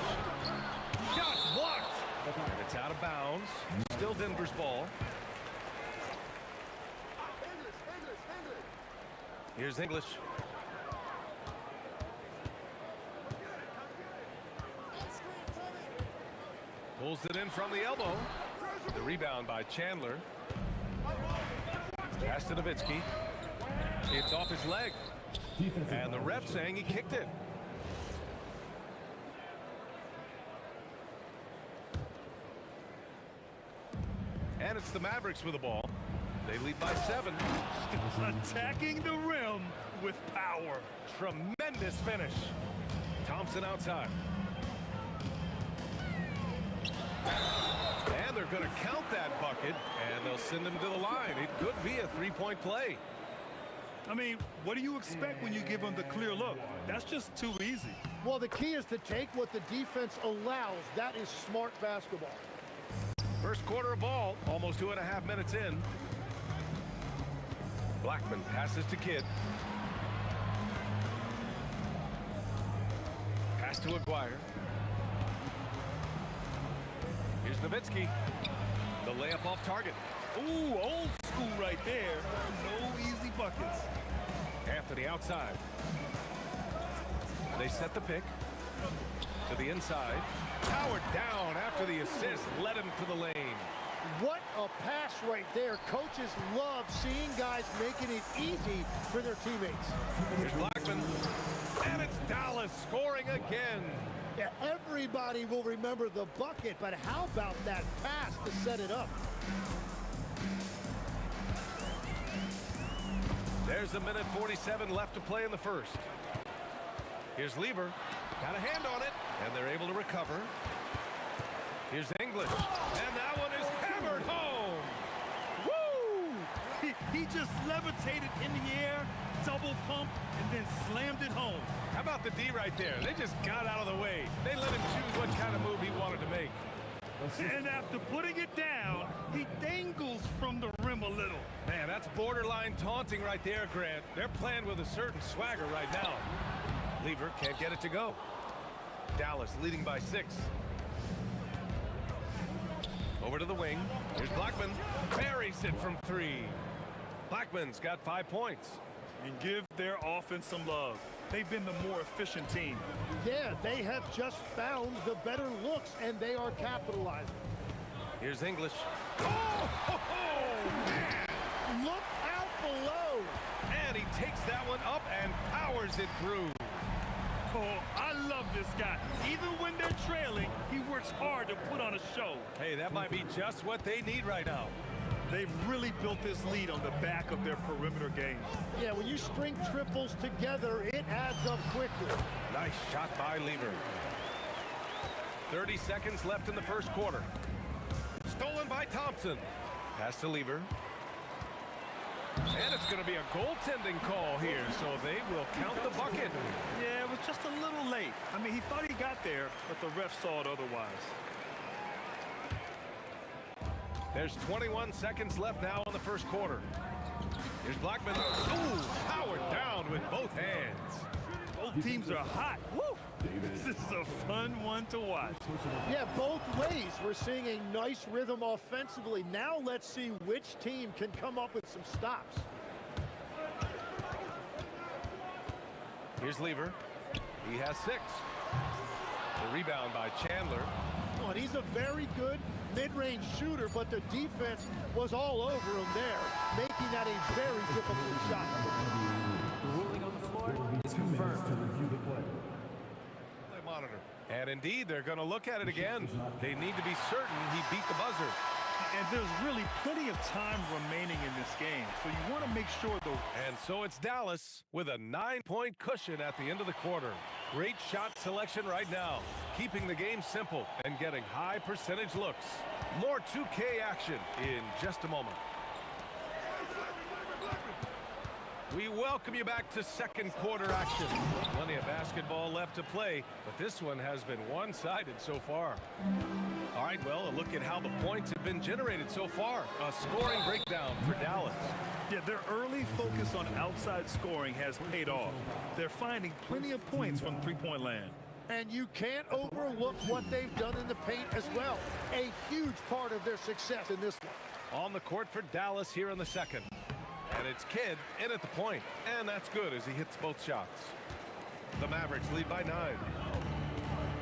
Shots blocked. And it's out of bounds. Still Denver's ball. Here's English. Pulls it in from the elbow. The rebound by Chandler. Pass to Nowitzki. It's off his leg. And the ref saying he kicked it. And it's the Mavericks with the ball. They lead by 7. Attacking the rim with power. Tremendous finish. Thompson outside. And they're going to count that bucket, and they'll send him to the line. It could be a 3-point play. I mean, what do you expect when you give him the clear look? That's just too easy. Well, the key is to take what the defense allows. That is smart basketball. First quarter of ball, almost 2.5 minutes in. Blackman passes to Kidd. Pass to Aguirre. Here's Nowitzki. The layup off target. Ooh, old school right there. No easy buckets. Anthony outside. They set the pick. To the inside. Powered down after the assist. Led him to the lane. What a pass right there. Coaches love seeing guys making it easy for their teammates. Here's Blackman. And it's Dallas scoring again. Yeah, everybody will remember the bucket, but how about that pass to set it up? There's 1:47 left to play in the first. Here's Lever. Got a hand on it, and they're able to recover. Here's English. And that one is hammered home. Woo! He just levitated in the air, double pump, and then slammed it home. How about the D right there? They just got out of the way. They let him choose what kind of move he wanted to make. And after putting it down, he dangles from the rim a little. Man, that's borderline taunting right there, Grant. They're playing with a certain swagger right now. Lever can't get it to go. Dallas leading by 6. Over to the wing. Here's Blackman. Buries it from 3. Blackman's got 5 points. And give their offense some love. They've been the more efficient team. Yeah, they have just found the better looks, and they are capitalizing. Here's English. Oh, man! Look out below. And he takes that one up and powers it through. Oh, I love this guy. Even when they're trailing, he works hard to put on a show. Hey, that might be just what they need right now. They've really built this lead on the back of their perimeter game. Yeah, when you string triples together, it adds up quickly. Nice shot by Lever. 30 seconds left in the first quarter. Stolen by Thompson. Pass to Lever. And it's going to be a goaltending call here, so they will count the bucket. Yeah, it was just a little late. I mean, he thought he got there, but the ref saw it otherwise. There's 21 seconds left now in the first quarter. Here's Blackman. Ooh, powered down with both hands. Both teams are hot. Woo! This is a fun one to watch. Yeah, both ways. We're seeing a nice rhythm offensively. Now let's see which team can come up with some stops. Here's Lever. He has 6. The rebound by Chandler. Oh, and he's a very good mid-range shooter, but the defense was all over him there, making that a very difficult shot. The ruling on the floor is confirmed. Play monitor. And indeed, they're going to look at it again. They need to be certain he beat the buzzer. And there's really plenty of time remaining in this game, so you want to make sure the... And so it's Dallas with a 9-point cushion at the end of the quarter. Great shot selection right now, keeping the game simple and getting high percentage looks. More 2K action in just a moment. We welcome you back to second quarter action. Plenty of basketball left to play, but this one has been one-sided so far. All right, well, a look at how the points have been generated so far. A scoring breakdown for Dallas. Yeah, their early focus on outside scoring has paid off. They're finding plenty of points from three-point land. And you can't overlook what they've done in the paint as well. A huge part of their success in this one. On the court for Dallas here in the second. And it's Kidd in at the point. And that's good as he hits both shots. The Mavericks lead by 9.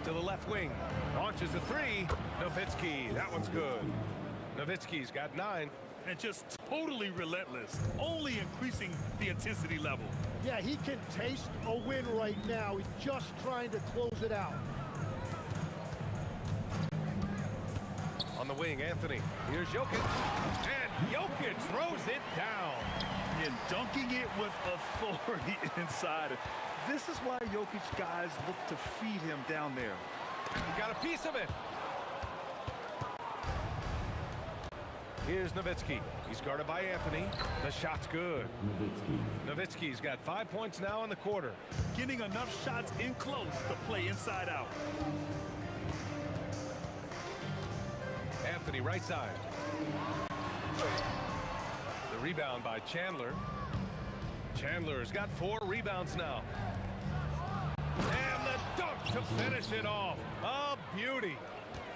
To the left wing. Launches a 3. Nowitzki. That one's good. Nowitzki's got 9. And just totally relentless. Only increasing the intensity level. Yeah, he can taste a win right now. He's just trying to close it out. On the wing, Anthony. Here's Jokic. And Jokic throws it down. And dunking it with authority inside. This is why Jokic guys look to feed him down there. He got a piece of it. Here's Nowitzki. He's guarded by Anthony. The shot's good. Nowitzki's got 5 points now in the quarter. Getting enough shots in close to play inside out. Anthony right side. The rebound by Chandler. Chandler's got 4 rebounds now. And the dunk to finish it off. A beauty.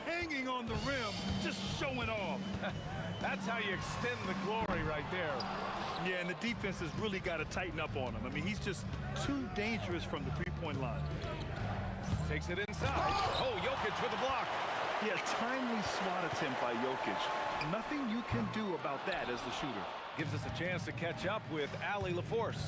Hanging on the rim, just showing off. That's how you extend the glory right there. Yeah, and the defense has really got to tighten up on him. I mean, he's just too dangerous from the three-point line. Takes it inside. Oh, Jokic with the block. Yeah, timely swat attempt by Jokic. Nothing you can do about that as the shooter. Gives us a chance to catch up with Allie LaForce.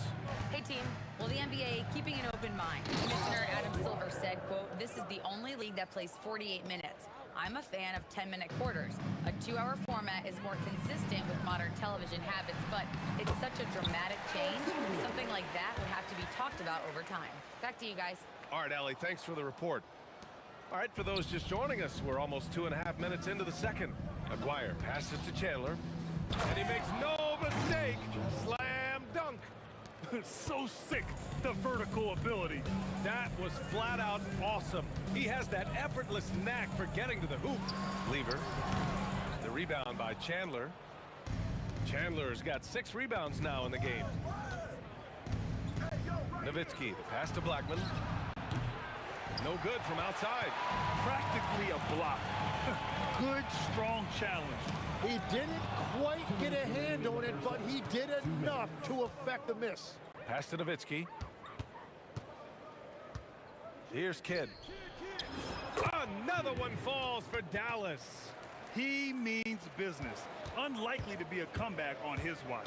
Hey, team. Well, the NBA keeping an open mind. Commissioner Adam Silver said, quote, "This is the only league that plays 48 minutes. I'm a fan of 10-minute quarters. A 2-hour format is more consistent with modern television habits, but it's such a dramatic change. Something like that would have to be talked about over time." Back to you guys. All right, Allie, thanks for the report. All right, for those just joining us, we're almost 2.5 minutes into the second. Aguirre passes to Chandler, and he makes no mistake. Slam dunk. So sick, the vertical ability. That was flat out awesome. He has that effortless knack for getting to the hoop. Lever. The rebound by Chandler. Chandler's got 6 rebounds now in the game. Nowitzki, the pass to Blackman. No good from outside. Practically a block. Good, strong challenge. He didn't quite get a hand on it, but he did enough to affect the miss. Pass to Nowitzki. Here's Kidd. Another one falls for Dallas. He means business. Unlikely to be a comeback on his watch.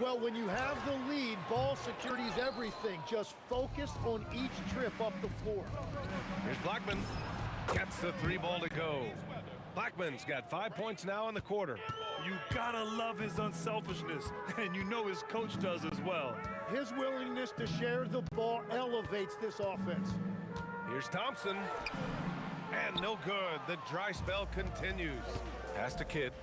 Well, when you have the lead, ball security is everything. Just focus on each trip up the floor. Here's Blackman. Gets the 3 ball to go. Blackman's got 5 points now in the quarter. You gotta love his unselfishness, and you know his coach does as well. His willingness to share the ball elevates this offense. Here's Thompson. And no good. The dry spell continues. Pass to Kidd.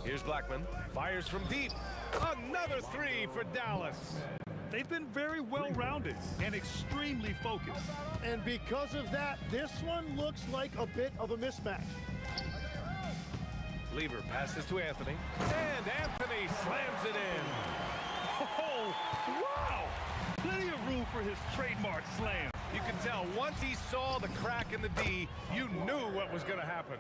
Here's Blackman. Fires from deep. Another 3 for Dallas. They've been very well-rounded and extremely focused. And because of that, this one looks like a bit of a mismatch. Lever passes to Anthony. And Anthony slams it in. Oh, wow! Plenty of room for his trademark slam. You can tell once he saw the crack in the D, you knew what was going to happen.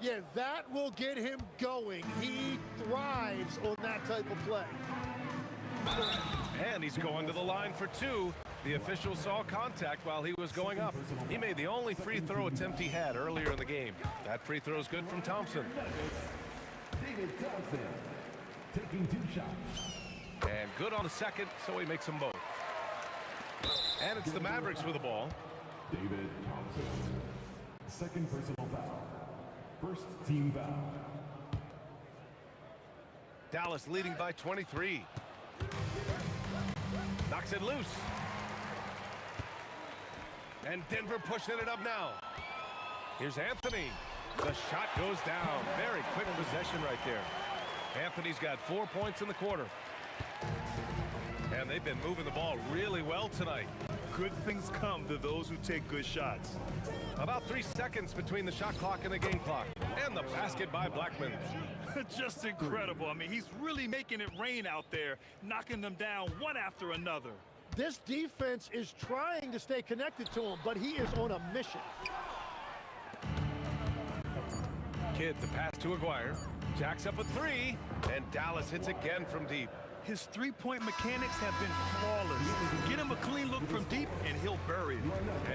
Yeah, that will get him going. He thrives on that type of play. And he's going to the line for 2. The official saw contact while he was going up. He made the only free throw attempt he had earlier in the game. That free throw is good from Thompson. David Thompson taking 2 shots. And good on the second, so he makes them both. And it's the Mavericks with the ball. David Thompson. Second personal foul. First team foul. Dallas leading by 23. Knocks it loose. And Denver pushing it up now. Here's Anthony. The shot goes down. Very quick possession right there. Anthony's got 4 points in the quarter. And they've been moving the ball really well tonight. Good things come to those who take good shots. About 3 seconds between the shot clock and the game clock. And the basket by Blackman. Just incredible. I mean, he's really making it rain out there, knocking them down one after another. This defense is trying to stay connected to him, but he is on a mission. Kidd the pass to Aguirre. Jacks up a 3. And Dallas hits again from deep. His three-point mechanics have been flawless. Get him a clean look from deep, and he'll bury it.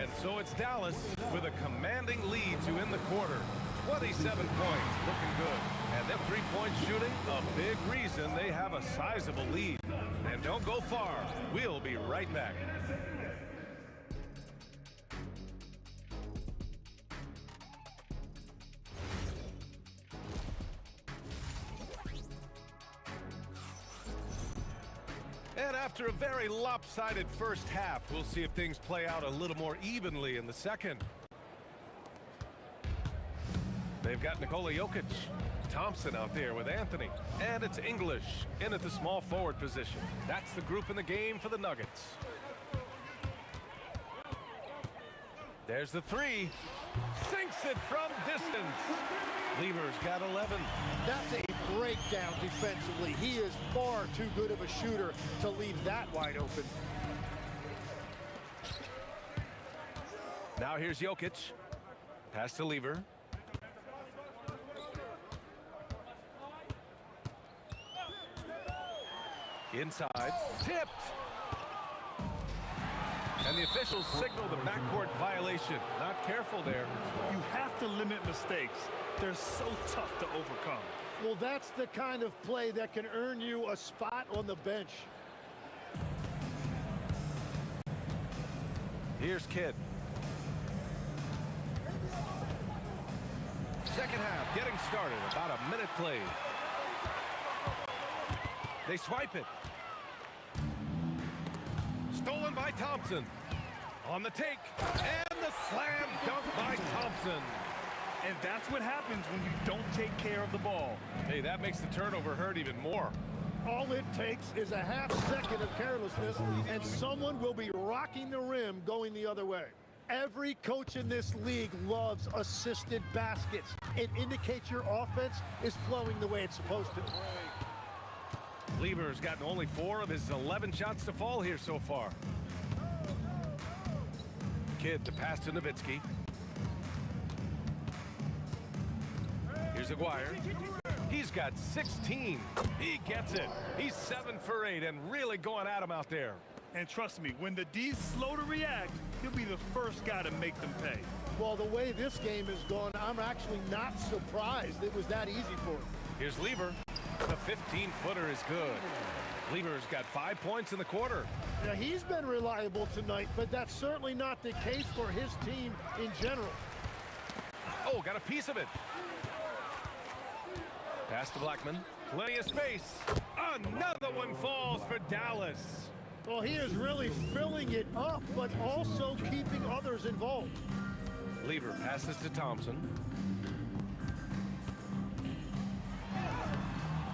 And so it's Dallas with a commanding lead to end the quarter. 27 points, looking good. And their three-point shooting, a big reason they have a sizable lead. And don't go far. We'll be right back. And after a very lopsided first half, we'll see if things play out a little more evenly in the second. They've got Nikola Jokic, Thompson out there with Anthony, and it's English in at the small forward position. That's the group in the game for the Nuggets. There's the 3. Sinks it from distance. Lever's got 11. That's a breakdown defensively. He is far too good of a shooter to leave that wide open. Now here's Jokic. Pass to Lever. Inside. Tipped. And the officials signal the backcourt violation. Not careful there. You have to limit mistakes. They're so tough to overcome. Well, that's the kind of play that can earn you a spot on the bench. Here's Kidd. Second half getting started. About a minute played. They swipe it. Stolen by Thompson. On the take. And the slam dunk by Thompson. And that's what happens when you don't take care of the ball. Hey, that makes the turnover hurt even more. All it takes is a half second of carelessness, and someone will be rocking the rim going the other way. Every coach in this league loves assisted baskets. It indicates your offense is flowing the way it's supposed to. Lever's gotten only 4 of his 11 shots to fall here so far. Kidd to pass to Nowitzki. Here's Aguirre. He's got 16. He gets it. He's 7 for 8 and really going at him out there. And trust me, when the D's slow to react, he'll be the first guy to make them pay. Well, the way this game has gone, I'm actually not surprised it was that easy for him. Here's Lever. The 15-footer is good. Lever's got 5 points in the quarter. Yeah, he's been reliable tonight, but that's certainly not the case for his team in general. Oh, got a piece of it. Pass to Blackman. Plenty of space. Another one falls for Dallas. Well, he is really filling it up, but also keeping others involved. Lever passes to Thompson.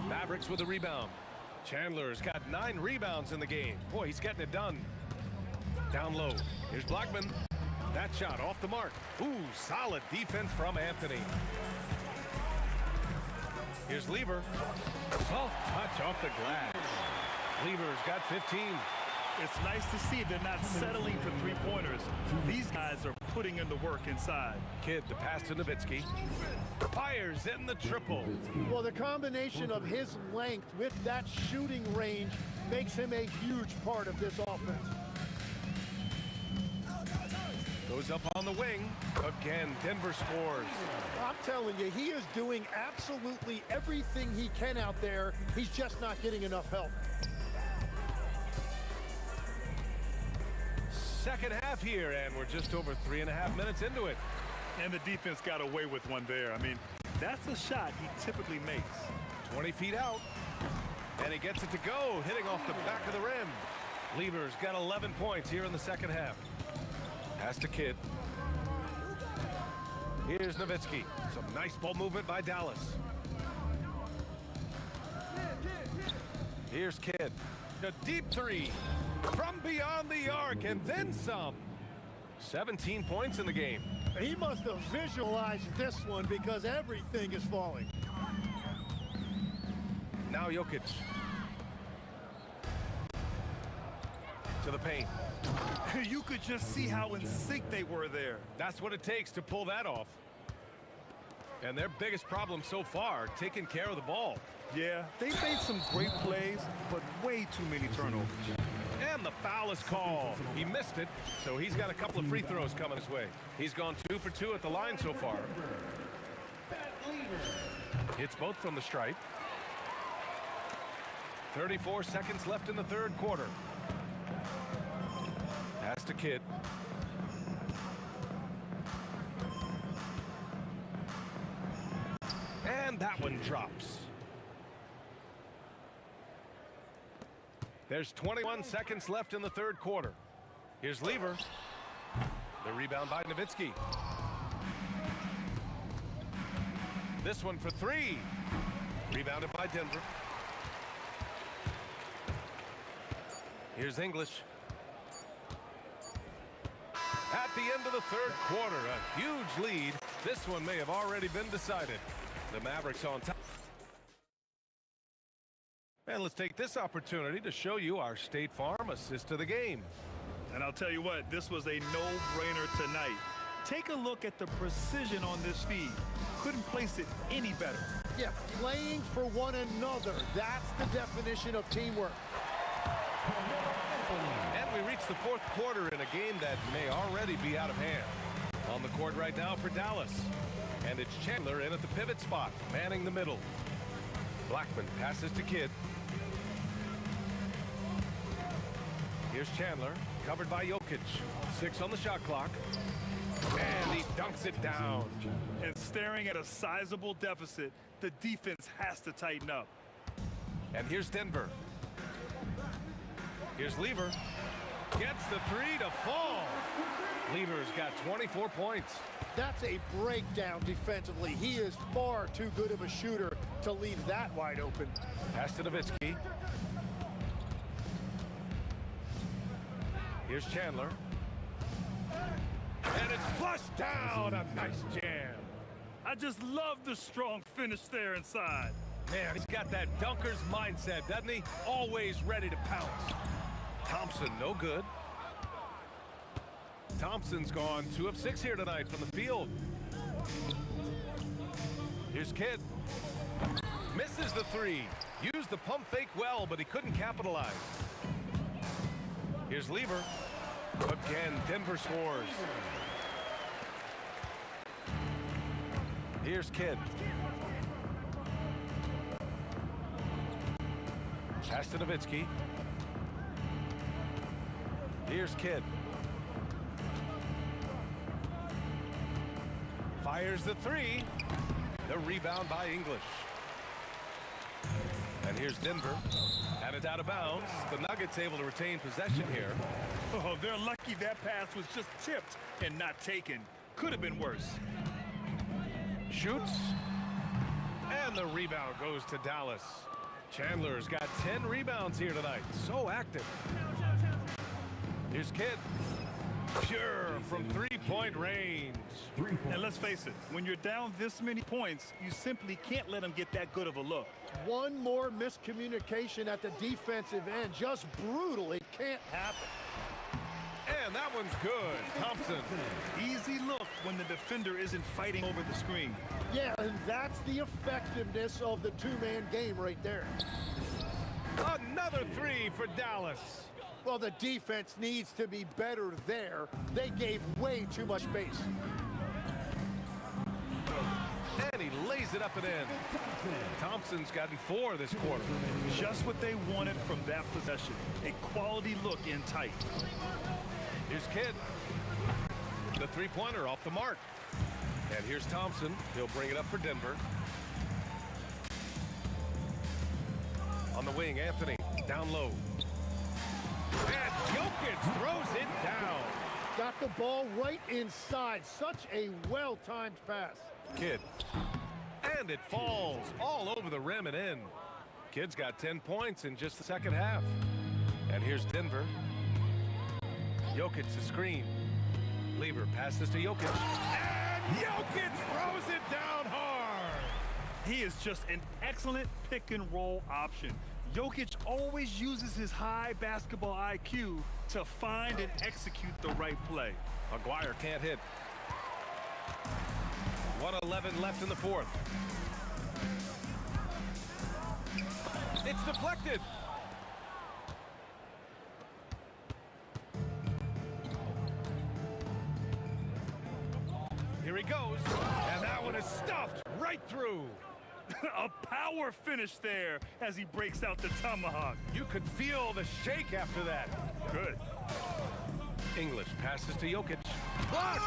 Mavericks with a rebound. Chandler's got 9 rebounds in the game. Boy, he's getting it done. Down low. Here's Blackman. That shot off the mark. Ooh, solid defense from Anthony. Here's Lever. Soft touch off the glass. Lever's got 15. It's nice to see they're not settling for three-pointers. These guys are putting in the work inside. Kidd to pass to Nowitzki. Fires in the triple. Well, the combination of his length with that shooting range makes him a huge part of this offense. Goes up on the wing. Again, Denver scores. I'm telling you, he is doing absolutely everything he can out there. He's just not getting enough help. Second half here, and we're just over 3.5 minutes into it. And the defense got away with one there. I mean, that's a shot he typically makes. 20 feet out. And he gets it to go, hitting off the back of the rim. Lever's got 11 points here in the second half. Pass to Kidd. Here's Nowitzki. Some nice ball movement by Dallas. Here's Kidd. A deep three from beyond the arc, and then some. 17 points in the game. He must have visualized this one because everything is falling. Now Jokic. To the paint. You could just see how in sync they were there. That's what it takes to pull that off. And their biggest problem so far, taking care of the ball. Yeah, they made some great plays, but way too many turnovers. And the foul is called. He missed it, so he's got a couple of free throws coming his way. He's gone 2 for 2 at the line so far. Hits both from the stripe. 34 seconds left in the third quarter. Pass to Kidd. And that one drops. There's 21 seconds left in the third quarter. Here's Lever. The rebound by Nowitzki. This one for 3. Rebounded by Denver. Here's English. At the end of the third quarter, a huge lead. This one may have already been decided. The Mavericks on top. And let's take this opportunity to show you our State Farm assist to the game. And I'll tell you what, this was a no-brainer tonight. Take a look at the precision on this feed. Couldn't place it any better. Yeah, playing for one another. That's the definition of teamwork. And we reach the fourth quarter in a game that may already be out of hand. On the court right now for Dallas. And it's Chandler in at the pivot spot, manning the middle. Blackman passes to Kidd. Here's Chandler, covered by Jokic. 6 on the shot clock. And he dunks it down. And staring at a sizable deficit, the defense has to tighten up. And here's Denver. Here's Lever. Gets the 3 to fall. Lever's got 24 points. That's a breakdown defensively. He is far too good of a shooter to leave that wide open. Pass to Nowitzki. Here's Chandler. And it's flushed down. A nice jam. I just love the strong finish there inside. Man, he's got that dunker's mindset, doesn't he? Always ready to pounce. Thompson, no good. Thompson's gone 2 of 6 here tonight from the field. Here's Kidd. Misses the 3. Used the pump fake well, but he couldn't capitalize. Here's Lever. Again, Denver scores. Here's Kidd. to Nowitzki. Here's Kidd. Fires the three. The rebound by English. And here's Denver. And it's out of bounds. The Nuggets able to retain possession here. Oh, they're lucky that pass was just tipped and not taken. Could have been worse. Shoots. And the rebound goes to Dallas. Chandler's got 10 rebounds here tonight. So active. Here's Kidd. Pure from three-point range. And let's face it, when you're down this many points, you simply can't let them get that good of a look. One more miscommunication at the defensive end. Just brutal. It can't happen. And that one's good. Thompson. Easy look when the defender isn't fighting over the screen. Yeah, and that's the effectiveness of the two-man game right there. Another three for Dallas. Well, the defense needs to be better there. They gave way too much space. And he lays it up and in. Thompson's gotten 4 this quarter. Just what they wanted from that possession. A quality look in tight. Here's Kidd. The three-pointer off the mark. And here's Thompson. He'll bring it up for Denver. On the wing, Anthony. Down low. And Jokic throws it down. Got the ball right inside. Such a well-timed pass. Kidd. And it falls all over the rim and in. Kidd's got 10 points in just the second half. And here's Denver. Jokic to screen. Lever passes to Jokic. And Jokic throws it down hard. He is just an excellent pick-and-roll option. Jokic always uses his high basketball IQ to find and execute the right play. Maguire can't hit. 1:11 left in the fourth. It's deflected. Here he goes. And that one is stuffed right through. A power finish there as he breaks out the tomahawk. You could feel the shake after that. Good. English passes to Jokic. Blocked!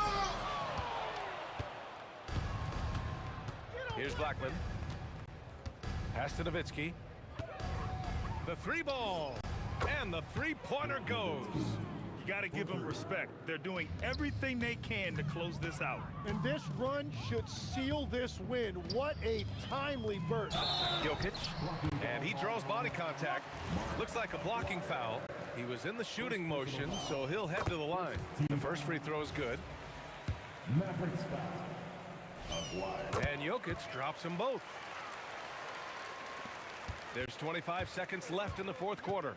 Here's Blackman. Pass to Nowitzki. The three ball. And the three-pointer goes. You got to give them respect. They're doing everything they can to close this out. And this run should seal this win. What a timely burst. Jokic. And he draws body contact. Looks like a blocking foul. He was in the shooting motion, so he'll head to the line. The first free throw is good. And Jokic drops them both. There's 25 seconds left in the fourth quarter.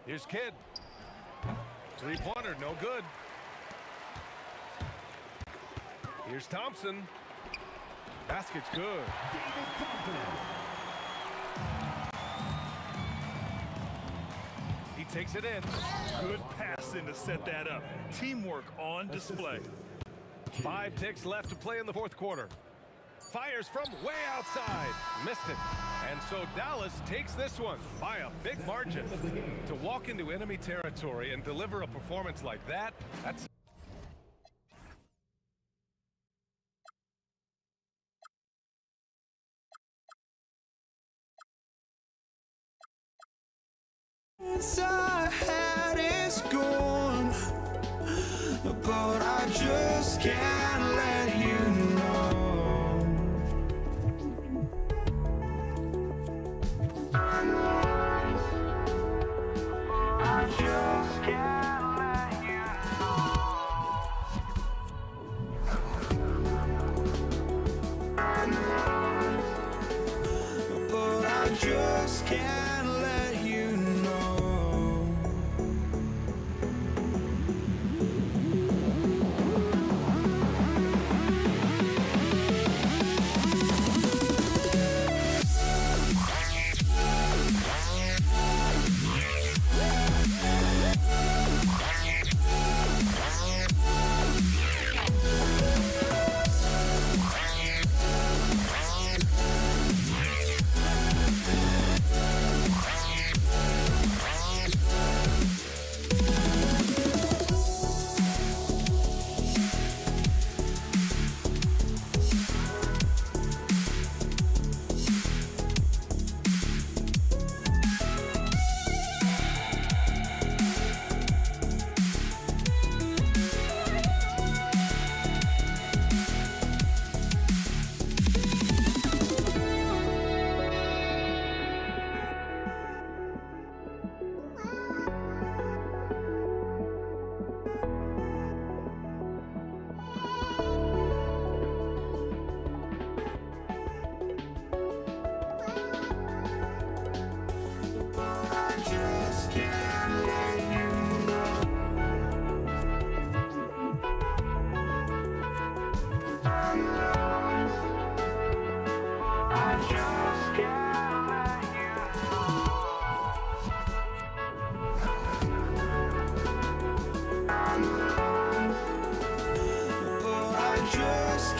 Here's Kidd. Three-pointer, no good. Here's Thompson. Basket's good. He takes it in. Good passing to set that up. Teamwork on display. 5 ticks left to play in the fourth quarter. Fires from way outside. Missed it. And so Dallas takes this one by a big margin. To walk into enemy territory and deliver a performance like that, that's... Inside head is gone, but I just can't let you know. I just can't let you know. But I just can't let you know.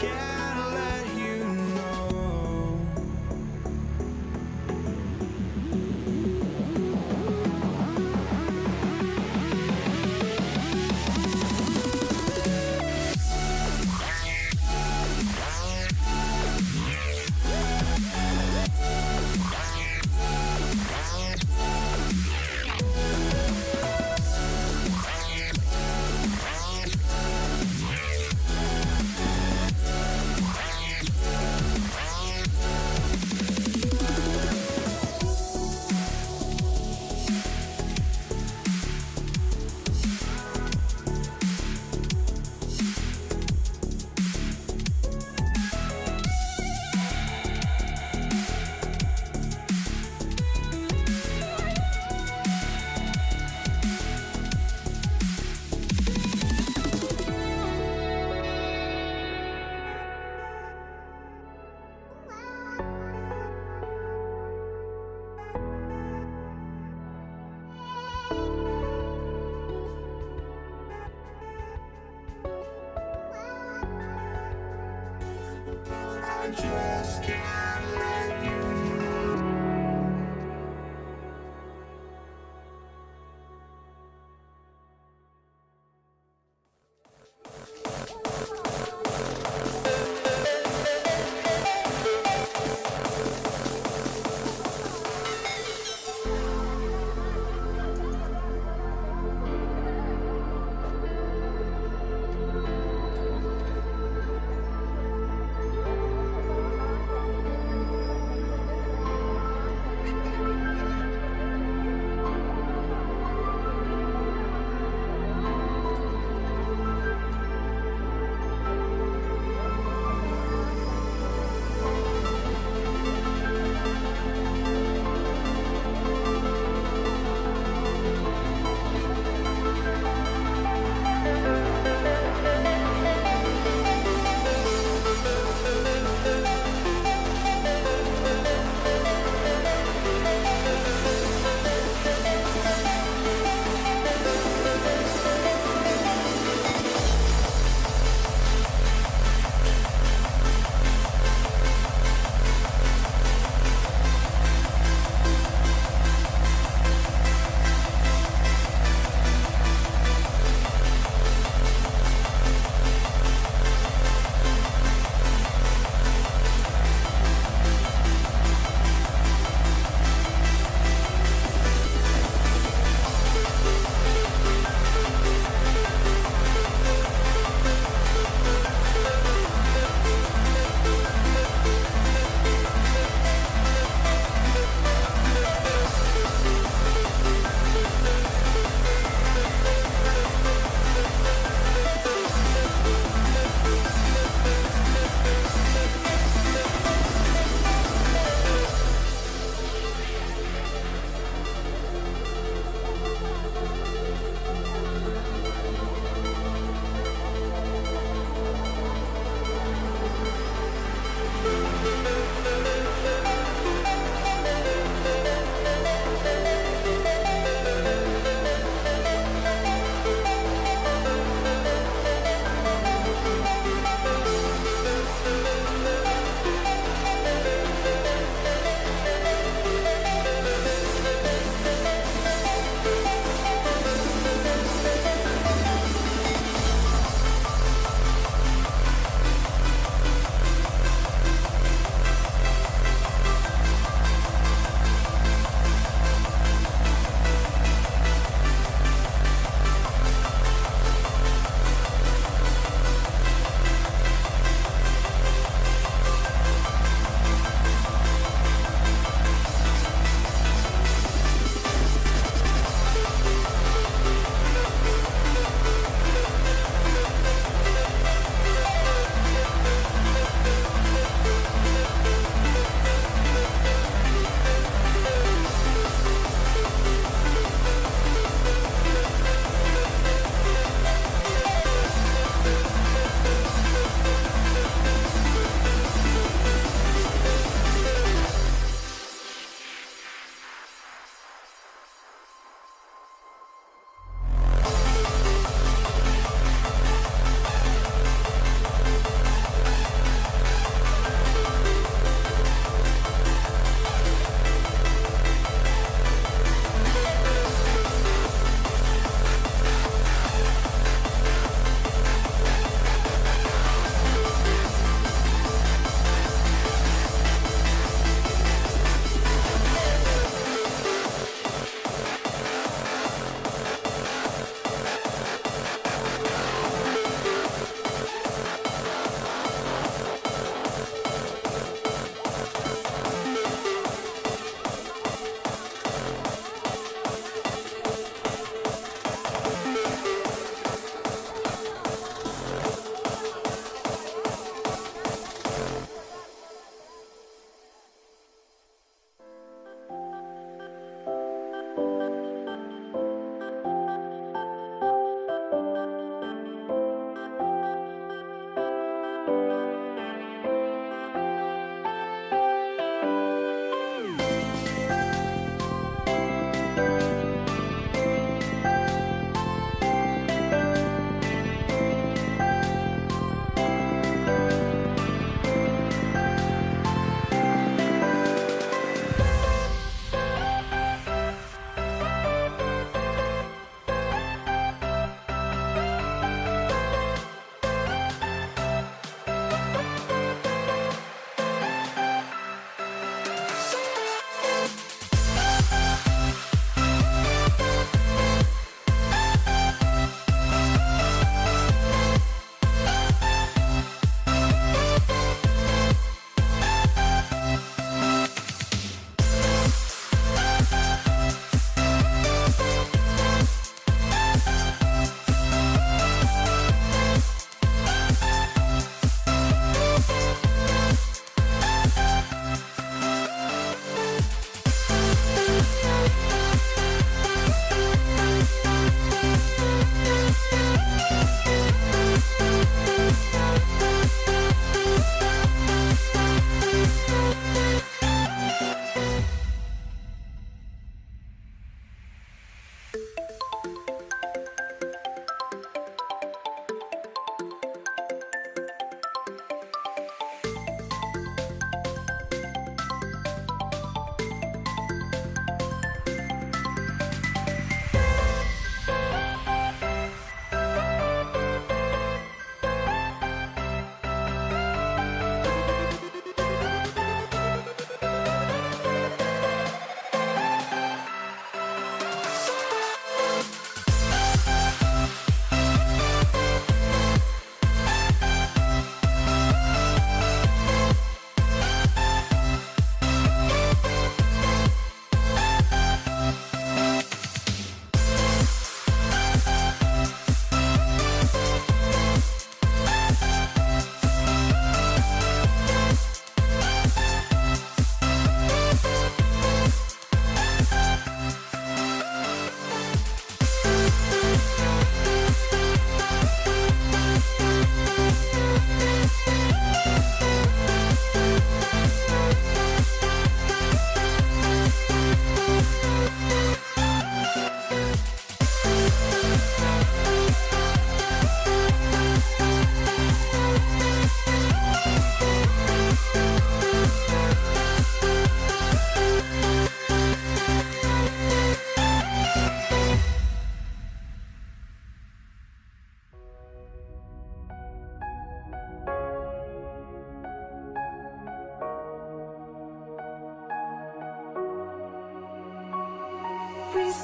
can't let you know. I just can't let you know.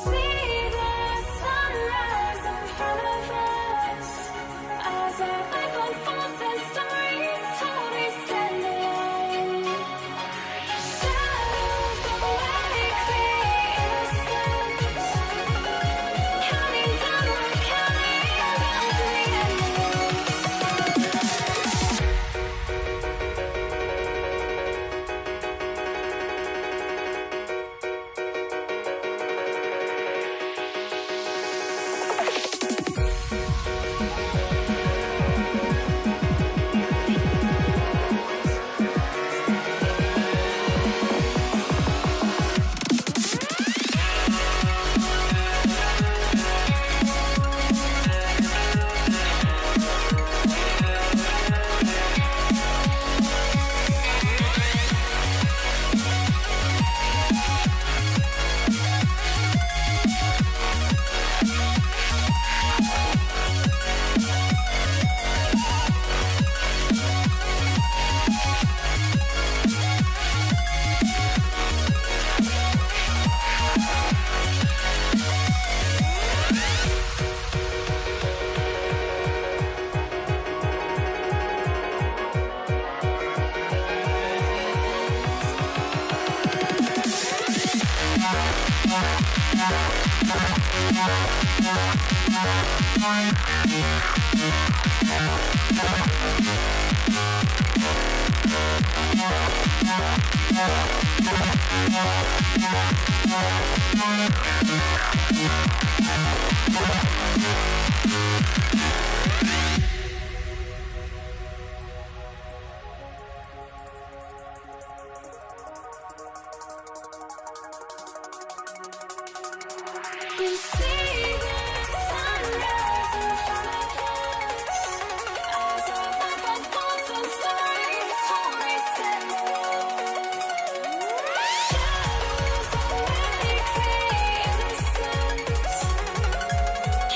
see the sunrise in front of us as our life unfolds and stories told we stand alone. Shadows awake the innocent, counting down, we're counting down to the end. We see the sunrise in front of us as our life unfolds and stories told we stand alone. Shadows awake the innocent,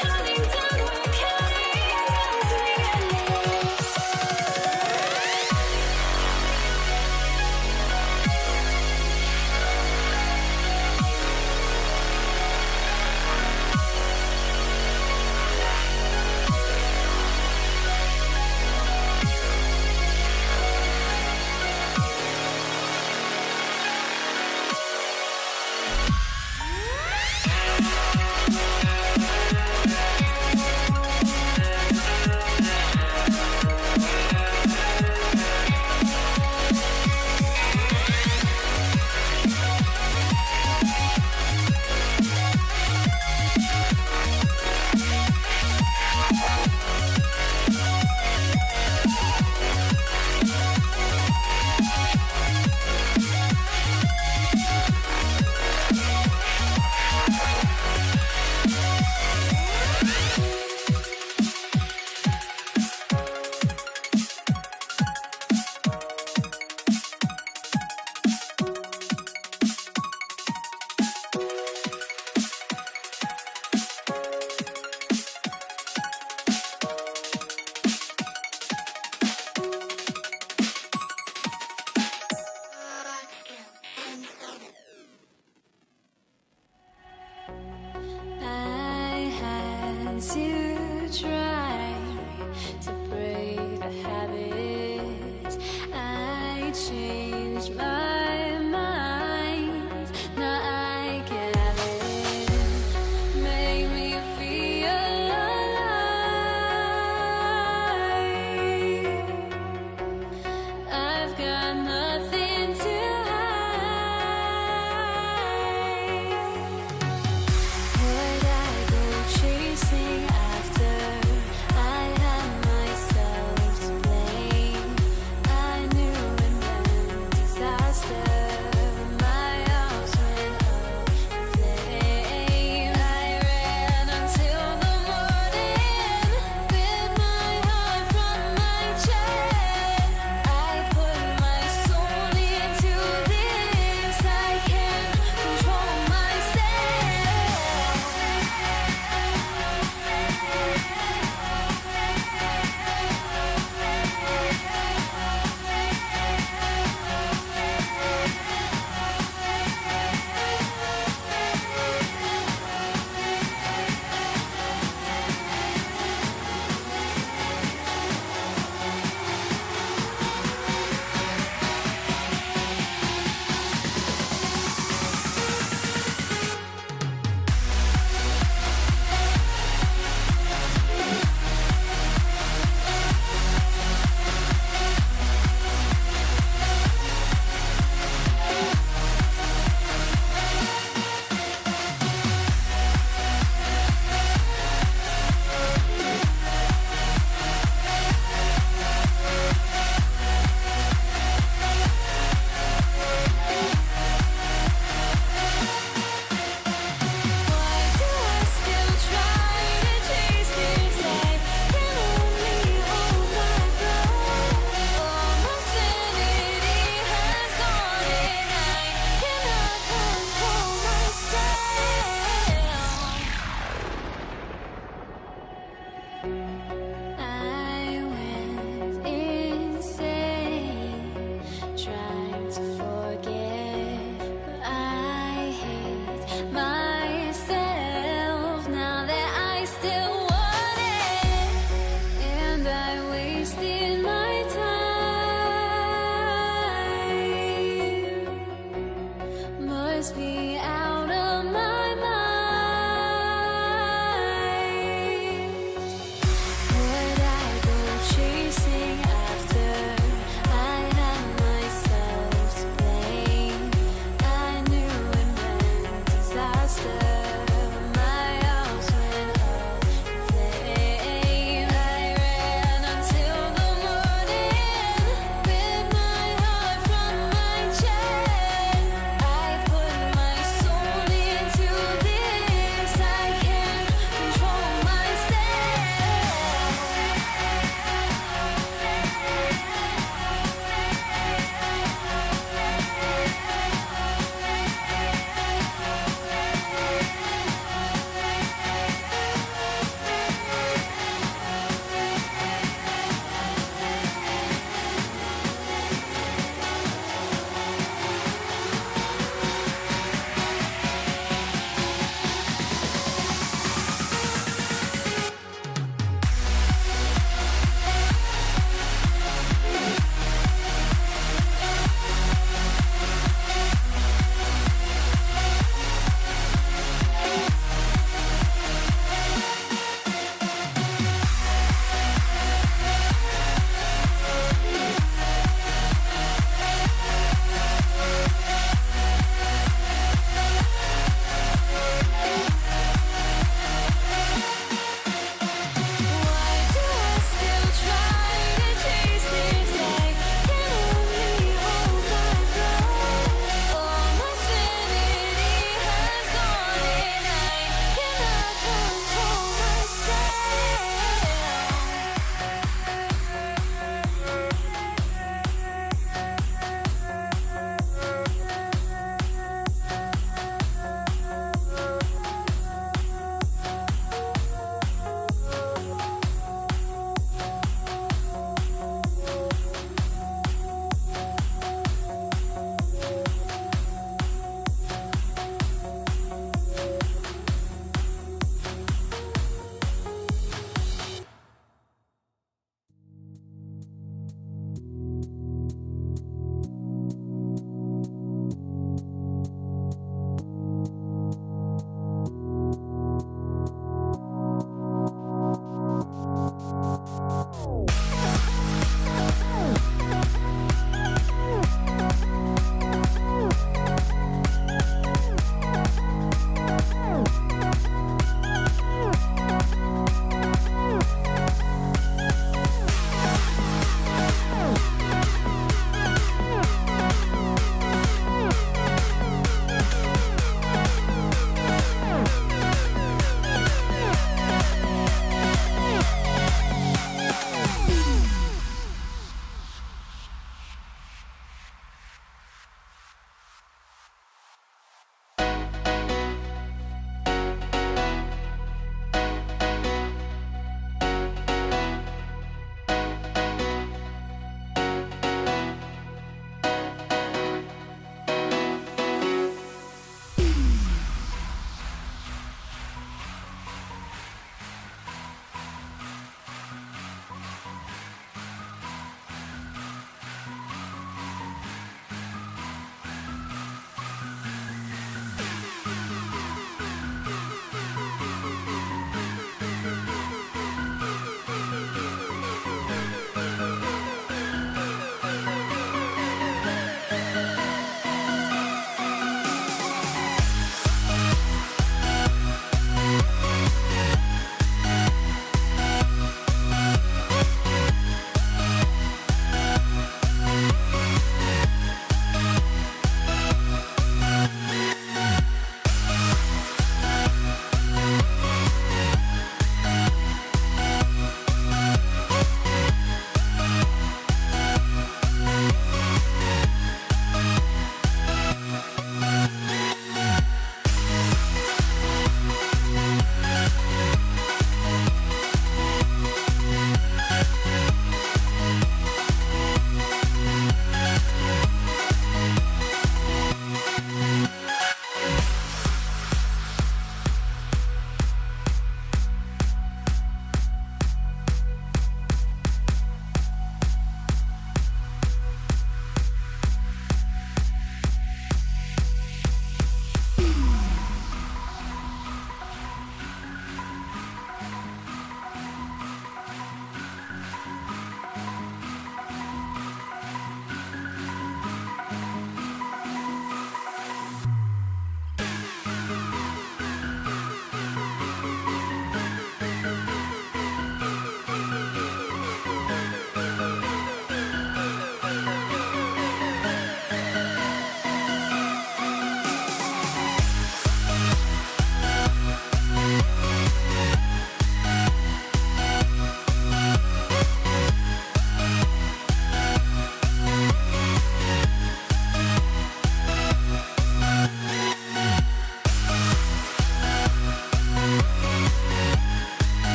counting down, we're counting down to the endless.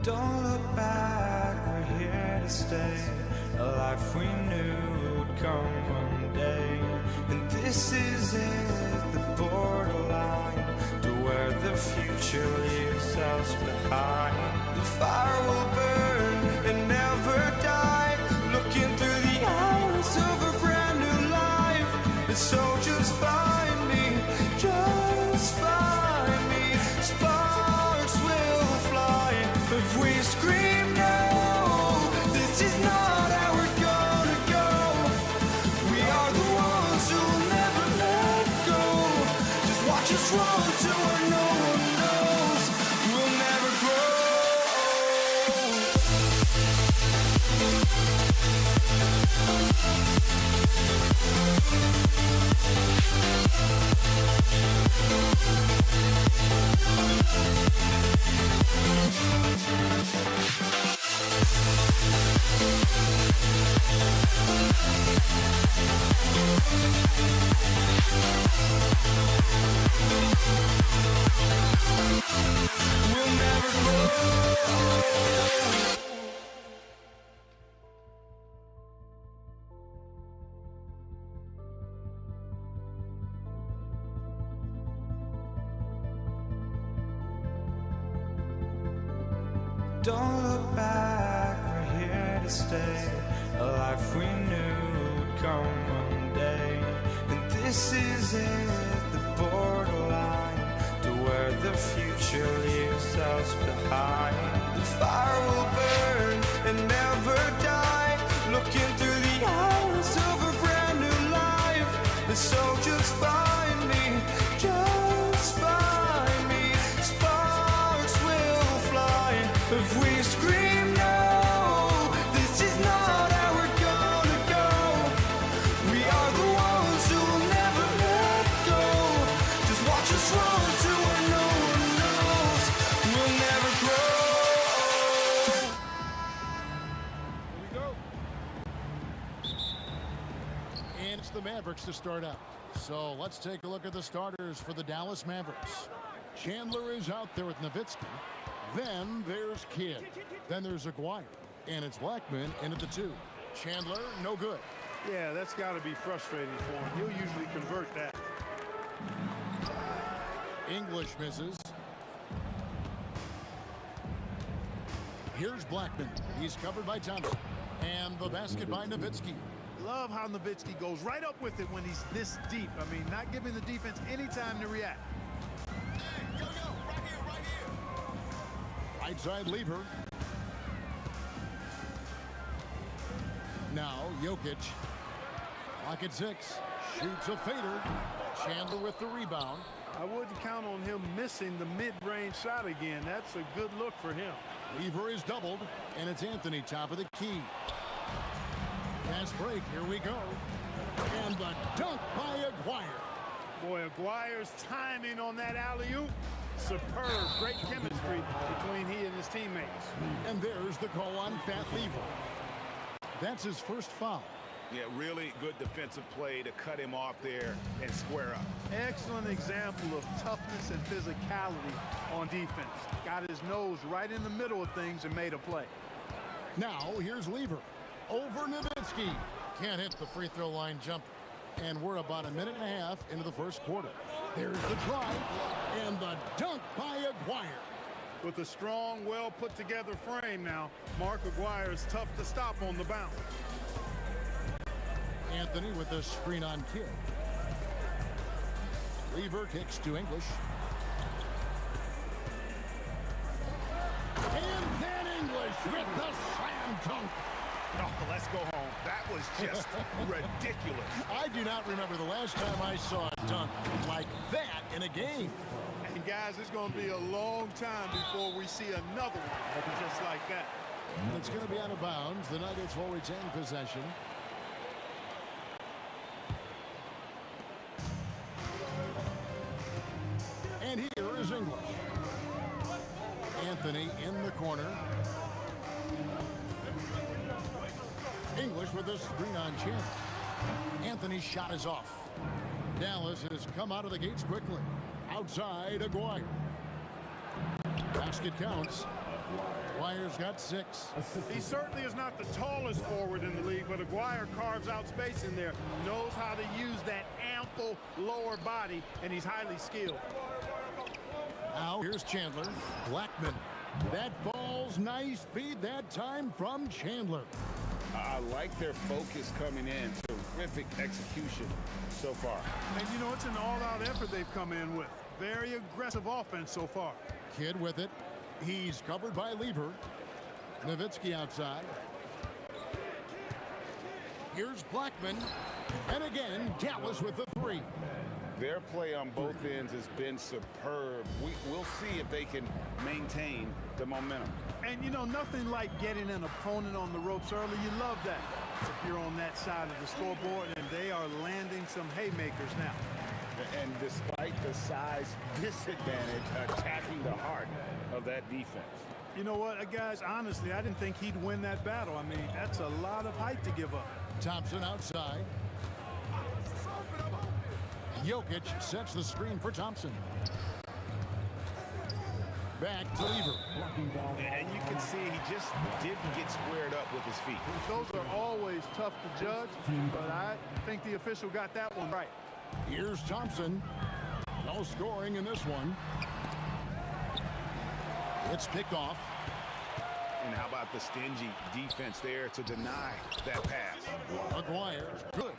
Don't look back, we're here to stay. A life we knew would come one day. And this is it, the borderline to where the future leaves us behind. The fire will burn and never die. Looking through the eyes of a brand new life. And so just find me, just find me. Sparks will fly if we scream no. This is not how we're gonna go. We are the ones who'll never let go. Just watch us run to where no one knows. We'll never grow. We'll never grow. Don't look back, we're here to stay. A life we knew would come one day. And this is it, the borderline to where the future leaves us behind. The fire will burn and never die. Looking through the eyes of a brand new life. And so just find me, just find me. Sparks will fly if we scream no. This is not how we're gonna go. We are the ones who'll never let go. Just watch us run to where no one knows. We'll never grow. Here we go. And it's the Mavericks to start out. So let's take a look at the starters for the Dallas Mavericks. Chandler is out there with Nowitzki. Then there's Kidd. Then there's Aguirre. And it's Blackman in at the 2. Chandler, no good. Yeah, that's got to be frustrating for him. He'll usually convert that. English misses. Here's Blackman. He's covered by Thompson. And the basket by Nowitzki. Love how Nowitzki goes right up with it when he's this deep. I mean, not giving the defense any time to react. Right side lever. Now Jokic. Lock at 6. Shoots a fader. Chandler with the rebound. I wouldn't count on him missing the mid-range shot again. That's a good look for him. Lever is doubled, and it's Anthony top of the key. Fast break, here we go. And the dunk by Aguirre. Boy, Aguirre's timing on that alley-oop. Superb, great chemistry between he and his teammates. And there's the call on Fat Lever. That's his first foul. Yeah, really good defensive play to cut him off there and square up. Excellent example of toughness and physicality on defense. Got his nose right in the middle of things and made a play. Now here's Lever. Over Nowitzki. Can't hit the free throw line jumper. And we're about a minute and a half into the first quarter. There's the drive and the dunk by Aguirre. With a strong, well put together frame now, Mark Aguirre is tough to stop on the bounce. Anthony with the screen on Kidd. Lever kicks to English. And then English with the slam dunk. Oh, let's go home. That was just ridiculous. I do not remember the last time I saw a dunk like that in a game. And guys, it's going to be a long time before we see another one just like that. And it's going to be out of bounds. The Nuggets will retain possession. And here is English. Anthony in the corner. English with a screen on Chandler. Anthony's shot is off. Dallas has come out of the gates quickly. Outside, Aguirre. Basket counts. Aguirre's got 6. He certainly is not the tallest forward in the league, but Aguirre carves out space in there, knows how to use that ample lower body, and he's highly skilled. Now here's Chandler. Blackman. That falls nice. Feed that time from Chandler. I like their focus coming in. Terrific execution so far. And you know, it's an all-out effort they've come in with. Very aggressive offense so far. Kidd with it. He's covered by Lever. Nowitzki outside. Here's Blackman. And again, Dallas with the 3. Their play on both ends has been superb. We'll see if they can maintain the momentum. And you know, nothing like getting an opponent on the ropes early. You love that if you're on that side of the scoreboard, and they are landing some haymakers now. And despite the size disadvantage, attacking the heart of that defense. You know what, guys, honestly, I didn't think he'd win that battle. I mean, that's a lot of height to give up. Thompson outside. Jokic sets the screen for Thompson. Back to Lever. And you can see he just didn't get squared up with his feet. Those are always tough to judge, but I think the official got that one right. Here's Thompson. No scoring in this one. It's picked off. And how about the stingy defense there to deny that pass? Aguirre, good.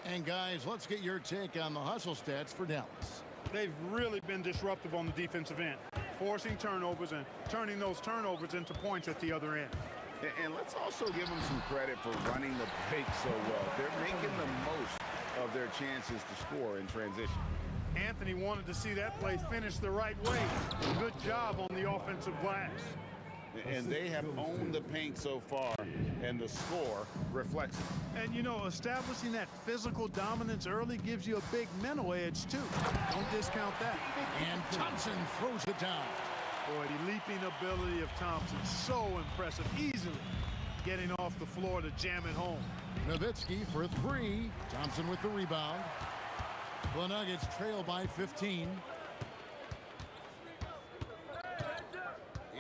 And guys, let's get your take on the hustle stats for Dallas. They've really been disruptive on the defensive end, forcing turnovers and turning those turnovers into points at the other end. And let's also give them some credit for running the break so well. They're making the most of their chances to score in transition. Anthony wanted to see that play finish the right way. Good job on the offensive glass. And they have owned the paint so far, and the score reflects it. And, you know, establishing that physical dominance early gives you a big mental edge, too. Don't discount that. And Thompson throws it down. Boy, the leaping ability of Thompson, so impressive. Easily getting off the floor to jam it home. Nowitzki for 3. Thompson with the rebound. The Nuggets trail by 15.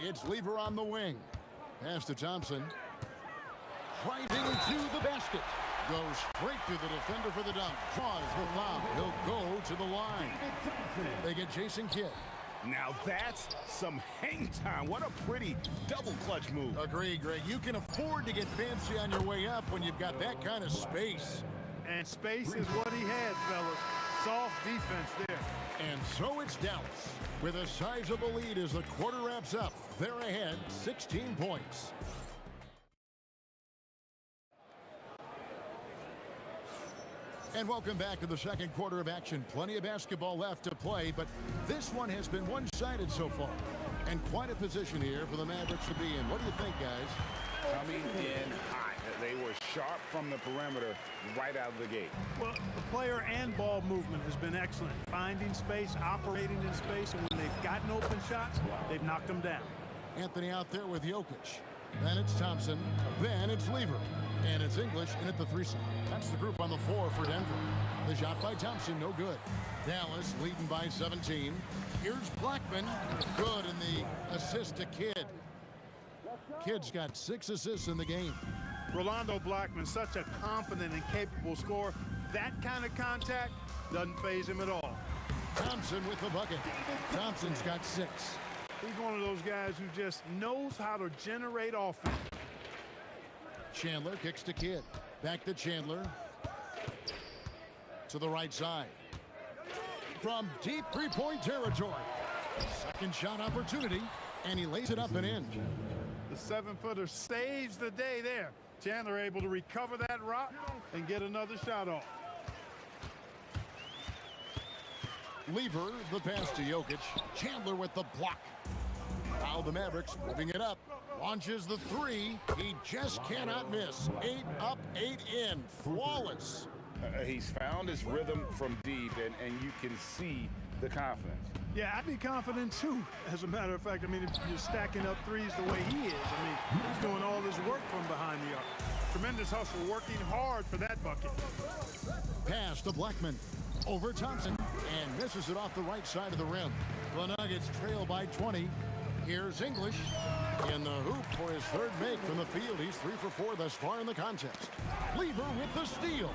It's Lever on the wing. Pass to Thompson. Driving to the basket. Goes straight through the defender for the dunk. Draws the foul. He'll go to the line. They get Jason Kidd. Now that's some hang time. What a pretty double clutch move. Agree, Greg. You can afford to get fancy on your way up when you've got that kind of space. And space is what he had, fellas. Soft defense there. And so it's Dallas with a sizable lead as the quarter wraps up. They're ahead 16 points. And welcome back to the second quarter of action. Plenty of basketball left to play, but this one has been one-sided so far. And quite a position here for the Mavericks to be in. What do you think, guys? Coming in hot. They were sharp from the perimeter right out of the gate. Well, the player and ball movement has been excellent. Finding space, operating in space, and when they've gotten open shots, they've knocked them down. Anthony out there with Jokic. Then it's Thompson. Then it's Lever. And it's English in at the 3-side. That's the group on the 4 for Denver. The shot by Thompson, no good. Dallas leading by 17. Here's Blackman. Good in the assist to Kidd. Kidd's got 6 assists in the game. Rolando Blackman, such a confident and capable scorer. That kind of contact doesn't faze him at all. Thompson with the bucket. Thompson's got 6. He's one of those guys who just knows how to generate offense. Chandler kicks to Kidd. Back to Chandler. To the right side. From deep three-point territory. Second shot opportunity, and he lays it up and in. The 7-footer saves the day there. Chandler able to recover that rock and get another shot off. Lever, the pass to Jokic. Chandler with the block. Now the Mavericks moving it up. Launches the 3. He just cannot miss. 8 up, 8 in. Flawless. He's found his rhythm from deep, and you can see the confidence. Yeah, I'd be confident too. As a matter of fact, I mean, if you're stacking up threes the way he is, I mean, he's doing all his work from behind the arc. Tremendous hustle, working hard for that bucket. Pass to Blackman. Over Thompson, and misses it off the right side of the rim. The Nuggets trail by 20. Here's English. In the hoop for his third make from the field. He's 3 for 4 thus far in the contest. Lever with the steal.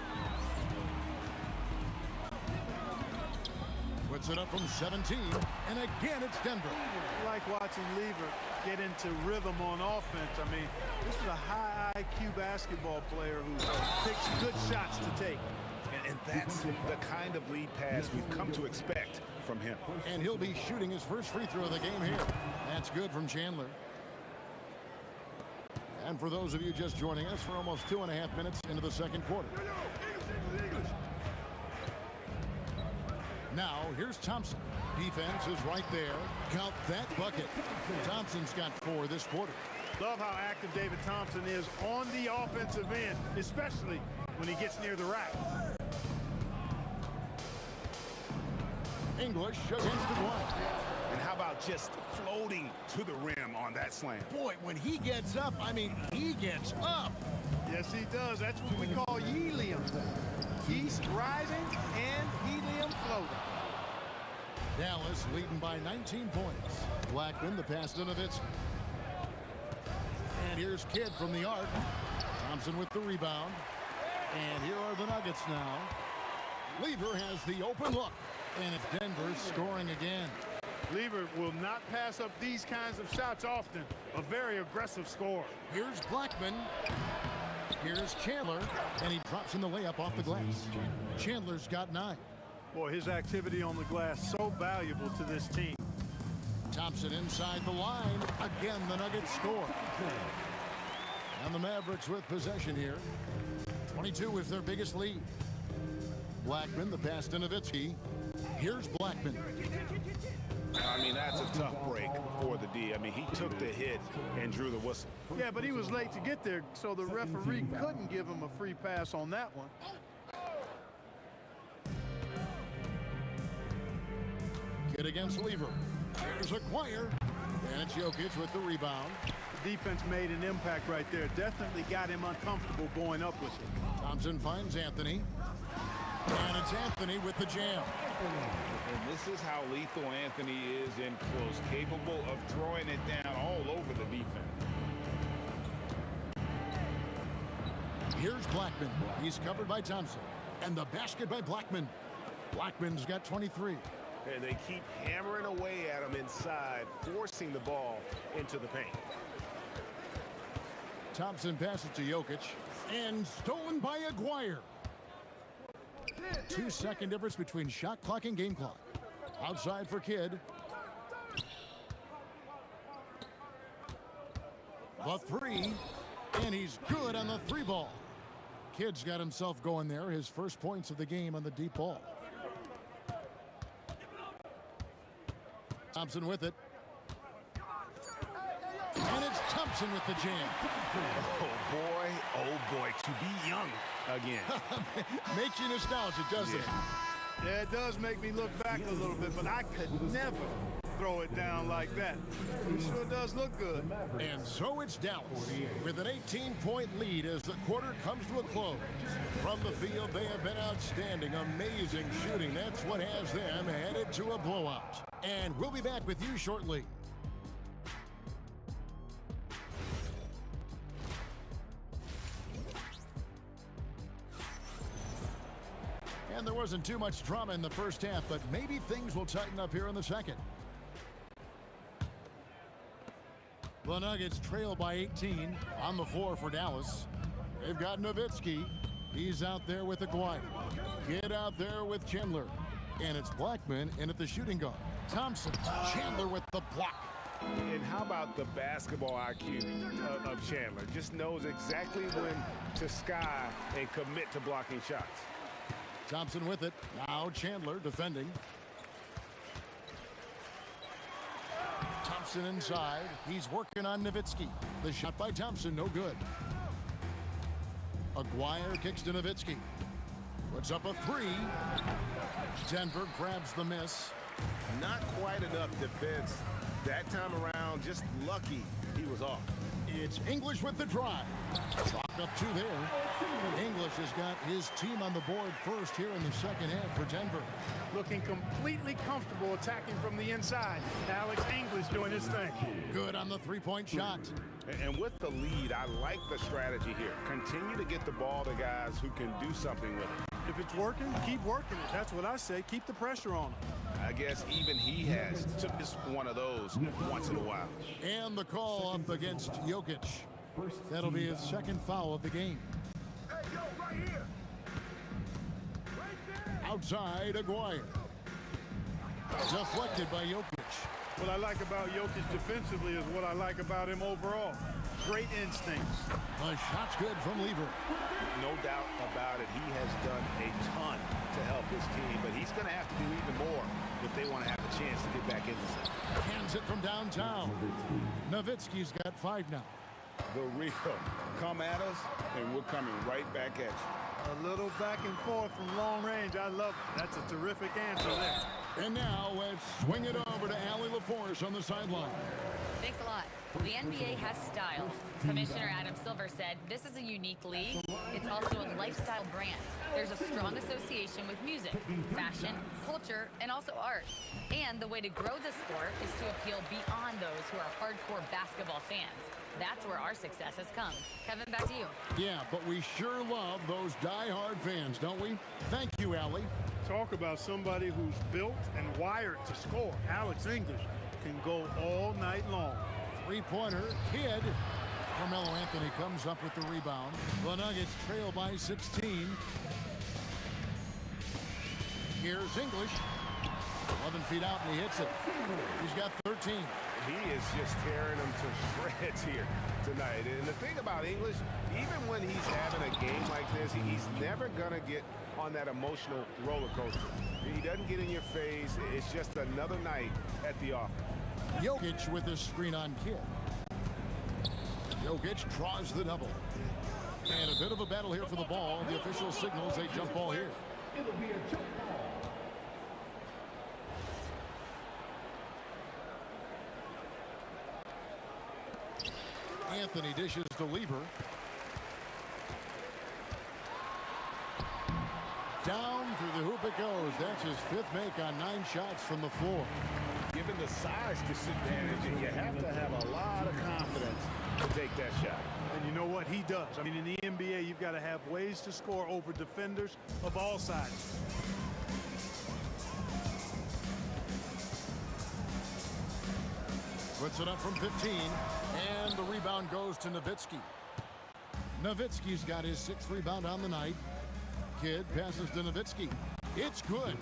Puts it up from 17, and again it's Denver. I like watching Lever get into rhythm on offense. I mean, this is a high IQ basketball player who picks good shots to take. And that's the kind of lead pass we've come to expect from him. And he'll be shooting his first free throw of the game here. That's good from Chandler. And for those of you just joining us, for almost 2.5 minutes into the second quarter. Now, here's Thompson. Defense is right there. Count that bucket. Thompson's got 4 this quarter. Love how active David Thompson is on the offensive end, especially when he gets near the rack. English against Aguirre. And how about just floating to the rim on that slam? Boy, when he gets up, I mean, he gets up. Yes, he does. That's what we call helium. He's rising and helium floating. Dallas leading by 19 points. Blackman, the pass to Nowitzki. And here's Kidd from the arc. Thompson with the rebound. And here are the Nuggets now. Lever has the open look. And it's Denver scoring again. Lever will not pass up these kinds of shots often. A very aggressive scorer. Here's Blackman. Here's Chandler. And he drops in the layup off the glass. Chandler's got 9. Boy, his activity on the glass so valuable to this team. Thompson inside the line. Again, the Nuggets score. And the Mavericks with possession here. 22 is their biggest lead. Blackman, the pass to Nowitzki. Here's Blackman. I mean, that's a tough break for the D. I mean, he took the hit and drew the whistle. Yeah, but he was late to get there, so the referee couldn't give him a free pass on that one. Kidd against Lever. There's Aguirre. And it's Jokic with the rebound. The defense made an impact right there. Definitely got him uncomfortable going up with it. Thompson finds Anthony. And it's Anthony with the jam. And this is how lethal Anthony is in close, capable of throwing it down all over the defense. Here's Blackman. He's covered by Thompson. And the basket by Blackman. Blackman's got 23. And they keep hammering away at him inside, forcing the ball into the paint. Thompson passes to Jokic. And stolen by Aguirre. 2-second difference between shot clock and game clock. Outside for Kidd. The 3. And he's good on the 3 ball. Kidd's got himself going there. His first points of the game on the deep ball. Thompson with it. And it's Thompson with the jam. Oh boy, to be young again. Makes you nostalgic, doesn't it? Yeah, it does make me look back a little bit, but I could never throw it down like that. It sure does look good. And so it's Dallas with an 18-point lead as the quarter comes to a close. From the field, they have been outstanding, amazing shooting. That's what has them headed to a blowout. And we'll be back with you shortly. And there wasn't too much drama in the first half, but maybe things will tighten up here in the second. The Nuggets trail by 18 on the floor for Dallas. They've got Nowitzki. He's out there with Aguirre. Kidd out there with Chandler. And it's Blackman in at the shooting guard. Thompson. Chandler with the block. And how about the basketball IQ of Chandler? Just knows exactly when to sky and commit to blocking shots. Thompson with it. Now Chandler defending. Thompson inside. He's working on Nowitzki. The shot by Thompson, no good. Aguirre kicks to Nowitzki. Puts up a 3. Denver grabs the miss. Not quite enough defense that time around. Just lucky he was off. It's English with the drive. Chalk up 2 there. English has got his team on the board first here in the second half for Denver. Looking completely comfortable attacking from the inside. Alex English doing his thing. Good on the three-point shot. And with the lead, I like the strategy here. Continue to get the ball to guys who can do something with it. If it's working, keep working it. That's what I say. Keep the pressure on him. I guess even he has to miss one of those once in a while. And the call up against Jokic. That'll be his second foul of the game. Hey, yo, right here. Outside, Aguirre. Deflected by Jokic. What I like about Jokic defensively is what I like about him overall. Great instincts. The shot's good from Lever. No doubt about it. He has done a ton to help his team, but he's going to have to do even more if they want to have a chance to get back in this. Hands it from downtown. Nowitzki's got 5 now. The real come at us, and we're coming right back at you. A little back and forth from long range. I love it. That's a terrific answer there. And now let's swing it over to Allie LaForce on the sideline. Thanks a lot. The NBA has style. Commissioner Adam Silver said this is a unique league. It's also a lifestyle brand. There's a strong association with music, fashion, culture, and also art. And the way to grow the sport is to appeal beyond those who are hardcore basketball fans. That's where our success has come. Kevin, back to you. Yeah, but we sure love those die-hard fans, don't we? Thank you, Allie. Talk about somebody who's built and wired to score. Alex English can go all night long. Three-pointer, Kidd. Carmelo Anthony comes up with the rebound. The Nuggets trail by 16. Here's English. 11 feet out, and he hits it. He's got 13. He is just tearing them to shreds here tonight. And the thing about English, even when he's having a game like this, he's never going to get on that emotional roller coaster. He doesn't get in your face. It's just another night at the office. Jokic with his screen on Kidd. Jokic draws the double. And a bit of a battle here for the ball. The official signals a jump ball here. It'll be a jump ball. Anthony dishes to Lever. Down through the hoop it goes. That's his 5th make on 9 shots from the floor. Given the size disadvantage, you have to have a lot of confidence to take that shot. And you know what he does. I mean, in the NBA, you've got to have ways to score over defenders of all sizes. Puts it up from 15, and the rebound goes to Nowitzki. Nowitzki's got his 6th rebound on the night. Kidd passes to Nowitzki. It's good.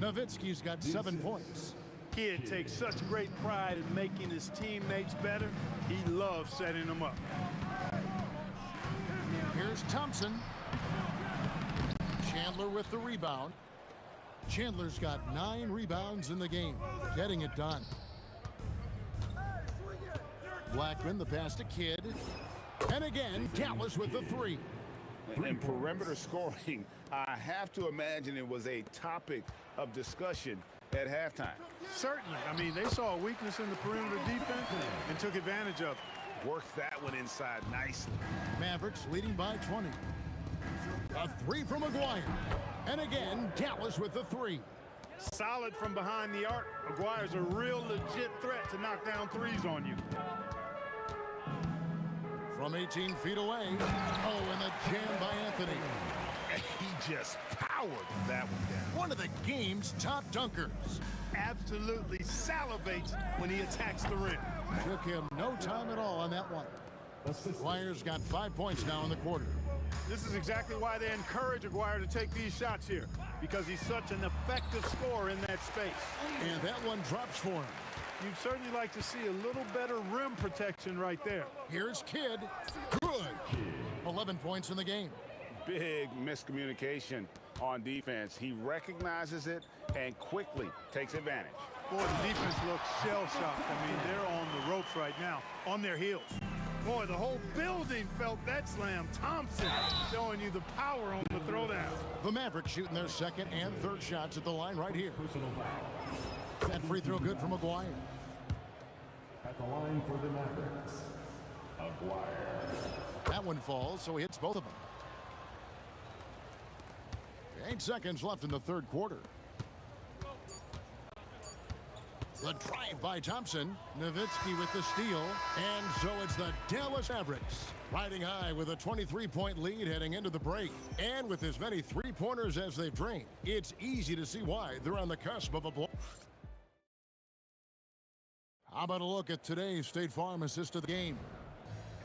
Nowitzki's got 7 points. Kidd takes such great pride in making his teammates better. He loves setting them up. Here's Thompson. Chandler with the rebound. Chandler's got 9 rebounds in the game, getting it done. Blackman, the pass to Kidd. And again, Dallas with the 3. And perimeter scoring, I have to imagine it was a topic of discussion at halftime. Certainly. I mean, they saw a weakness in the perimeter defense and took advantage of it. Worked that one inside nicely. Mavericks leading by 20. A 3 from Aguirre. And again, Dallas with the 3. Solid from behind the arc. Aguirre's a real legit threat to knock down threes on you. From 18 feet away. Oh, and the jam by Anthony. He just powered that one down. One of the game's top dunkers. Absolutely salivates when he attacks the rim. Took him no time at all on that one. Aguirre's got 5 points now in the quarter. This is exactly why they encourage Aguirre to take these shots here, because he's such an effective scorer in that space. And that one drops for him. You'd certainly like to see a little better rim protection right there. Here's Kidd. Good. 11 points in the game. Big miscommunication on defense. He recognizes it and quickly takes advantage. Boy, the defense looks shell-shocked. I mean, they're on the ropes right now, on their heels. Boy, the whole building felt that slam. Thompson showing you the power on the throwdown. The Mavericks shooting their 2nd and 3rd shots at the line right here. That free throw good from Aguirre. At the line for the Mavericks, Aguirre. That one falls, so he hits both of them. 8 seconds left in the third quarter. The drive by Thompson. Nowitzki with the steal. And so it's the Dallas Mavericks riding high with a 23-point lead heading into the break. And with as many three-pointers as they've drained, it's easy to see why they're on the cusp of a blow. How about a look at today's State Farm assist of the game?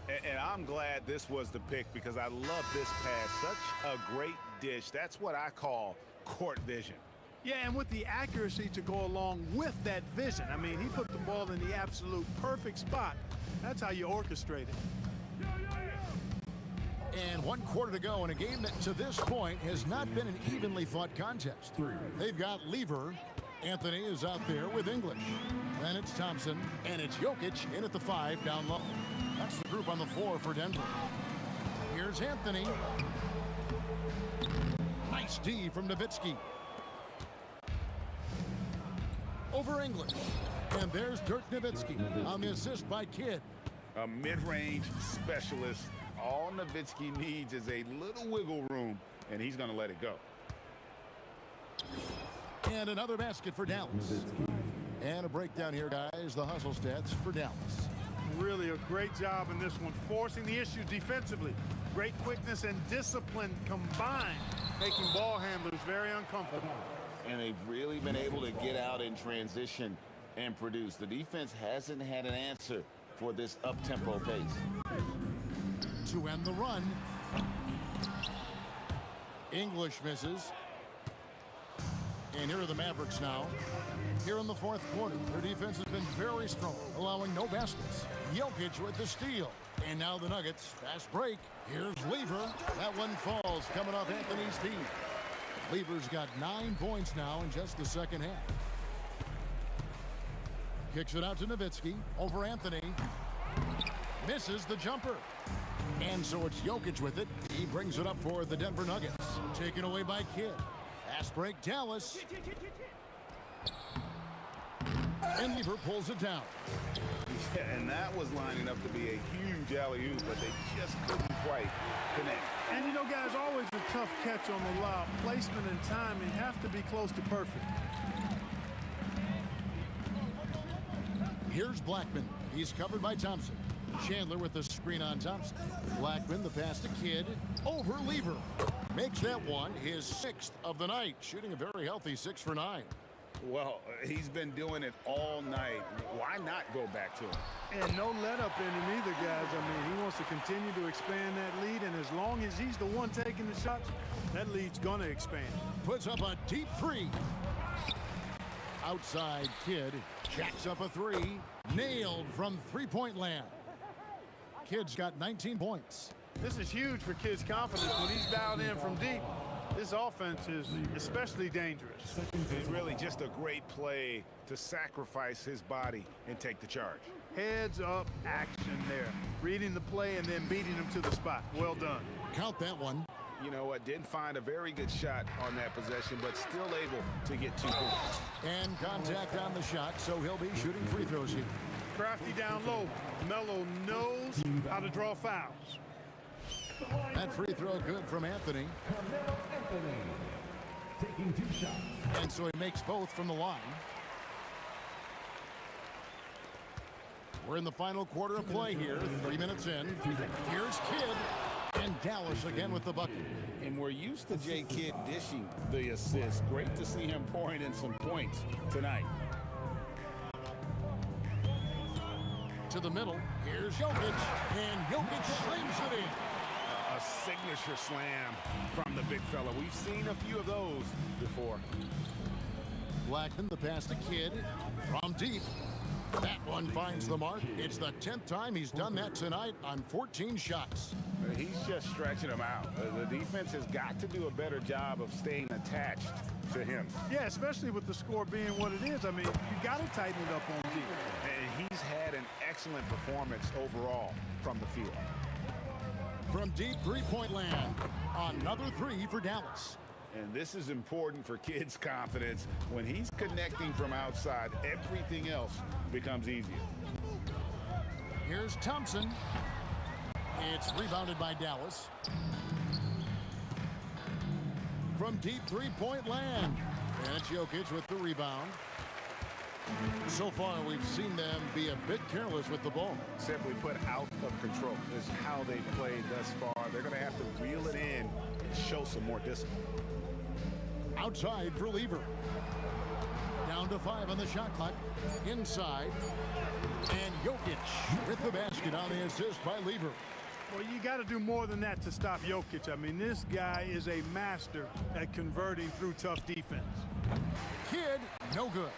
And I'm glad this was the pick because I love this pass. Such a great dish. That's what I call court vision. Yeah, and with the accuracy to go along with that vision. I mean, he put the ball in the absolute perfect spot. That's how you orchestrate it. And 1 quarter to go in a game that to this point has not been an evenly fought contest. They've got Lever. Anthony is out there with English. Then it's Thompson, and it's Jokic in at the 5 down low. That's the group on the floor for Denver. Here's Anthony. Nice D from Nowitzki. Over English. And there's Dirk Nowitzki on the assist by Kidd. A mid-range specialist. All Nowitzki needs is a little wiggle room, and he's going to let it go. And another basket for Dallas. And a breakdown here, guys. The hustle stats for Dallas. Really a great job in this one, forcing the issue defensively. Great quickness and discipline combined, making ball handlers very uncomfortable. And they've really been able to get out in transition and produce. The defense hasn't had an answer for this up-tempo pace. To end the run. English misses. And here are the Mavericks now. Here in the fourth quarter, their defense has been very strong, allowing no baskets. Jokic with the steal. And now the Nuggets. Fast break. Here's Lever. That one falls coming off Anthony's feet. Lever's got 9 points now in just the second half. Kicks it out to Nowitzki. Over Anthony. Misses the jumper. And so it's Jokic with it. He brings it up for the Denver Nuggets. Taken away by Kidd. Fast break, Dallas. And Lever pulls it down. Yeah, and that was lining up to be a huge alley-oop, but they just couldn't quite connect. And you know, guys, always a tough catch on the lob. Placement and timing have to be close to perfect. Here's Blackman. He's covered by Thompson. Chandler with the screen on Thompson. Blackman, the pass to Kidd. Over Lever. Makes that one his 6th of the night. Shooting a very healthy 6 for 9. Well, he's been doing it all night. Why not go back to him? And no let up in him either, guys. I mean, he wants to continue to expand that lead, and as long as he's the one taking the shots, that lead's going to expand. Puts up a deep 3. Outside Kidd. Jacks up a 3. Nailed from three-point land. Kidd's got 19 points. This is huge for Kidd's confidence when he's dialed in from deep. This offense is especially dangerous. It's really just a great play to sacrifice his body and take the charge. Heads up action there. Reading the play and then beating him to the spot. Well done. Count that one. You know what? Didn't find a very good shot on that possession, but still able to get 2 points. And contact on the shot, so he'll be shooting free throws here. Crafty down low. Melo knows how to draw fouls. That free throw good from Anthony. Anthony taking 2 shots. And so he makes both from the line. We're in the final quarter of play here. 3 minutes in. Here's Kidd. And Dallas again with the bucket. And we're used to Jay Kidd dishing the assist. Great to see him pouring in some points tonight. To the middle. Here's Jokic. And Jokic slams it in. A signature slam from the big fella. We've seen a few of those before. Blackman, the pass to Kidd. From deep. That one finds the mark. It's the 10th time he's done that tonight on 14 shots. He's just stretching them out. The defense has got to do a better job of staying attached to him. Yeah, especially with the score being what it is. I mean, you got to tighten it up on deep. And he's had an excellent performance overall from the field. From deep three-point land, another 3 for Dallas. And this is important for Kidd's confidence. When he's connecting from outside, everything else becomes easier. Here's Thompson. It's rebounded by Dallas. from deep three-point land. And it's Jokic with the rebound. So far, we've seen them be a bit careless with the ball. Simply put, out of control is how they've played thus far. They're going to have to reel it in and show some more discipline. Outside for Lever. Down to 5 on the shot clock. Inside. And Jokic with the basket on the assist by Lever. Well, you got to do more than that to stop Jokic. I mean, this guy is a master at converting through tough defense. Kid, no good.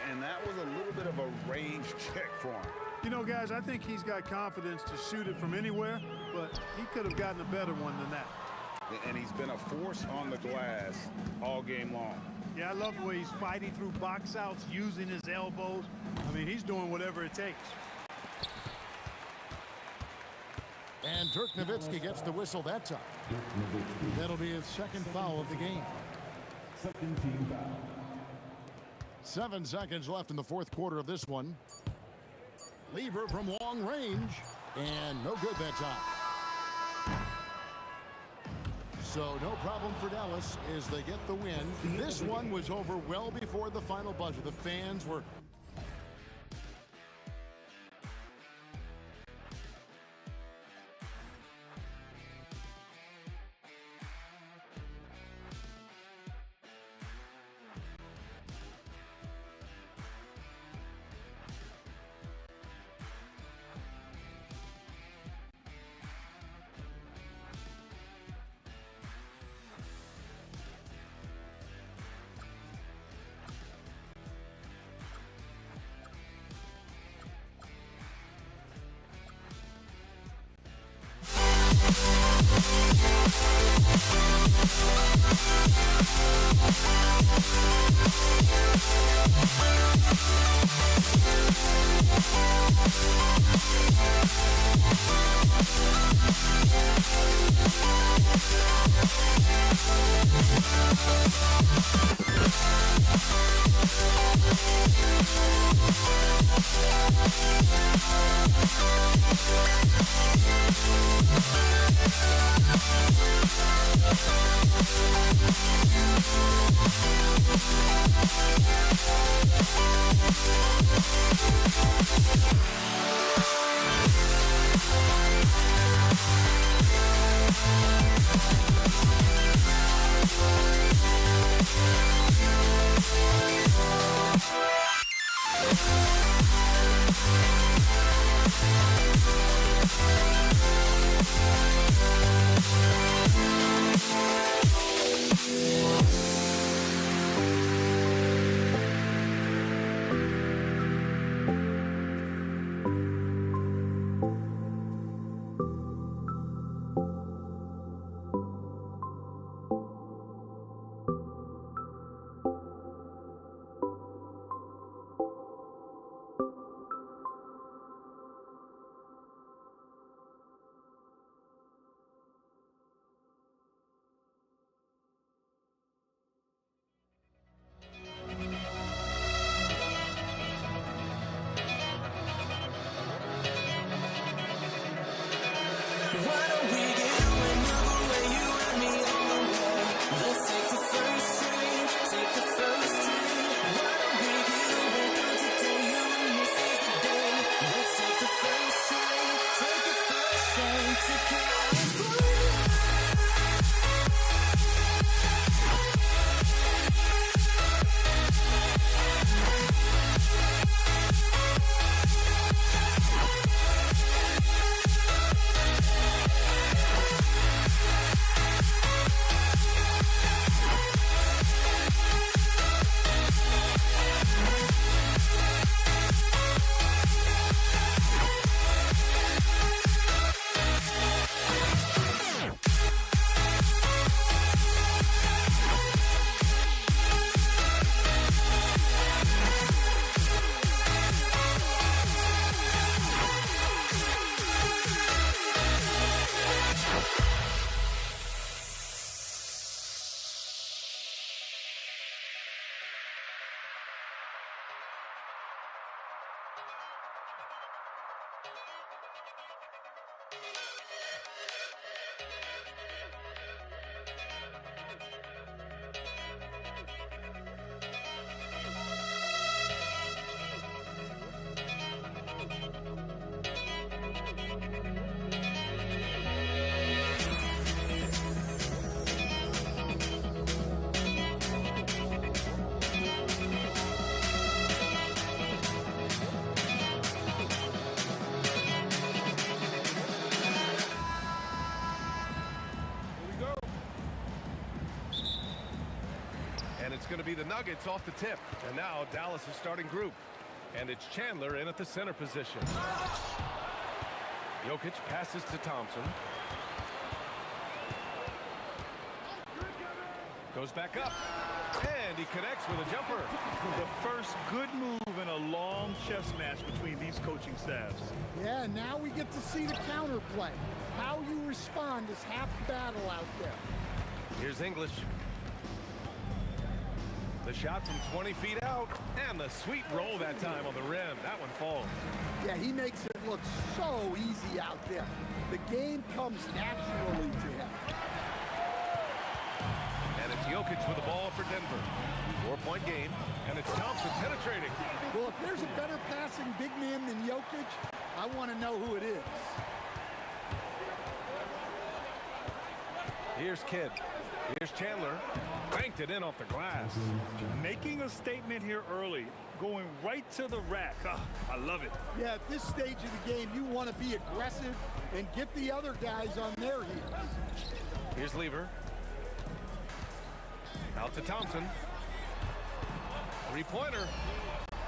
And that was a little bit of a range check for him. You know, guys, I think he's got confidence to shoot it from anywhere, but he could have gotten a better one than that. And he's been a force on the glass all game long. Yeah, I love the way he's fighting through box outs, using his elbows. I mean, he's doing whatever it takes. And Dirk Nowitzki gets the whistle that time. That'll be his second foul of the game. Second team foul. 7 seconds left in the fourth quarter of this one. Lever from long range. And no good that time. So no problem for Dallas as they get the win. This one was over well before the final buzzer. The fans were... Why don't we get up and move away? You and me on the way. And it's going to be the Nuggets off the tip. And now Dallas is starting group. And it's Chandler in at the center position. Jokic passes to Thompson. Goes back up. And he connects with a jumper. The first good move in a long chess match between these coaching staffs. Yeah, now we get to see the counterplay. How you respond is half the battle out there. Here's English. The shot from 20 feet out. And the sweet roll that time on the rim. That one falls. Yeah, he makes it look so easy out there. The game comes naturally to him. And it's Jokic with the ball for Denver. 4-point game, and it's Thompson penetrating. Well, if there's a better passing big man than Jokic, I want to know who it is. Here's Kidd. Here's Chandler. Banked it in off the glass. Making a statement here early. Going right to the rack. I love it. Yeah, at this stage of the game, you want to be aggressive and get the other guys on their heels. Here's Lever. Out to Thompson. Three-pointer.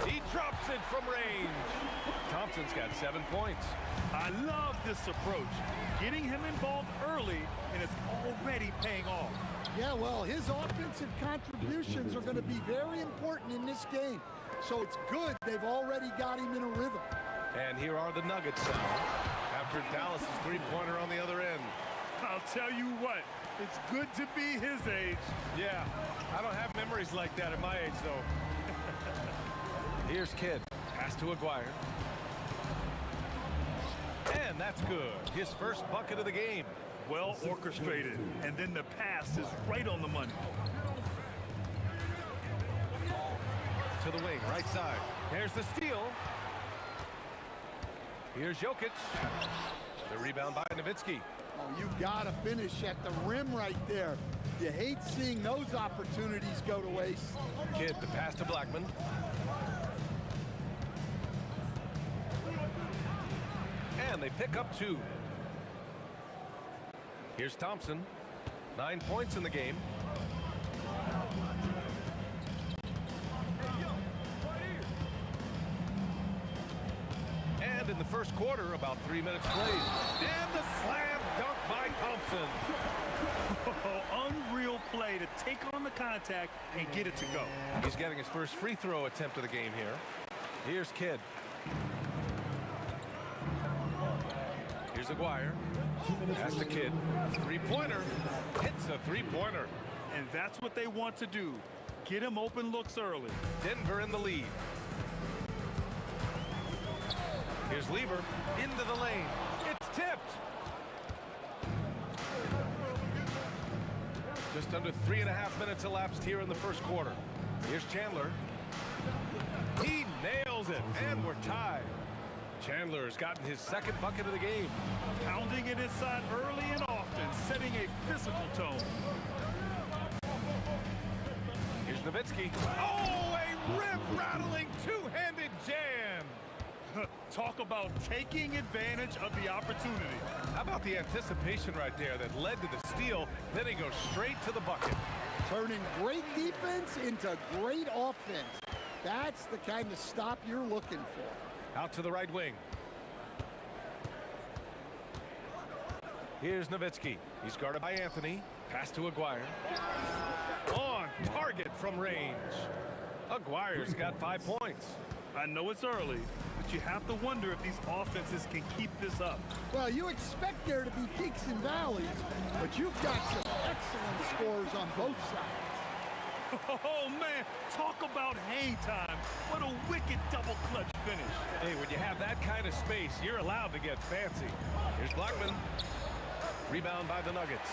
He drops it from range. Thompson's got 7 points. I love this approach. Getting him involved early, and it's already paying off. Yeah, well, his offensive contributions are going to be very important in this game. So it's good they've already got him in a rhythm. And here are the Nuggets now, after Dallas's three-pointer on the other end. I'll tell you what, it's good to be his age. Yeah, I don't have memories like that at my age, though. Here's Kidd. Pass to Aguirre. And that's good. His first bucket of the game. Well orchestrated. And then the pass is right on the money. To the wing, right side. There's the steal. Here's Jokic. The rebound by Nowitzki. Oh, you got to finish at the rim right there. You hate seeing those opportunities go to waste. Kidd, the pass to Blackman. And they pick up 2. Here's Thompson. 9 points in the game. And in the first quarter, about 3 minutes played. And the slam dunk by Thompson. Unreal play to take on the contact and get it to go. He's getting his first free throw attempt of the game here. Here's Kidd. Here's Aguirre. Pass to Kidd. Three-pointer. Hits a three-pointer. And that's what they want to do. Get him open looks early. Denver in the lead. Here's Lever. Into the lane. It's tipped. Just under 3.5 minutes elapsed here in the first quarter. Here's Chandler. He nails it, and we're tied. Chandler has gotten his second bucket of the game. Pounding it inside early and often, setting a physical tone. Here's Nowitzki. Oh, a rib-rattling two-handed jam. Talk about taking advantage of the opportunity. How about the anticipation right there that led to the steal, then he goes straight to the bucket. Turning great defense into great offense. That's the kind of stop you're looking for. Out to the right wing. Here's Nowitzki. He's guarded by Anthony. Pass to Aguirre. On target from range. Aguirre's got 5 points. I know it's early, but you have to wonder if these offenses can keep this up. Well, you expect there to be peaks and valleys, but you've got some excellent scores on both sides. Oh, man, talk about hang time. What a wicked double clutch finish. Hey, when you have that kind of space, you're allowed to get fancy. Here's Blackman. Rebound by the Nuggets.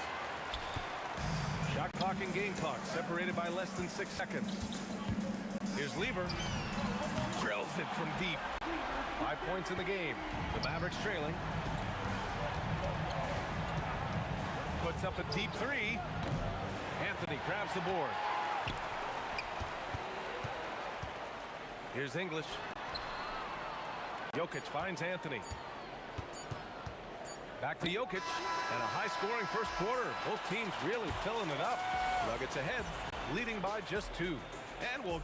Shot clock and game clock separated by less than 6 seconds. Here's Lever. Drills it from deep. 5 points in the game. The Mavericks trailing. Puts up a deep three. Anthony grabs the board. Here's English. Jokic finds Anthony. Back to Jokic. And a high-scoring first quarter. Both teams really filling it up. Nuggets ahead. leading by just 2. And we'll...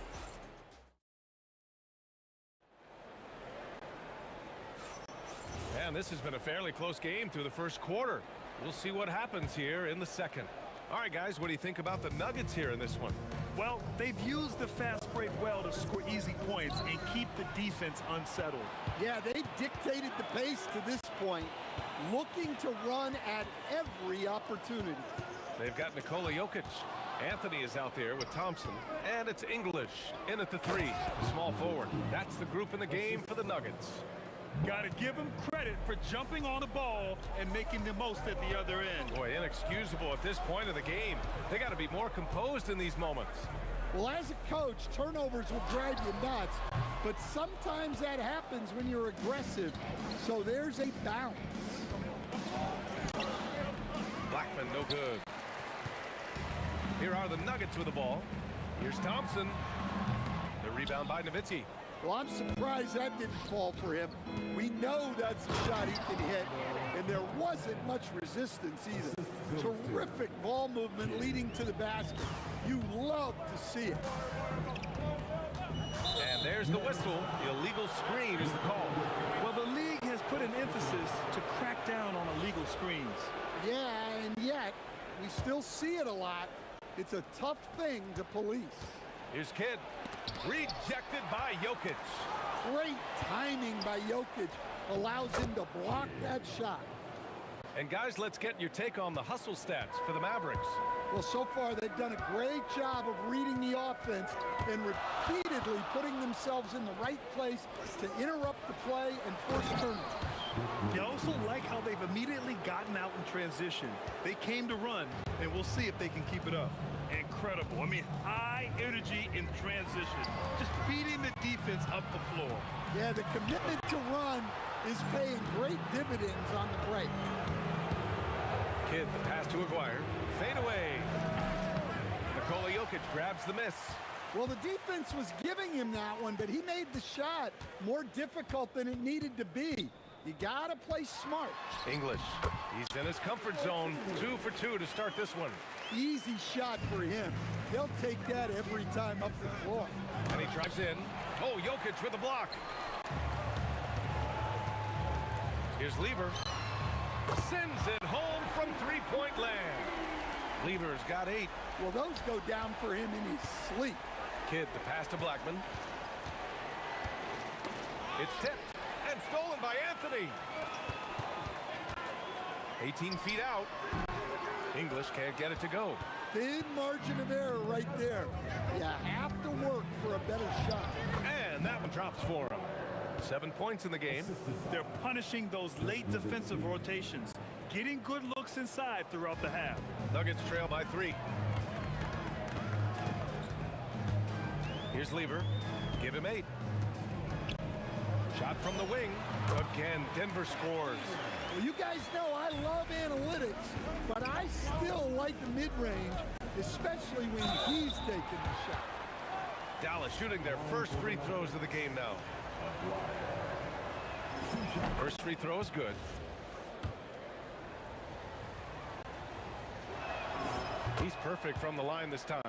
And this has been a fairly close game through the first quarter. We'll see what happens here in the second. All right, guys, what do you think about the Nuggets here in this one? Well, they've used the fast break well to score easy points and keep the defense unsettled. Yeah, they've dictated the pace to this point, looking to run at every opportunity. They've got Nikola Jokic. Anthony is out there with Thompson. And it's English in at the 3, small forward. That's the group in the game for the Nuggets. Got to give him credit for jumping on the ball and making the most at the other end. Boy, inexcusable at this point of the game. They got to be more composed in these moments. Well, as a coach, turnovers will drive you nuts, but sometimes that happens when you're aggressive. So there's a balance. Blackman, no good. Here are the Nuggets with the ball. Here's Thompson. The rebound by Nowitzki. Well, I'm surprised that didn't fall for him. We know that's a shot he can hit, and there wasn't much resistance either. Terrific ball movement leading to the basket. You love to see it. And there's the whistle. Illegal screen is the call. Well, the league has put an emphasis to crack down on illegal screens. Yeah, and yet we still see it a lot. It's a tough thing to police. Here's Kidd. Rejected by Jokic. Great timing by Jokic allows him to block that shot. And guys, let's get your take on the hustle stats for the Mavericks. Well, so far they've done a great job of reading the offense and repeatedly putting themselves in the right place to interrupt the play and force turnovers. I also like how they've immediately gotten out in transition. They came to run, and we'll see if they can keep it up. Incredible. I mean, high energy in transition. Just beating the defense up the floor. Yeah, the commitment to run is paying great dividends on the break. Kidd, the pass to Aguirre. Fade away. Nikola Jokic grabs the miss. Well, the defense was giving him that one, but he made the shot more difficult than it needed to be. You gotta play smart. English, he's in his comfort zone. 2 for 2 to start this one. Easy shot for him. They'll take that every time up the floor. And he drives in. Oh, Jokic with the block. Here's Lever. Sends it home from three-point land. Lever's got 8. Well, those go down for him in his sleep. Kidd, the pass to Blackman. It's tipped and stolen by Anthony. 18 feet out. English can't get it to go. Thin margin of error right there. You have to work for a better shot. And that one drops for him. 7 points in the game. They're punishing those late defensive rotations, getting good looks inside throughout the half. Nuggets trail by 3. Here's Lever. Give him 8. Shot from the wing. Again, Denver scores. Well, you guys know I love analytics, but I still like the mid-range, especially when he's taking the shot. Dallas shooting their first free throws of the game now. First free throw is good. He's perfect from the line this time.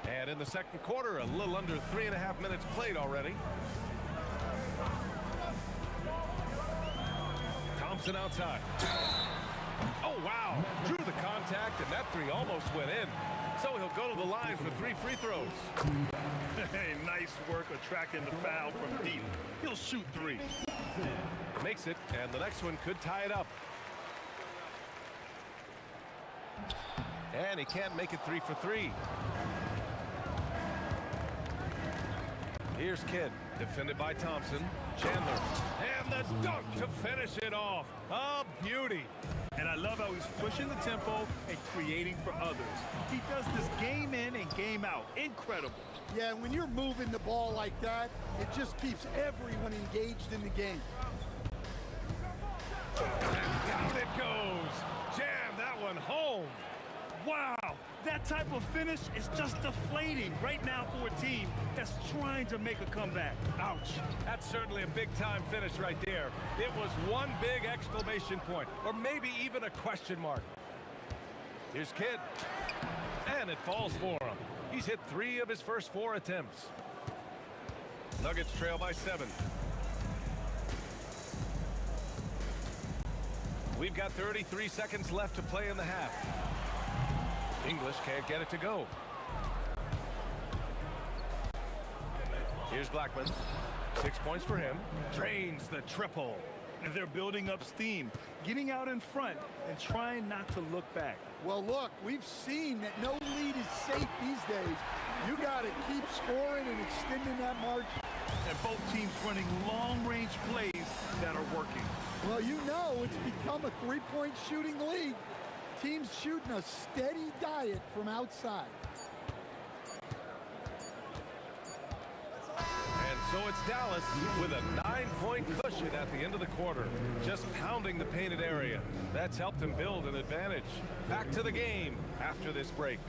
And in the second quarter, a little under 3.5 minutes played already. Thompson outside. Oh, wow. Drew the contact, and that 3 almost went in. So he'll go to the line for 3 free throws. Hey, nice work attracting the foul from deep. He'll shoot 3. Makes it, and the next one could tie it up. And he can't make it 3 for 3. Here's Kidd, defended by Thompson. Chandler, and the dunk to finish it off. A beauty. And I love how he's pushing the tempo and creating for others. He does this game in and game out. Incredible. Yeah, when you're moving the ball like that, it just keeps everyone engaged in the game. And down it goes. Jam that one home. Wow, that type of finish is just deflating right now for a team that's trying to make a comeback. Ouch. That's certainly a big-time finish right there. It was one big exclamation point, or maybe even a question mark. Here's Kidd. And it falls for him. He's hit 3 of his first 4 attempts. Nuggets trail by 7. We've got 33 seconds left to play in the half. English can't get it to go. Here's Blackman. 6 points for him. Drains the triple. And they're building up steam, getting out in front and trying not to look back. Well, look, we've seen that no lead is safe these days. You got to keep scoring and extending that margin. And both teams running long-range plays that are working. Well, you know it's become a three-point shooting league. Teams shooting a steady diet from outside. And so it's Dallas with a 9-point cushion at the end of the quarter, just pounding the painted area. That's helped him build an advantage. Back to the game after this break.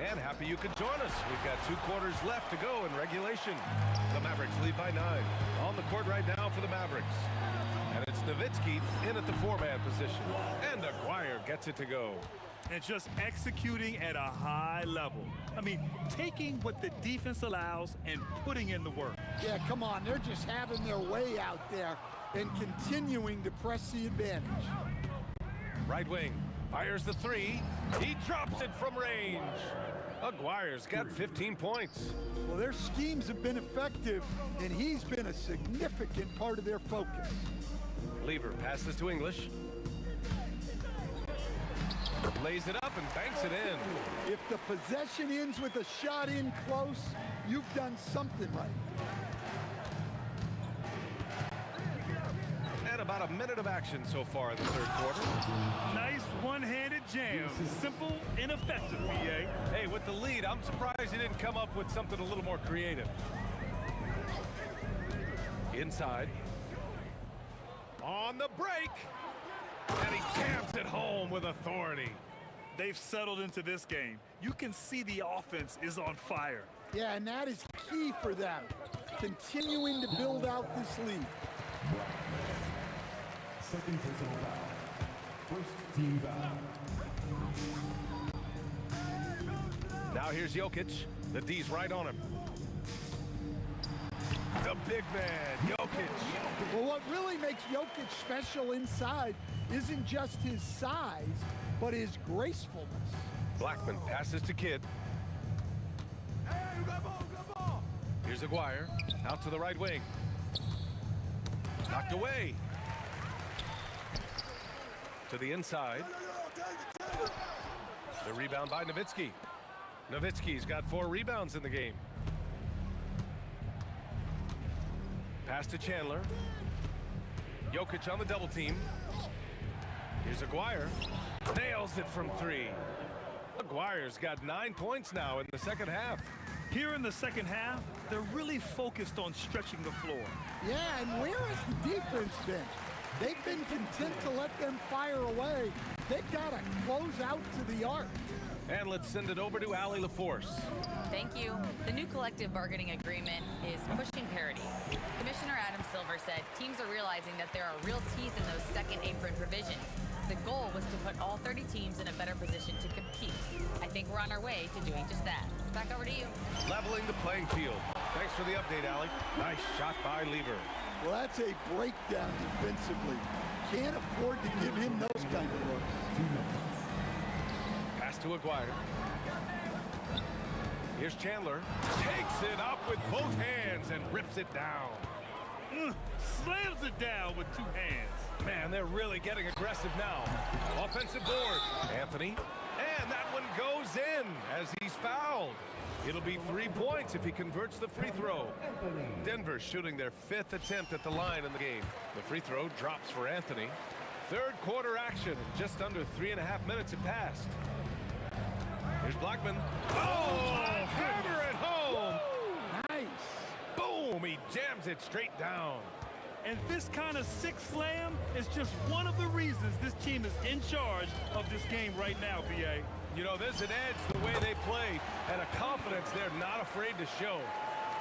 And happy you could join us. We've got 2 quarters left to go in regulation. The Mavericks lead by 9. On the court right now for the Mavericks. And it's Nowitzki in at the 4-man position. And Aguirre gets it to go. And just executing at a high level. I mean, taking what the defense allows and putting in the work. Yeah, come on. They're just having their way out there and continuing to press the advantage. Right wing. Fires the 3. He drops it from range. Aguirre's got 15 points. Well, their schemes have been effective, and he's been a significant part of their focus. Lever passes to English. Lays it up and banks it in. If the possession ends with a shot in close, you've done something right. And about a minute of action so far in the third quarter. Nice one-handed jam. Simple and effective, BA. Hey, with the lead, I'm surprised he didn't come up with something a little more creative. Inside. On the break. And he jams it home with authority. They've settled into this game. You can see the offense is on fire. Yeah, and that is key for them. Continuing to build out this lead. Second personal foul. First team foul. Now here's Jokic. The D's right on him. The big man, Jokic. Well, what really makes Jokic special inside isn't just his size, but his gracefulness. Blackman passes to Kidd. Here's Aguirre. Out to the right wing. Knocked away. To the inside. The rebound by Nowitzki. Nowitzki's got 4 rebounds in the game. Pass to Chandler. Jokic on the double team. Here's Aguirre. Nails it from 3. Aguirre's got 9 points now in the second half. Here in the second half, they're really focused on stretching the floor. Yeah, and where has the defense been? They've been content to let them fire away. They've got to close out to the arc. And let's send it over to Allie LaForce. Thank you. The new collective bargaining agreement is pushing parity. Commissioner Adam Silver said teams are realizing that there are real teeth in those second apron provisions. The goal was to put all 30 teams in a better position to compete. I think we're on our way to doing just that. Back over to you. Leveling the playing field. Thanks for the update, Allie. Nice shot by Lever. Well, that's a breakdown defensively. Can't afford to give him those kind of looks. Pass to Aguirre. Here's Chandler. Takes it up with both hands and rips it down. Slams it down with 2 hands. Man, they're really getting aggressive now. Offensive board. Anthony. And that one goes in as he's fouled. It'll be 3 points if he converts the free throw. Denver shooting their 5th attempt at the line in the game. The free throw drops for Anthony. Third quarter action. Just under 3.5 minutes have passed. Here's Blackman. Oh, hammer it home. Nice. Boom, he jams it straight down. And this kind of six slam is just one of the reasons this team is in charge of this game right now, B.A. You know, there's an edge the way they play and a confidence they're not afraid to show.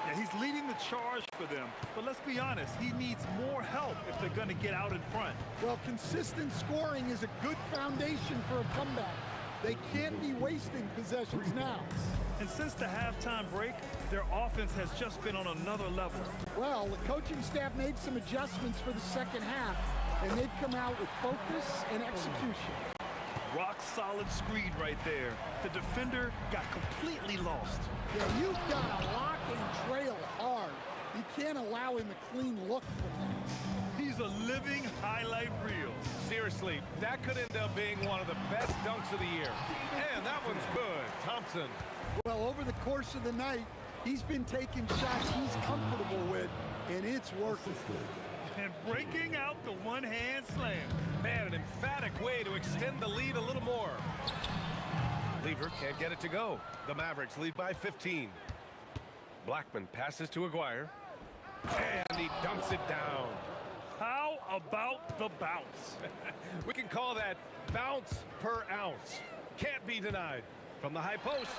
Yeah, he's leading the charge for them. But let's be honest, he needs more help if they're going to get out in front. Well, consistent scoring is a good foundation for a comeback. They can't be wasting possessions now. And since the halftime break, their offense has just been on another level. Well, the coaching staff made some adjustments for the second half, and they've come out with focus and execution. Rock solid screen right there. The defender got completely lost. Yeah, you've got to lock and trail hard. You can't allow him a clean look from that. He's a living highlight reel. Seriously, that could end up being one of the best dunks of the year. And that one's good. Thompson. Well, over the course of the night, he's been taking shots he's comfortable with, and it's working. And breaking out the one-hand slam. Man, an emphatic way to extend the lead a little more. Lever can't get it to go. The Mavericks lead by 15. Blackman passes to Aguirre. And he dumps it down. How about the bounce? We can call that bounce per ounce. Can't be denied. From the high post.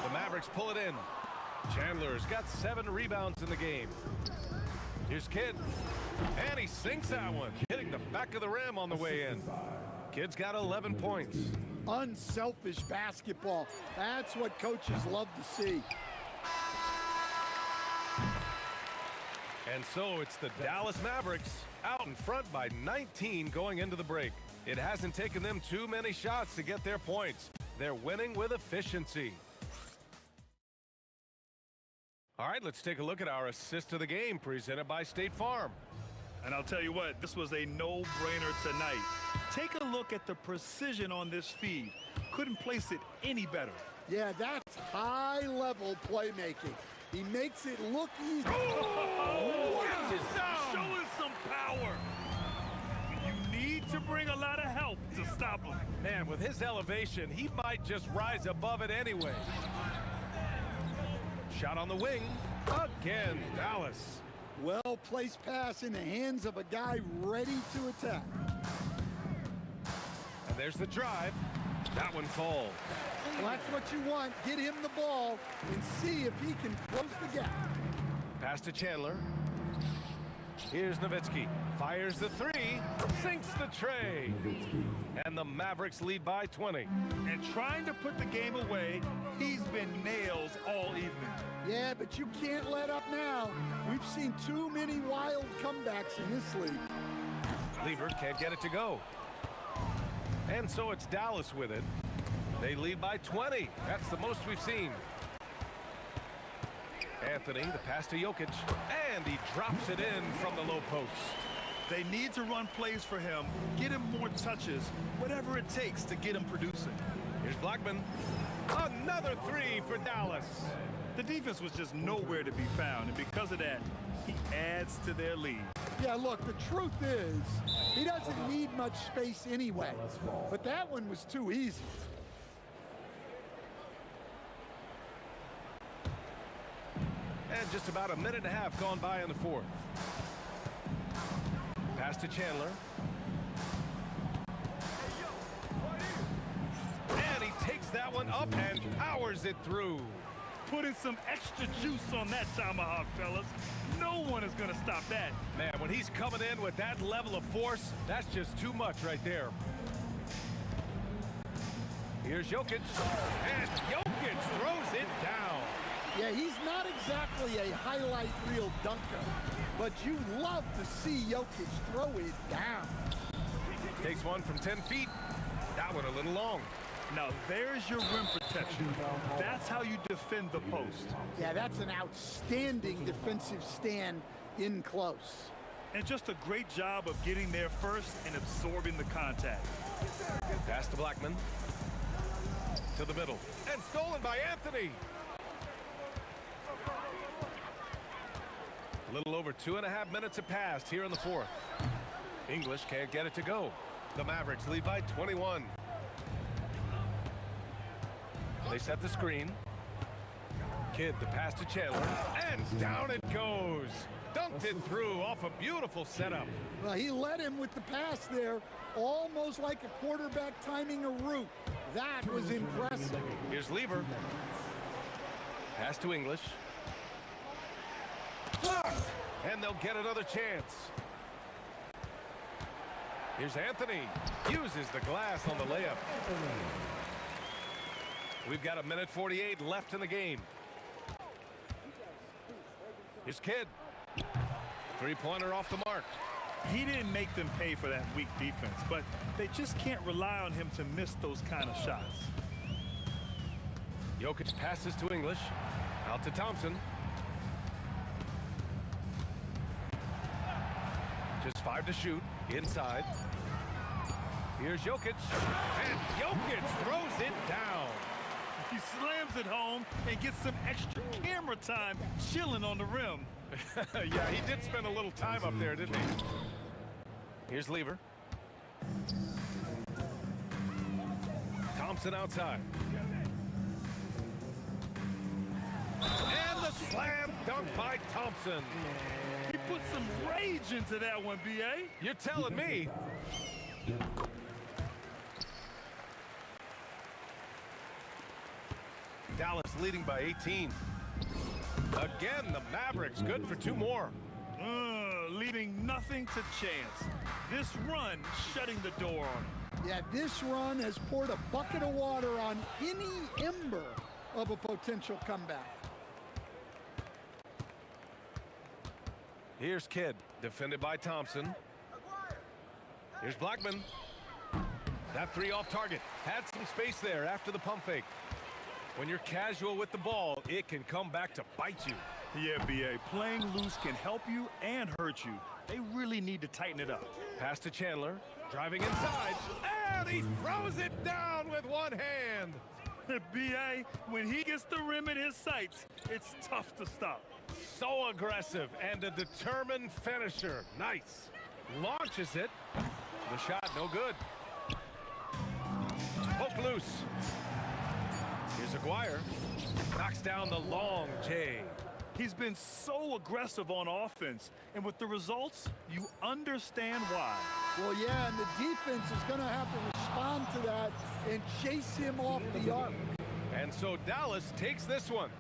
The Mavericks pull it in. Chandler's got 7 rebounds in the game. Here's Kidd. And he sinks that one, hitting the back of the rim on the way in. Kidd's got 11 points. Unselfish basketball. That's what coaches love to see. And so it's the Dallas Mavericks out in front by 19 going into the break. It hasn't taken them too many shots to get their points. They're winning with efficiency. All right, let's take a look at our assist of the game presented by State Farm. And I'll tell you what, this was a no-brainer tonight. Take a look at the precision on this feed. Couldn't place it any better. Yeah, that's high-level playmaking. He makes it look easy. Oh, showing some power. You need to bring a lot of help to stop him. Man, with his elevation, he might just rise above it anyway. Shot on the wing. Again, Dallas. Well-placed pass in the hands of a guy ready to attack. And there's the drive. That one falls. Well, that's what you want. Get him the ball and see if he can close the gap. Pass to Chandler. Here's Nowitzki. Fires the three. Sinks the tray. And the Mavericks lead by 20. And trying to put the game away, he's been nails all evening. Yeah, but you can't let up now. We've seen too many wild comebacks in this league. Lever can't get it to go. And so it's Dallas with it. They lead by 20. That's the most we've seen. Anthony, the pass to Jokic, and he drops it in from the low post. They need to run plays for him, get him more touches, whatever it takes to get him producing. Here's Blackman. Another three for Dallas. The defense was just nowhere to be found, and because of that, he adds to their lead. Yeah, look, the truth is, he doesn't need much space anyway, but that one was too easy. And just about a minute and a half gone by in the fourth. Pass to Chandler. And he takes that one up and powers it through. Putting some extra juice on that tomahawk, fellas. No one is going to stop that. Man, when he's coming in with that level of force, that's just too much right there. Here's Jokic. And Jokic throws it down. Yeah, he's not exactly a highlight reel dunker, but you love to see Jokic throw it down. Takes one from 10 feet. That one a little long. Now there's your rim protection. That's how you defend the post. Yeah, that's an outstanding defensive stand in close. And just a great job of getting there first and absorbing the contact. Pass to Blackman. To the middle. And stolen by Anthony. A little over 2.5 minutes have passed here in the fourth. English can't get it to go. The Mavericks lead by 21. They set the screen. Kidd the pass to Chandler. And down it goes. dunked it through off a beautiful setup. Well, he led him with the pass there, almost like a quarterback timing a route. That was impressive. Here's Lever. Pass to English. Blocked! And they'll get another chance. Here's Anthony. Uses the glass on the layup. We've got 1:48 left in the game. Here's Kidd. Three-pointer off the mark. He didn't make them pay for that weak defense, but they just can't rely on him to miss those kind of shots. Jokic passes to English. Out to Thompson. Just 5 to shoot. Inside. Here's Jokic. And Jokic throws it down. He slams it home and gets some extra camera time chilling on the rim. Yeah, he did spend a little time up there, didn't he? Here's Lever. Thompson outside. And the slam dunk by Thompson. He put some rage into that one, B.A. You're telling me. Dallas leading by 18. Again, the Mavericks good for 2 more. Leaving nothing to chance. This run shutting the door on him. Yeah, this run has poured a bucket of water on any ember of a potential comeback. Here's Kidd, defended by Thompson. Here's Blackman. That 3 off target. Had some space there after the pump fake. When you're casual with the ball, it can come back to bite you. Yeah, B.A., playing loose can help you and hurt you. They really need to tighten it up. Pass to Chandler, driving inside, and he throws it down with one hand. B.A., when he gets the rim in his sights, it's tough to stop. So aggressive and a determined finisher. Nice. Launches it. The shot no good. Poke loose. Here's Aguirre. Knocks down the long J. He's been so aggressive on offense, and with the results, you understand why. Well, yeah, and the defense is going to have to respond to that and chase him off the arc. And so Dallas takes this one.